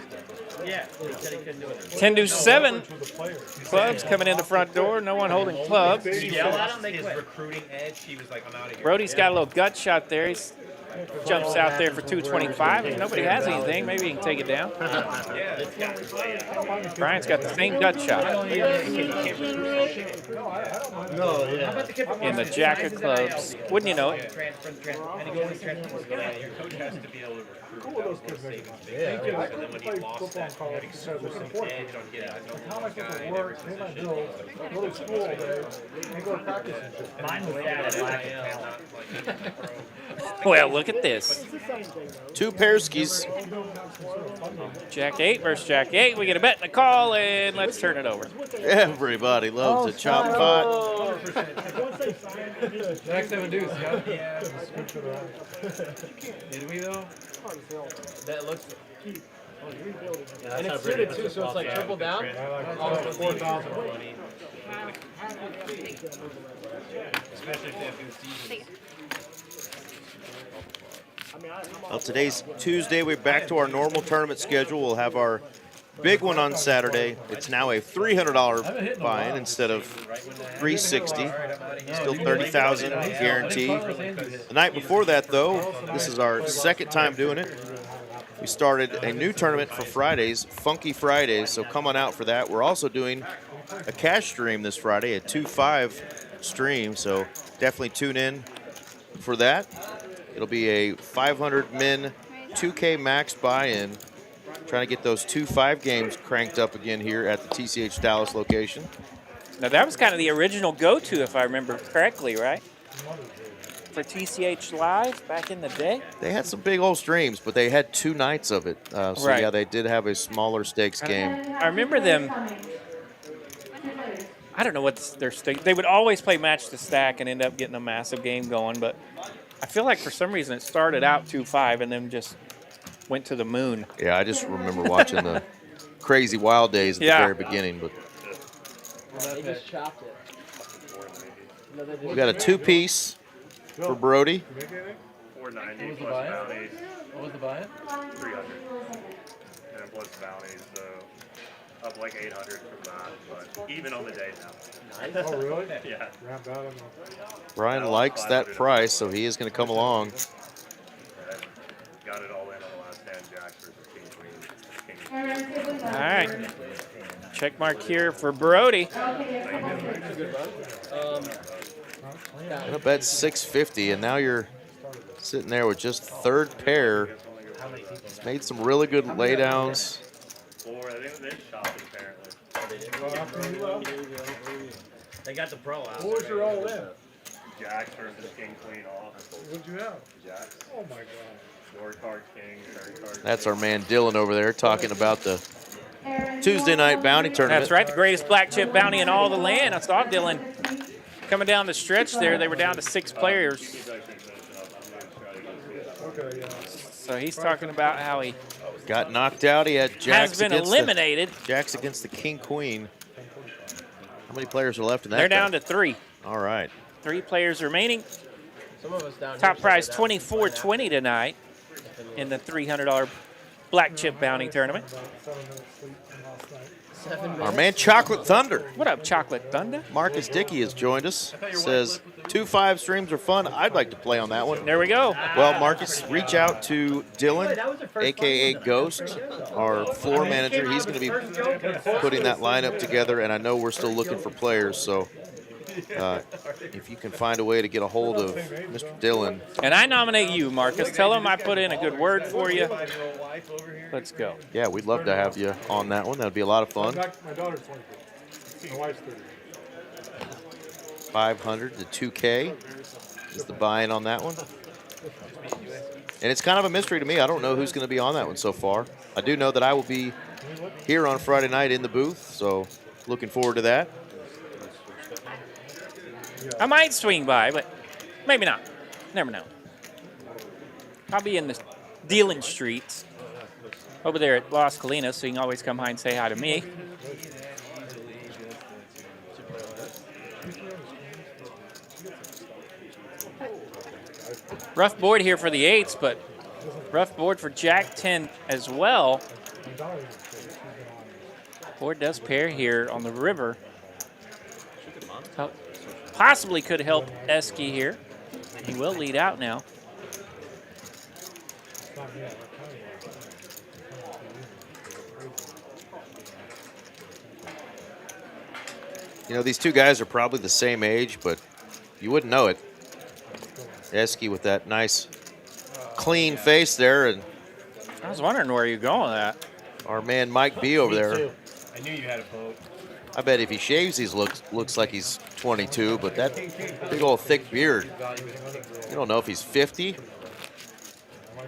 Yeah, he said he couldn't do it. 10 to 7. Clubs coming in the front door. No one holding clubs. Yell at him, they His quit. recruiting edge, he was like, I'm out of here. Brody's got a little gut shot there. He jumps out there for 225. If nobody has anything, maybe he can take it down. Brian's got the same gut shot. In the jack of clubs. Wouldn't you know it? Your coach has to be able to recruit those savings. And then when he lost that, having some edge on getting to know the guy in every position. Mine was that lack of talent. Well, look at this. Two pairskis. Jack 8 versus Jack 8. We get a bet and a call, and let's turn it over. Everybody loves a chop pot. Jack 7 deuce, yeah. Did we though? That looks. Yeah, And that's it's how Brady suited puts too, his so it's ball like down. triple down. Almost 4,000 money. Especially if they have good seasons. Well, today's Tuesday. We're back to our normal tournament schedule. We'll have our big one on Saturday. It's now a $300 buy-in instead of $360. Still $30,000 guaranteed. The night before that, though, this is our second time doing it. We started a new tournament for Fridays, Funky Fridays, so come on out for that. We're also doing a cash stream this Friday, a 2-5 stream, so definitely tune in for that. It'll be a 500 min 2K max buy-in. Trying to get those 2-5 games cranked up again here at the TCH Dallas location. Now, that was kind of the original go-to, if I remember correctly, right? For TCH Live back in the day? They had some big old streams, but they had 2 nights of it. So, Right. yeah, they did have a smaller stakes game. I remember them. I don't know what their stake. They would always play match to stack and end up getting a massive game going, but I feel like for some reason it started out 2-5 and then just went to the moon. Yeah, I just remember watching the Crazy Wild Days at the very beginning. But They just chopped it. No, they we got a 2-piece for Brody. 490 What was the plus buy-in? bounties. What was the buy-in? 300. And then plus bounties, so up like 800 from that, but even on the day now. Oh, really? Yeah. Brian likes that price, so he is going to come along. Got it all in on the last hand, Jacks versus King Queen. All right. Check mark here for Brody. I bet 650, and now you're sitting there with just third pair. It's made some really good laydowns. Or I think they're shopping apparently. They got the pro out. What was your all in? Jacks versus King Queen off. What'd you have? Jacks. Oh my god. Short card King, third card. That's our man Dylan over there talking about the Tuesday night bounty tournament. That's right, the greatest black chip bounty in all the land. I saw Dylan coming down the stretch there. They were down to 6 players. So he's talking about how he got knocked out. He had Jacks has been against eliminated. Jacks against the King Queen. How many players are left in that? They're down to 3. All right. 3 players remaining. Some of us down Top here prize sit down. $24.20 tonight in the $300 Black Chip Bounty Tournament. Our man Chocolate Thunder. What up, Chocolate Thunder? Marcus Dickey has joined us. Says 2-5 streams are fun. I'd like to play on that one. There we go. Well, Marcus, reach out to Dylan, aka Ghost, our floor manager. He's going to be putting that lineup together, and I know we're still looking for players. So if you can find a way to get a hold of Mr. Dylan. And I nominate you, Marcus. Tell him I put in a good word for you. Let's go. Yeah, we'd love to have you on that one. That would be a lot of fun. My daughter's 22. My wife's 30. 500 to 2K is the buy-in on that one. And it's kind of a mystery to me. I don't know who's going to be on that one so far. I do know that I will be here on Friday night in the booth, so looking forward to that. I might swing by, but maybe not. Never know. I'll be in the dealing streets over there at Las Colinas, so you can always come by and say hi to me. Rough board here for the 8s, but rough board for Jack 10 as well. Board does pair here on the river. So possibly could help Esky here. He will lead out now. You know, these two guys are probably the same age, but you wouldn't know it. Esky with that nice, clean face there, and I was wondering where you're going with that. Our man Mike B over there. I knew you had a boat. I bet if he shaves, he looks like he's 22, but that big old thick beard, you don't know if he's 50.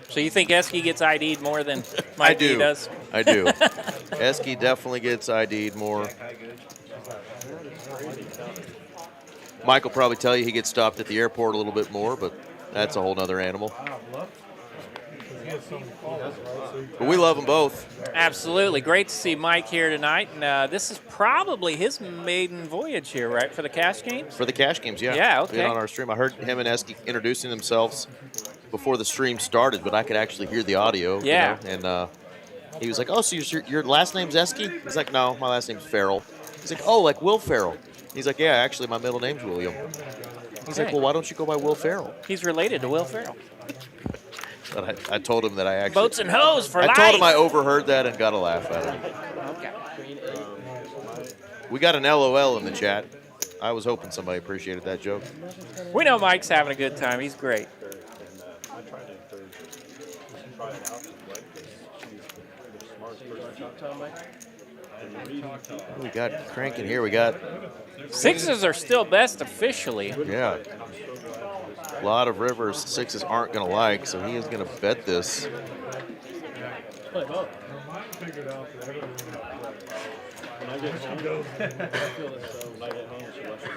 So you think Esky gets ID'd more than Mike B does? I do. Esky definitely gets ID'd more. Mike will probably tell you he gets stopped at the airport a little bit more, but that's a whole nother animal. But we love them both. Absolutely. Great to see Mike here tonight. And this is probably his maiden voyage here, right, for the cash games? For the cash games, yeah. Yeah, okay. Being on our stream. I heard him and Esky introducing themselves before the stream started, but I could actually hear the audio. Yeah. You know? And he was like, oh, so your last name's Esky? He's like, no, my last name's Farrell. He's like, oh, like Will Ferrell. He's like, yeah, actually, my middle name's William. He's like, well, why don't you go by Will Ferrell? He's related to Will Ferrell. But I told him that I actually... Boats and hoes for life. life. I told him I overheard that and got a laugh at it. Okay. We got an LOL in the chat. I was hoping somebody appreciated that joke. We know Mike's having a good time. He's great. We got cranking here. We got... Sixes are still best officially. Yeah. A lot of rivers sixes aren't going to like, so he is going to bet this. When I get home, I feel this when I get home, she lets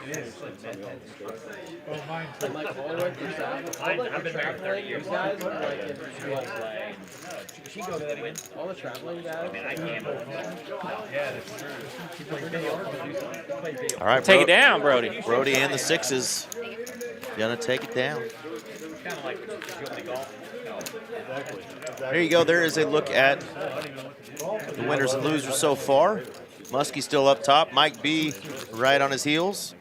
I've been married 30 years. Guys, she go to that again. All the traveling guys. I mean, I can't. Yeah, that's true. All right, take it down, Brody. Brody and the sixes gonna take it down. Kind of like golf. There you go. There is a look at the winners and losers so far. Muskie still up top. Mike B right on his heels.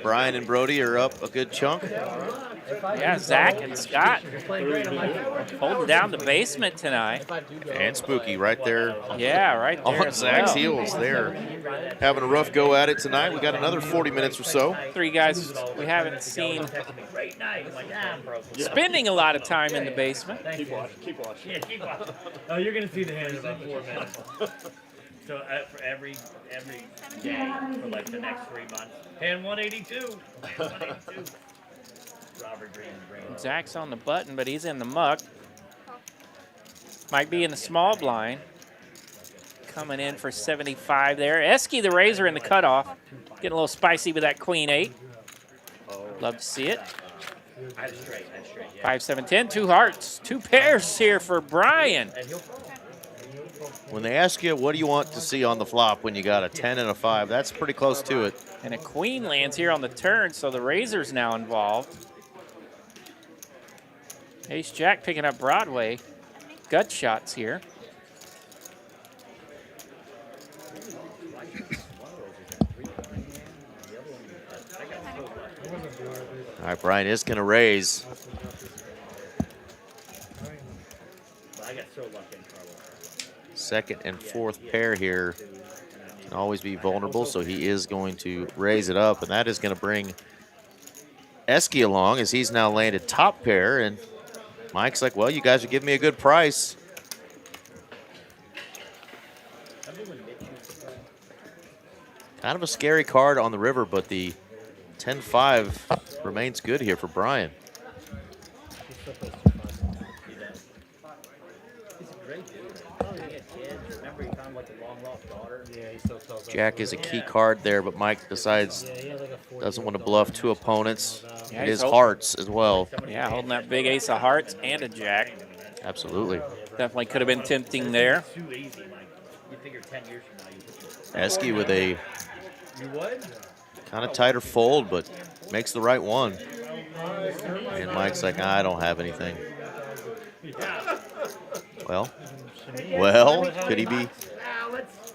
Brian and Brody are up a good chunk. Yeah, Zach and Scott holding down the basement tonight. And Spooky right there. Yeah, right there. On Zach's heels there. Having a rough go at it tonight. We got another 40 minutes or so. Three guys we haven't seen spending a lot of time in the basement. Keep watching. Keep watching. Yeah, keep watching. Oh, you're going to see the hands in 4 minutes. So for every day for like the next 3 months. Hand 182. Hand 182. Robert Green. Zach's on the button, but he's in the muck. Might be in the small blind. Coming in for 75 there. Esky the Razor in the cutoff. Getting a little spicy with that Queen 8. Love to see it. I had straight. Yeah. 5, 7, 10. 2 hearts. 2 pairs here for Brian. When they ask you, what do you want to see on the flop when you got a 10 and a 5, that's pretty close to it. And a Queen lands here on the turn, so the Razor's now involved. Ace Jack picking up Broadway. Gut shots here. All right, Brian is going to raise. I got so lucky in trouble. Second and fourth pair here can always be vulnerable, so he is going to raise it up, and that is going to bring Esky along as he's now landed top pair, and Mike's like, well, you guys are giving me a good price. Kind of a scary card on the river, but the 10-5 remains good here for Brian. Jack is a key card there, but Mike decides doesn't want to bluff two opponents. Yeah, It is he's hearts as well. Yeah, holding that big ace of hearts and a jack. Absolutely. Definitely could have been tempting there. Too easy, Mike. You figure 10 years from now you Esky with a You would? kind of tighter fold, but makes the right one. And Mike's like, I don't have anything. Well, could he be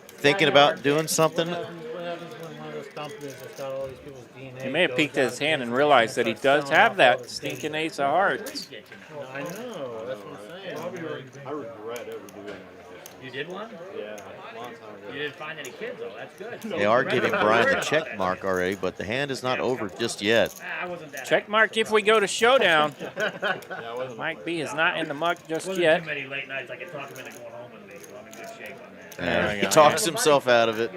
thinking about doing something? He may have peeked at his hand and realized that he does have that stinking ace of hearts. I know, that's what I'm saying. I regret ever doing that. You did one? Yeah, long time ago. You didn't find any kids, though. That's good. They are giving Brian the check mark already, but the hand is not over just yet. Check mark if we go to showdown. Mike B is not in the muck just yet. Too many late nights. I can talk him into going home with me, so I'm in good shape on that. He talks himself out of it.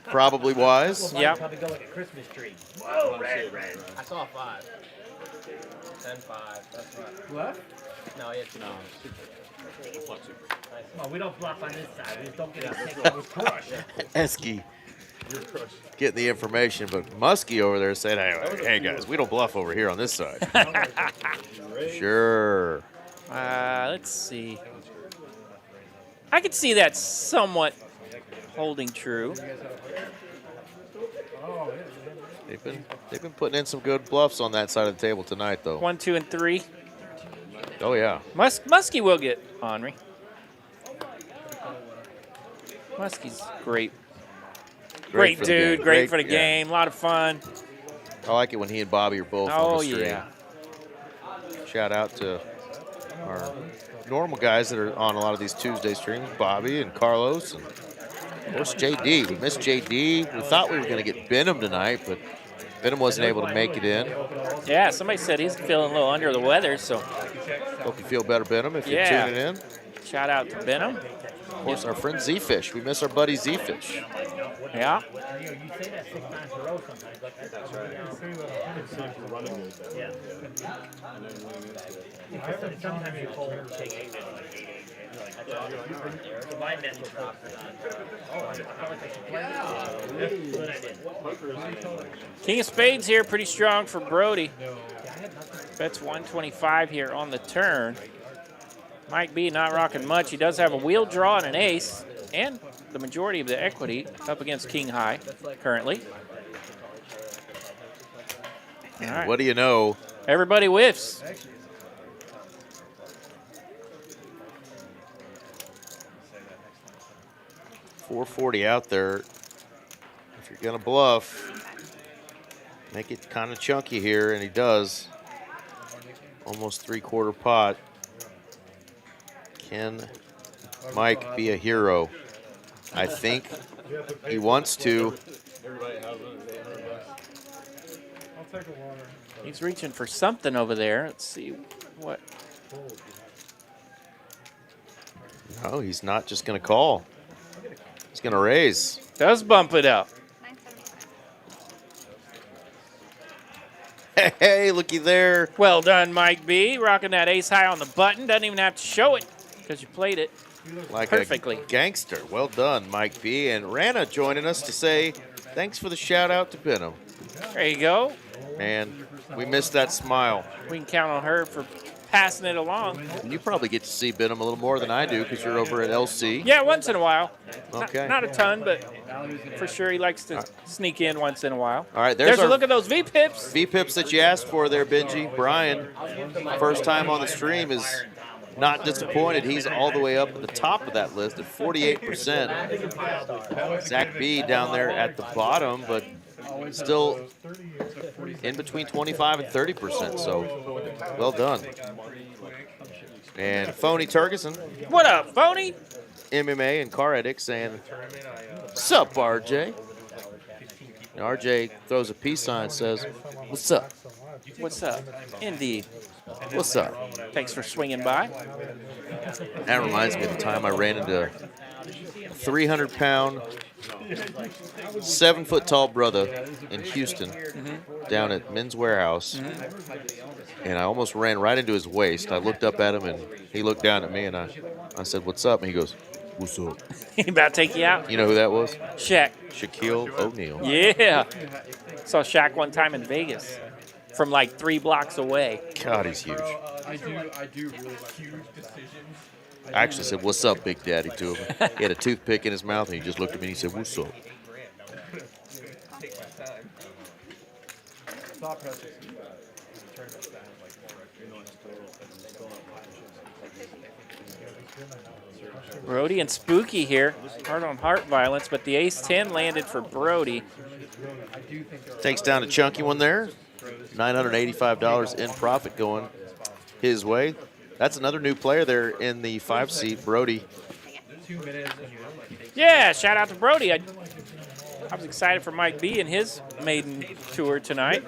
Probably wise. Yep. Probably go like a Christmas tree. Whoa, red. I saw a 5. 10-5. That's right. What? No, it's no. It's not super. Well, we don't bluff on this side. We just don't get it crushed. Esky getting the information, but Muskie over there said, hey guys, we don't bluff over here on this side. Sure. Let's see. I could see that somewhat holding true. They've been putting in some good bluffs on that side of the table tonight, though. 1, 2, and 3. Oh yeah. Muskie will get Henry. Muskie's great. Great for the dude. game. Great for the yeah. game. A lot of fun. I like it when he and Bobby are both on the stream. Yeah. Shout out to our normal guys that are on a lot of these Tuesday streams, Bobby and Carlos, and of course JD. We missed JD. We thought we were going to get Benham tonight, but Benham wasn't able to make it in. Yeah, somebody said he's feeling a little under the weather, so. Hope you feel better, Benham, if you're tuning in. Shout out to Benham. Of course, our friend Z-Fish. We miss our buddy Z-Fish. Yeah. You say that 6 times in a row sometimes. That's right. Yeah. Sometimes you hold take 8 so my mental process. King of Spades here, pretty strong for Brody. Bets 125 here on the turn. Mike B not rocking much. He does have a wheel draw and an ace, and the majority of the equity up against King High currently. All right. What do you know? Everybody whiffs. $440 out there. If you're gonna bluff, make it kind of chunky here, and he does. Almost 3/4 pot. Can Mike be a hero? I think he wants to. He's reaching for something over there. Let's see what. No, he's not just gonna call. He's gonna raise. Does bump it up. Hey, looky there. Well done, Mike B. Rocking that ace high on the button. Doesn't even have to show it because you played it Like perfectly. a gangster. Well done, Mike B. And Rana joining us to say thanks for the shout out to Benham. There you go. Man, we missed that smile. We can count on her for passing it along. And you probably get to see Benham a little more than I do because you're over at LC. Yeah, once in a while. Okay. Not a ton, but for sure he likes to sneak in once in a while. All right, there's our a look at those V-pips. V-pips that you asked for there, Benji. Brian, first time on the stream, is not disappointed. He's all the way up at the top of that list at 48%. Zach B down there at the bottom, but still in between 25 and 30%. So well done. And Phony Turgeson. What up, Phony? MMA and Car Addict saying, "Sup, RJ?" And RJ throws a peace sign and says, "What's up?" What's up? Indeed. What's up? Thanks for swinging by. That reminds me of the time I ran into a 300-pound, 7-foot-tall brother in Houston down at Men's Warehouse, and I almost ran right into his waist. I looked up at him, and he looked down at me, and I said, "What's up?" And he goes, "What's up?" He about to take you out? You know who that was? Shaq. Shaquille O'Neal. Yeah. Saw Shaq one time in Vegas from like 3 blocks away. God, he's huge. I do really like huge decisions. I actually said, "What's up, Big Daddy?" to him. He had a toothpick in his mouth, and he just looked at me and he said, "What's up?" Take my time. Thought process is tournaments that have like more Brody and Spooky here. Hard on heart violence, but the ace-10 landed for Brody. Takes down a chunky one there. $985 in profit going his way. That's another new player there in the 5 seat, Brody. Yeah, shout out to Brody. I was excited for Mike B and his maiden tour tonight.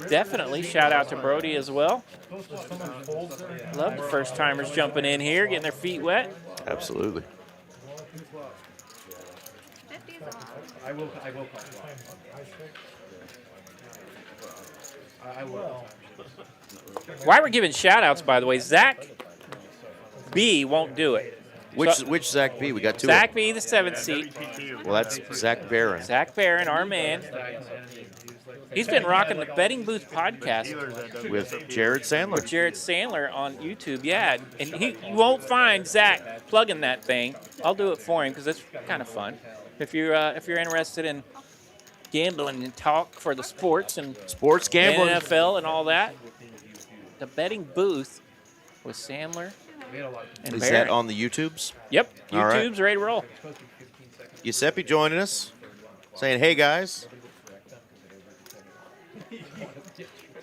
Definitely shout out to Brody as well. Love the first timers jumping in here, getting their feet wet. Absolutely. I will Why we're giving shout outs, by the way, Zach B won't do it. Which Zach B? We got 2. Zach B, the 7th seat. Well, that's Zach Barron. Zach Barron, our man. He's been rocking the Betting Booth podcast with Jared Sandler. With Jared Sandler on YouTube, yeah. And you won't find Zach plugging that thing. I'll do it for him because it's kind of fun. If you're interested in gambling and talk for the sports and sports gambling, NFL and all that, the Betting Booth with Sandler and Is Barron. that on the YouTubes? Yep, All right. YouTube's ready to roll. Giuseppe joining us, saying, "Hey guys,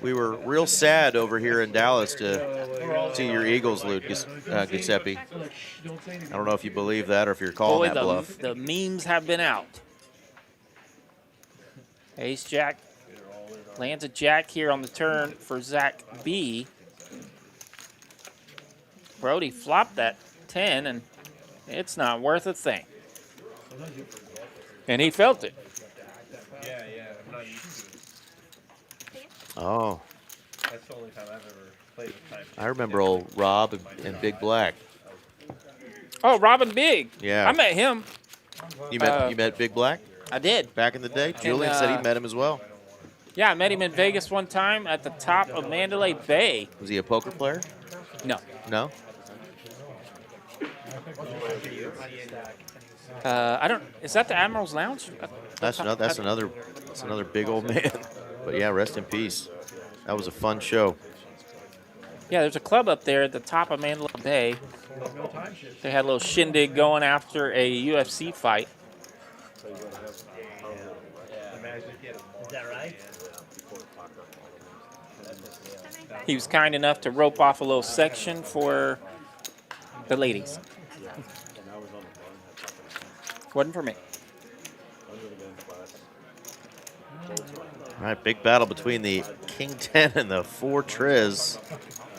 we were real sad over here in Dallas to see your Eagles lose, Giuseppe. I don't know if you believe that or if you're calling Boy, that bluff." The memes have been out. Ace Jack lands a jack here on the turn for Zach B. Brody flopped that 10, and it's not worth a thing. And he felt it. Yeah, I'm not used to it. Oh, That's the only time I've ever played with time. I remember old Rob and Big Black. Oh, Robin Big. Yeah. I met him. You met Big Black? I did. Back in the day? Julian said he met him as well. Yeah, I met him in Vegas one time at the top of Mandalay Bay. Was he a poker player? No. No? I don't. Is that the Admiral's Lounge? That's another big old man. But yeah, rest in peace. That was a fun show. Yeah, there's a club up there at the top of Mandalay Bay. They had a little shindig going after a UFC fight. Is that right? He was kind enough to rope off a little section for the ladies. Wasn't for me. All right, big battle between the King 10 and the 4 Triz.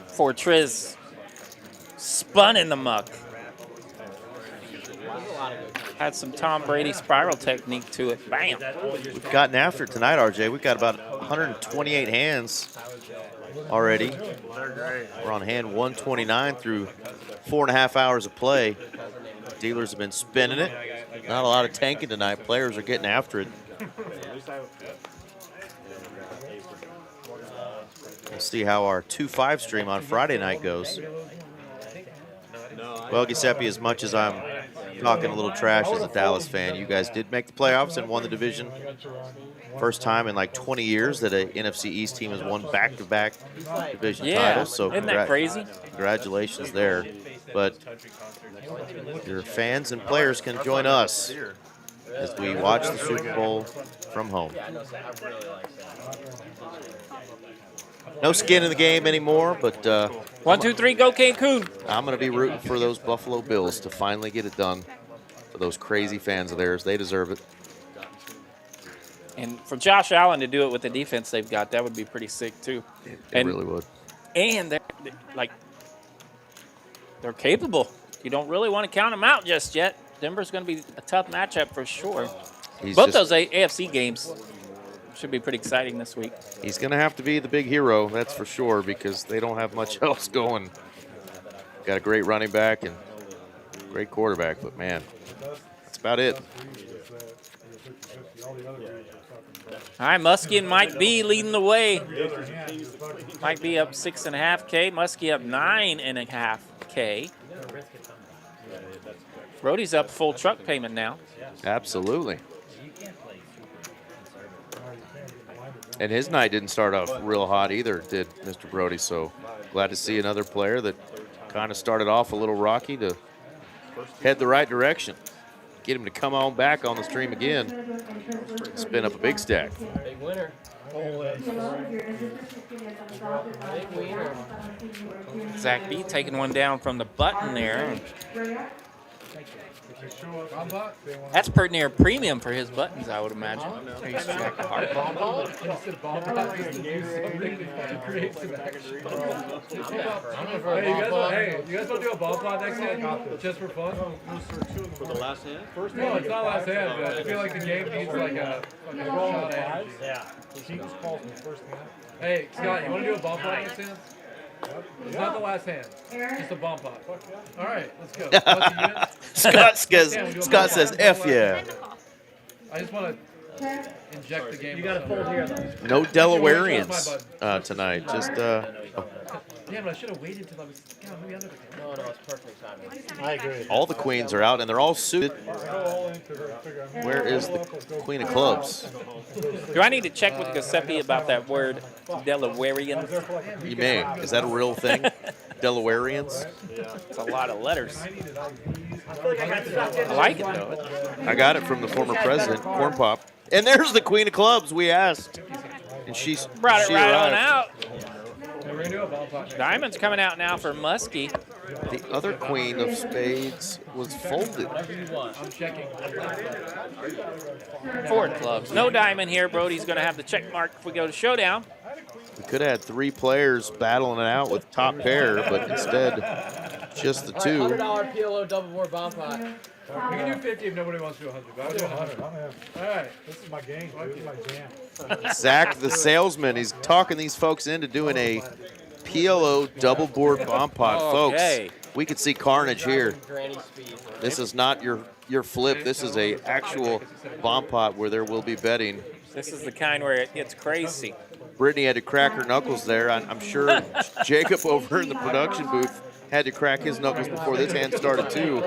4 Triz spun in the muck. Had some Tom Brady spiral technique to it. Bam. We've gotten after it tonight, RJ. We've got about 128 hands already. We're on hand 129 through 4.5 hours of play. Dealers have been spinning it. Not a lot of tanking tonight. Players are getting after it. We'll see how our 2-5 stream on Friday night goes. Well, Giuseppe, as much as I'm talking a little trash as a Dallas fan, you guys did make the playoffs and won the division. First time in like 20 years that an NFC East team has won back-to-back division titles. So isn't that crazy? Congratulations there. But your fans and players can join us as we watch the Super Bowl from home. Yeah, I know. I really like that. No skin in the game anymore, but 1, 2, 3, go Cancun. I'm going to be rooting for those Buffalo Bills to finally get it done. For those crazy fans of theirs, they deserve it. And for Josh Allen to do it with the defense they've got, that would be pretty sick too. It really would. And they're capable. You don't really want to count them out just yet. Denver's going to be a tough matchup for sure. Both those AFC games should be pretty exciting this week. He's going to have to be the big hero, that's for sure, because they don't have much else going. Got a great running back and great quarterback, but man, that's about it. All right, Muskie and Mike B leading the way. Mike B up 6.5K. Muskie up 9.5K. Brody's up full truck payment now. Absolutely. And his night didn't start off real hot either, did Mr. Brody. So glad to see another player that kind of started off a little rocky to head the right direction. Get him to come on back on the stream again. Spin up a big stack. Big winner. Big winner. Zach B taking one down from the button there. That's pretty near premium for his buttons, I would imagine. He used to track the hard ball. Hey, you guys want to do a ball plot next hand? Just for fun? For the last hand? No, it's not last hand, but I feel like the game needs like a shot of energy. Yeah. He just calls me first hand. Hey, Scott, you want to do a ball plot next hand? It's not the last hand. Just a bomb pot. All right, let's go. Scott says, F yeah. I just want to inject the game. You got to fold here, though. No Delawareans tonight. Just, Damn, I should have waited till I was. God, maybe under the game. No, it's perfect timing. I agree. all the queens are out, and they're all suited. Where is the Queen of Clubs? Do I need to check with Giuseppe about that word, Delawarean? You may. Is that a real thing? Delawareans? It's a lot of letters. I like it, though. I got it from the former president, Corn Pop. And there's the Queen of Clubs we asked. And she Brought it right on arrived. out. We're going to do a ball plot. Diamond's coming out now for Muskie. The other Queen of Spades was folded. I'm checking. 4 clubs. No diamond here. Brody's going to have the check mark if we go to showdown. We could have had 3 players battling it out with top pair, but instead, just the 2. $100 PLO double board bomb pot. We can do 50 if nobody wants to do 100. But I'll do 100. All right. This is my game. This is my jam. Zach, the salesman, he's talking these folks into doing a PLO double board bomb pot. Okay. Folks, we can see carnage here. Granny speed. This is not your flip. This is a actual bomb pot where there will be betting. This is the kind where it gets crazy. Brittany had to crack her knuckles there. I'm sure Jacob over in the production booth had to crack his knuckles before this hand started too.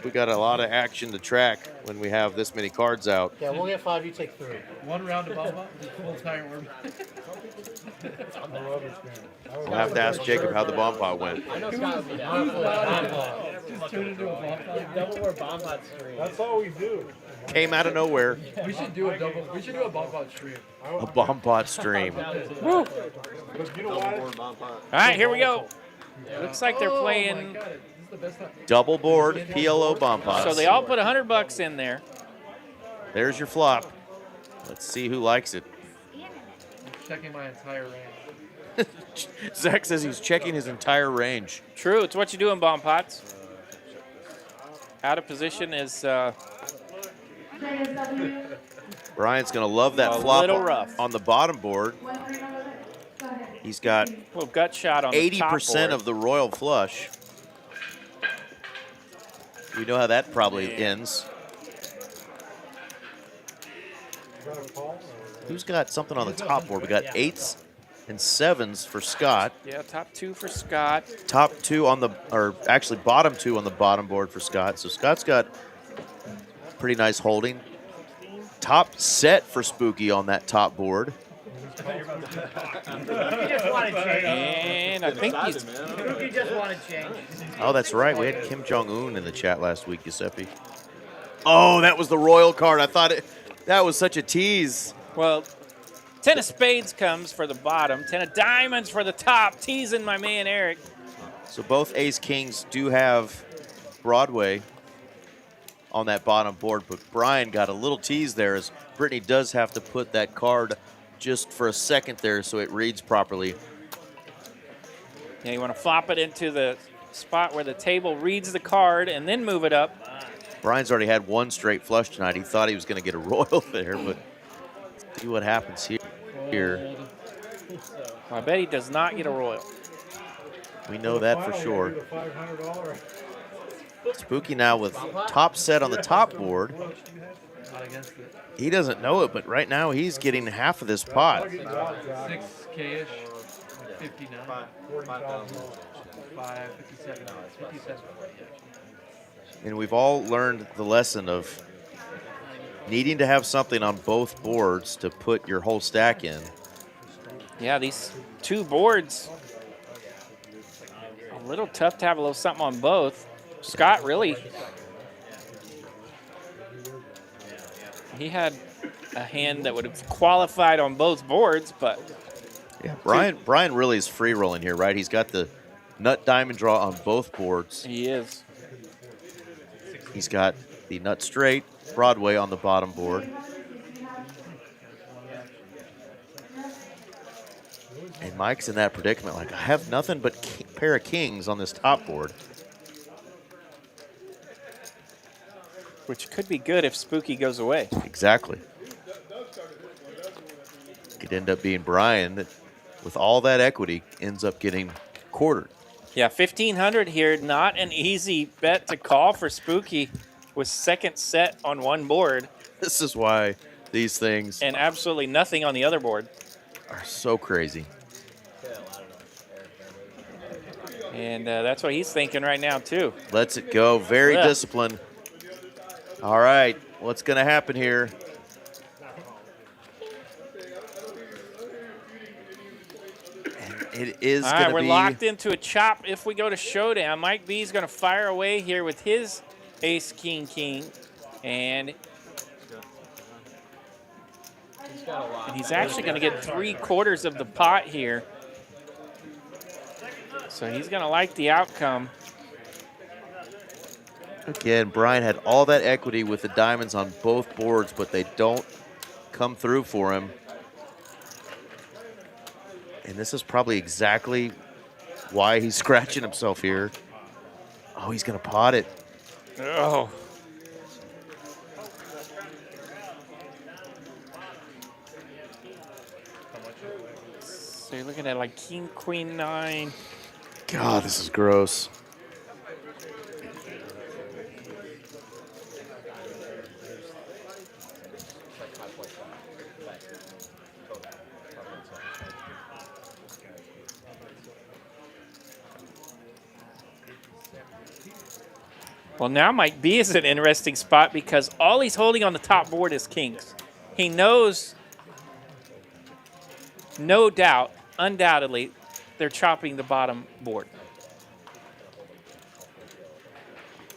We got a lot of action to track when we have this many cards out. Yeah, we'll get 5. You take 3. 1 round of bomb pot? Full tire worm. We'll have to ask Jacob how the bomb pot went. I know Scott would be down. Just turn it into a bomb pot. Double board bomb pot stream. That's all we do. Came out of nowhere. We should do a double. We should do a bomb pot stream. A bomb pot stream. Woo. All right, here we go. Looks like they're playing. Double board PLO bomb pots. So they all put $100 in there. There's your flop. Let's see who likes it. Checking my entire range. Zach says he's checking his entire range. True, it's what you do in bomb pots. Out of position is Brian's going to love that a flop little rough. on the bottom board. He's got a little gut shot on the top 80% board. of the royal flush. We know how that probably ends. Who's got something on the top board? We got 8s and 7s for Scott. Yeah, top 2 for Scott. Top 2 on the, or actually bottom 2 on the bottom board for Scott. So Scott's got pretty nice holding. Top set for Spooky on that top board. And I think he's. Spooky just wanted change. Oh, that's right. We had Kim Jong-un in the chat last week, Giuseppe. Oh, that was the royal card. I thought that was such a tease. Well, 10 of spades comes for the bottom. 10 of diamonds for the top. Teasing my man Eric. So both ace-kings do have Broadway on that bottom board, but Brian got a little tease there as Brittany does have to put that card just for a second there so it reads properly. Yeah, you want to flop it into the spot where the table reads the card and then move it up. Brian's already had one straight flush tonight. He thought he was going to get a royal there, but see what happens here. Well, I bet he does not get a royal. We know that for sure. Spooky now with top set on the top board. He doesn't know it, but right now he's getting half of this pot. 6K-ish, 59, 5, 57, 57. And we've all learned the lesson of needing to have something on both boards to put your whole stack in. Yeah, these two boards, a little tough to have a little something on both. Scott really, he had a hand that would have qualified on both boards, but. Yeah, Brian really is free rolling here, right? He's got the nut diamond draw on both boards. He is. He's got the nut straight Broadway on the bottom board. And Mike's in that predicament, like, I have nothing but pair of kings on this top board. Which could be good if Spooky goes away. Exactly. Could end up being Brian that, with all that equity, ends up getting quartered. Yeah, 1,500 here. Not an easy bet to call for Spooky with second set on one board. This is why these things and absolutely nothing on the other board are so crazy. And that's what he's thinking right now, too. Lets it go. Very disciplined. All right, what's going to happen here? And it is going to be... we're locked into a chop if we go to showdown. Mike B's going to fire away here with his ace, king, king. And he's actually going to get 3/4 of the pot here. So he's going to like the outcome. Again, Brian had all that equity with the diamonds on both boards, but they don't come through for him. And this is probably exactly why he's scratching himself here. Oh, he's going to pot it. Oh. So you're looking at like king, queen, 9. God, this is gross. Well, now Mike B is an interesting spot because all he's holding on the top board is kings. He knows, no doubt, undoubtedly, they're chopping the bottom board.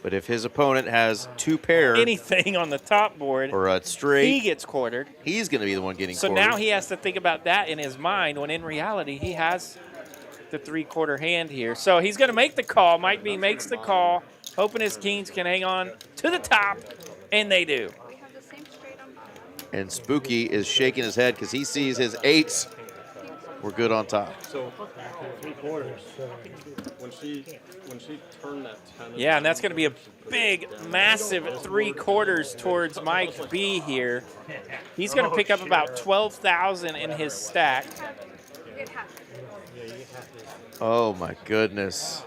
But if his opponent has two pair, anything on the top board, or a straight, he gets quartered. He's going to be the one getting so quartered. So now he has to think about that in his mind when in reality he has the 3/4 hand here. So he's going to make the call. Mike B makes the call, hoping his kings can hang on to the top, and they do. And Spooky is shaking his head because he sees his 8s were good on top. So 3/4. When she turned that 10. Yeah, and that's going to be a big, massive 3/4 towards Mike B here. He's going to pick up about 12,000 in his stack. Oh my goodness.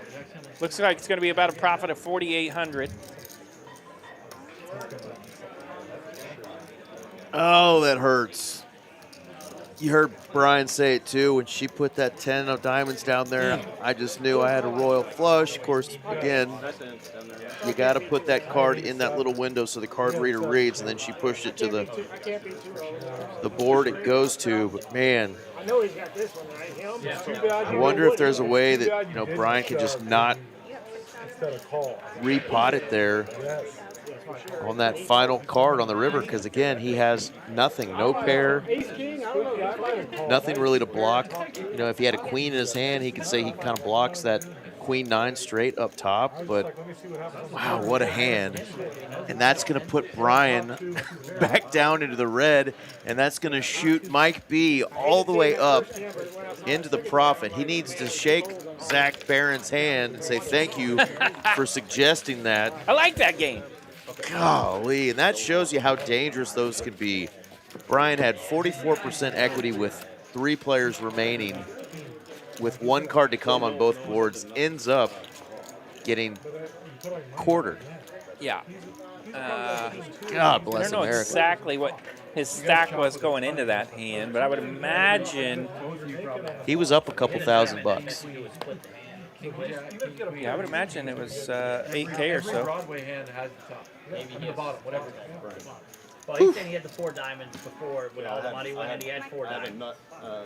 Looks like it's going to be about a profit of 4,800. Oh, that hurts. You heard Brian say it too. When she put that 10 of diamonds down there, I just knew I had a royal flush. Of course, again, you got to put that card in that little window so the card reader reads, and then she pushed it to the board it goes to. But man, I know he's got this one right. I wonder if there's a way that Brian could just not repot it there. on that final card on the river, because again, he has nothing, no pair, nothing really to block. You know, if he had a queen in his hand, he could say he kind of blocks that queen 9 straight up top, but wow, what a hand. And that's going to put Brian back down into the red, and that's going to shoot Mike B all the way up into the profit. He needs to shake Zach Barron's hand and say thank you for suggesting that. I like that game. Golly, and that shows you how dangerous those can be. Brian had 44% equity with 3 players remaining, with 1 card to come on both boards, ends up getting quartered. Yeah. God bless I don't know America. exactly what his stack was going into that hand, but I would imagine He was up a couple $1,000. Yeah, I would imagine it was 8K or so. Broadway hand has the top. Maybe the bottom, whatever. Well, he's saying he had the 4 diamonds before with all the money went in. He had 4 diamonds. All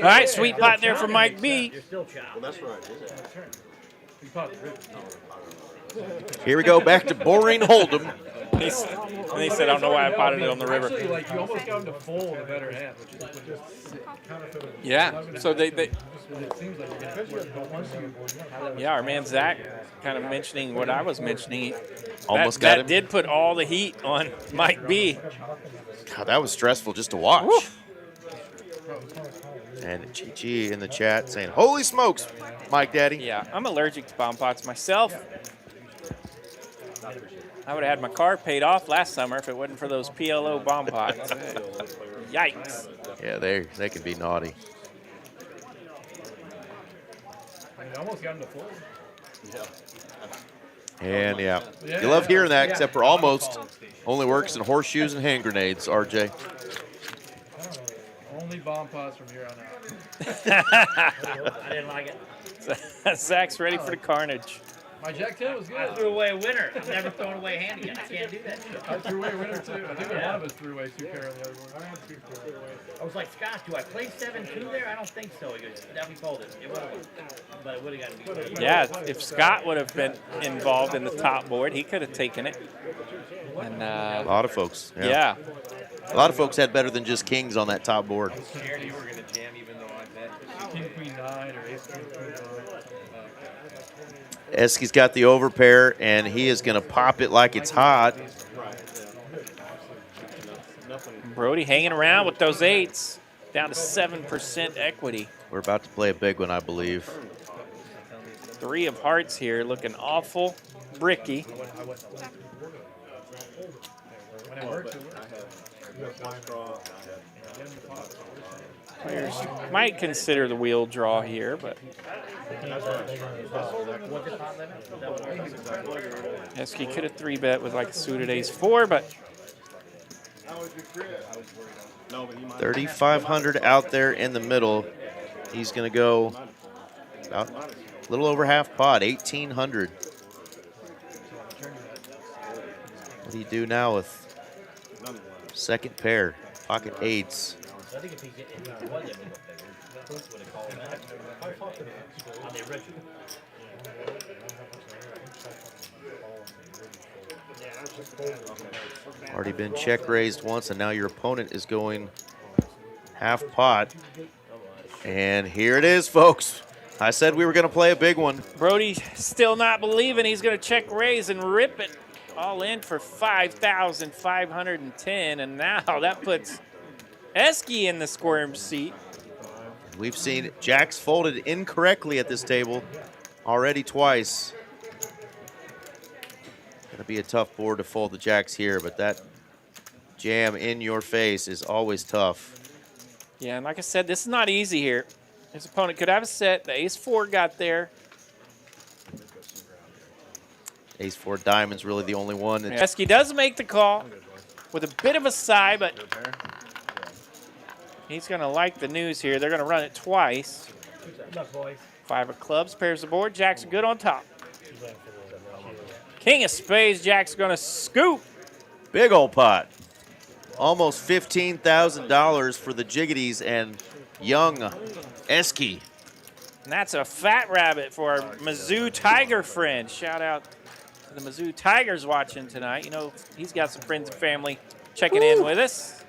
right, sweet pot there for Mike B. You're still chopped. Well, that's right. Here we go, back to boring Hold'em. And he said, I don't know why I potted it on the river. Actually, like, you almost got him to fold a better hand, which is Yeah, so they it seems like yeah, our man Zach kind of mentioning what I was mentioning. Almost got him. That did put all the heat on Mike B. God, that was stressful just to watch. Woo. And Chi-Chi in the chat saying, holy smokes, Mike Daddy. Yeah, I'm allergic to bomb pots myself. I would have had my car paid off last summer if it wasn't for those PLO bomb pots. Yikes. Yeah, they can be naughty. I almost got him to fold. And yeah, you love hearing that, except for almost only works in horseshoes and hand grenades, RJ. Only bomb pots from here on out. I didn't like it. Zach's ready for the carnage. My Jack 10 was good. I threw away a winner. I've never thrown away a hand again. I can't do that shit. I threw away a winner too. I think one of us threw away 2 pair on the other board. I was like, Scott, do I play 7-2 there? I don't think so. He goes, that we folded. It would have, but it would have got to be. Yeah, if Scott would have been involved in the top board, he could have taken it. And a lot of folks. Yeah. A lot of folks had better than just kings on that top board. I was scared you were going to jam even though I bet King Queen 9 or Ace King Queen 9. Eski's got the overpair, and he is going to pop it like it's hot. Brody hanging around with those 8s, down to 7% equity. We're about to play a big one, I believe. 3 of hearts here, looking awful bricky. Players might consider the wheel draw here, but Eski could have 3-bet with like a suited ace-4, but 3,500 out there in the middle. He's going to go about a little over half pot, 1,800. What do you do now with second pair, pocket 8s? I think if he was able to go bigger, would have called that on the original. Already been check raised once, and now your opponent is going half pot. And here it is, folks. I said we were going to play a big one. Brody still not believing he's going to check raise and rip it all in for 5,510, and now that puts Eski in the squirm seat. We've seen jacks folded incorrectly at this table already twice. Gonna be a tough board to fold the jacks here, but that jam in your face is always tough. Yeah, and like I said, this is not easy here. His opponent could have a set. The ace-4 got there. Ace-4 diamond's really the only one. Eski does make the call with a bit of a sigh, but he's going to like the news here. They're going to run it twice. Good luck, boys. 5 of clubs pairs the board. Jack's good on top. King of spades. Jack's going to scoop. Big old pot. Almost $15,000 for the Jiggities and young Eski. And that's a fat rabbit for our Mizzou Tiger friend. Shout out to the Mizzou Tigers watching tonight. You know, he's got some friends and family checking in with us.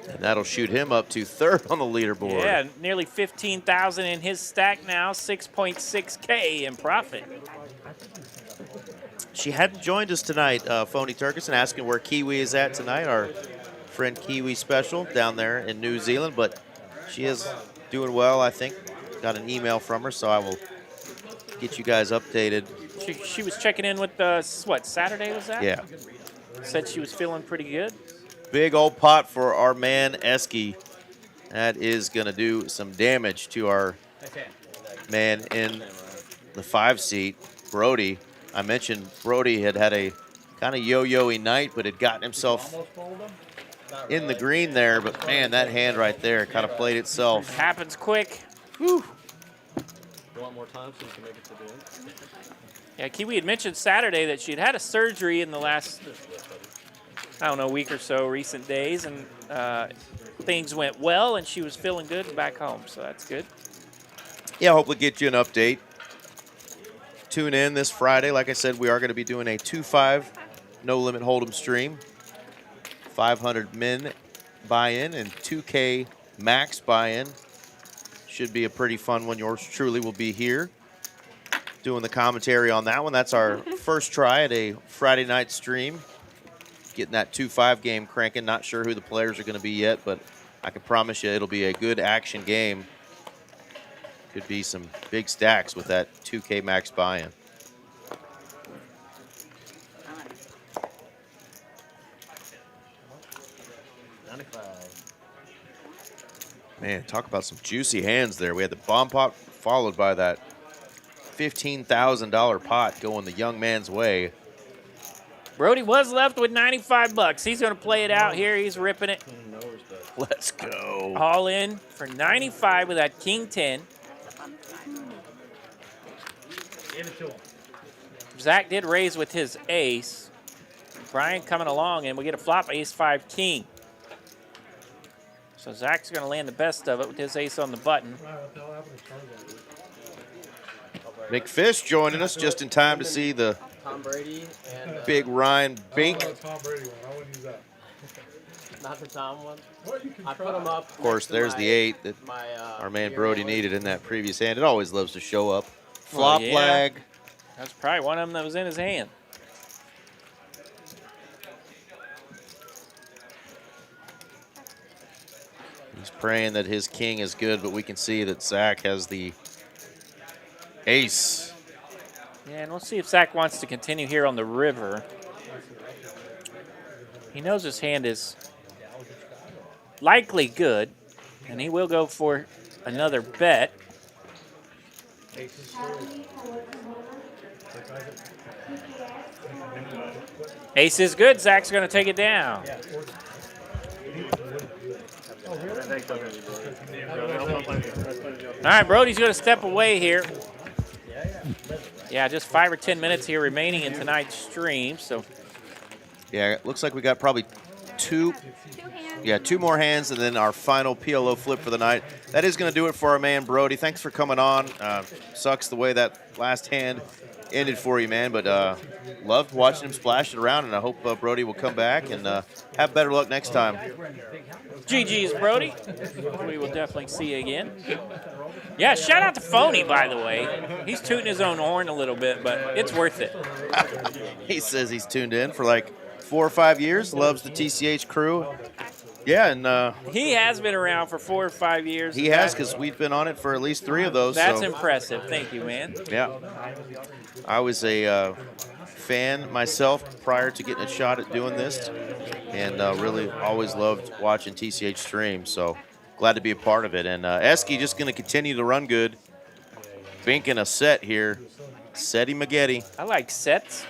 And that'll shoot him up to 3rd on the leaderboard. Yeah, nearly 15,000 in his stack now, 6.6K in profit. She hadn't joined us tonight, Phony Turkison, asking where Kiwi is at tonight, our friend Kiwi Special down there in New Zealand, but she is doing well, I think. Got an email from her, so I will get you guys updated. She was checking in with, what, Saturday was that? Yeah. Said she was feeling pretty good. Big old pot for our man, Eski. That is going to do some damage to our man in the 5 seat, Brody. I mentioned Brody had a kind of yo-yo-y night, but had gotten himself in the green there. But, man, that hand right there kind of played itself. Happens quick. Whew. You want more time so you can make it to the end? Yeah, Kiwi had mentioned Saturday that she'd had a surgery in the last, I don't know, week or so, recent days, and things went well, and she was feeling good back home, so that's good. Yeah, hopefully get you an update. Tune in this Friday. Like I said, we are going to be doing a 2-5 no-limit hold'em stream. 500 min buy-in and 2K max buy-in. Should be a pretty fun one. Yours truly will be here doing the commentary on that one. That's our first try at a Friday night stream. Getting that 2-5 game cranking. Not sure who the players are going to be yet, but I can promise you it'll be a good action game. Could be some big stacks with that 2K max buy-in. Man, talk about some juicy hands there. We had the bomb pot followed by that $15,000 pot going the young man's way. Brody was left with 95 bucks. He's going to play it out here. He's ripping it. Let's go. All in for 95 with that king 10. Give it to him. Zach did raise with his ace. Brian coming along, and we get a flop ace 5 king. So Zach's going to land the best of it with his ace on the button. McFish joining us just in time to see the Tom Brady and big Ryan Bink. Tom Brady one. I wouldn't use that. not the Tom one. I put them up. Of course, there's the 8 that our man Brody needed in that previous hand. It always loves to show up. Flop yeah. flag. That's probably one of them that was in his hand. He's praying that his king is good, but we can see that Zach has the ace. Yeah, and we'll see if Zach wants to continue here on the river. He knows his hand is likely good, and he will go for another bet. Ace is good. Zach's going to take it down. All right, Brody's going to step away here. Yeah, just 5 or 10 minutes here remaining in tonight's stream. So, yeah, it looks like we got probably two more hands, and then our final PLO flip for the night. That is going to do it for our man Brody. Thanks for coming on. Sucks the way that last hand ended for you, man, but loved watching him splash it around, and I hope Brody will come back and have better luck next time. GG's, Brody. We will definitely see you again. Yeah, shout out to Phony, by the way. He's tooting his own horn a little bit, but it's worth it. He says he's tuned in for like 4 or 5 years, loves the TCH crew. Yeah, and he has been around for 4 or 5 years. He has, because we've been on it for at least 3 of those. That's so. impressive. Thank you, man. Yeah. I was a fan myself prior to getting a shot at doing this, and really always loved watching TCH stream, so glad to be a part of it. And Eski just going to continue to run good. Binking a set here. Setty Magetti. I like sets.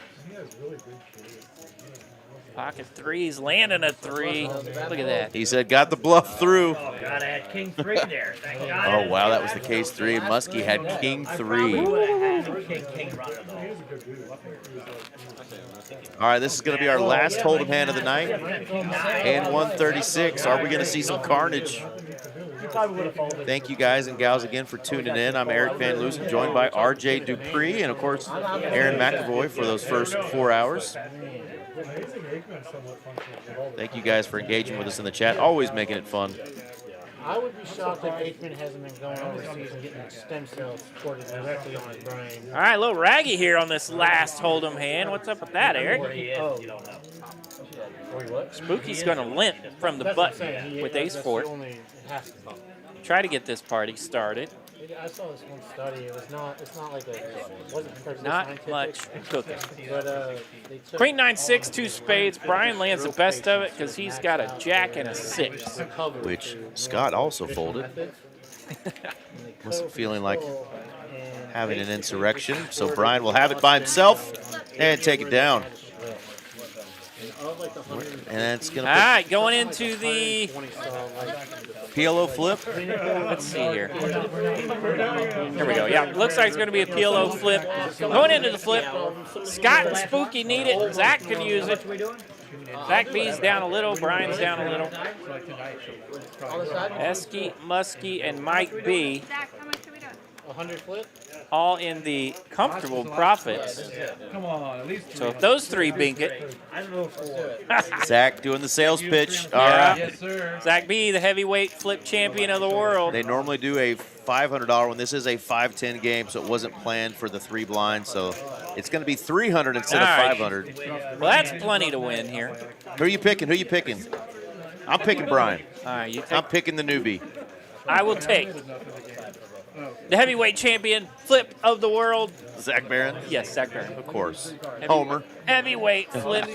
Pocket threes, landing a 3. Look at that. He said, got the bluff through. Oh, God, I had king 3 there. Thank God. Oh, wow, that was the case 3. Muskie had king 3. All right, this is going to be our last hold'em hand of the night. And 136. Are we going to see some carnage? probably would have folded. Thank you guys and gals again for tuning in. I'm Eric Van Loosen, joined by RJ Dupree and, of course, Aaron McAvoy for those first 4 hours. Thank you guys for engaging with us in the chat. Always making it fun. I would be shocked if Aikman hasn't been going overseas and getting stem cells ported directly on his brain. All right, a little raggy here on this last hold'em hand. What's up with that, Eric? Oh, you don't know. Spooky's going to limp from the button with ace-4. Try to get this party started. I saw this one study. It's not like Not much cooking. But Queen 9-6, 2 spades. Brian lands the best of it because he's got a jack and a 6. Which Scott also folded. Must be feeling like having an insurrection. So Brian will have it by himself and take it down. And it's going to all right, going into the PLO flip. Let's see here. Here we go. Yeah, looks like it's going to be a PLO flip. Going into the flip, Scott and Spooky need it. Zach can use it. Zach B's down a little. Brian's down a little. Esky, Muskie, and Mike B. 100 flip? All in the comfortable profits. Come on, at least. So if those three bink it. Zach doing the sales pitch. All Yeah. right. Yes, sir. Zach B, the heavyweight flip champion of the world. They normally do a $500 one. This is a 5-10 game, so it wasn't planned for the 3 blinds. So it's going to be 300 instead of All right. 500. Well, that's plenty to win here. Who are you picking? Who are you picking? I'm picking Brian. All right, you take. I'm picking the newbie. I will take the heavyweight champion, flip of the world. Zach Barron? Yes, Zach Barron. Of course. Homer. Heavyweight flip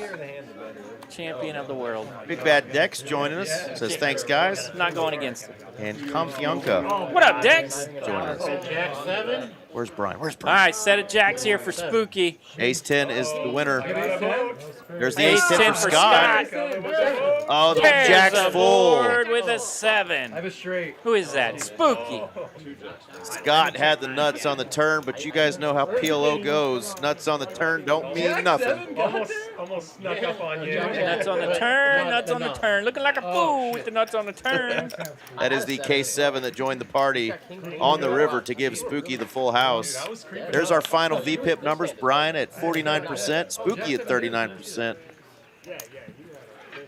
champion of the world. Big Bad Dex joining us. Says thanks, guys. Not going against it. And Confianca What up, Dex? joining us. Jack 7? Where's Brian? Where's All Brian? right, set of jacks here for Spooky. Ace 10 is the winner. There's the Ace Ace 10 for Scott. Oh, the There's Jack's a full. board with a 7. I have a straight. Who is that? Spooky. Scott had the nuts on the turn, but you guys know how PLO goes. Nuts on the turn don't mean nothing. Almost snuck up on you. Nuts on the turn, nuts on the turn. Looking like a fool with the nuts on the turn. That is the K7 that joined the party on the river to give Spooky the full house. There's our final VPIP numbers. Brian at 49%, Spooky at 39%.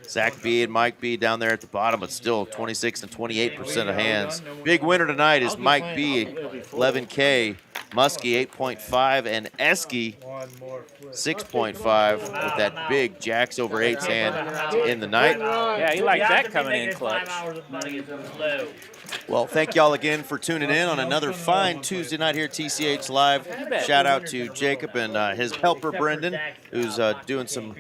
Zach B and Mike B down there at the bottom, but still 26 and 28% of hands. Big winner tonight is Mike B, 11K, Muskie 8.5, and Esky 6.5 with that big jacks over 8s hand in the night. Yeah, he liked that coming in clutch. Well, thank y'all again for tuning in on another fine Tuesday night here at TCH Live. Shout out to Jacob and his helper, Brendan, who's doing some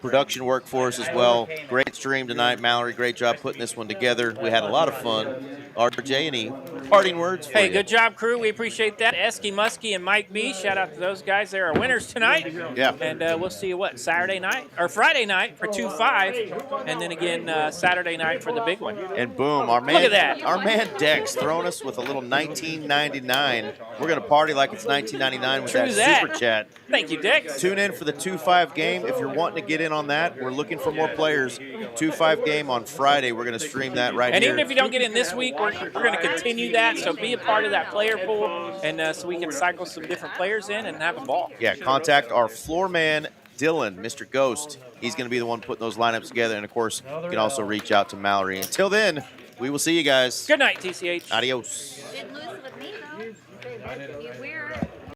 production work for us as well. Great stream tonight. Mallory, great job putting this one together. We had a lot of fun. RJ, any parting words for Hey, you? good job, crew. We appreciate that. Esky, Muskie, and Mike B. Shout out to those guys. They're our winners tonight. Yeah. And we'll see you, Saturday night? Or Friday night for 2-5. And then again, Saturday night for the big one. And boom, our man, Look at that. Our man Dex throwing us with a little 1999. We're going to party like it's 1999 with True that that. super chat. Thank you, Dex. Tune in for the 2-5 game. If you're wanting to get in on that, we're looking for more players. 2-5 game on Friday. We're going to stream that right And here. even if you don't get in this week, we're going to continue that. So be a part of that player pool, and so we can cycle some different players in and have a ball. Yeah, contact our floor man, Dylan, Mr. Ghost. He's going to be the one putting those lineups together. And, of course, you can also reach out to Mallory. Until then, we will see you guys. Good night, TCH. Adios. Didn't lose with me, though. Weird